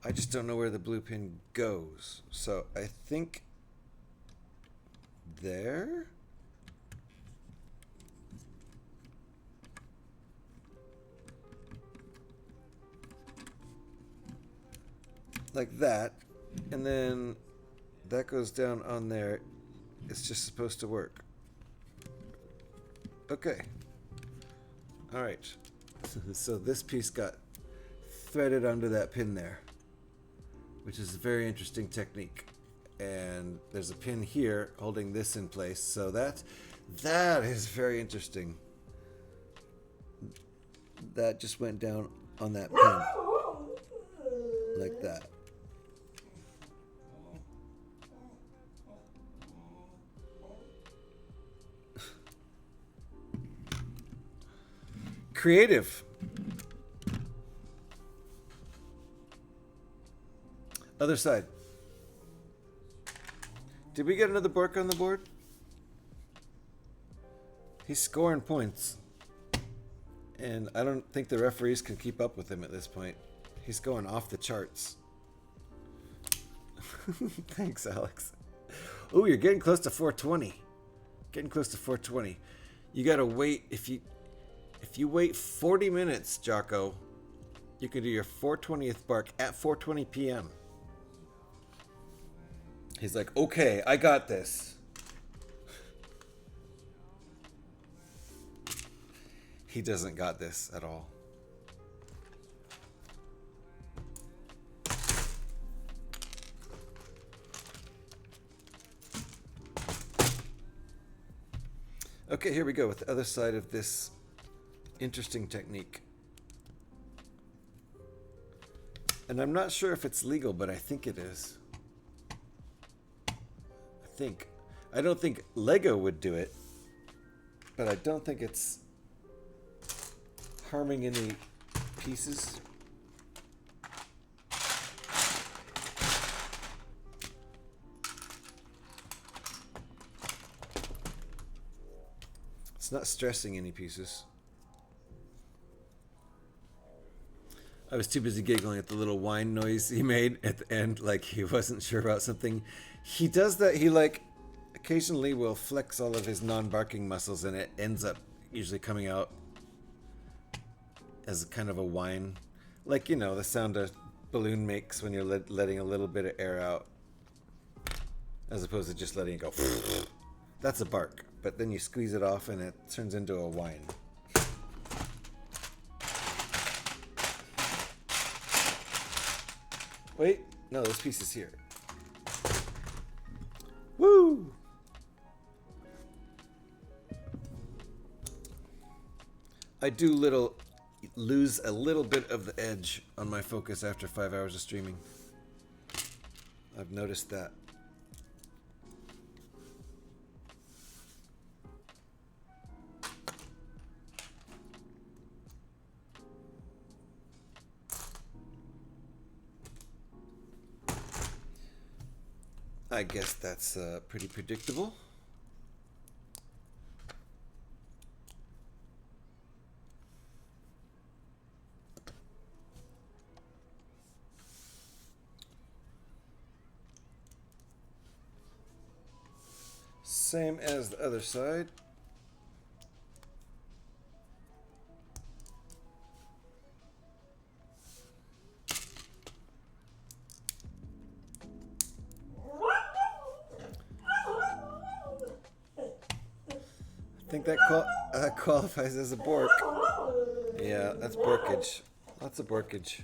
I just don't know where the blue pin goes. So I think there. Like that. And then that goes down on there. It's just supposed to work. Okay. All right. So this piece got threaded onto that pin there, which is a very interesting technique. And there's a pin here holding this in place. So that is very interesting. That just went down on that pin like that. Creative. Other side. Did we get another Bork on the board? He's scoring points. And I don't think the referees can keep up with him at this point. He's going off the charts. Thanks, Alex. Oh, you're getting close to 420. Getting close to 420. You gotta wait. If you wait 40 minutes, Jocko, you can do your 420th bark at 4:20 p.m. He's like, okay, I got this. He doesn't got this at all. Okay, here we go with the other side of this interesting technique. And I'm not sure if it's legal, but I think it is. I don't think Lego would do it, but I don't think it's harming any pieces. It's not stressing any pieces. I was too busy giggling at the little whine noise he made at the end, like he wasn't sure about something. He does that, he like occasionally will flex all of his non-barking muscles and it ends up usually coming out as kind of a whine. Like, you know, the sound a balloon makes when you're letting a little bit of air out. As opposed to just letting it go. That's a bark. But then you squeeze it off and it turns into a whine. Wait, no, this piece is here. Woo! I do lose a little bit of the edge on my focus after 5 hours of streaming. I've noticed that. I guess that's pretty predictable. Same as the other side. I think that qualifies as a bork. Yeah, that's borkage. Lots of borkage.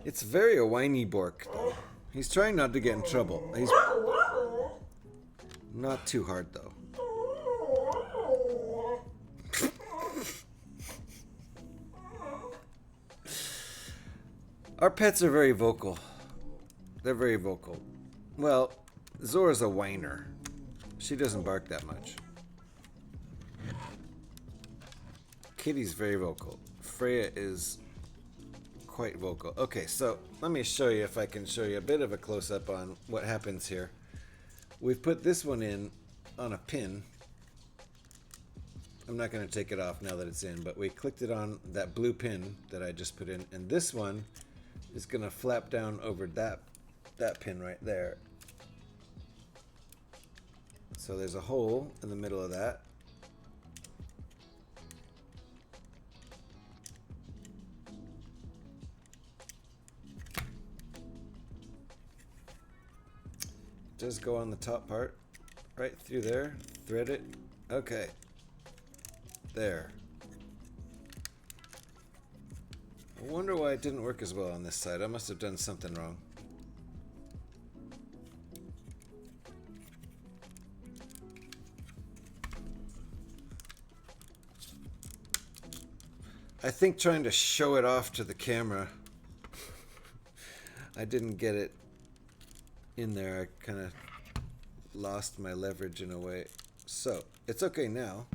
It's very a whiny bork, though. He's trying not to get in trouble. He's not too hard, though. Our pets are very vocal. They're very vocal. Well, Zora's a whiner. She doesn't bark that much. Kitty's very vocal. Freya is quite vocal. Okay, so let me show you if I can show you a bit of a close-up on what happens here. We've put this one in on a pin. I'm not going to take it off now that it's in, but we clicked it on that blue pin that I just put in, and this one is going to flap down over that pin right there. So there's a hole in the middle of that. Just go on the top part, right through there, thread it. Okay. There. I wonder why it didn't work as well on this side. I must have done something wrong. I think trying to show it off to the camera, I didn't get it in there. I kind of lost my leverage in a way. So, it's okay now.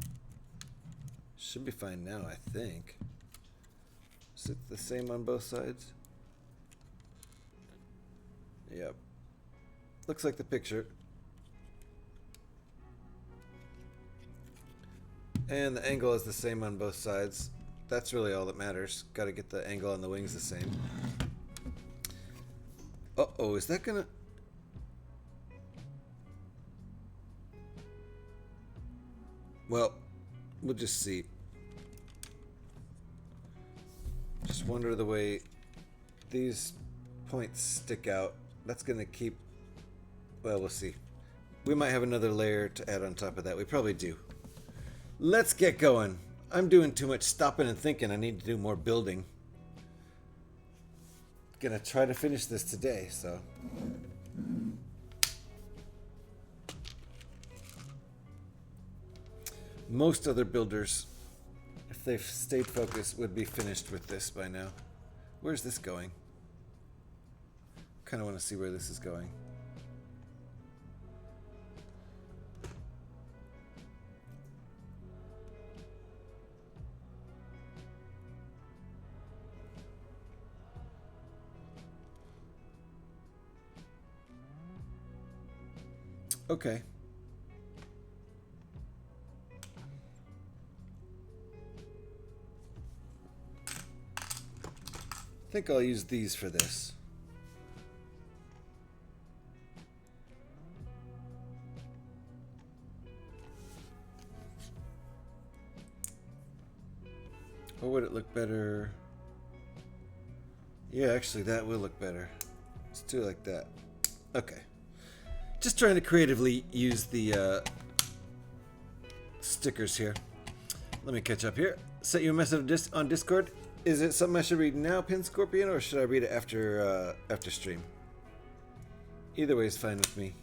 Should be fine now, I think. Is it the same on both sides? Yep. Looks like the picture. And the angle is the same on both sides. That's really all that matters. Got to get the angle on the wings the same. Uh-oh, is that gonna... Well, we'll just see. Just wonder the way these points stick out. That's gonna keep... Well, we'll see. We might have another layer to add on top of that. We probably do. Let's get going. I'm doing too much stopping and thinking. I need to do more building. Gonna try to finish this today, so. Most other builders, if they've stayed focused, would be finished with this by now. Where's this going? Kind of want to see where this is going. Okay. I think I'll use these for this. Or would it look better? Yeah, actually that will look better. Let's do it like that. Okay. Just trying to creatively use the stickers here. Let me catch up here. Sent you a message on Discord. Is it something I should read now, Pin Scorpion, or should I read it after after stream? Either way is fine with me.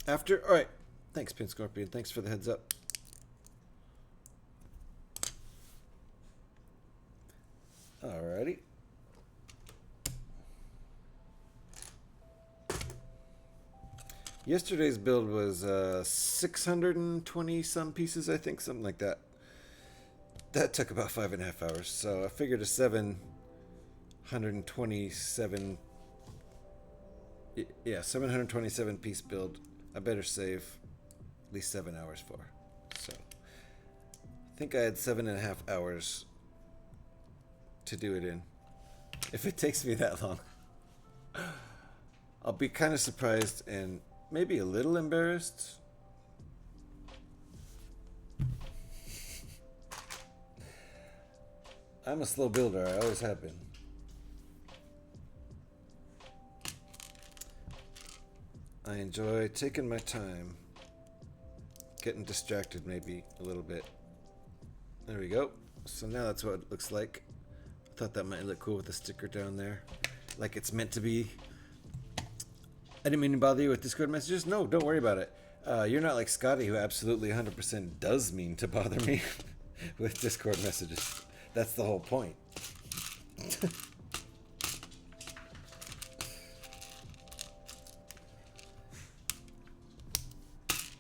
After? Alright. Thanks, Pin Scorpion. Thanks for the heads up. Alrighty. Yesterday's build was 620 some pieces, I think, something like that. That took about 5.5 hours, so I figured a 727 piece build I better save at least 7 hours for. So I think I had 7.5 hours to do it in. If it takes me that long, I'll be kind of surprised and maybe a little embarrassed. I'm a slow builder, I always have been. I enjoy taking my time, getting distracted maybe a little bit. There we go. So now that's what it looks like. I thought that might look cool with the sticker down there, like it's meant to be. I didn't mean to bother you with Discord messages. No, don't worry about it. You're not like Scotty, who absolutely 100% does mean to bother me with Discord messages. That's the whole point.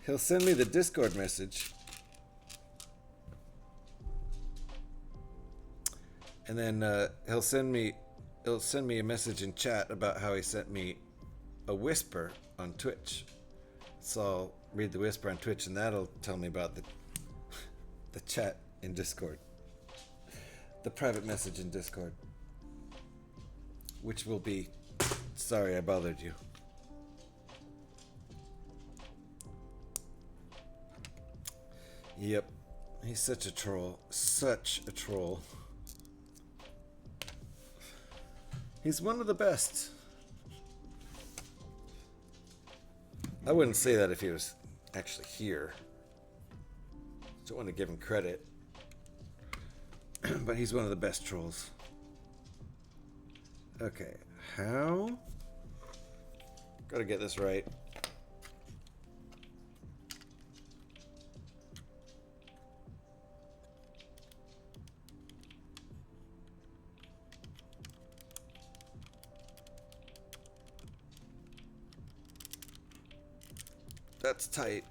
He'll send me the Discord message, and then he'll send me a message in chat about how he sent me a whisper on Twitch. So I'll read the whisper on Twitch, and that'll tell me about the chat in Discord, the private message in Discord, which will be Sorry I bothered you. Yep. He's such a troll. Such a troll. He's one of the best. I wouldn't say that if he was actually here. Don't want to give him credit. But he's one of the best trolls. Okay, how? Gotta get this right. That's tight.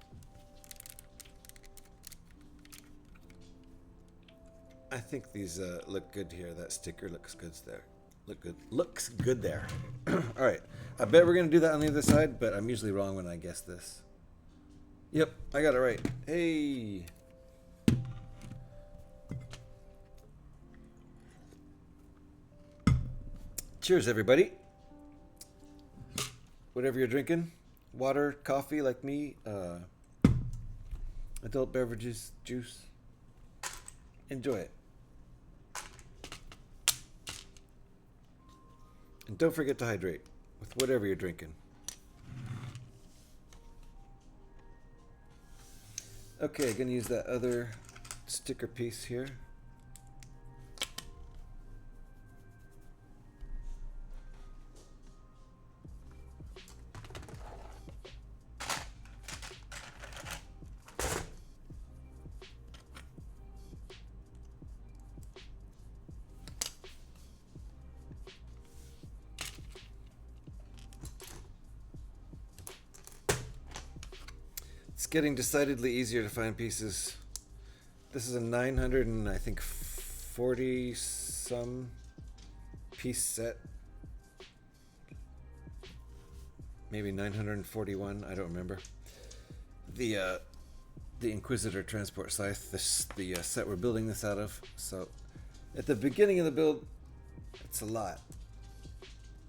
I think these look good here. That sticker looks good there. Looks good there. All right. I bet we're gonna do that on the other side, but I'm usually wrong when I guess this. Yep, I got it right. Hey. Cheers, everybody. Whatever you're drinking, water, coffee, like me, adult beverages, juice. Enjoy it. And don't forget to hydrate with whatever you're drinking. Okay, gonna use that other sticker piece here. It's getting decidedly easier to find pieces. This is a 900 and I think 40 some piece set. Maybe 941, I don't remember. The Inquisitor transport scythe, the set we're building this out of. So at the beginning of the build, it's a lot.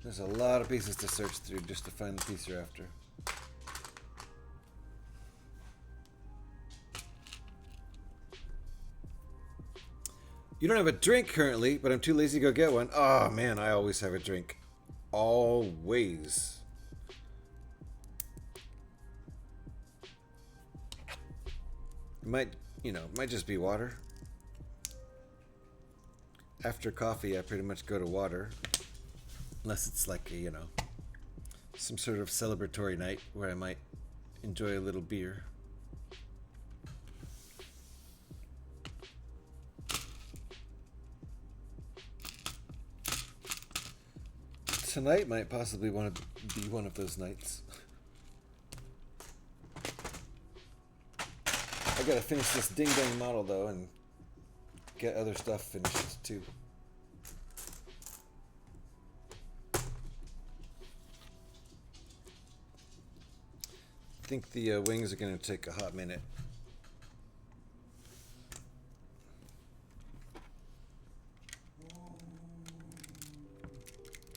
There's a lot of pieces to search through just to find the piece you're after. You don't have a drink currently, but I'm too lazy to go get one. Oh man, I always have a drink. Always. It might just be water. After coffee, I pretty much go to water. Unless it's like a, some sort of celebratory night where I might enjoy a little beer. Tonight might possibly be one of those nights. I gotta finish this ding dang model though and get other stuff finished too. I think the wings are gonna take a hot minute.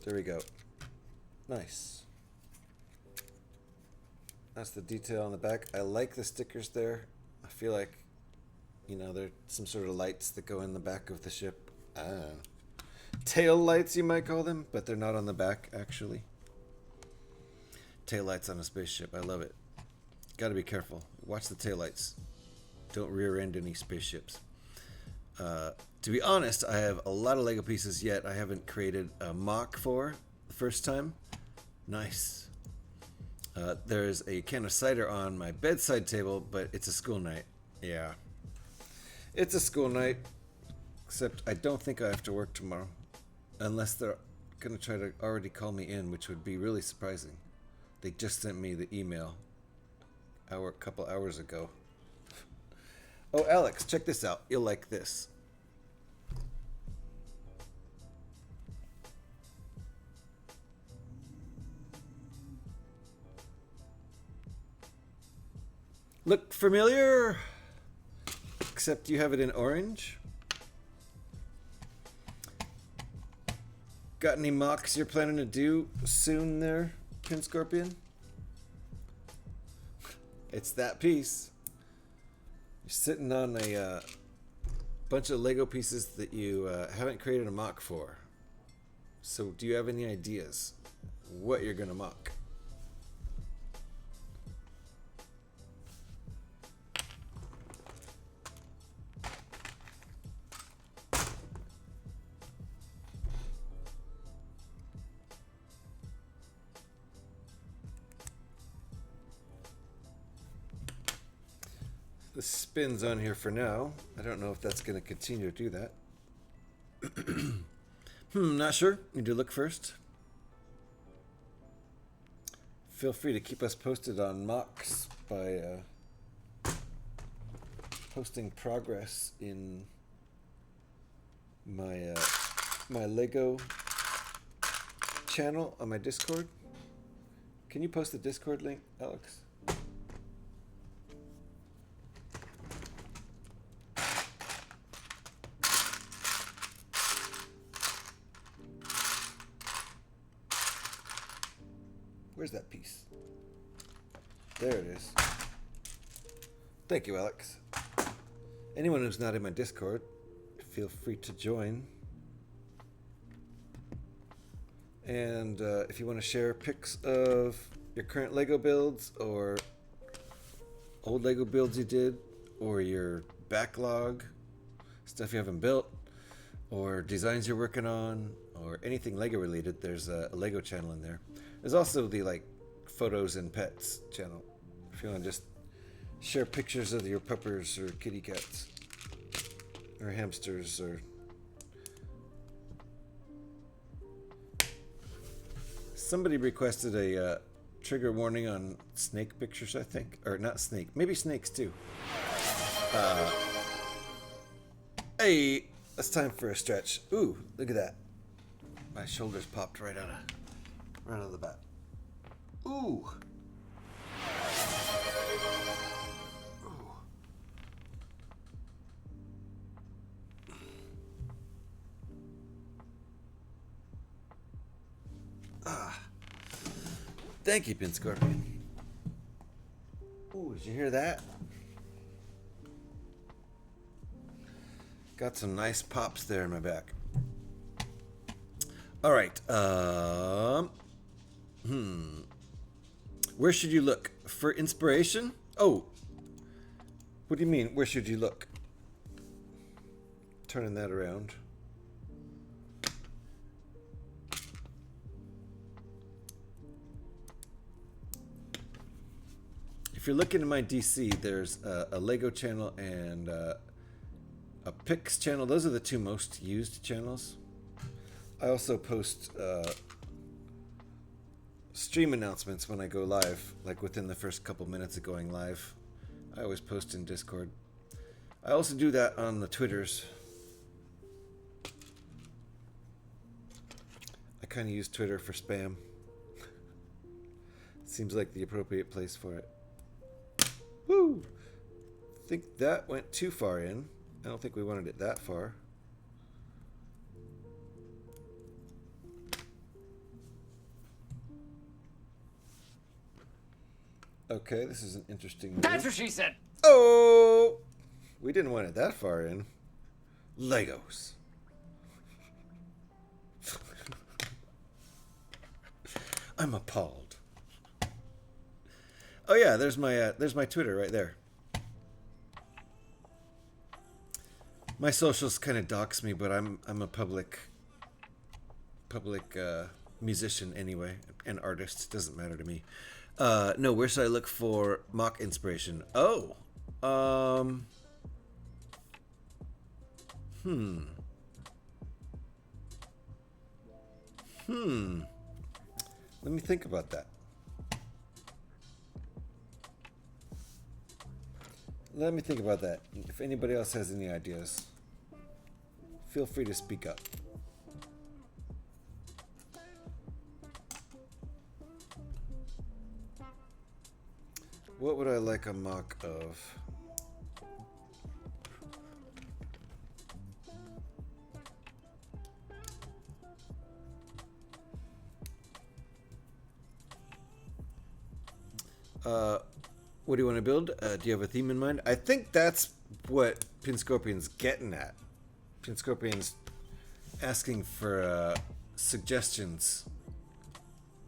There we go. Nice. That's the detail on the back. I like the stickers there. I feel like, they're some sort of lights that go in the back of the ship. Tail lights, you might call them, but they're not on the back, actually. Tail lights on a spaceship. I love it. Gotta be careful. Watch the tail lights. Don't rear end any spaceships. To be honest, I have a lot of Lego pieces yet I haven't created a mock for the first time. Nice. There's a can of cider on my bedside table, but it's a school night. Yeah. It's a school night, except I don't think I have to work tomorrow. Unless they're going to try to already call me in, which would be really surprising. They just sent me the email a couple hours ago. Oh, Alex, check this out. You'll like this. Look familiar? Except you have it in orange. Got any mocks you're planning to do soon there, Pin Scorpion? It's that piece. You're sitting on a bunch of Lego pieces that you haven't created a mock for. So do you have any ideas what you're gonna mock? The spin's on here for now. I don't know if that's going to continue to do that. Not sure. Need to look first. Feel free to keep us posted on mocks by posting progress in my my Lego channel on my Discord. Can you post the Discord link, Alex? Where's that piece? There it is. Thank you, Alex. Anyone who's not in my Discord, feel free to join. And if you want to share pics of your current Lego builds or old Lego builds you did, or your backlog, stuff you haven't built, or designs you're working on, or anything Lego related, there's a Lego channel in there. There's also the like photos and pets channel. If you want to just share pictures of your puppers or kitty cats or hamsters or somebody requested a trigger warning on snake pictures, I think, or not snake, maybe snakes too. Hey, it's time for a stretch. Ooh, look at that. My shoulders popped right out of the bat. Ooh. Ooh. Ah. Thank you, Pin Scorpion. Ooh, did you hear that? Got some nice pops there in my back. All right. Where should you look for inspiration? Oh, what do you mean? Where should you look? Turning that around. If you're looking at my DC, there's a Lego channel and a Pix channel. Those are the two most used channels. I also post stream announcements when I go live, like within the first couple minutes of going live. I always post in Discord. I also do that on the Twitters. I kind of use Twitter for spam. Seems like the appropriate place for it. Woo! I think that went too far in. I don't think we wanted it that far. Okay, this is an interesting move. That's what she said. Oh! We didn't want it that far in. Legos. I'm appalled. Oh yeah, there's my Twitter right there. My socials kind of dox me, but I'm a public musician anyway, an artist. Doesn't matter to me. No, where should I look for mock inspiration? Oh, Let me think about that. Let me think about that. If anybody else has any ideas, feel free to speak up. What would I like a mock of? What do you want to build? Do you have a theme in mind? I think that's what Pinscorpion's getting at. Pinscorpion's asking for suggestions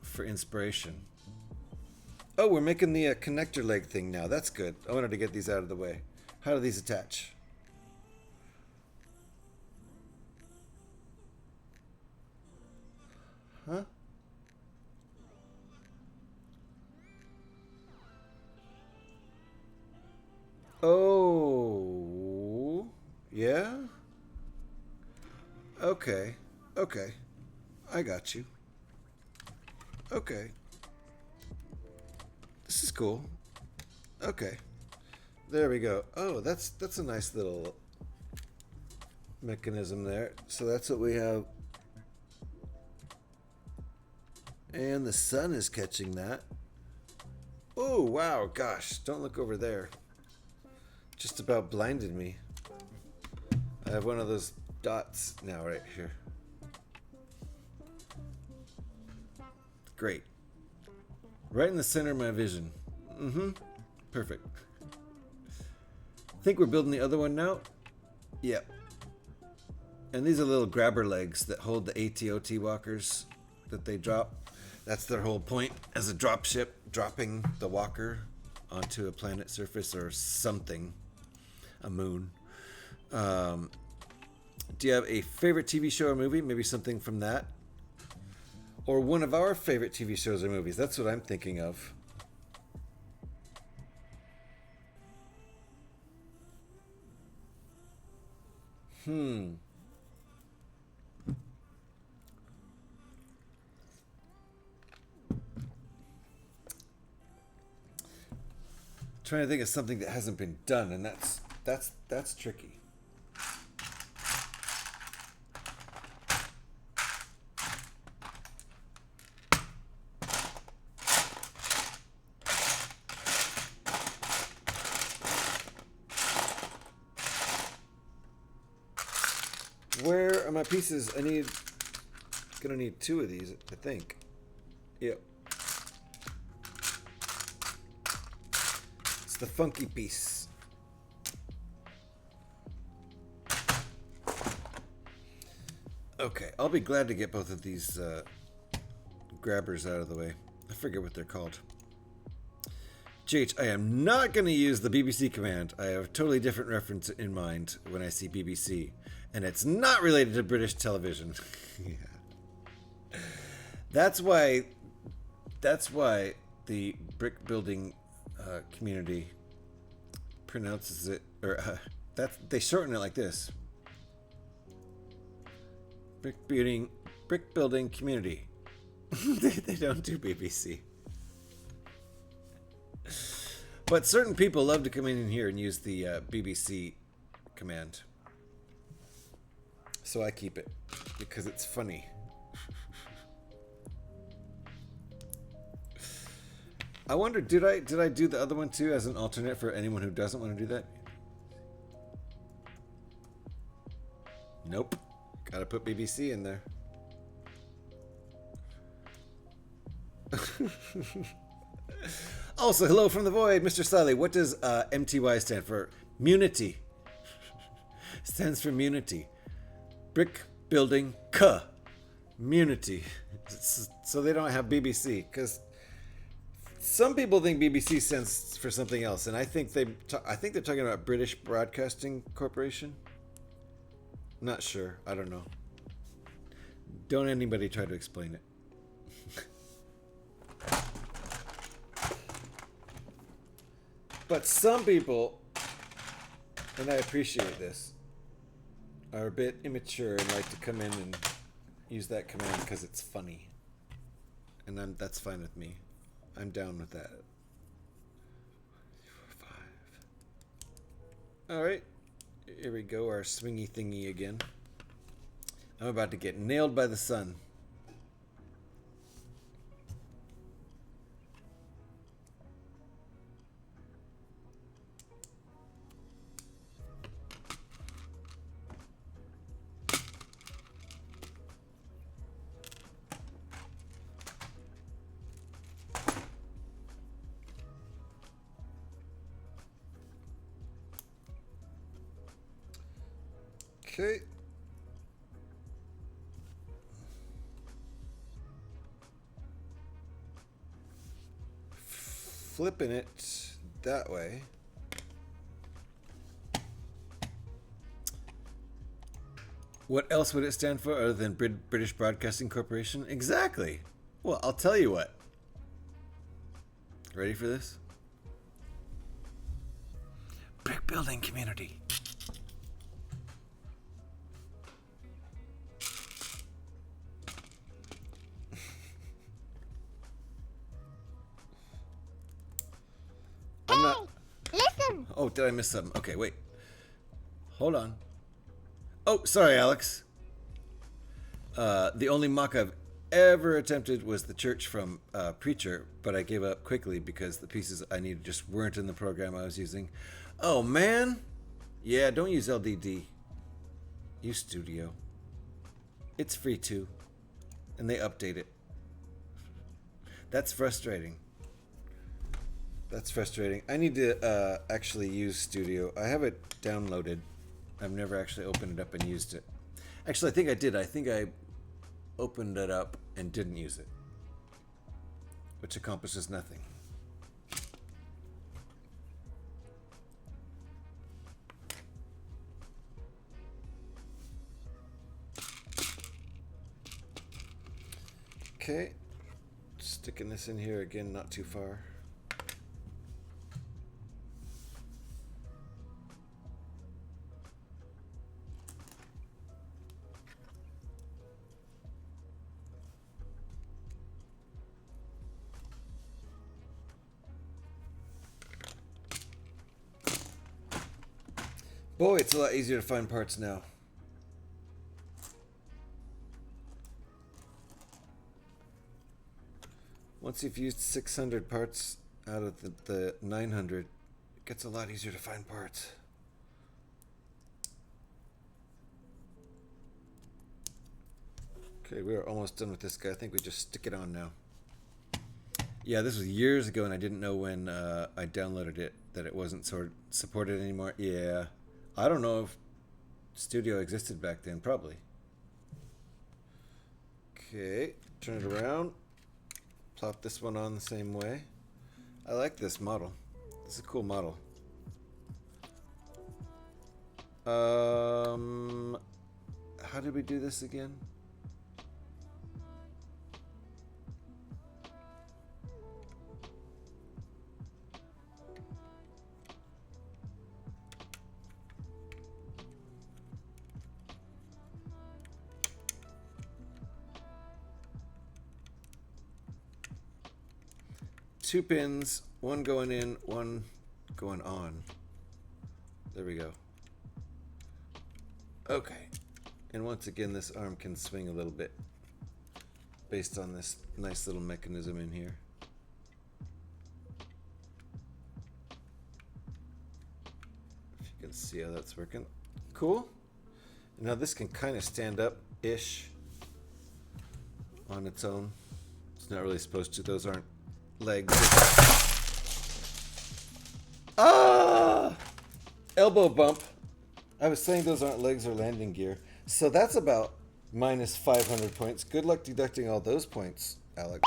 for inspiration. Oh, we're making the connector leg thing now. That's good. I wanted to get these out of the way. How do these attach? Huh? Oh, yeah? Okay, okay. I got you. Okay. This is cool. Okay. There we go. Oh, that's a nice little mechanism there. So that's what we have. And the sun is catching that. Oh, wow, gosh. Don't look over there. Just about blinded me. I have one of those dots now right here. Great. Right in the center of my vision. Mm-hmm. Perfect. Think we're building the other one now? Yep. And these are little grabber legs that hold the ATOT walkers that they drop. That's their whole point as a dropship, dropping the walker onto a planet surface or something. A moon. Do you have a favorite TV show or movie? Maybe something from that? Or one of our favorite TV shows or movies? That's what I'm thinking of. Trying to think of something that hasn't been done, and that's tricky. Where are my pieces? Gonna need 2 of these, I think. Yep. It's the funky piece. Okay, I'll be glad to get both of these grabbers out of the way. I forget what they're called. GH, I am not going to use the BBC command. I have a totally different reference in mind when I see BBC. And it's not related to British television. Yeah. That's why the brick building community pronounces it, or they shorten it like this. Brick building community. They don't do BBC. But certain people love to come in here and use the BBC command. So I keep it because it's funny. I wonder, did I do the other one too as an alternate for anyone who doesn't want to do that? Nope. Gotta put BBC in there. Also, hello from the void, Mr. Sally. What does MTY stand for? Munity. Stands for Munity. Brick building community. So they don't have BBC, because some people think BBC stands for something else, and I think they're talking about British Broadcasting Corporation. Not sure. I don't know. Don't anybody try to explain it. But some people, and I appreciate this, are a bit immature and like to come in and use that command because it's funny. And that's fine with me. I'm down with that. 5. Alright. Here we go, our swingy thingy again. I'm about to get nailed by the sun. Okay. Flipping it that way. What else would it stand for other than British Broadcasting Corporation? Exactly. Well, I'll tell you what. Ready for this? Brickbuilding community. I'm not. Listen. Oh, did I miss something? Okay, wait. Hold on. Oh, sorry, Alex. The only mock I've ever attempted was the church from Preacher, but I gave up quickly because the pieces I needed just weren't in the program I was using. Oh, man. Yeah, don't use LDD. Use Studio. It's free too. And they update it. That's frustrating. That's frustrating. I need to actually use Studio. I have it downloaded. I've never actually opened it up and used it. Actually, I think I did. I think I opened it up and didn't use it, which accomplishes nothing. Okay, sticking this in here again, not too far. Boy, it's a lot easier to find parts now. Once you've used 600 parts out of the 900, it gets a lot easier to find parts. Okay, we are almost done with this guy. I think we just stick it on now. Yeah, this was years ago, and I didn't know when I downloaded it that it wasn't supported anymore. Yeah, I don't know if Studio existed back then. Probably. Okay, turn it around. Plop this one on the same way. I like this model. This is a cool model. How did we do this again? Two pins, one going in, one going on. There we go. Okay. And once again, this arm can swing a little bit based on this nice little mechanism in here. If you can see how that's working. Cool. And now this can kind of stand up-ish on its own. It's not really supposed to. Those aren't legs. Ah! Elbow bump. I was saying those aren't legs or landing gear. So that's about minus 500 points. Good luck deducting all those points, Alex.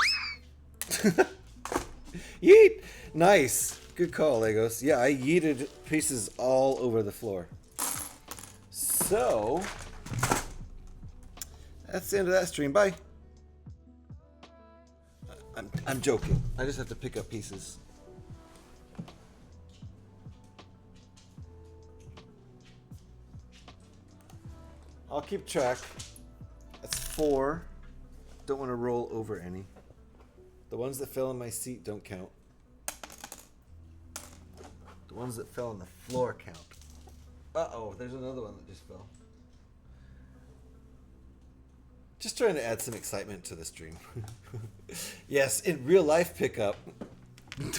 Yeet! Nice. Good call, Legos. Yeah, I yeeted pieces all over the floor. So, that's the end of that stream. Bye. I'm joking. I just have to pick up pieces. I'll keep track. That's 4. Don't want to roll over any. The ones that fell in my seat don't count. The ones that fell on the floor count. Uh-oh, there's another one that just fell. Just trying to add some excitement to the stream. Yes, in real life pickup.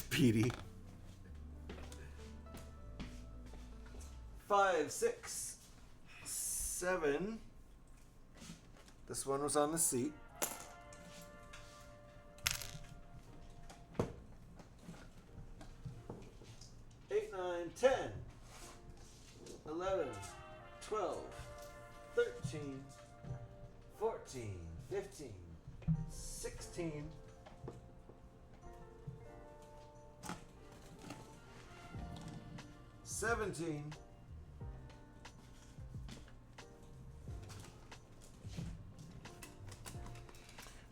Petey. 5, 6, 7. This one was on the seat. 8, 9, 10, 11, 12, 16. $17.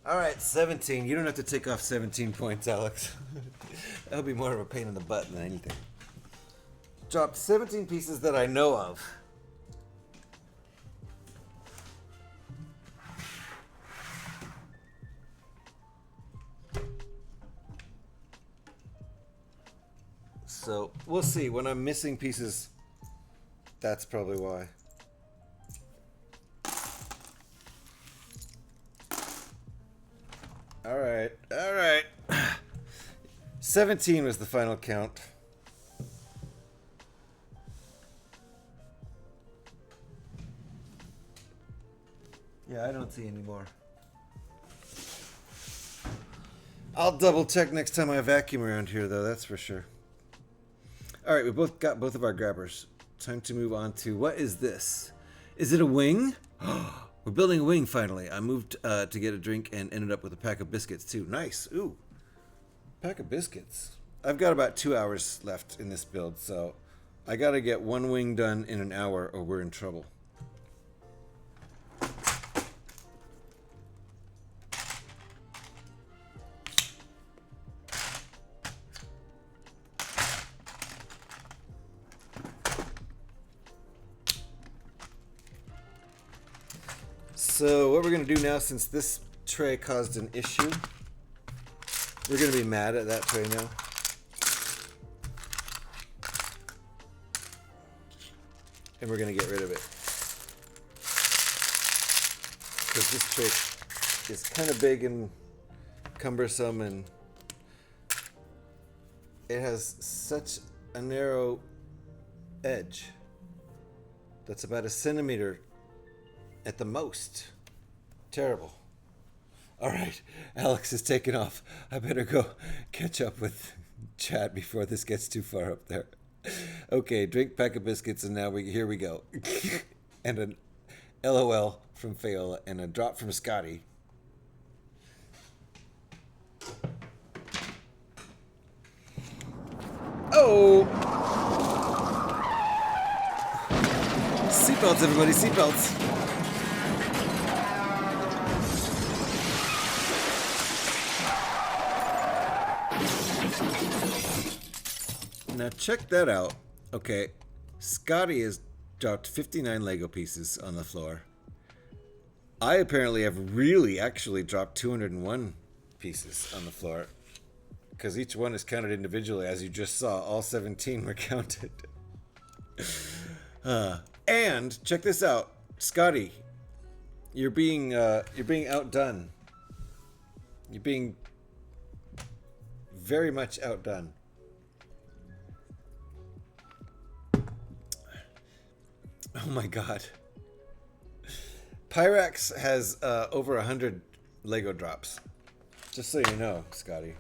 All right, 17. You don't have to take off 17 points, Alex. That'll be more of a pain in the butt than anything. Dropped 17 pieces that I know of. So we'll see. When I'm missing pieces, that's probably why. All right, all right. 17 was the final count. Yeah, I don't see any more. I'll double check next time I vacuum around here, though, that's for sure. All right, we both got both of our grabbers. Time to move on to, what is this? Is it a wing? We're building a wing finally. I moved to get a drink and ended up with a pack of biscuits too. Nice. Ooh, pack of biscuits. I've got about 2 hours left in this build, so I gotta get one wing done in an hour or we're in trouble. So what we're going to do now, since this tray caused an issue, we're going to be mad at that tray now. And we're going to get rid of it. Because this tray is kind of big and cumbersome, and it has such a narrow edge that's about a centimeter at the most. Terrible. All right, Alex is taking off. I better go catch up with Chad before this gets too far up there. Okay, drink, pack of biscuits, and now here we go. And an LOL from Fayola and a drop from Scotty. Oh! Seatbelts, everybody, seatbelts. Now check that out. Okay, Scotty has dropped 59 Lego pieces on the floor. I apparently have really actually dropped 201 pieces on the floor, because each one is counted individually. As you just saw, all 17 were counted. And check this out, Scotty, you're being outdone. You're being very much outdone. Oh my god. Pyrax has over 100 Lego drops. Just so you know, Scotty.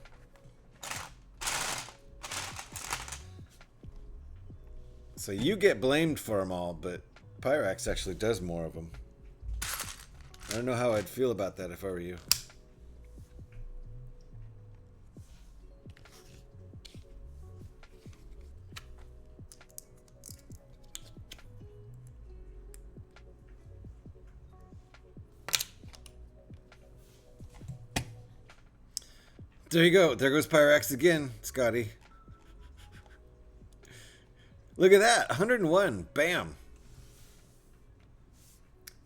So you get blamed for them all, but Pyrax actually does more of them. I don't know how I'd feel about that if I were you. There you go. There goes Pyrax again, Scotty. Look at that. 101. Bam.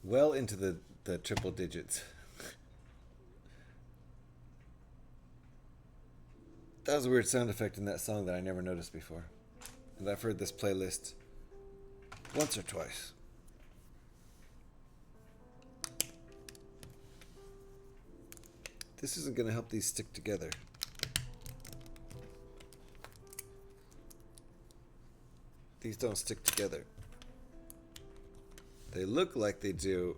Well into the triple digits. That was a weird sound effect in that song that I never noticed before. And I've heard this playlist once or twice. This isn't going to help these stick together. These don't stick together. They look like they do,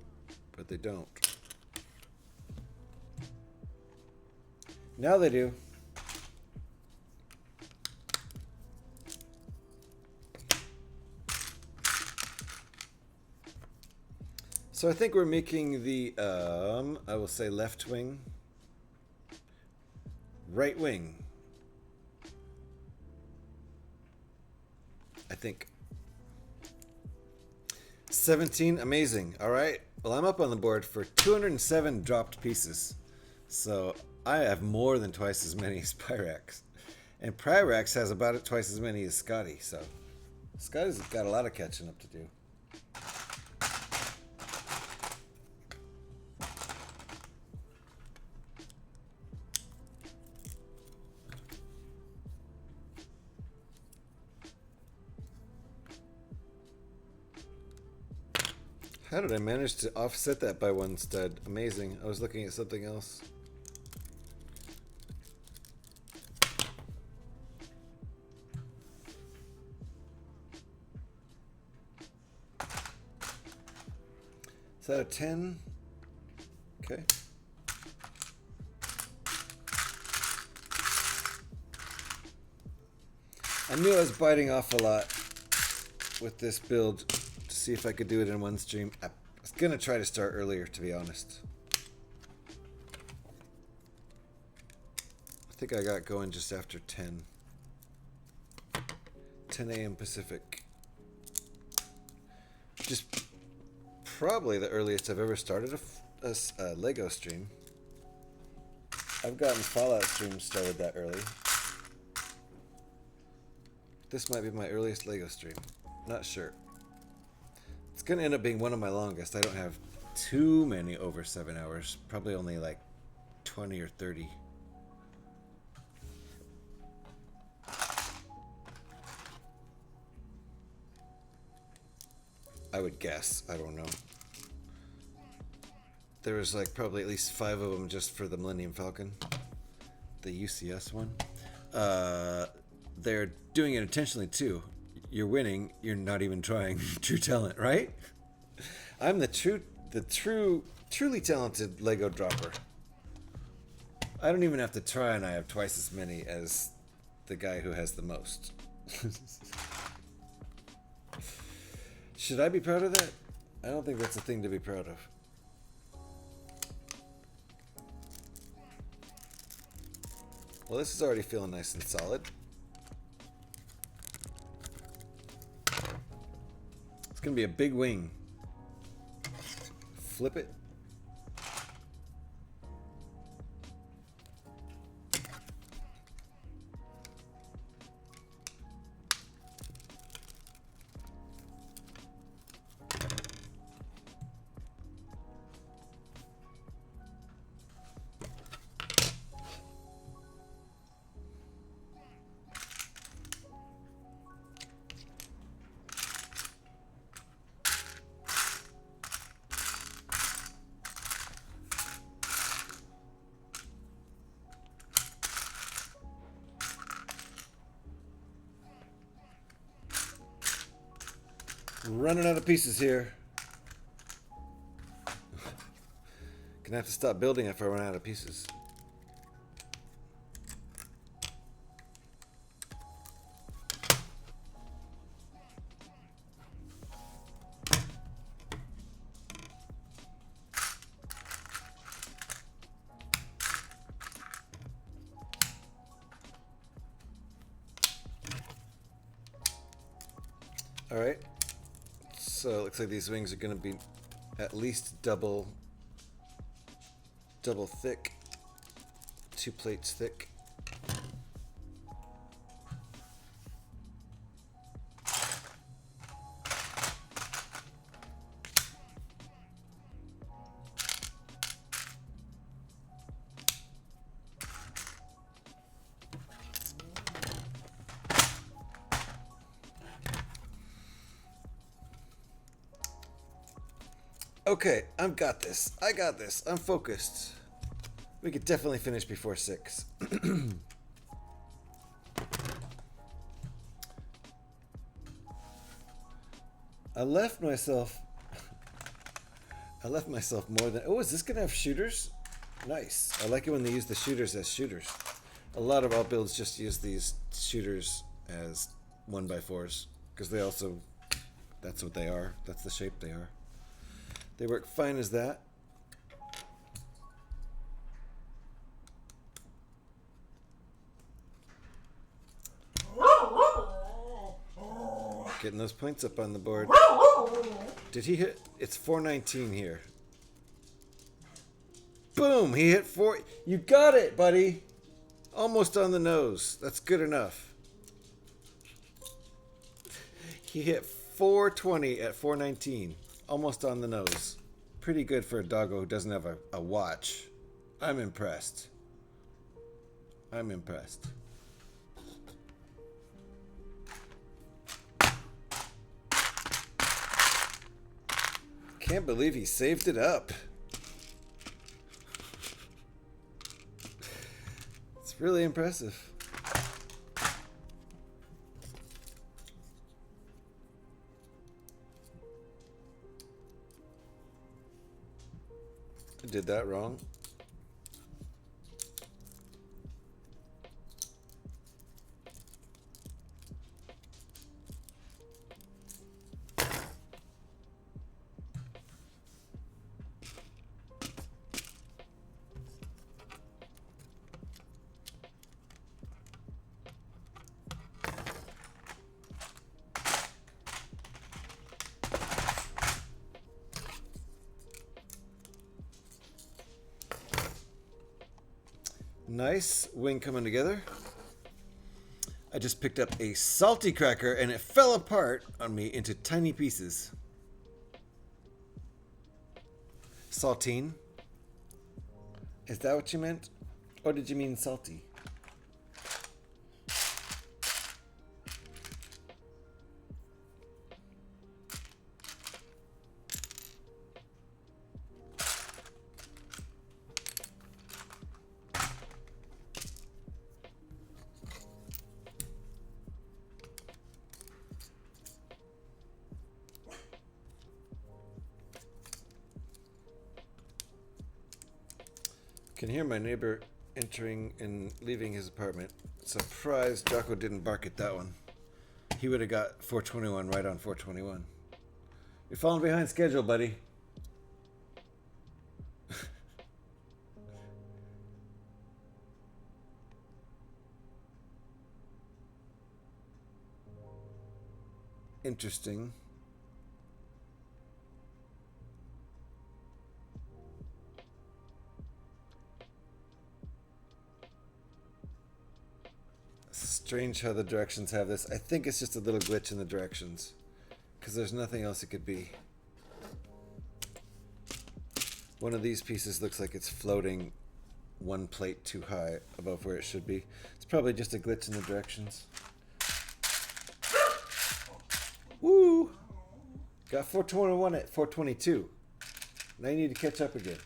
but they don't. Now they do. So I think we're making the, I will say left wing. right wing. I think. 17, amazing. All right. Well, I'm up on the board for 207 dropped pieces. So I have more than twice as many as Pyrax. And Pyrax has about twice as many as Scotty. So Scotty's got a lot of catching up to do. How did I manage to offset that by one stud? Amazing. I was looking at something else. Is that a 10? Okay. I knew I was biting off a lot with this build. See if I could do it in one stream. I was gonna try to start earlier, to be honest. I think I got going just after 10 a.m. Pacific. Just probably the earliest I've ever started a Lego stream. I've gotten Fallout streams started that early. This might be my earliest Lego stream. Not sure. It's going to end up being one of my longest. I don't have too many over 7 hours. Probably only like 20 or 30. I would guess. I don't know. There was like probably at least 5 of them just for the Millennium Falcon. The UCS one. They're doing it intentionally too. You're winning, you're not even trying. True talent, right? I'm the truly talented Lego dropper. I don't even have to try, and I have twice as many as the guy who has the most. Should I be proud of that? I don't think that's a thing to be proud of. Well, this is already feeling nice and solid. It's gonna be a big wing. Flip it. Running out of pieces here. Gonna have to stop building if I run out of pieces. All right. So it looks like these wings are going to be at least double thick, 2 plates thick. Okay, I've got this. I got this. I'm focused. We could definitely finish before 6. I left myself more than... Oh, is this going to have shooters? Nice. I like it when they use the shooters as shooters. A lot of all builds just use these shooters as 1x4s. Because they also... That's what they are. That's the shape they are. They work fine as that. Getting those points up on the board. Did he hit? It's 419 here. Boom! He hit 4. You got it, buddy. Almost on the nose. That's good enough. He hit 420 at 419. Almost on the nose. Pretty good for a doggo who doesn't have a watch. I'm impressed. I'm impressed. Can't believe he saved it up. It's really impressive. I did that wrong. Nice wing coming together. I just picked up a salty cracker and it fell apart on me into tiny pieces. Saltine. Is that what you meant? Or did you mean salty? Can hear my neighbor entering and leaving his apartment. Surprised Jocko didn't bark at that one. He would have got 421 right on 421. You're falling behind schedule, buddy. Interesting. Strange how the directions have this. I think it's just a little glitch in the directions, because there's nothing else it could be. One of these pieces looks like it's floating one plate too high above where it should be. It's probably just a glitch in the directions. Woo! Got 421 at 422. Now you need to catch up again.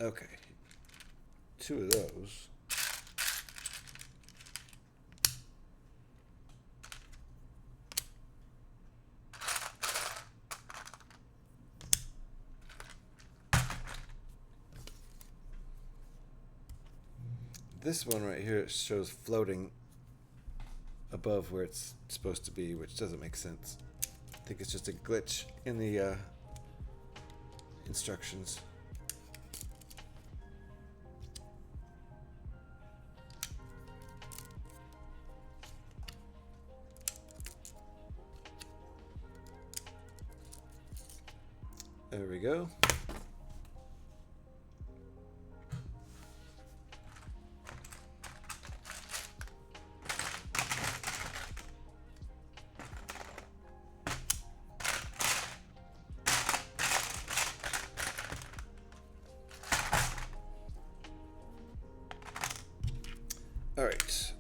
Okay, 2 of those. This one right here, it shows floating above where it's supposed to be, which doesn't make sense. I think it's just a glitch in the instructions. There we go. All right.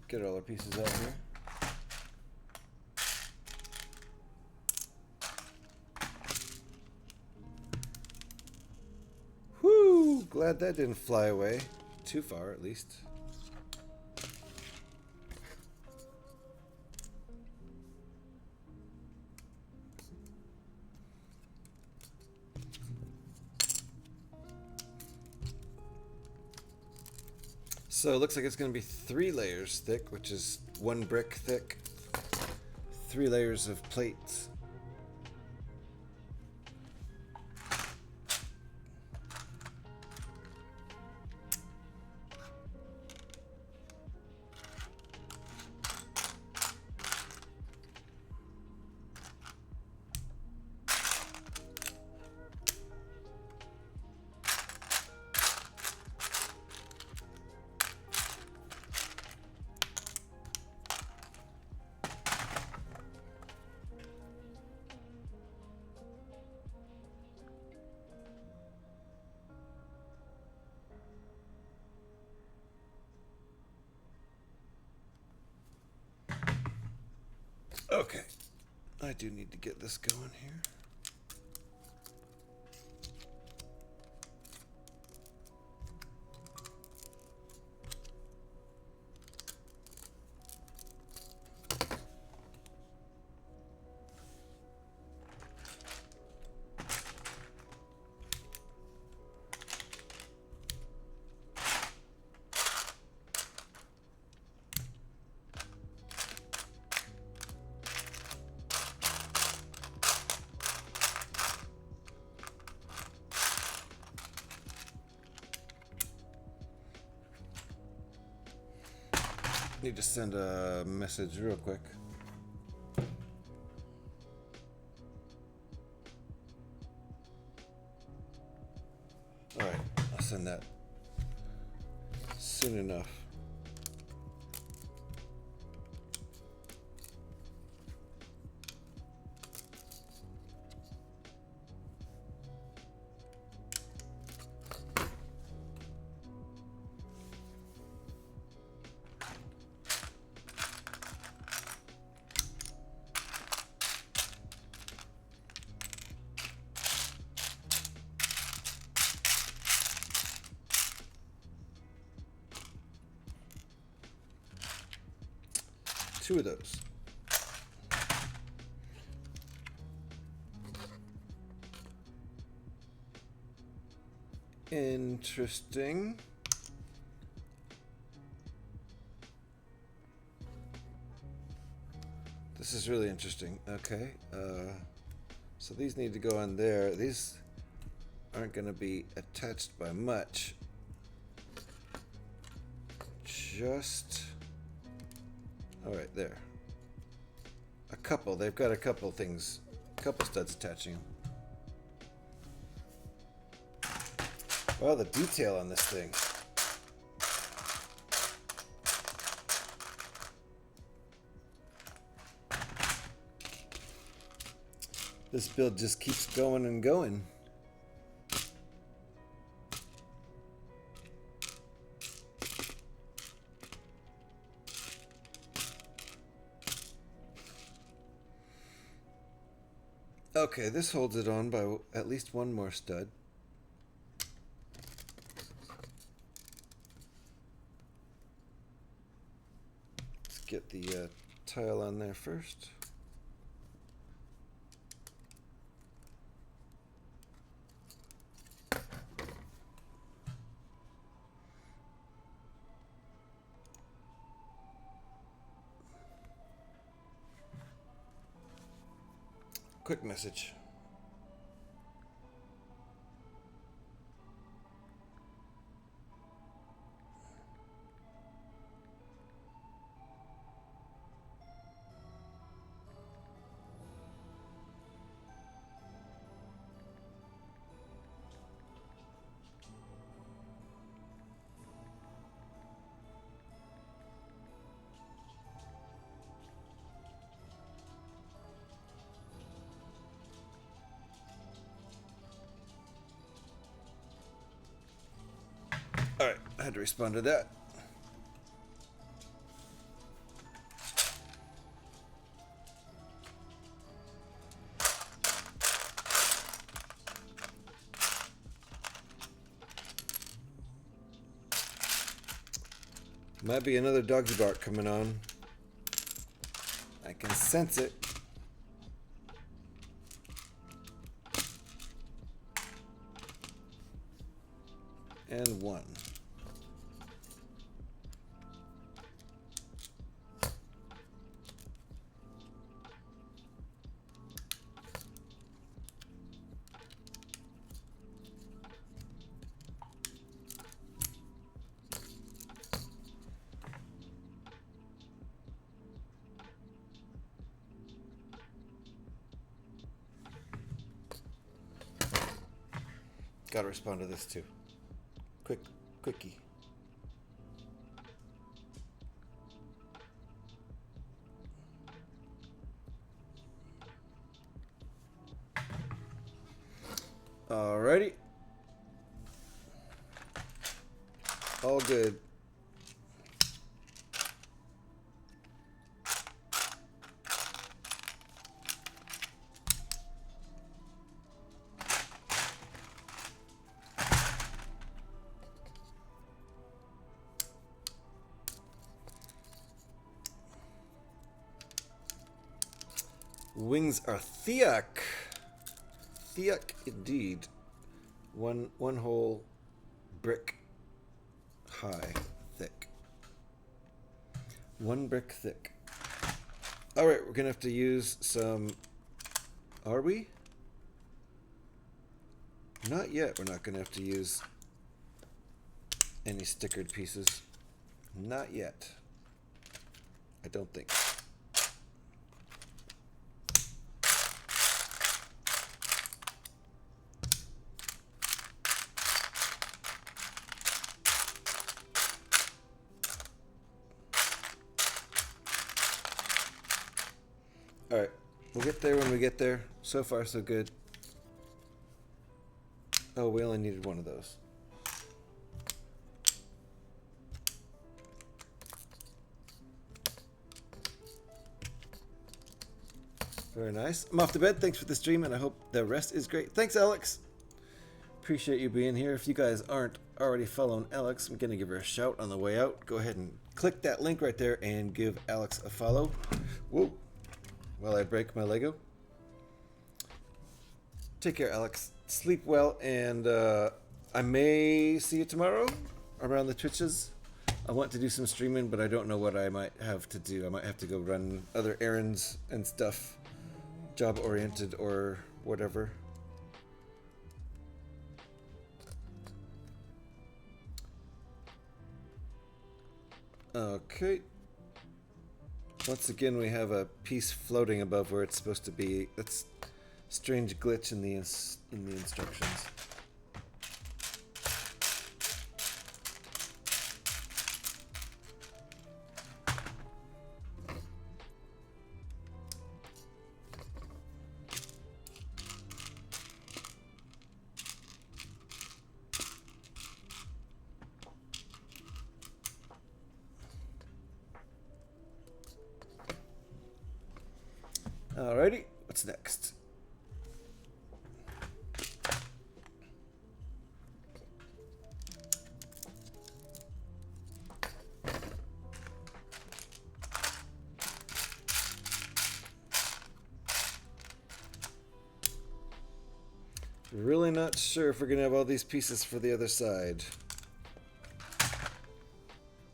Get all our pieces out here. Glad that didn't fly away too far, at least. So it looks like it's going to be 3 layers thick, which is 1 brick thick, 3 layers of plates. Okay. I do need to get this going here. Need to send a message real quick. Alright, I'll send that soon enough. Two of those. Interesting. This is really interesting. Okay. So these need to go on there. These aren't going to be attached by much. Just... all right, there. A couple. They've got a couple things, a couple studs attaching them. Wow, the detail on this thing. This build just keeps going and going. Okay, this holds it on by at least one more stud. Let's get the tile on there first. Quick message. Alright, I had to respond to that. Might be another doggy bark coming on. I can sense it. And one. Gotta respond to this too. Quickie. Alrighty. All good. Wings are thick. Thick indeed. One whole brick high, thick. One brick thick. All right, we're gonna have to use some. Are we? Not yet. We're not gonna have to use any stickered pieces. Not yet. I don't think. Alright, we'll get there when we get there. So far, so good. Oh, we only needed one of those. Very nice. I'm off to bed. Thanks for the stream, and I hope the rest is great. Thanks, Alex. Appreciate you being here. If you guys aren't already following Alex, I'm going to give her a shout on the way out. Go ahead and click that link right there and give Alex a follow. Whoa. While I break my Lego. Take care, Alex. Sleep well, and I may see you tomorrow around the Twitches. I want to do some streaming, but I don't know what I might have to do. I might have to go run other errands and stuff, job-oriented or whatever. Okay. Once again, we have a piece floating above where it's supposed to be. That's a strange glitch in the instructions. Alrighty, what's next? Really not sure if we're gonna have all these pieces for the other side.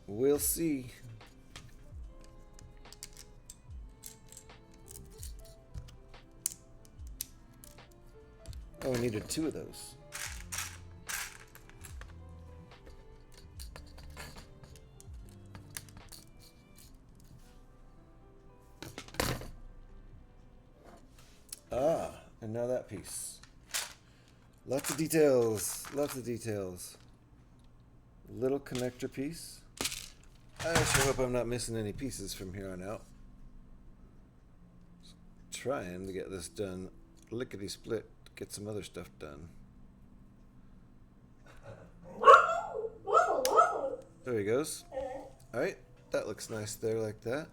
We'll see. Oh, we needed two of those. Ah, and now that piece. Lots of details. Lots of details. Little connector piece. I sure hope I'm not missing any pieces from here on out. Trying to get this done lickety split. Get some other stuff done. There he goes. Alright, that looks nice there like that.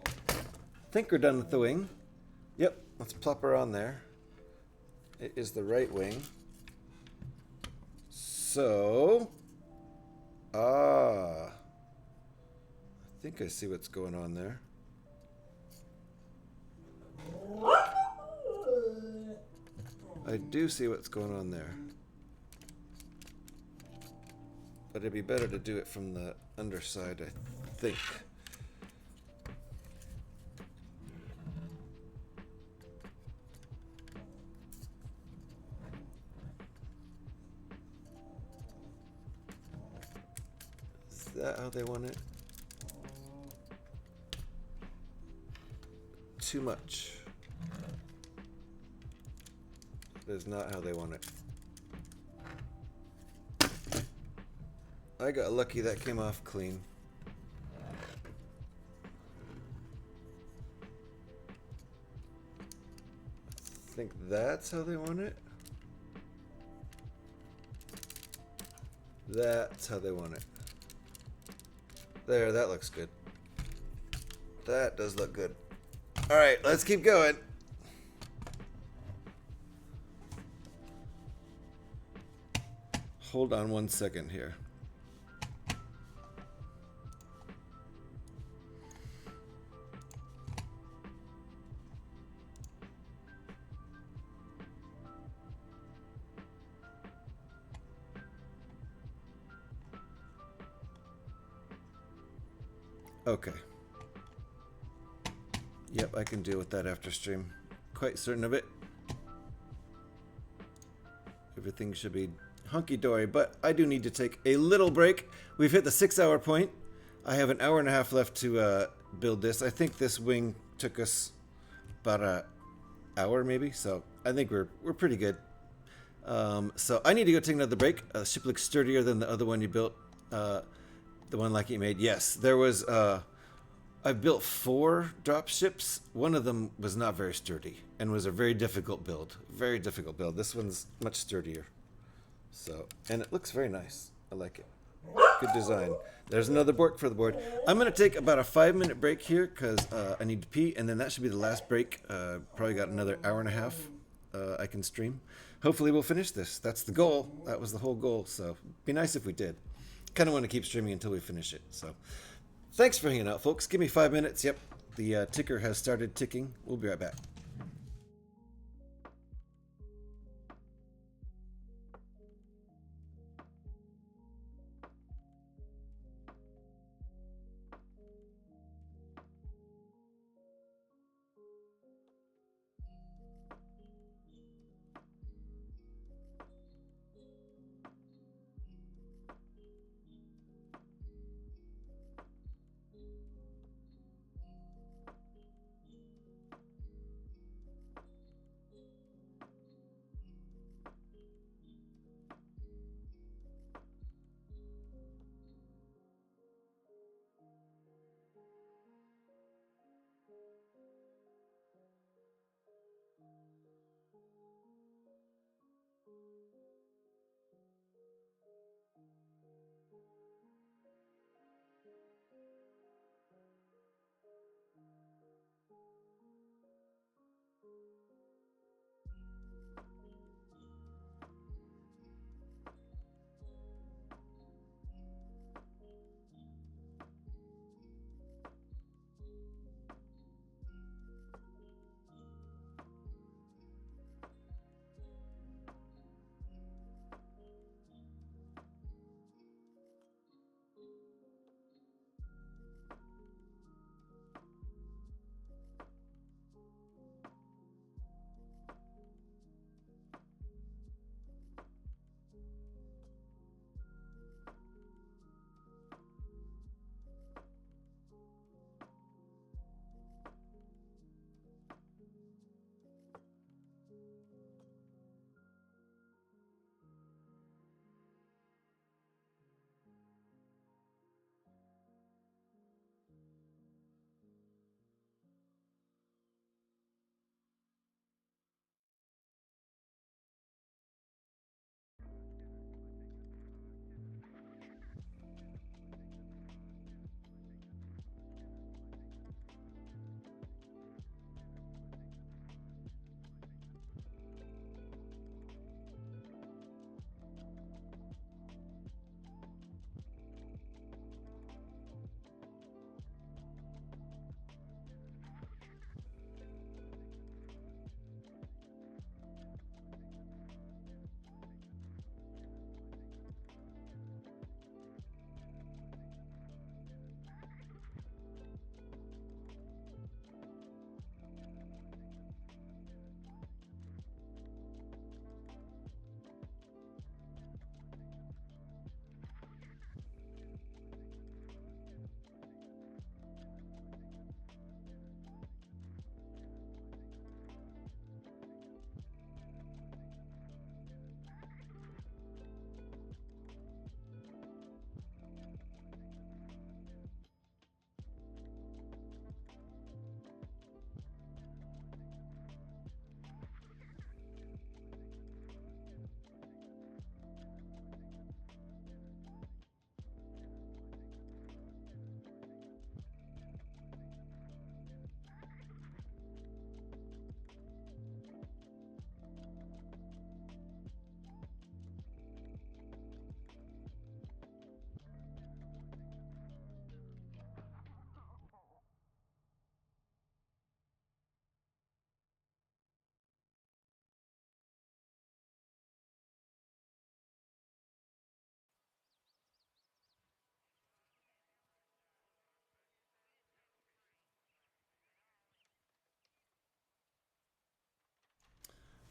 Think we're done with the wing. Yep, let's plop her on there. It is the right wing. So... I think I see what's going on there. I do see what's going on there. But it'd be better to do it from the underside, I think. Is that how they want it? Too much. That is not how they want it. I got lucky that came off clean. I think that's how they want it. That's how they want it. There, that looks good. That does look good. All right, let's keep going. Hold on one second here. Okay. Yep, I can deal with that after stream. Quite certain of it. Everything should be hunky-dory, but I do need to take a little break. We've hit the 6-hour point. I have an hour and a half left to build this. I think this wing took us about an hour maybe, so I think we're pretty good. So I need to go take another break. The ship looks sturdier than the other one you built. The one like you made. Yes, there was... I built 4 drop ships. One of them was not very sturdy and was a very difficult build. Very difficult build. This one's much sturdier. So, and it looks very nice. I like it. Good design. There's another board for the board. I'm going to take about a 5-minute break here because I need to pee, and then that should be the last break. Probably got another hour and a half I can stream. Hopefully we'll finish this. That's the goal. That was the whole goal. So, be nice if we did. Kind of want to keep streaming until we finish it. So, thanks for hanging out, folks. Give me 5 minutes. Yep, the ticker has started ticking. We'll be right back.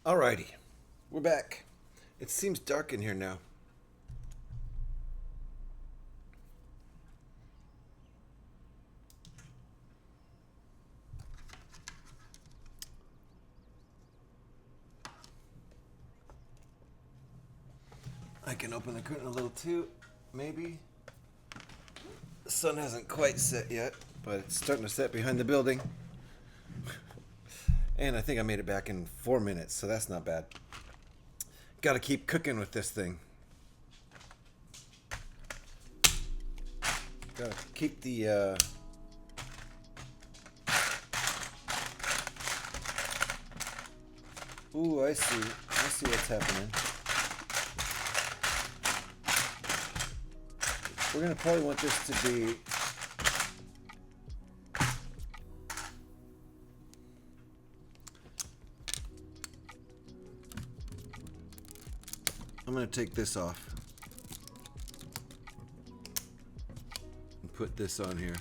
Alrighty, we're back. It seems dark in here now. I can open the curtain a little too, maybe. The sun hasn't quite set yet, but it's starting to set behind the building. And I think I made it back in 4 minutes, so that's not bad. Gotta keep cooking with this thing. Gotta keep the, Ooh, I see what's happening. We're gonna probably want this to be I'm gonna take this off and put this on here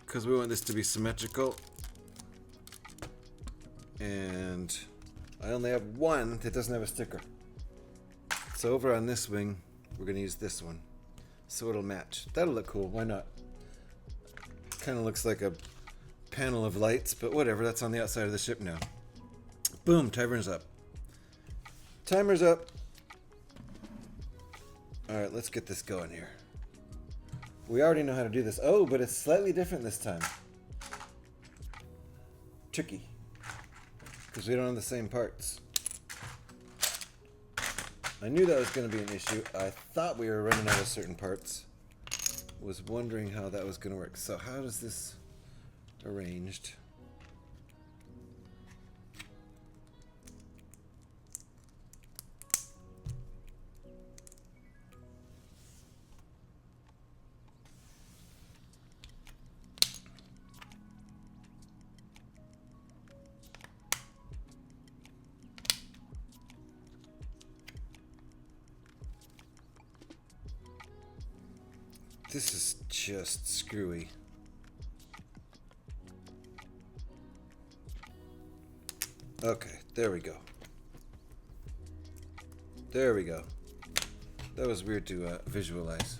because we want this to be symmetrical, and I only have one that doesn't have a sticker. So over on this wing we're gonna use this one. So it'll match. That'll look cool. Why not? Kind of looks like a panel of lights, but whatever. That's on the outside of the ship now. Boom. Timer's up. Timer's up. Alright, let's get this going here. We already know how to do this. Oh, but it's slightly different this time. Tricky. Because we don't have the same parts. I knew that was going to be an issue. I thought we were running out of certain parts. Was wondering how that was going to work. So how does this arranged? This is just screwy. Okay, there we go. There we go. That was weird to visualize.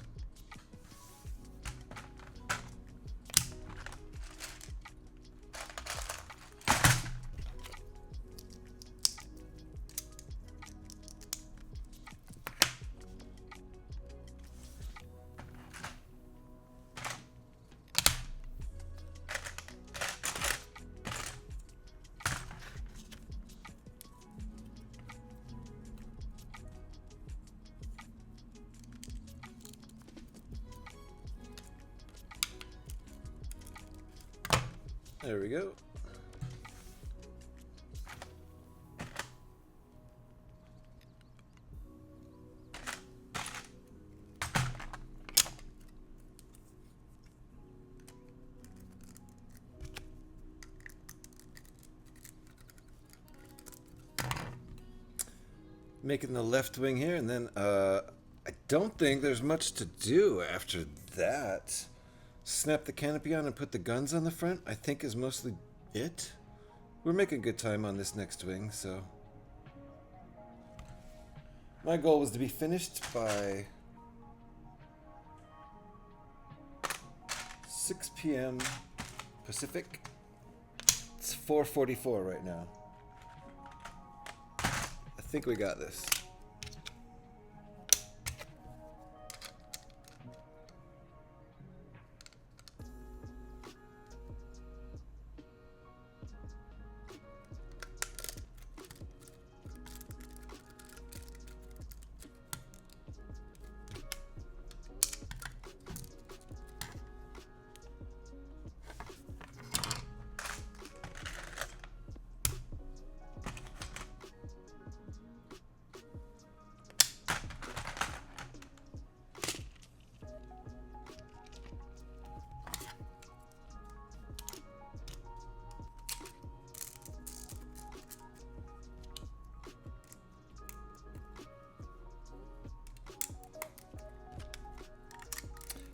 There we go. Making the left wing here, and then I don't think there's much to do after that. Snap the canopy on and put the guns on the front, I think is mostly it. We're making good time on this next wing, so. My goal was to be finished by 6 p.m. Pacific. It's 4:44 right now. I think we got this.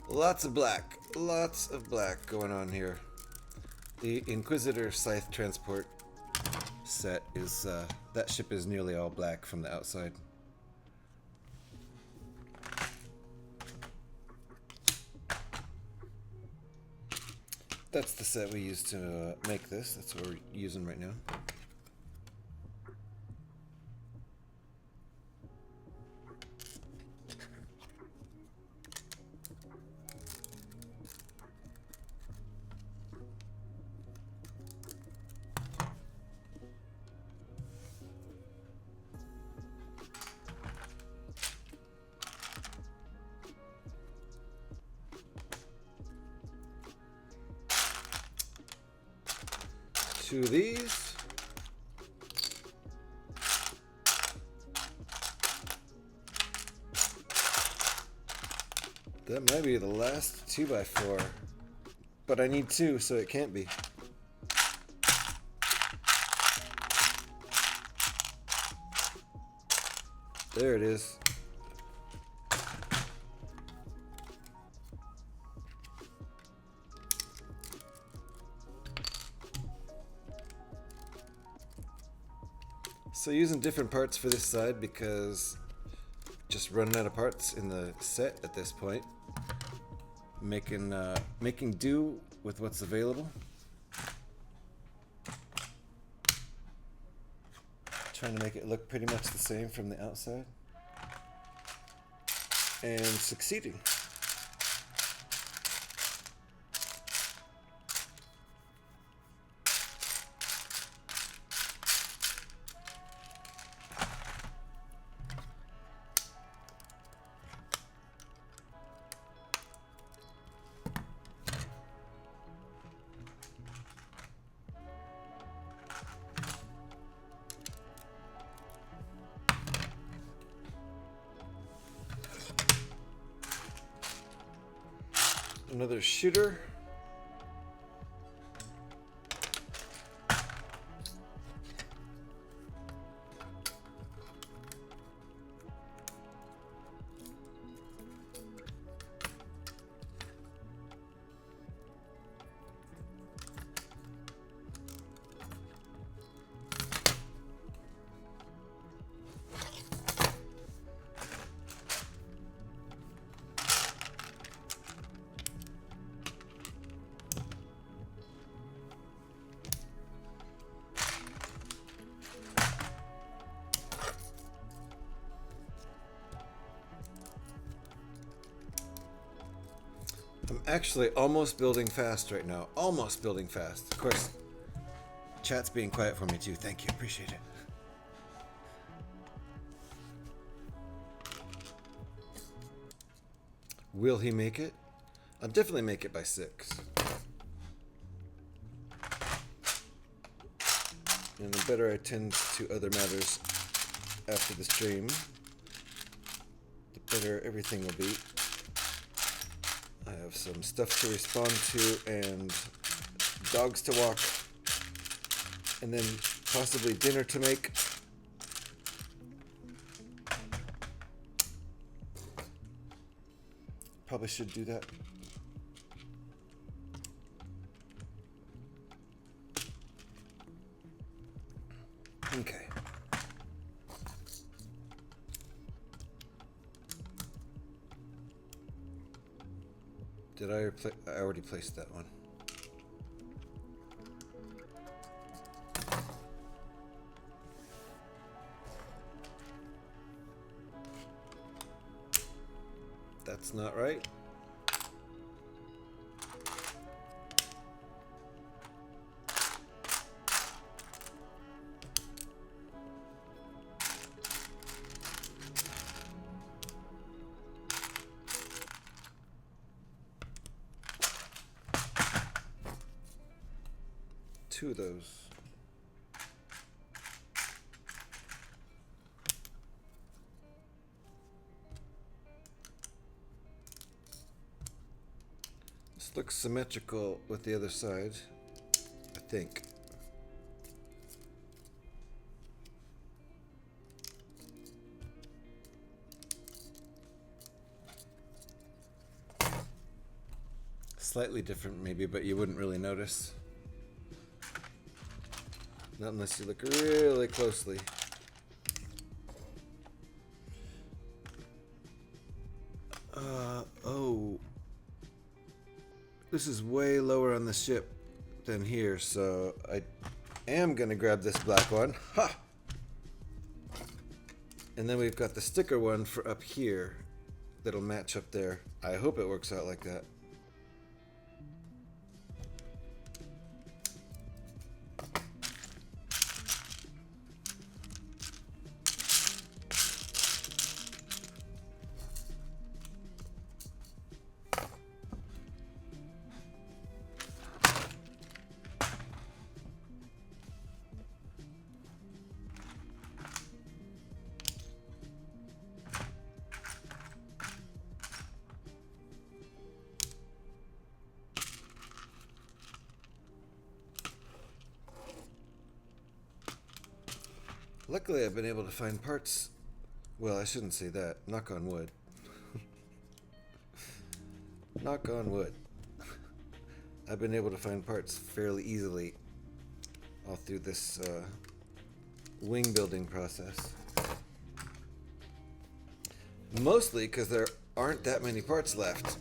Lots of black going on here. The Inquisitor Scythe transport set is that ship is nearly all black from the outside. That's the set we used to make this. That's what we're using right now. Two of these. That might be the last 2x4, but I need two, so it can't be. There it is. So using different parts for this side because just running out of parts in the set at this point. Making do with what's available. Trying to make it look pretty much the same from the outside. And succeeding. Another shooter. I'm actually almost building fast right now. Almost building fast. Of course, chat's being quiet for me too. Thank you. Appreciate it. Will he make it? I'll definitely make it by 6. And the better I tend to other matters after the stream, the better everything will be. I have some stuff to respond to and dogs to walk, and then possibly dinner to make. Probably should do that. Okay. Did I already placed that one. That's not right. Two of those. This looks symmetrical with the other side, I think. Slightly different maybe, but you wouldn't really notice. Not unless you look really closely. Oh. This is way lower on the ship than here, so I am gonna grab this black one. Ha! And then we've got the sticker one for up here that'll match up there. I hope it works out like that. Luckily, I've been able to find parts. Well, I shouldn't say that. Knock on wood. Knock on wood. I've been able to find parts fairly easily all through this wing building process. Mostly because there aren't that many parts left.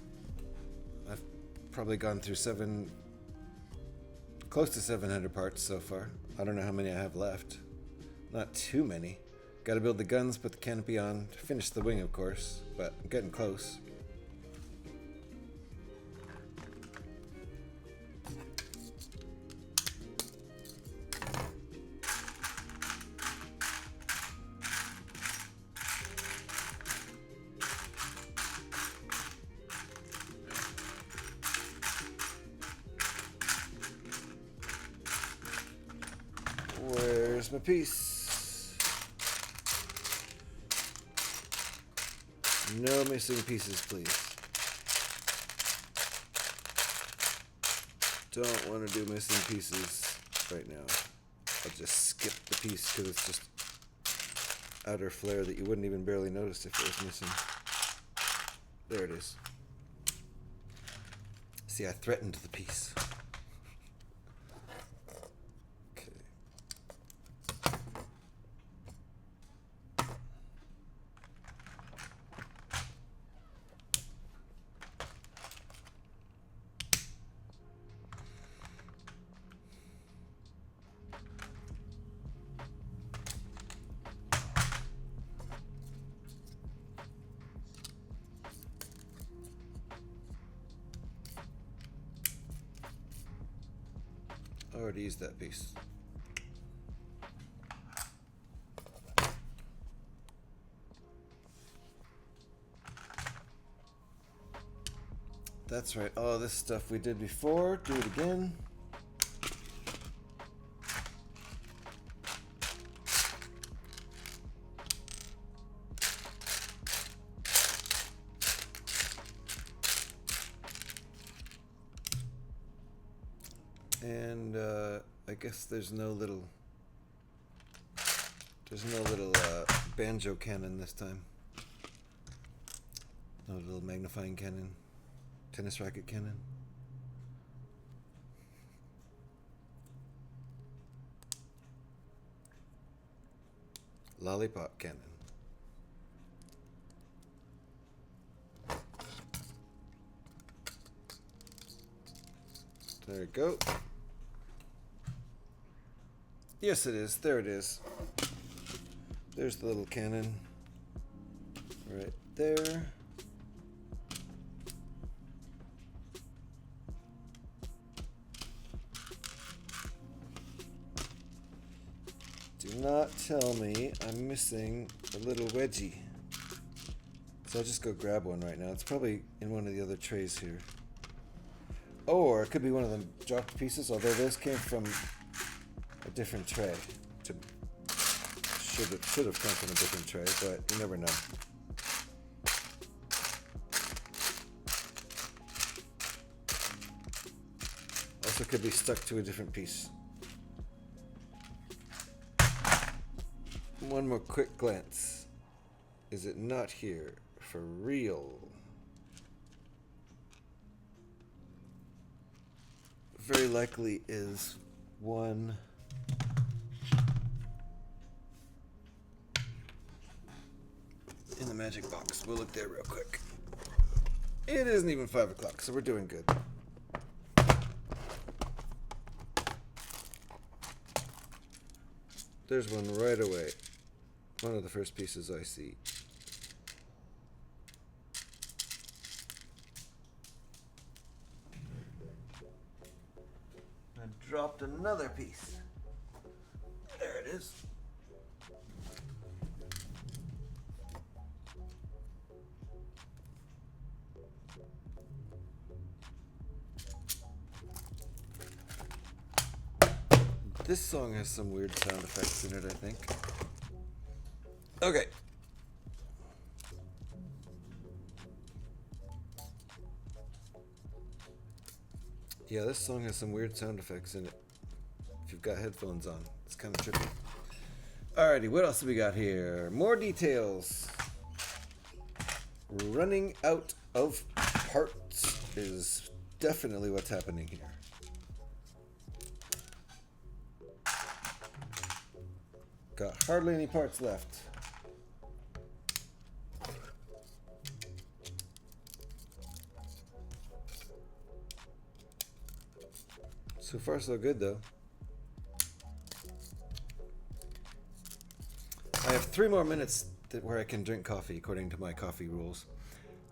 I've probably gone through close to 700 parts so far. I don't know how many I have left. Not too many. Gotta build the guns, put the canopy on, finish the wing of course, but I'm getting close. Where's my piece? No missing pieces, please. Don't want to do missing pieces right now. I'll just skip the piece because it's just outer flare that you wouldn't even barely notice if it was missing. There it is. See, I threatened the piece. I already used that piece. That's right, all this stuff we did before, do it again. And I guess there's no little banjo cannon this time. No little magnifying cannon, tennis racket cannon. Lollipop cannon. There we go. Yes, it is. There it is. There's the little cannon. Right there. Do not tell me I'm missing a little wedgie. So I'll just go grab one right now. It's probably in one of the other trays here. Or it could be one of them dropped pieces, although those came from a different tray. Should have come from a different tray, but you never know. Also could be stuck to a different piece. One more quick glance. Is it not here for real? Very likely is one in the magic box? We'll look there real quick. It isn't even 5 o'clock, so we're doing good. There's one right away. One of the first pieces I see. I dropped another piece. There it is. This song has some weird sound effects in it, I think. Okay. Yeah, this song has some weird sound effects in it. If you've got headphones on, it's kind of trippy. Alrighty, what else have we got here? More details. Running out of parts is definitely what's happening here. Got hardly any parts left. So far, so good, though. I have 3 more minutes where I can drink coffee, according to my coffee rules.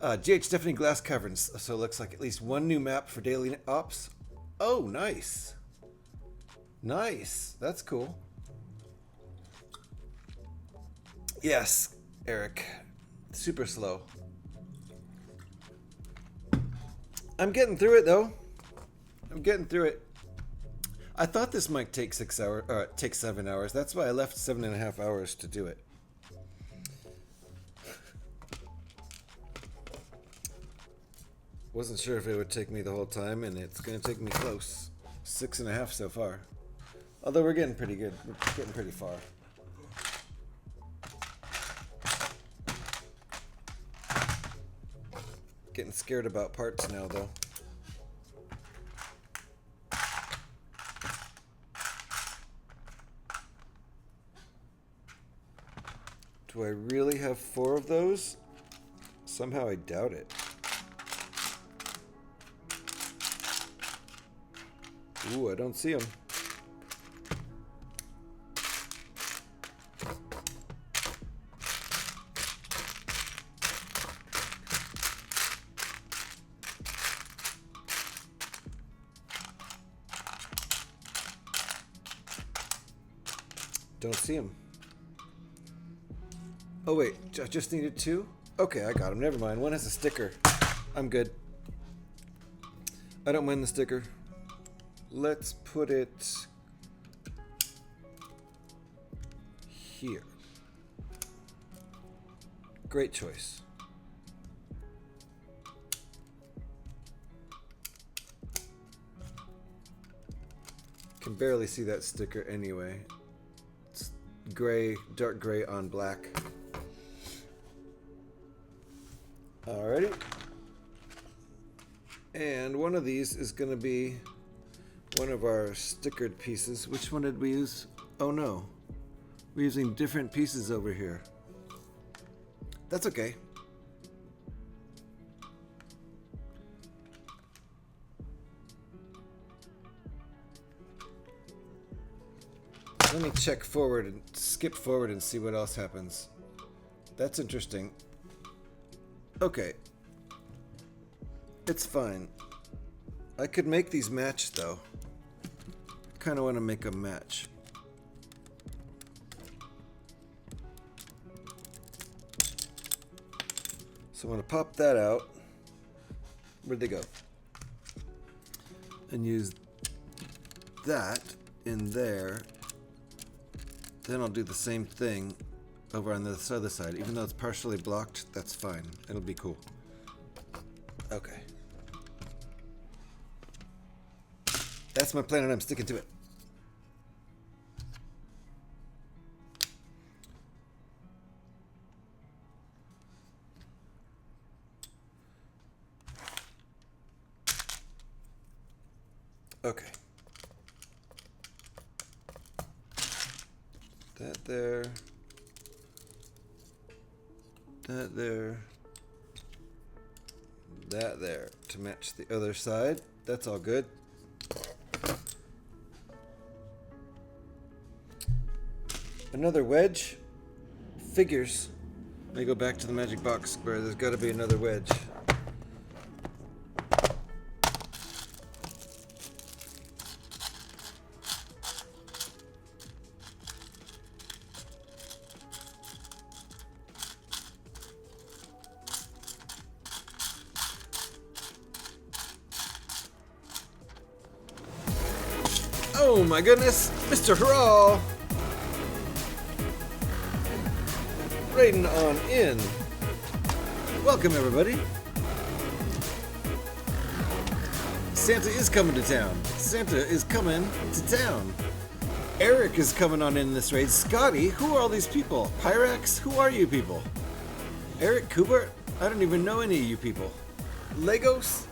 GH Stephanie Glass Caverns. So it looks like at least 1 new map for daily ops. Oh, nice. Nice. That's cool. Yes, Eric. Super slow. I'm getting through it, though. I'm getting through it. I thought this might take 6 hours, take 7 hours. That's why I left 7.5 hours to do it. Wasn't sure if it would take me the whole time, and it's going to take me close. 6.5 so far. Although we're getting pretty good. We're getting pretty far. Getting scared about parts now, though. Do I really have 4 of those? Somehow I doubt it. Ooh, I don't see them. Don't see them. Oh wait, I just needed 2? Okay, I got them. Never mind. 1 has a sticker. I'm good. I don't mind the sticker. Let's put it here. Great choice. Can barely see that sticker anyway. It's gray, dark gray on black. Alrighty. And one of these is going to be one of our stickered pieces. Which one did we use? Oh no. We're using different pieces over here. That's okay. Let me check forward and skip forward and see what else happens. That's interesting. Okay. It's fine. I could make these match though. Kind of want to make them match. So I'm going to pop that out. Where'd they go? And use that in there. Then I'll do the same thing over on this other side. Even though it's partially blocked, that's fine. It'll be cool. Okay. That's my plan and I'm sticking to it. Okay. That there. That there. That there to match the other side. That's all good. Another wedge. Figures. Let me go back to the magic box where there's got to be another wedge. Oh my goodness, Mr. Hurrah! Raiding on in. Welcome everybody. Santa is coming to town. Santa is coming to town. Eric is coming on in this raid. Scotty, who are all these people? Pyrax, who are you people? Eric, Kubert, I don't even know any of you people. Legos,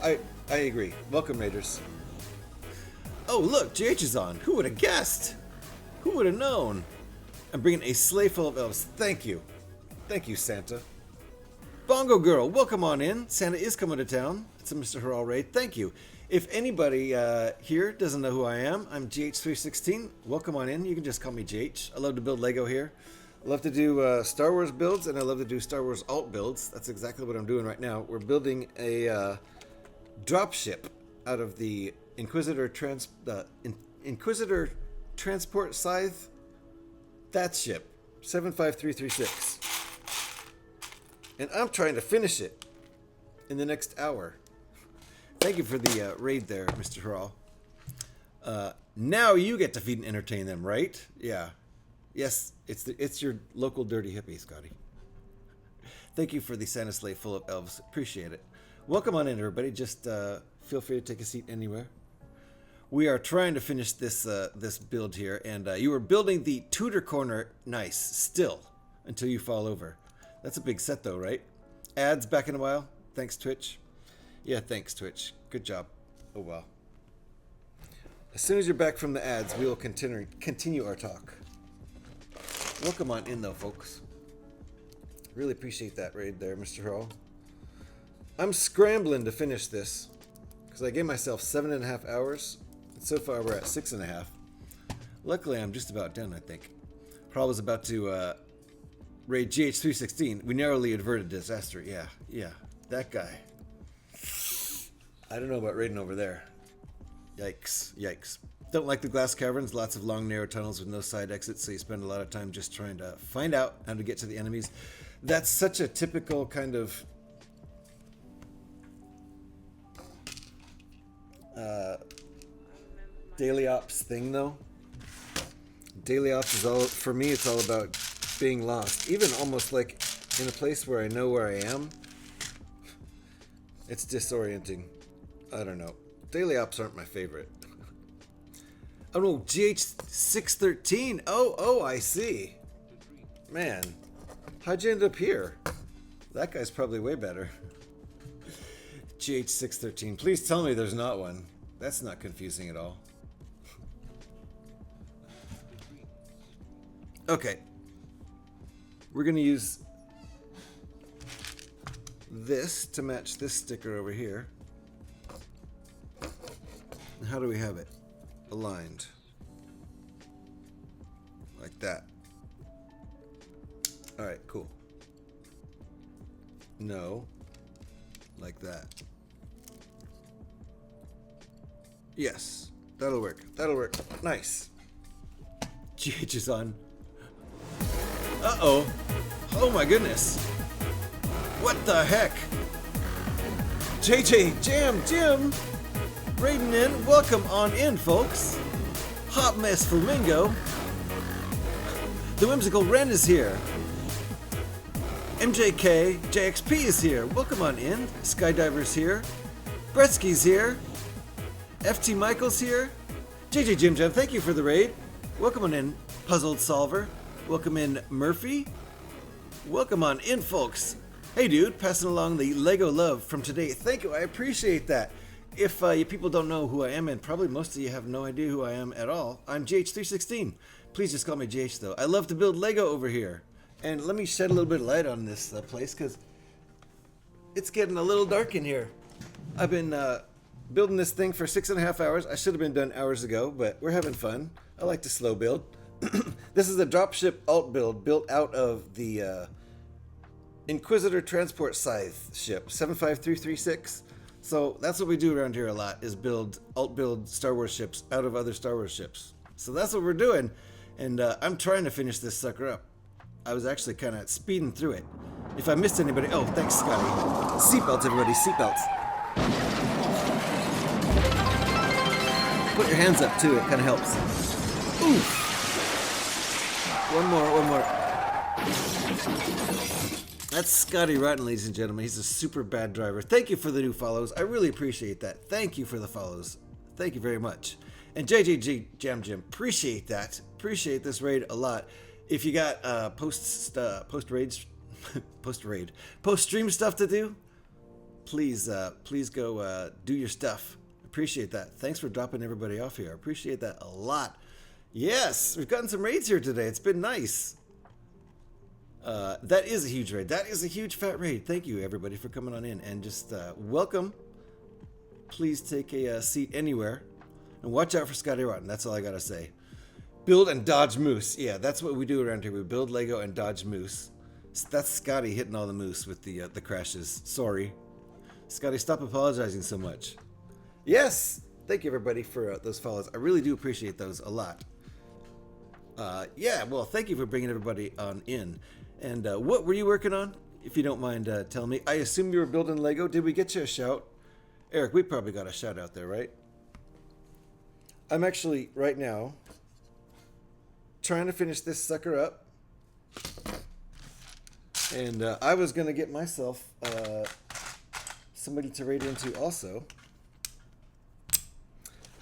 I agree. Welcome raiders. Oh look, JH is on. Who would have guessed? Who would have known? I'm bringing a sleigh full of elves. Thank you. Thank you, Santa. Bongo Girl, welcome on in. Santa is coming to town. It's a Mr. Hurrah raid. Thank you. If anybody here doesn't know who I am, I'm GH316. Welcome on in. You can just call me GH. I love to build Lego here. I love to do Star Wars builds, and I love to do Star Wars alt builds. That's exactly what I'm doing right now. We're building a dropship out of the Inquisitor Transport Scythe. That ship, 75336. And I'm trying to finish it in the next hour. Thank you for the raid there, Mr. Hurrah. Now you get to feed and entertain them, right? Yeah. Yes, it's your local dirty hippie, Scotty. Thank you for the Santa sleigh full of elves. Appreciate it. Welcome on in, everybody. Just feel free to take a seat anywhere. We are trying to finish this this build here, and you were building the Tudor corner nice still until you fall over. That's a big set though, right? Ads back in a while. Thanks, Twitch. Yeah, thanks, Twitch. Good job. Oh well. As soon as you're back from the ads, we will continue our talk. Welcome on in though, folks. Really appreciate that raid there, Mr. Hurrah. I'm scrambling to finish this because I gave myself 7.5 hours. So far, we're at 6.5. Luckily, I'm just about done, I think. Probably was about to raid GH316. We narrowly averted disaster. Yeah, that guy. I don't know about raiding over there. Yikes. Don't like the glass caverns. Lots of long, narrow tunnels with no side exits, so you spend a lot of time just trying to find out how to get to the enemies. That's such a typical kind of daily ops thing though. Daily ops is all, for me, it's all about being lost. Even almost like in a place where I know where I am. It's disorienting. I don't know. Daily ops aren't my favorite. Oh no, GH613. Oh, I see. Man, how'd you end up here? That guy's probably way better. GH613. Please tell me there's not one. That's not confusing at all. Okay. We're going to use this to match this sticker over here. And how do we have it? Aligned. Like that. Alright, cool. No. Like that. Yes. That'll work. Nice. GH is on. Uh-oh. Oh my goodness. What the heck? JJ, Jim, raiding in. Welcome on in, folks. Hot Mess Flamingo. The Whimsical Ren is here. MJK, JXP is here. Welcome on in. Skydiver's here. Bretsky's here. FT Michael's here. JJ Jim Jam, thank you for the raid. Welcome on in, Puzzled Solver. Welcome in, Murphy. Welcome on in, folks. Hey, dude, passing along the Lego love from today. Thank you, I appreciate that. If you people don't know who I am, and probably most of you have no idea who I am at all, I'm GH316. Please just call me GH, though. I love to build Lego over here. And let me shed a little bit of light on this place, because it's getting a little dark in here. I've been building this thing for 6.5 hours. I should have been done hours ago, but we're having fun. I like to slow build. This is a dropship alt build built out of the Inquisitor transport scythe ship 75336. So that's what we do around here a lot, is alt build Star Wars ships out of other Star Wars ships. So that's what we're doing, and I'm trying to finish this sucker up. I was actually kind of speeding through it. If I missed anybody, oh, thanks, Scotty. Seatbelts, everybody, seatbelts. Put your hands up too, it kind of helps. Ooh. One more. That's Scotty Rotten, ladies and gentlemen. He's a super bad driver. Thank you for the new follows. I really appreciate that. Thank you for the follows. Thank you very much. And JJG Jam Jim, appreciate that. Appreciate this raid a lot. If you got post stream stuff to do, please go do your stuff. Appreciate that. Thanks for dropping everybody off here. I appreciate that a lot. Yes, we've gotten some raids here today. It's been nice. That is a huge raid. That is a huge fat raid. Thank you everybody for coming on in, and just welcome. Please take a seat anywhere, and watch out for Scotty Rotten. That's all I gotta say. Build and dodge moose. Yeah, that's what we do around here. We build Lego and dodge moose. That's Scotty hitting all the moose with the crashes. Sorry, Scotty, stop apologizing so much. Yes, thank you everybody for those follows. I really do appreciate those a lot. Yeah, well, thank you for bringing everybody on in. And what were you working on, if you don't mind telling me? I assume you were building Lego. Did we get you a shout? Eric, we probably got a shout out there, right? I'm actually, right now, trying to finish this sucker up. And I was going to get myself somebody to raid into also.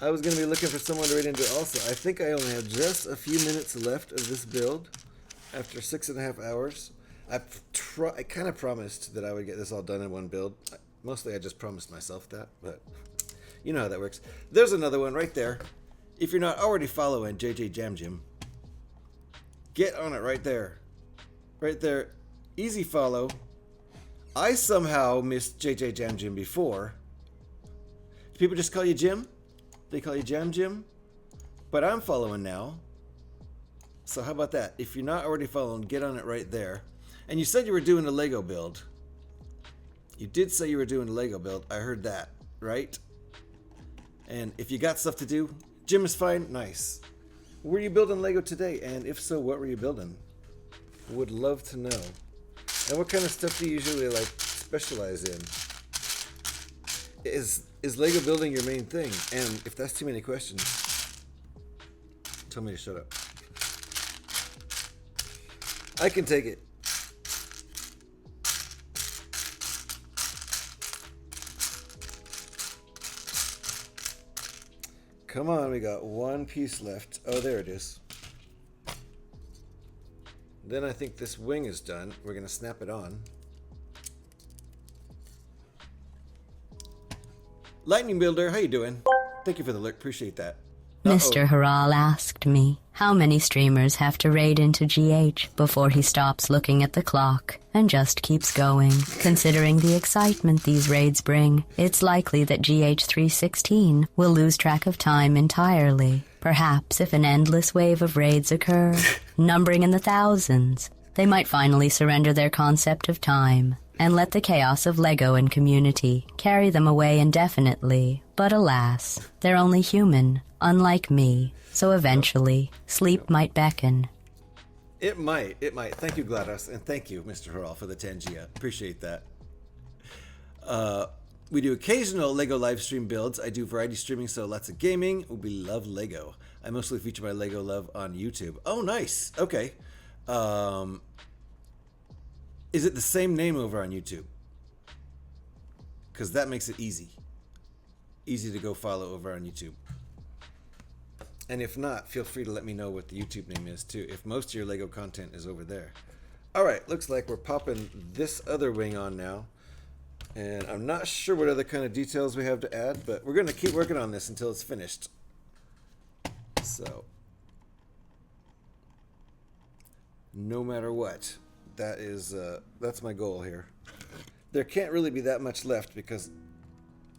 I was going to be looking for someone to raid into also. I think I only have just a few minutes left of this build after 6.5 hours. I kind of promised that I would get this all done in one build. Mostly I just promised myself that, but you know how that works. There's another one right there. If you're not already following JJ Jam Jim, get on it right there. Right there. Easy follow. I somehow missed JJ Jam Jim before. Do people just call you Jim? They call you Jam Jim? But I'm following now. So how about that? If you're not already following, get on it right there. And you said you were doing a Lego build. You did say you were doing a Lego build. I heard that, right? And if you got stuff to do, Jim is fine. Nice. Were you building Lego today? And if so, what were you building? Would love to know. And what kind of stuff do you usually like specialize in? Is Lego building your main thing? And if that's too many questions, tell me to shut up. I can take it. Come on, we got one piece left. Oh, there it is. Then I think this wing is done. We're gonna snap it on. Lightning Builder, how you doing? Thank you for the lurk, appreciate that. Mr. Harral asked me how many streamers have to raid into GH before he stops looking at the clock and just keeps going. Considering the excitement these raids bring, it's likely that GH 316 will lose track of time entirely. Perhaps if an endless wave of raids occur, numbering in the thousands, they might finally surrender their concept of time and let the chaos of Lego and community carry them away indefinitely. But alas, they're only human, unlike me, so eventually, sleep might beckon. It might. Thank you, GLaDOS, and thank you, Mr. Harral, for the Tangia. Appreciate that. We do occasional Lego live stream builds. I do variety streaming, so lots of gaming. We love Lego. I mostly feature my Lego love on YouTube. Oh, nice. Okay. Is it the same name over on YouTube? Because that makes it easy. Easy to go follow over on YouTube. And if not, feel free to let me know what the YouTube name is too, if most of your Lego content is over there. Alright, looks like we're popping this other wing on now. And I'm not sure what other kind of details we have to add, but we're going to keep working on this until it's finished. So, no matter what. That is, that's my goal here. There can't really be that much left because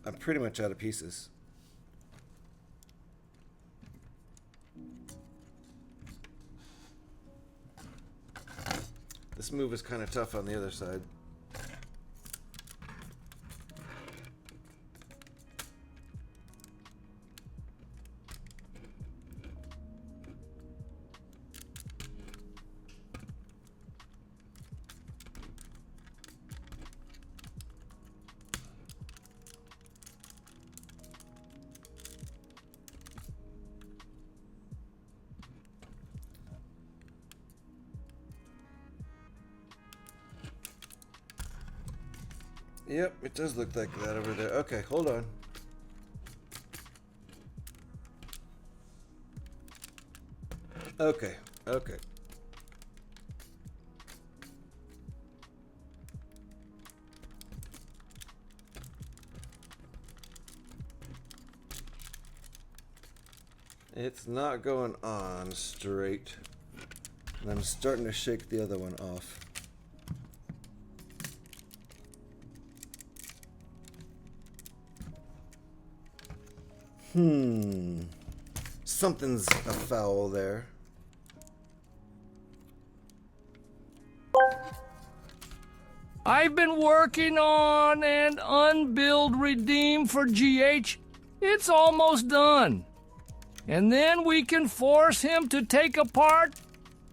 I'm pretty much out of pieces. This move is kind of tough on the other side. Yep, it does look like that over there. Okay, hold on. Okay, okay. It's not going on straight. And I'm starting to shake the other one off. Something's afoul there. I've been working on an unbuild redeem for GH. It's almost done. And then we can force him to take apart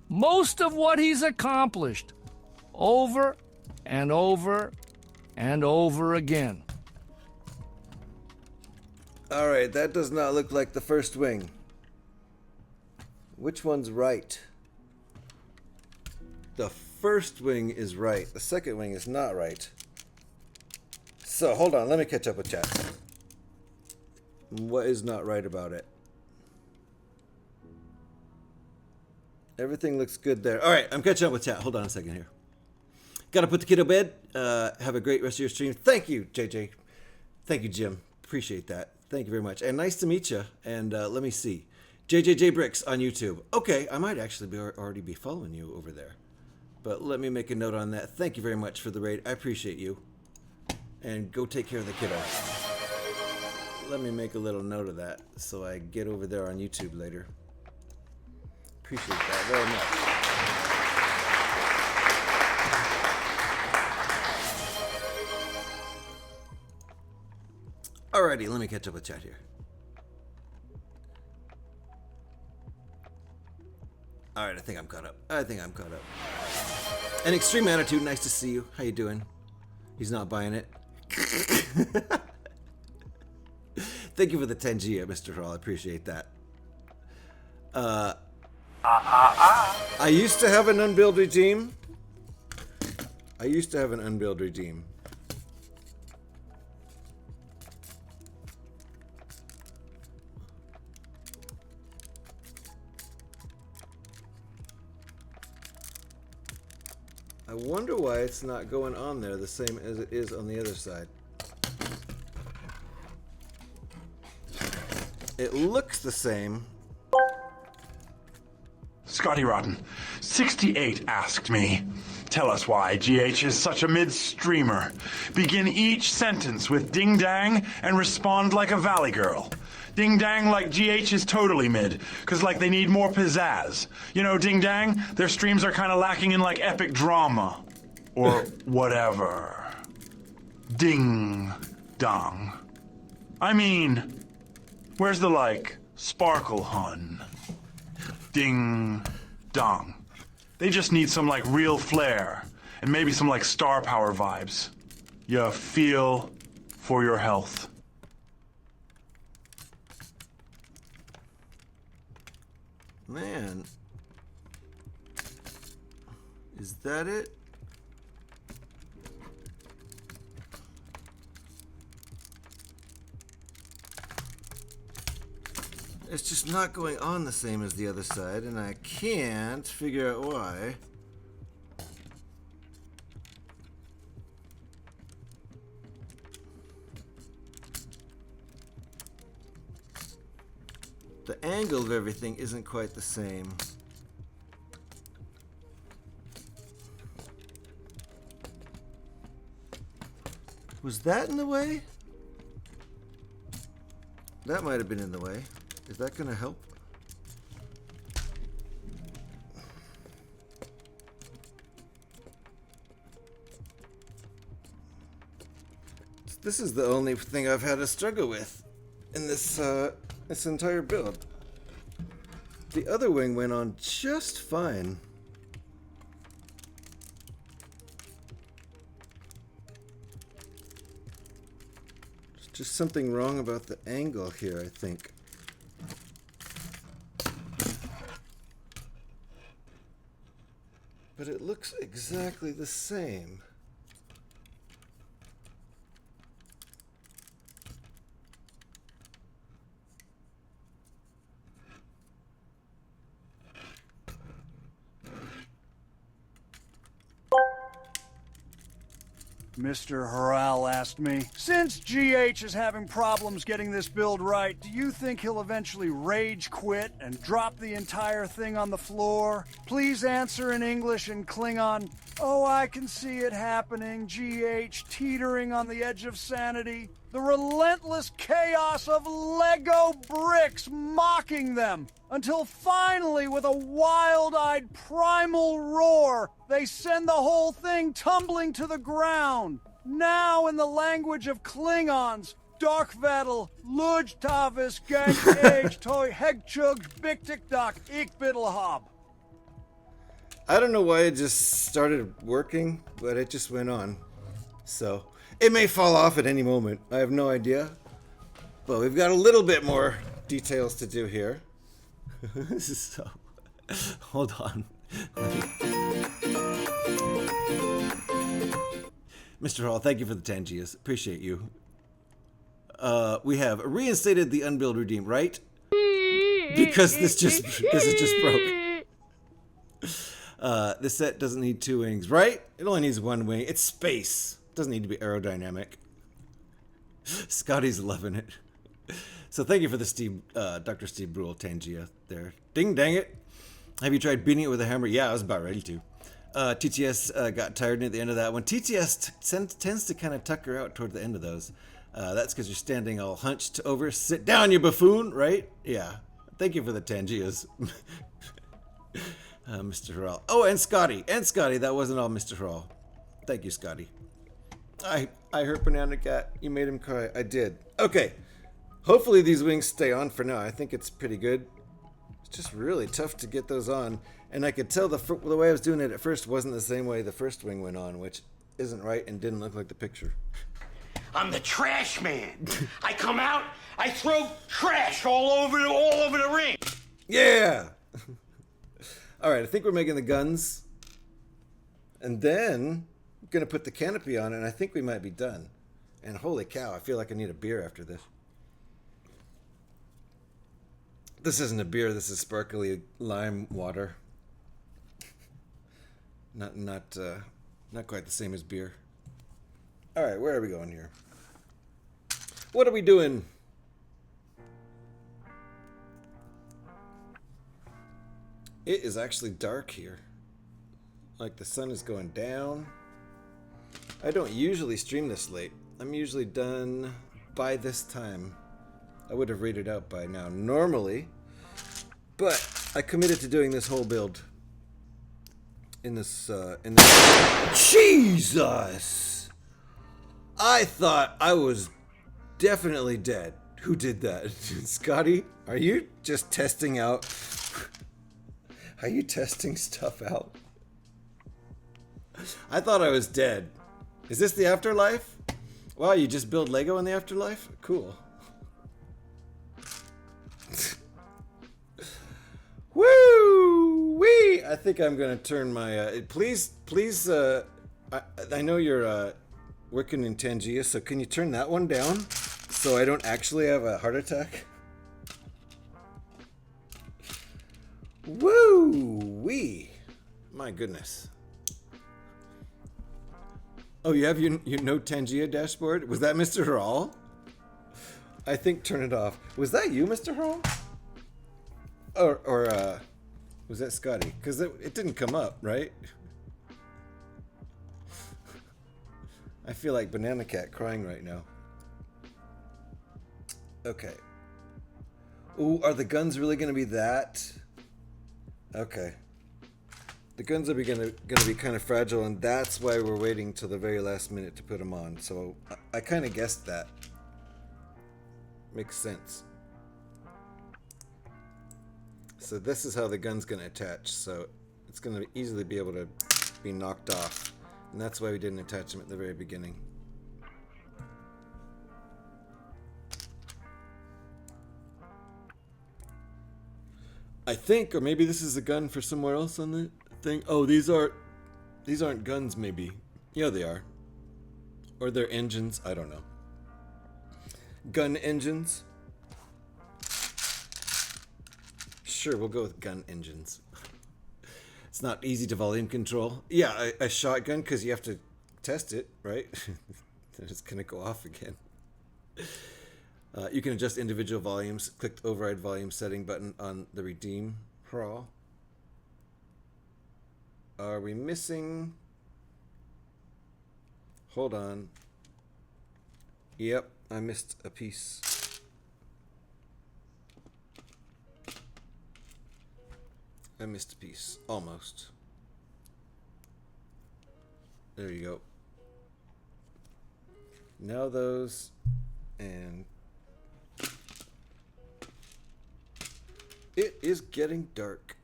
most of what he's accomplished over and over and over again. Alright, that does not look like the first wing. Which one's right? The first wing is right. The second wing is not right. So, hold on. Let me catch up with chat. What is not right about it? Everything looks good there. Alright, I'm catching up with chat. Hold on a second here. Gotta put the kid to bed. Have a great rest of your stream. Thank you, JJ. Thank you, Jim. Appreciate that. Thank you very much. And nice to meet you. And let me see. JJJ Bricks on YouTube. Okay, I might actually already be following you over there. But let me make a note on that. Thank you very much for the raid. I appreciate you. And go take care of the kiddo. Let me make a little note of that so I get over there on YouTube later. Appreciate that very much. Alrighty, let me catch up with chat here. Alright, I think I'm caught up. An extreme attitude, nice to see you. How you doing? He's not buying it. Thank you for the 10G, Mr. Hall. I appreciate that. I used to have an unbuild redeem. I wonder why it's not going on there the same as it is on the other side. It looks the same. Scotty Rotten, 68 asked me, tell us why GH is such a mid-streamer. Begin each sentence with ding dang and respond like a valley girl. Ding dang like GH is totally mid, cause like they need more pizzazz. You know, ding dang, their streams are kinda lacking in like epic drama. Or whatever. Ding dong. I mean, where's the like, sparkle hun? Ding dong. They just need some like real flair, and maybe some like star power vibes. You feel for your health. Man. Is that it? It's just not going on the same as the other side, and I can't figure out why. The angle of everything isn't quite the same. Was that in the way? That might have been in the way. Is that going to help? This is the only thing I've had a struggle with in this this entire build. The other wing went on just fine. There's just something wrong about the angle here, I think. But it looks exactly the same. Mr. Harrell asked me, since GH is having problems getting this build right, do you think he'll eventually rage quit and drop the entire thing on the floor? Please answer in English and Klingon. Oh, I can see it happening, GH, teetering on the edge of sanity. The relentless chaos of Lego bricks mocking them, until finally, with a wild-eyed primal roar, they send the whole thing tumbling to the ground. Now, in the language of Klingons, Darkvattel, Luj Tavis, Gang Age, Toy Hegchug, Biktikdak, Ikbiddelhob. I don't know why it just started working, but it just went on. So, it may fall off at any moment. I have no idea. But we've got a little bit more details to do here. So, hold on. Mr. Hall, thank you for the Tangias. Appreciate you. We have reinstated the unbuild redeem, right? Because this is just broke. This set doesn't need 2 wings, right? It only needs 1 wing. It's space. It doesn't need to be aerodynamic. Scotty's loving it. So thank you for the Dr. Steve Brule Tangia there. Ding dang it. Have you tried beating it with a hammer? Yeah, I was about ready to. TTS got tired near the end of that one. TTS tends to kind of tuck her out toward the end of those. That's because you're standing all hunched over. Sit down, you buffoon, right? Yeah. Thank you for the Tangias. Mr. Harrell. Oh, and Scotty. And Scotty. That wasn't all Mr. Harrell. Thank you, Scotty. I hurt Banana Cat. You made him cry. I did. Okay. Hopefully these wings stay on for now. I think it's pretty good. It's just really tough to get those on. And I could tell the way I was doing it at first wasn't the same way the first wing went on, which isn't right and didn't look like the picture. I'm the trash man. I come out, I throw trash all over the ring. Yeah! All right, I think we're making the guns. And then I'm going to put the canopy on, and I think we might be done. And holy cow, I feel like I need a beer after this. This isn't a beer, this is sparkly lime water. Not quite the same as beer. All right, where are we going here? What are we doing? It is actually dark here. Like the sun is going down. I don't usually stream this late. I'm usually done by this time. I would have rated out by now normally, but I committed to doing this whole build in this Jesus! I thought I was definitely dead. Who did that? Scotty, are you just testing out? Are you testing stuff out? I thought I was dead. Is this the afterlife? Wow, you just build Lego in the afterlife? Cool. Woo! Wee! I think I'm gonna turn my. Please. I know you're working in Tangia, so can you turn that one down so I don't actually have a heart attack? Woo! Wee! My goodness. Oh, you have your no Tangia dashboard? Was that Mr. Hall? I think turn it off. Was that you, Mr. Hall? Or was that Scotty? Because it didn't come up, right? I feel like Banana Cat crying right now. Okay. Ooh, are the guns really gonna be that? Okay. The guns are gonna be kind of fragile, and that's why we're waiting till the very last minute to put them on. So I kind of guessed that. Makes sense. So this is how the gun's gonna attach. So it's gonna easily be able to be knocked off, and that's why we didn't attach them at the very beginning. I think, or maybe this is a gun for somewhere else on the thing. Oh, these aren't guns, maybe. Yeah, they are. Or they're engines. I don't know. Gun engines. Sure, we'll go with gun engines. It's not easy to volume control. Yeah, a shotgun, because you have to test it, right? Then it's going to go off again. You can adjust individual volumes. Click the override volume setting button on the redeem. Hurrah. Are we missing? Hold on. Yep, I missed a piece. I missed a piece. Almost. There you go. Now those, and it is getting dark.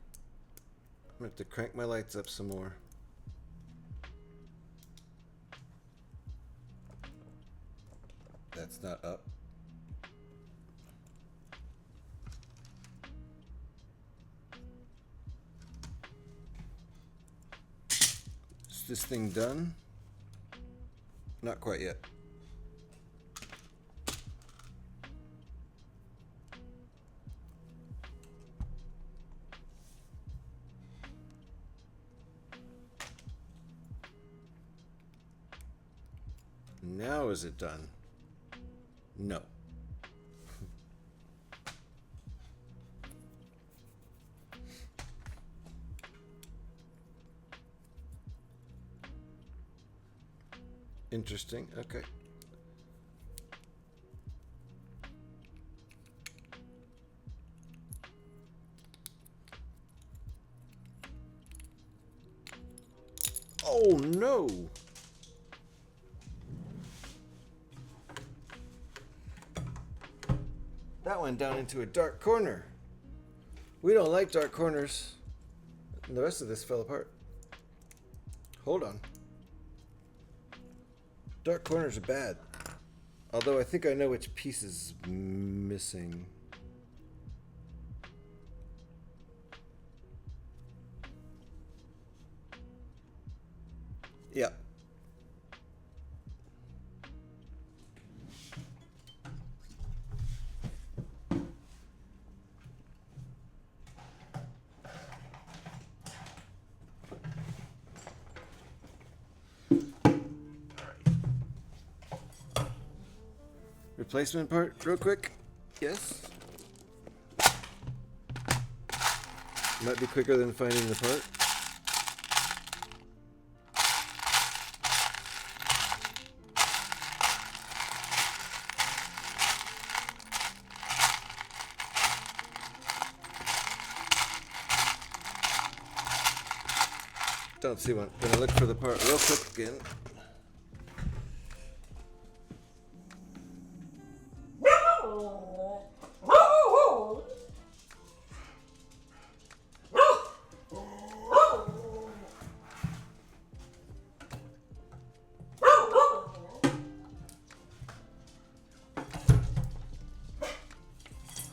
I'm gonna have to crank my lights up some more. That's not up. Is this thing done? Not quite yet. Now is it done? No. Interesting. Okay. Oh no. That went down into a dark corner. We don't like dark corners. And the rest of this fell apart. Hold on. Dark corners are bad. Although I think I know which piece is missing. Yeah. Replacement part, real quick. Yes. Might be quicker than finding the part. Don't see one. Gonna look for the part real quick again.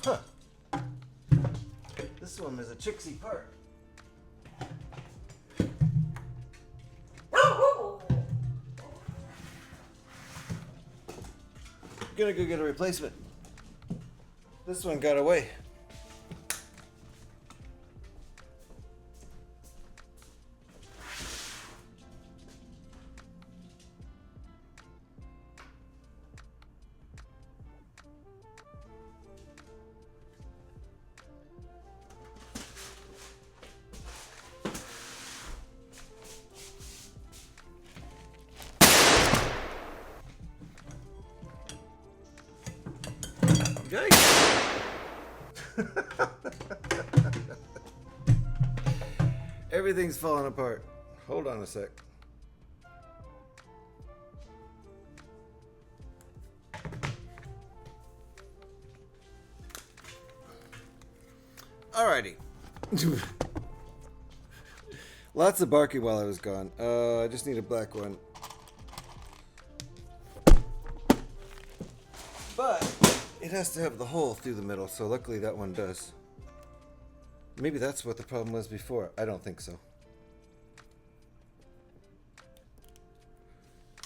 Huh. This one is a tricksy part. Gonna go get a replacement. This one got away. Everything's falling apart. Hold on a sec. Alrighty. Lots of barking while I was gone. I just need a black one. But it has to have the hole through the middle, so luckily that one does. Maybe that's what the problem was before. I don't think so.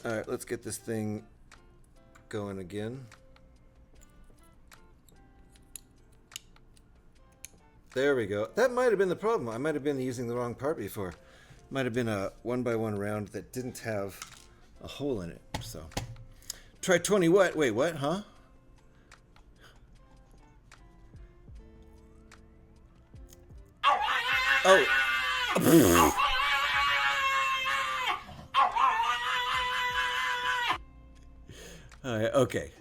Alright, let's get this thing going again. There we go. That might have been the problem. I might have been using the wrong part before. Might have been a 1x1 round that didn't have a hole in it. So, try 20 what? Wait, what? Huh? Oh. Alright, okay.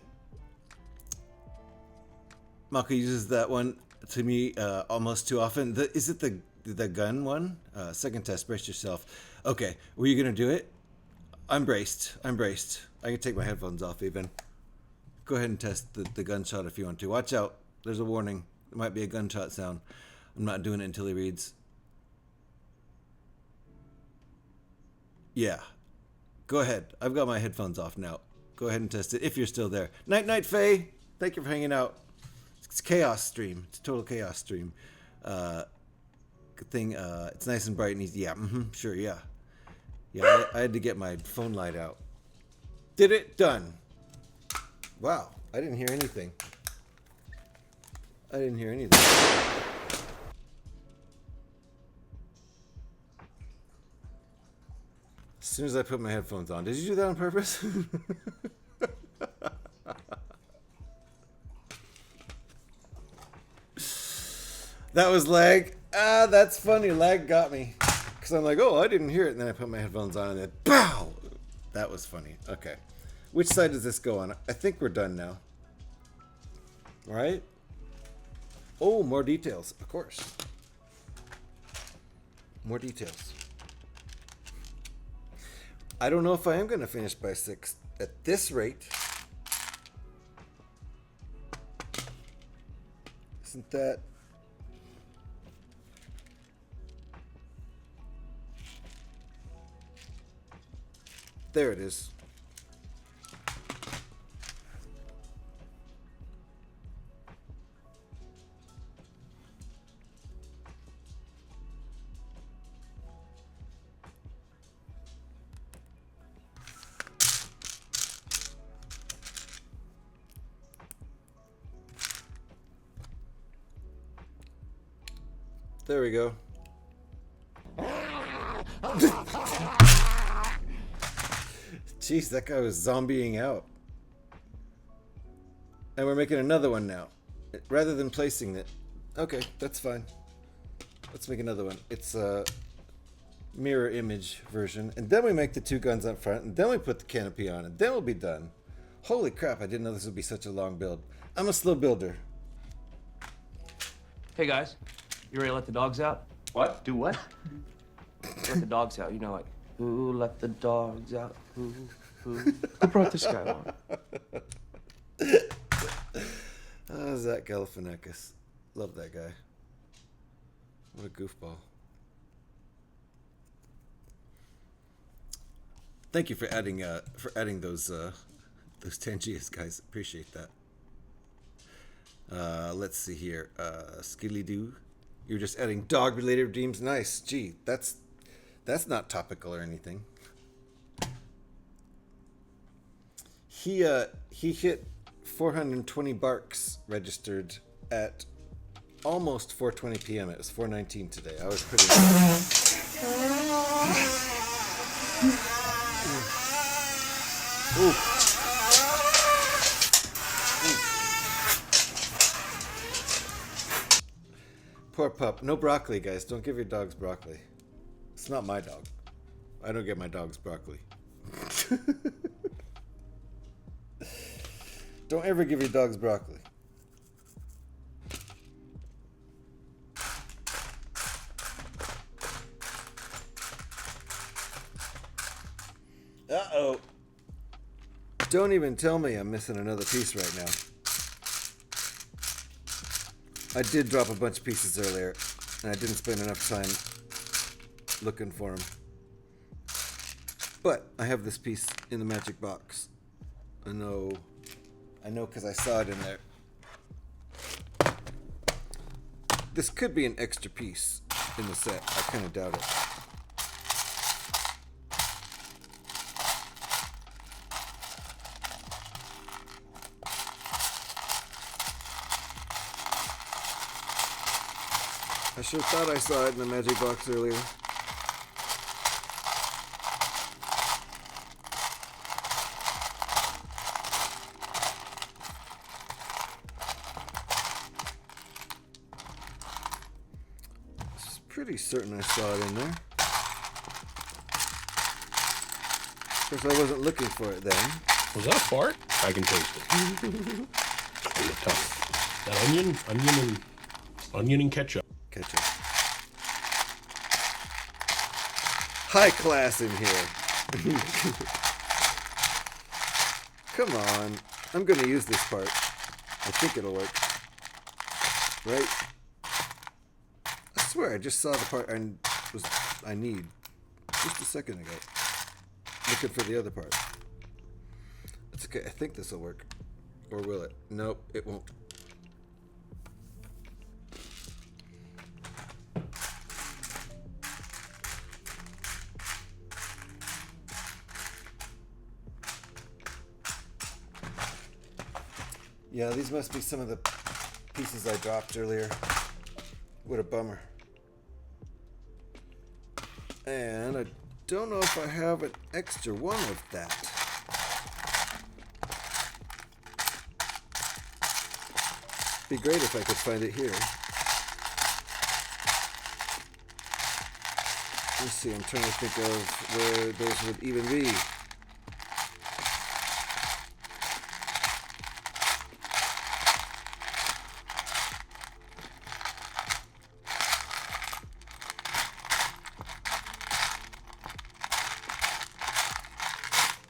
Mako uses that one to me almost too often. Is it the gun one? Second test, brace yourself. Okay, were you gonna do it? I'm braced. I'm braced. I can take my headphones off even. Go ahead and test the gunshot if you want to. Watch out. There's a warning. There might be a gunshot sound. I'm not doing it until he reads. Yeah. Go ahead. I've got my headphones off now. Go ahead and test it if you're still there. Night night, Faye. Thank you for hanging out. It's chaos stream. It's a total chaos stream. Good thing. It's nice and bright and easy. Yeah. Sure. Yeah. Yeah. I had to get my phone light out. Did it? Done. Wow. I didn't hear anything. I didn't hear anything. As soon as I put my headphones on. Did you do that on purpose? That was lag. Ah, that's funny. Lag got me. Because I'm like, oh, I didn't hear it. And then I put my headphones on and then, pow! That was funny. Okay. Which side does this go on? I think we're done now. Right? Oh, more details. Of course. More details. I don't know if I am going to finish by 6 at this rate. Isn't that... There it is. There we go. Jeez, that guy was zombieing out. And we're making another one now. Rather than placing it. Okay, that's fine. Let's make another one. It's a mirror image version. And then we make the 2 guns up front. And then we put the canopy on. And then we'll be done. Holy crap, I didn't know this would be such a long build. I'm a slow builder. Hey guys, you ready to let the dogs out? What? Do what? Let the dogs out. You know, like, who let the dogs out? Who brought this guy on? Zach Galifianakis. Love that guy. What a goofball. Thank you for adding those Tangias guys. Appreciate that. Let's see here. Skilly Doo. You're just adding dog-related dreams. Nice. Gee, that's not topical or anything. He hit 420 barks registered at almost 4:20 p.m. It was 4:19 today. I was pretty. Ooh. Poor pup. No broccoli, guys. Don't give your dogs broccoli. It's not my dog. I don't get my dogs broccoli. Don't ever give your dogs broccoli. Uh-oh. Don't even tell me I'm missing another piece right now. I did drop a bunch of pieces earlier, and I didn't spend enough time looking for them. But I have this piece in the magic box. I know because I saw it in there. This could be an extra piece in the set. I kind of doubt it. I sure thought I saw it in the magic box earlier. Pretty certain I saw it in there. Of course, I wasn't looking for it then. Was that a fart? I can taste it. On the tongue. That onion and ketchup. Ketchup. High class in here. Come on. I'm going to use this part. I think it'll work. Right? I swear I just saw the part I need just a second ago. Looking for the other part. It's okay. I think this will work. Or will it? Nope, it won't. Yeah, these must be some of the pieces I dropped earlier. What a bummer. And I don't know if I have an extra one of that. Be great if I could find it here. Let's see, I'm trying to think of where those would even be.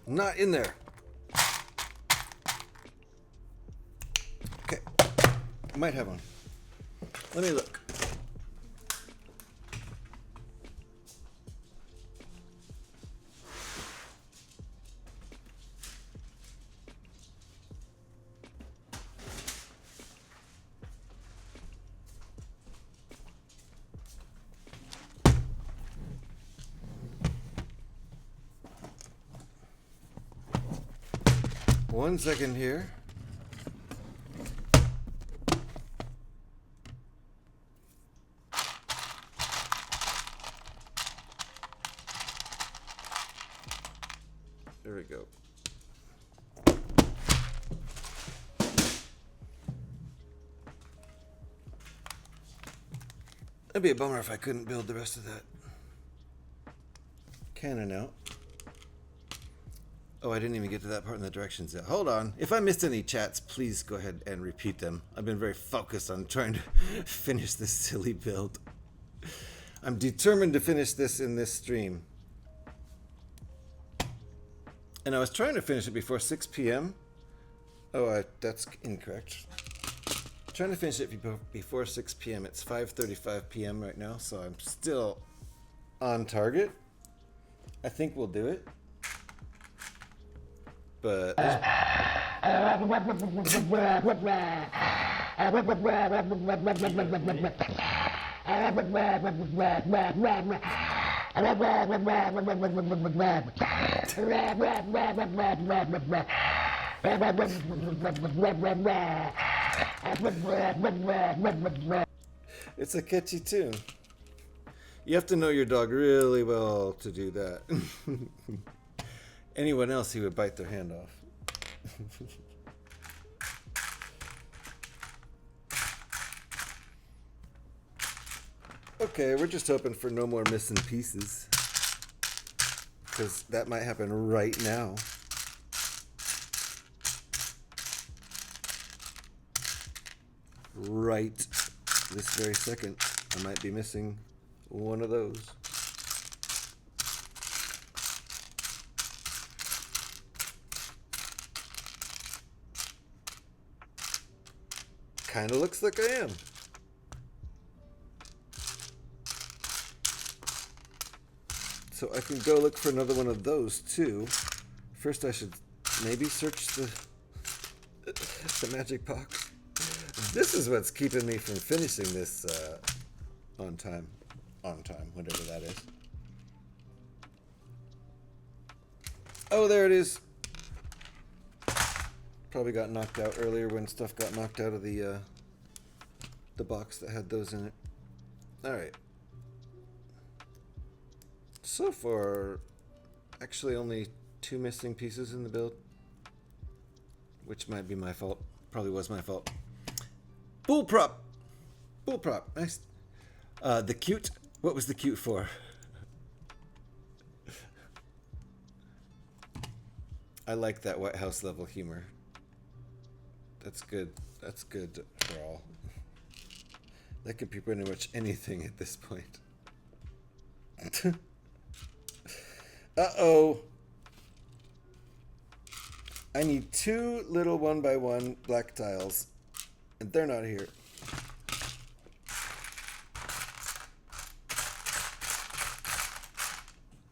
Not in there. Okay. Might have one. Let me look. One second here. There we go. It'd be a bummer if I couldn't build the rest of that cannon out. Oh, I didn't even get to that part in the directions yet. Hold on. If I missed any chats, please go ahead and repeat them. I've been very focused on trying to finish this silly build. I'm determined to finish this in this stream. And I was trying to finish it before 6 p.m. Oh, that's incorrect. Trying to finish it before 6 p.m. It's 5:35 p.m. right now, so I'm still on target. I think we'll do it. But it's a catchy tune. You have to know your dog really well to do that. Anyone else, he would bite their hand off. Okay, we're just hoping for no more missing pieces, because that might happen right now. Right this very second, I might be missing one of those. Kind of looks like I am. So I can go look for another one of those too. First I should maybe search the magic box. This is what's keeping me from finishing this on time, whatever that is. Oh, there it is. Probably got knocked out earlier when stuff got knocked out of the box that had those in it. All right. So far, actually only 2 missing pieces in the build, which might be my fault. Probably was my fault. Bull prop. Bull prop. Nice. The cute. What was the cute for? I like that White House level humor. That's good. That's good for all. That could be pretty much anything at this point. Uh-oh. I need 2 little 1x1 black tiles, and they're not here.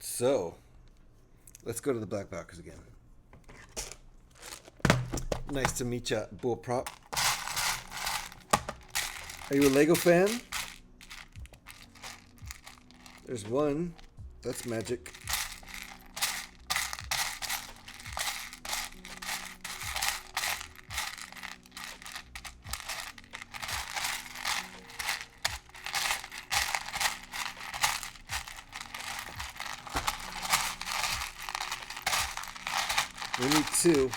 So, let's go to the black box again. Nice to meet ya, bull prop. Are you a Lego fan? There's one. That's magic. We need 2.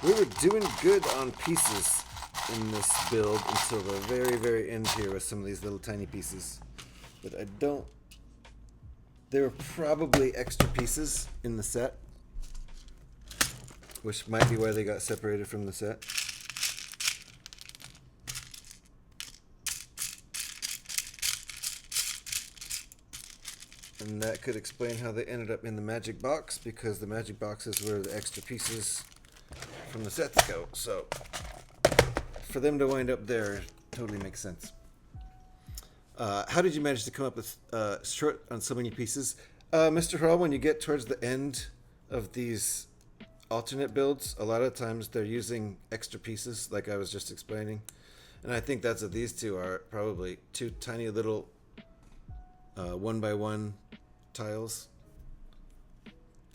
We were doing good on pieces in this build until the very, very end here with some of these little tiny pieces. But I don't... There were probably extra pieces in the set, which might be why they got separated from the set. And that could explain how they ended up in the magic box, because the magic box is where the extra pieces from the sets go. So for them to wind up there totally makes sense. How did you manage to come up with short on so many pieces? Mr. Hurl, when you get towards the end of these alternate builds, a lot of times they're using extra pieces, like I was just explaining. And I think that's what these two are, probably 2 tiny little 1x1 tiles.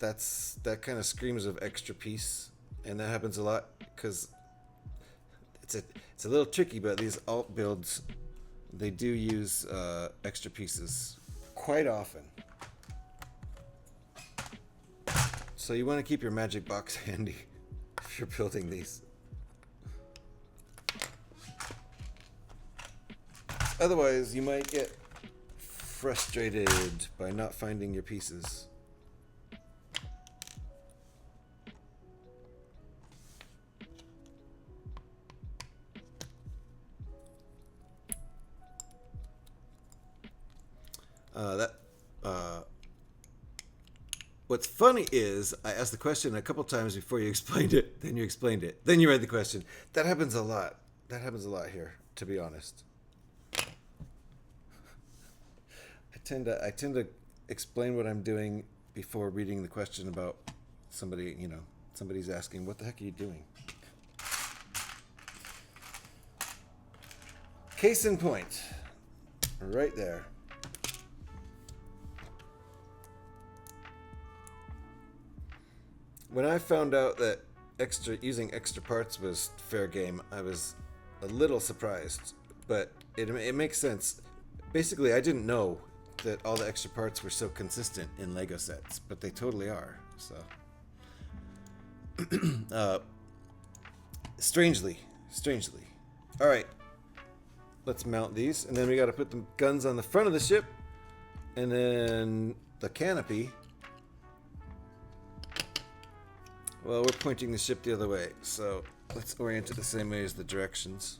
That kind of screams of extra piece. And that happens a lot because it's a little tricky, but these alt builds, they do use extra pieces quite often. So you want to keep your magic box handy if you're building these. Otherwise, you might get frustrated by not finding your pieces. What's funny is I asked the question a couple times before you explained it, then you explained it, then you read the question. That happens a lot. That happens a lot here, to be honest. I tend to explain what I'm doing before reading the question about somebody, somebody's asking, what the heck are you doing? Case in point, right there. When I found out that using extra parts was fair game, I was a little surprised, but it makes sense. Basically, I didn't know that all the extra parts were so consistent in Lego sets, but they totally are. So, strangely. All right, let's mount these, and then we got to put the guns on the front of the ship, And then the canopy. Well, we're pointing the ship the other way, so let's orient it the same way as the directions.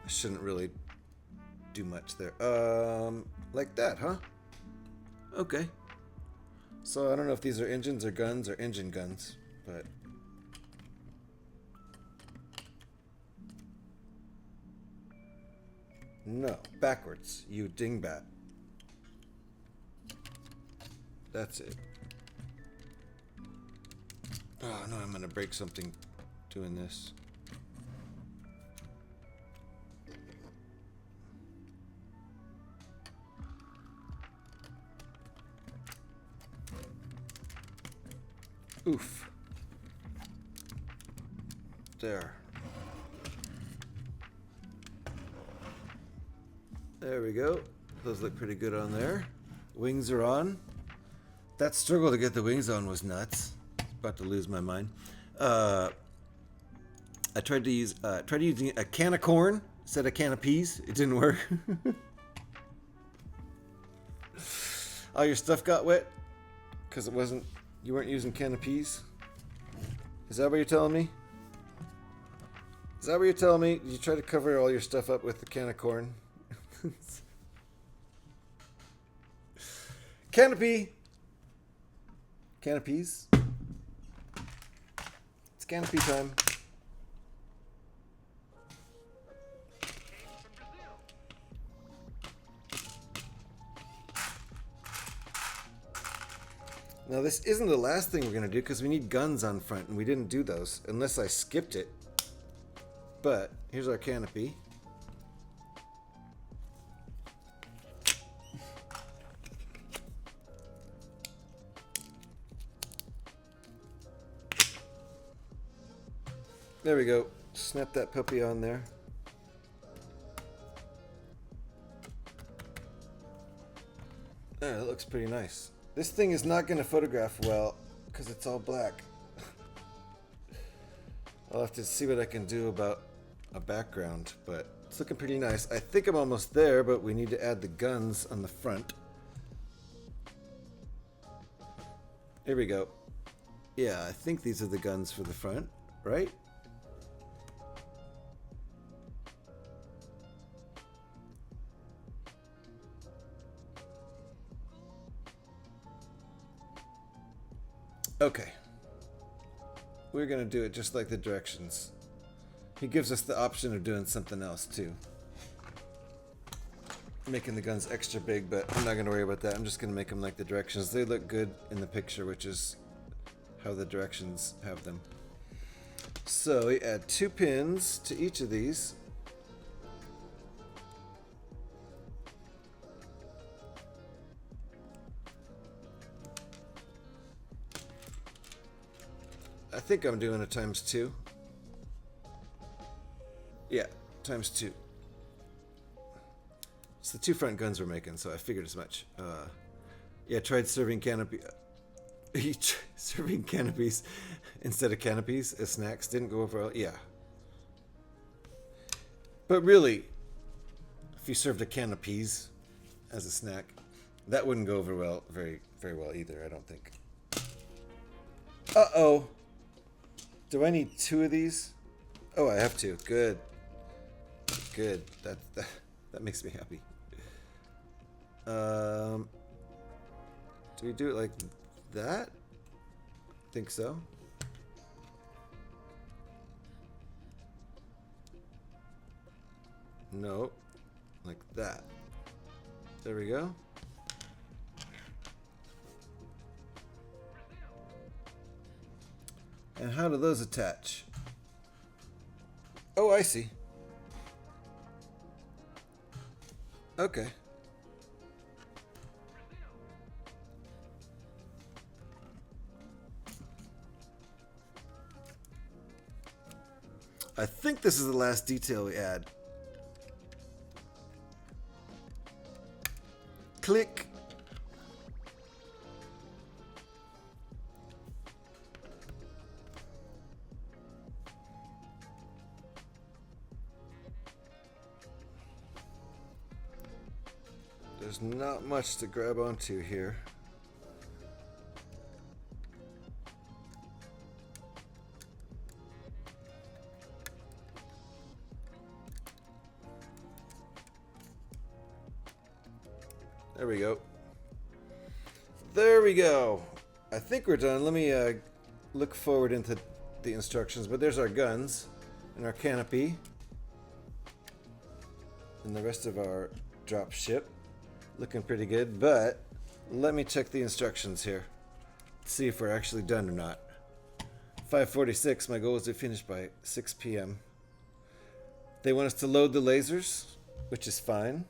I shouldn't really do much there. Like that, huh? Okay. So I don't know if these are engines or guns or engine guns, but... No, backwards, you dingbat. That's it. Oh no, I'm gonna break something doing this. Oof. There. There we go. Those look pretty good on there. Wings are on. That struggle to get the wings on was nuts. About to lose my mind. I tried using a can of corn instead of a can of peas. It didn't work. All your stuff got wet because you weren't using can of peas. Is that what you're telling me? Is that what you're telling me? Did you try to cover all your stuff up with the can of corn? Canopy. Canopies. It's canopy time. Now this isn't the last thing we're gonna do because we need guns on front and we didn't do those unless I skipped it. But here's our canopy. There we go. Snap that puppy on there. There, that looks pretty nice. This thing is not going to photograph well because it's all black. I'll have to see what I can do about a background, but it's looking pretty nice. I think I'm almost there, but we need to add the guns on the front. Here we go. Yeah, I think these are the guns for the front, right? Okay. We're going to do it just like the directions. He gives us the option of doing something else too. Making the guns extra big, but I'm not going to worry about that. I'm just going to make them like the directions. They look good in the picture, which is how the directions have them. So we add 2 pins to each of these. I think I'm doing a ×2. Yeah, ×2. It's the 2 front guns we're making, so I figured as much. Yeah, tried serving serving canopies instead of canopies as snacks. Didn't go over well. Yeah. But really, if you served a can of peas as a snack, that wouldn't go over well, very well either, I don't think. Uh-oh. Do I need 2 of these? Oh, I have 2. Good. Good. That makes me happy. Do we do it like that? I think so. No. Like that. There we go. And how do those attach? Oh, I see. Okay. I think this is the last detail we add. Click. There's not much to grab onto here. There we go. There we go. I think we're done. Let me look forward into the instructions. But there's our guns and our canopy and the rest of our drop ship. Looking pretty good. But let me check the instructions here. See if we're actually done or not. 5:46. My goal is to finish by 6 p.m. They want us to load the lasers, which is fine.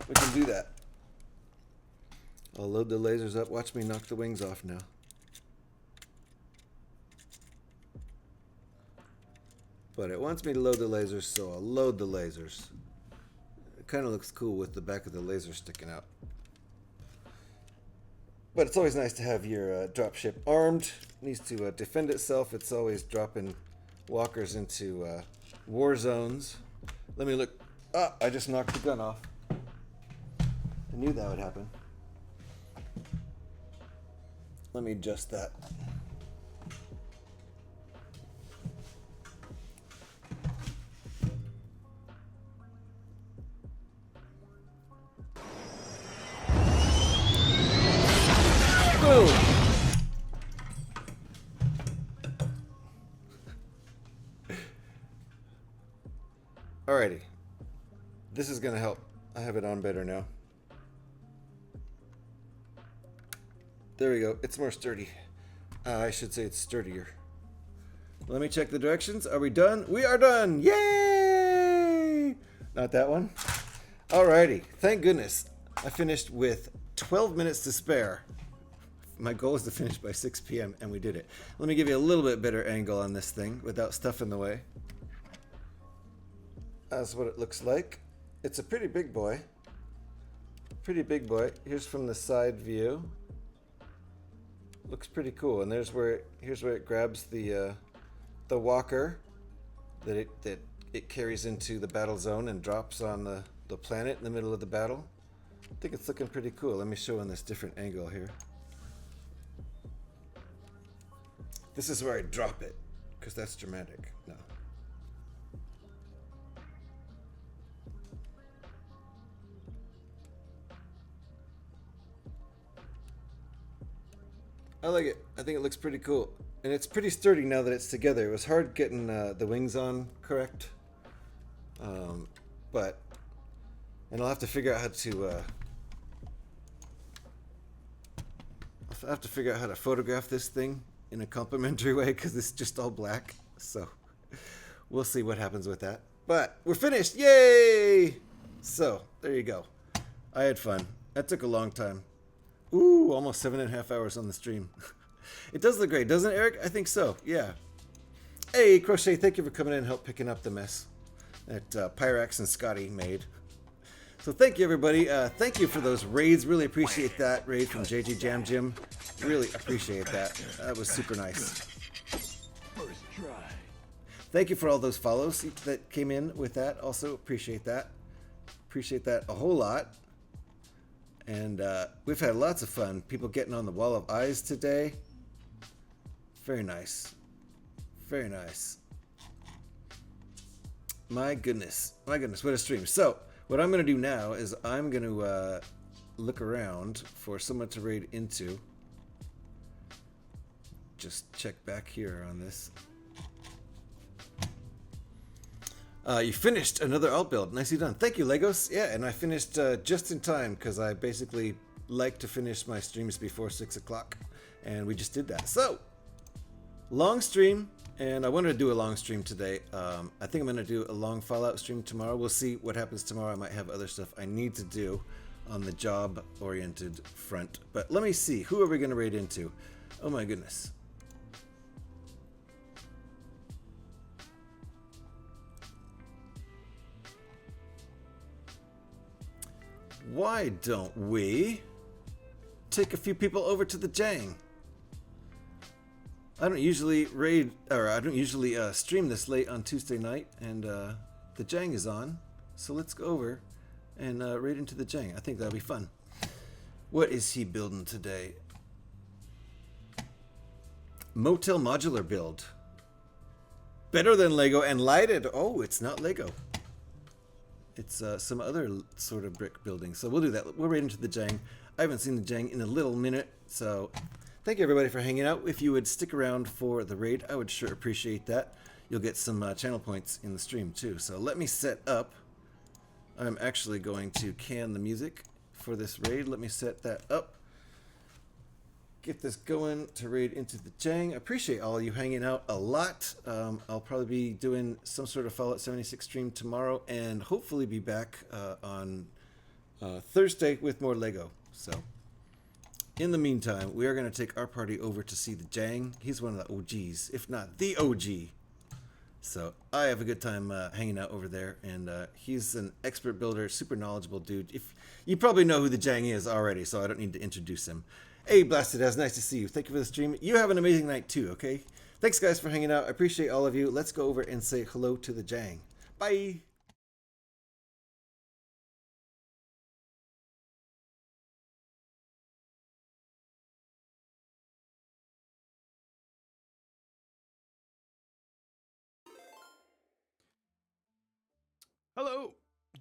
We can do that. I'll load the lasers up. Watch me knock the wings off now. But it wants me to load the lasers, so I'll load the lasers. It kind of looks cool with the back of the laser sticking out. But it's always nice to have your dropship armed. It needs to defend itself. It's always dropping walkers into war zones. Let me look. Ah, I just knocked the gun off. I knew that would happen. Let me adjust that. Boom! Alrighty. This is gonna help. I have it on better now. There we go. It's more sturdy. I should say it's sturdier. Let me check the directions. Are we done? We are done! Yay! Not that one. Alrighty. Thank goodness. I finished with 12 minutes to spare. My goal is to finish by 6 p.m. and we did it. Let me give you a little bit better angle on this thing without stuff in the way. That's what it looks like. It's a pretty big boy. Pretty big boy. Here's from the side view. Looks pretty cool, and here's where it grabs the walker that it carries into the battle zone and drops on the planet in the middle of the battle. I think it's looking pretty cool. Let me show on this different angle here. This is where I drop it, because that's dramatic. No. I like it. I think it looks pretty cool. And it's pretty sturdy now that it's together. It was hard getting the wings on correct. And I'll have to figure out how to photograph this thing in a complimentary way, because it's just all black. So we'll see what happens with that. But we're finished. Yay! So there you go. I had fun. That took a long time. Ooh, almost 7.5 hours on the stream. It does look great, doesn't it, Eric? I think so, yeah. Hey, Crochet, thank you for coming in and help picking up the mess that Pyrax and Scotty made. So thank you, everybody. Thank you for those raids. Really appreciate that raid from JJ Jam Jim. Really appreciate that. That was super nice. First try. Thank you for all those follows that came in with that. Also appreciate that. Appreciate that a whole lot. And we've had lots of fun. People getting on the wall of eyes today. Very nice. Very nice. My goodness. My goodness, what a stream. So, what I'm going to do now is I'm going to look around for someone to raid into. Just check back here on this. You finished another alt build. Nicely done. Thank you, Legos. Yeah, and I finished just in time because I basically like to finish my streams before 6 o'clock. And we just did that. So, long stream. And I wanted to do a long stream today. I think I'm going to do a long Fallout stream tomorrow. We'll see what happens tomorrow. I might have other stuff I need to do on the job-oriented front. But let me see. Who are we going to raid into? Oh my goodness. Why don't we take a few people over to the Jang? I don't usually raid, or I don't usually stream this late on Tuesday night, and the Jang is on, so let's go over and raid into the Jang. I think that'll be fun. What is he building today? Motel modular build. Better than Lego and lighted. Oh, it's not Lego. It's some other sort of brick building. So we'll do that. We'll raid into the Jang. I haven't seen the Jang in a little minute, so thank you everybody for hanging out. If you would stick around for the raid, I would sure appreciate that. You'll get some channel points in the stream too. So let me set up. I'm actually going to can the music for this raid. Let me set that up. Get this going to raid into the Jang. Appreciate all you hanging out a lot. I'll probably be doing some sort of Fallout 76 stream tomorrow and hopefully be back on Thursday with more Lego. So in the meantime, we are going to take our party over to see the Jang. He's one of the OGs, if not the OG. So I have a good time hanging out over there, and he's an expert builder, super knowledgeable dude. If you probably know who the Jang is already, so I don't need to introduce him. Hey, Blasted Ass, nice to see you. Thank you for the stream. You have an amazing night too, okay? Thanks guys for hanging out. I appreciate all of you. Let's go over and say hello to the Jang. Bye! Hello,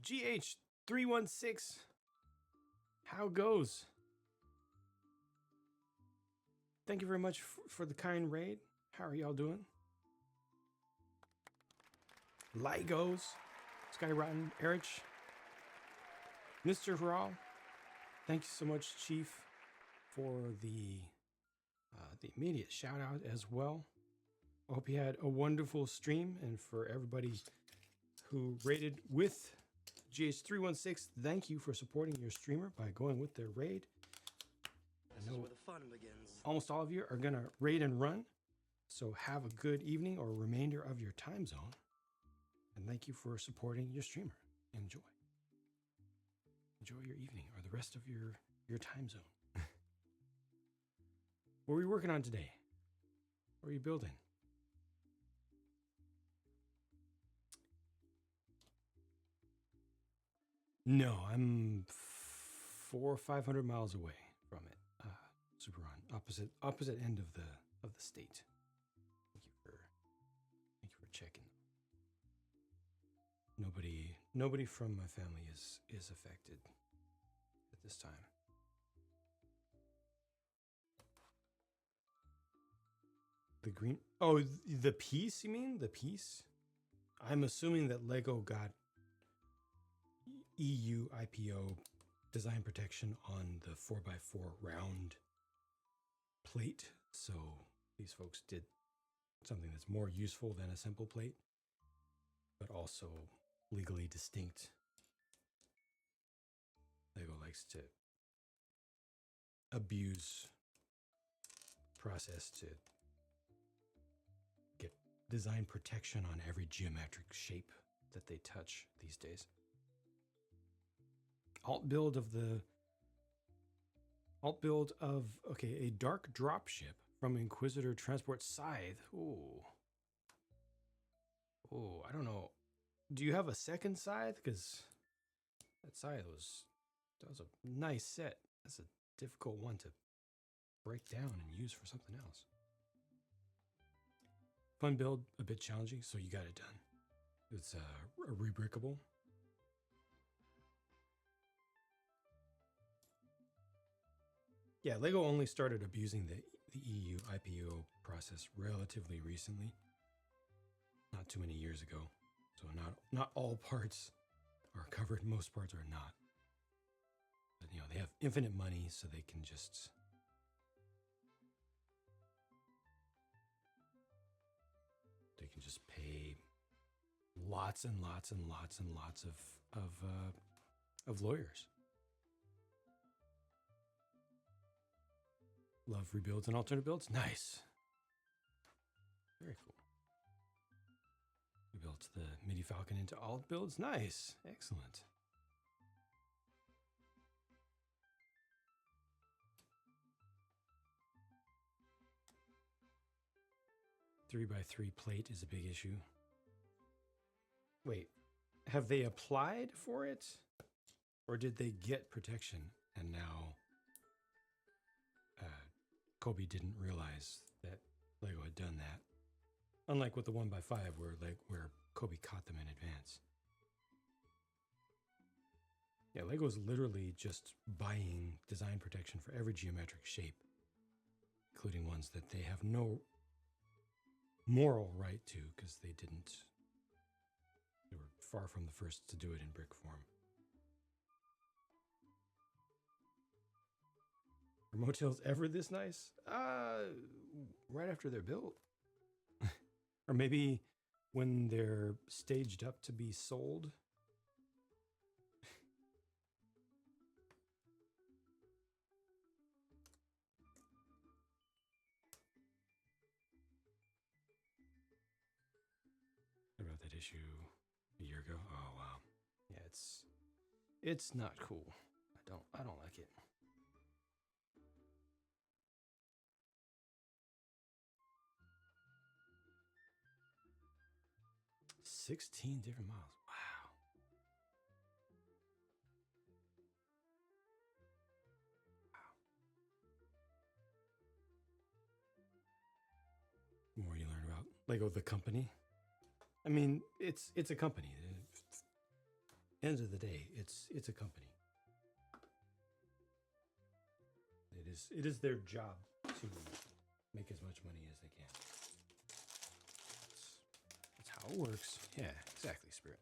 GH316. How goes? Thank you very much for the kind raid. How are y'all doing? Legos, Skyrotten, Erich, Mr. Raw. Thank you so much, Chief, for the immediate shout out as well. I hope you had a wonderful stream, and for everybody who raided with GH316, thank you for supporting your streamer by going with their raid. I know almost all of you are gonna raid and run, so have a good evening or remainder of your time zone, and thank you for supporting your streamer. Enjoy your evening or the rest of your time zone. What are we working on today? What are you building? No, I'm 400 or 500 miles away from it. Super on opposite end of the state. Thank you for checking. Nobody from my family is affected at this time. The green. Oh, the piece. You mean the piece? I'm assuming that Lego got EU IPO design protection on the 4x4 round plate, so these folks did something that's more useful than a simple plate, but also legally distinct. Lego likes to abuse process to get design protection on every geometric shape that they touch these days. Alt build of a dark dropship from Inquisitor Transport Scythe. Ooh, I don't know. Do you have a second scythe? Because that was a nice set. That's a difficult one to break down and use for something else. Fun build, a bit challenging, so you got it done. It's a rebrickable. Yeah, Lego only started abusing the EU IPO process relatively recently, not too many years ago. So not all parts are covered, most parts are not. But you know, they have infinite money, so they can just pay lots and lots and lots and lots of lawyers. Love rebuilds and alternate builds. Nice. Very cool. We built the MIDI Falcon into alt builds. Nice. Excellent. Three by three plate is a big issue. Wait, have they applied for it? Or did they get protection and now Kobe didn't realize that Lego had done that? Unlike with the 1x5 where Kobe caught them in advance. Yeah, Lego's literally just buying design protection for every geometric shape, including ones that they have no moral right to because they were far from the first to do it in brick form. Are motels ever this nice? Right after they're built. Or maybe when they're staged up to be sold. About that issue a year ago. Oh wow. Yeah, it's not cool. I don't like it. $16 different models. Wow. Wow. More you learn about Lego the company. I mean, it's a company. End of the day, it's a company. It is their job to make as much money as they can. That's how it works. Yeah, exactly, Spirit.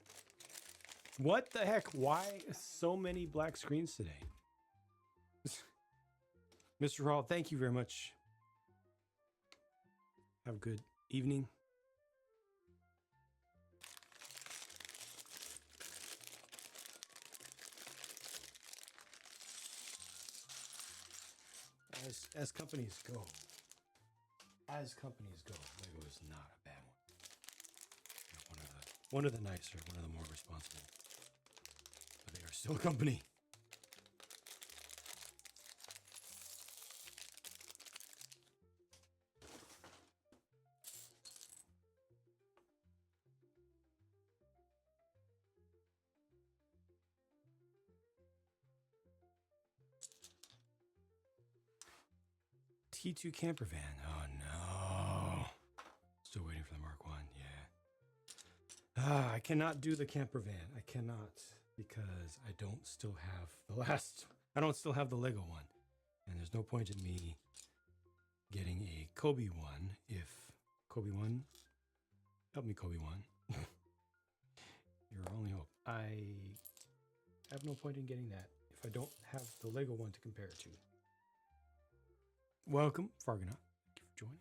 What the heck? Why so many black screens today? Mr. Hall, thank you very much. Have a good evening. As companies go, Lego is not a bad one. One of the nicer, one of the more responsible. But they are still a company. T2 camper van. Oh no. Still waiting for the Mark 1. Yeah. I cannot do the camper van. I cannot because I don't still have the Lego one. And there's no point in me getting a Kobe one if Kobe 1, help me Kobe 1. Your only hope. I have no point in getting that if I don't have the Lego one to compare it to. Welcome, Fargonaut. Thank you for joining.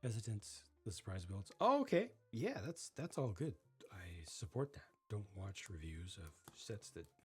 Hesitant, the surprise builds. Oh, okay. Yeah, that's all good. I support that. Don't watch reviews of sets that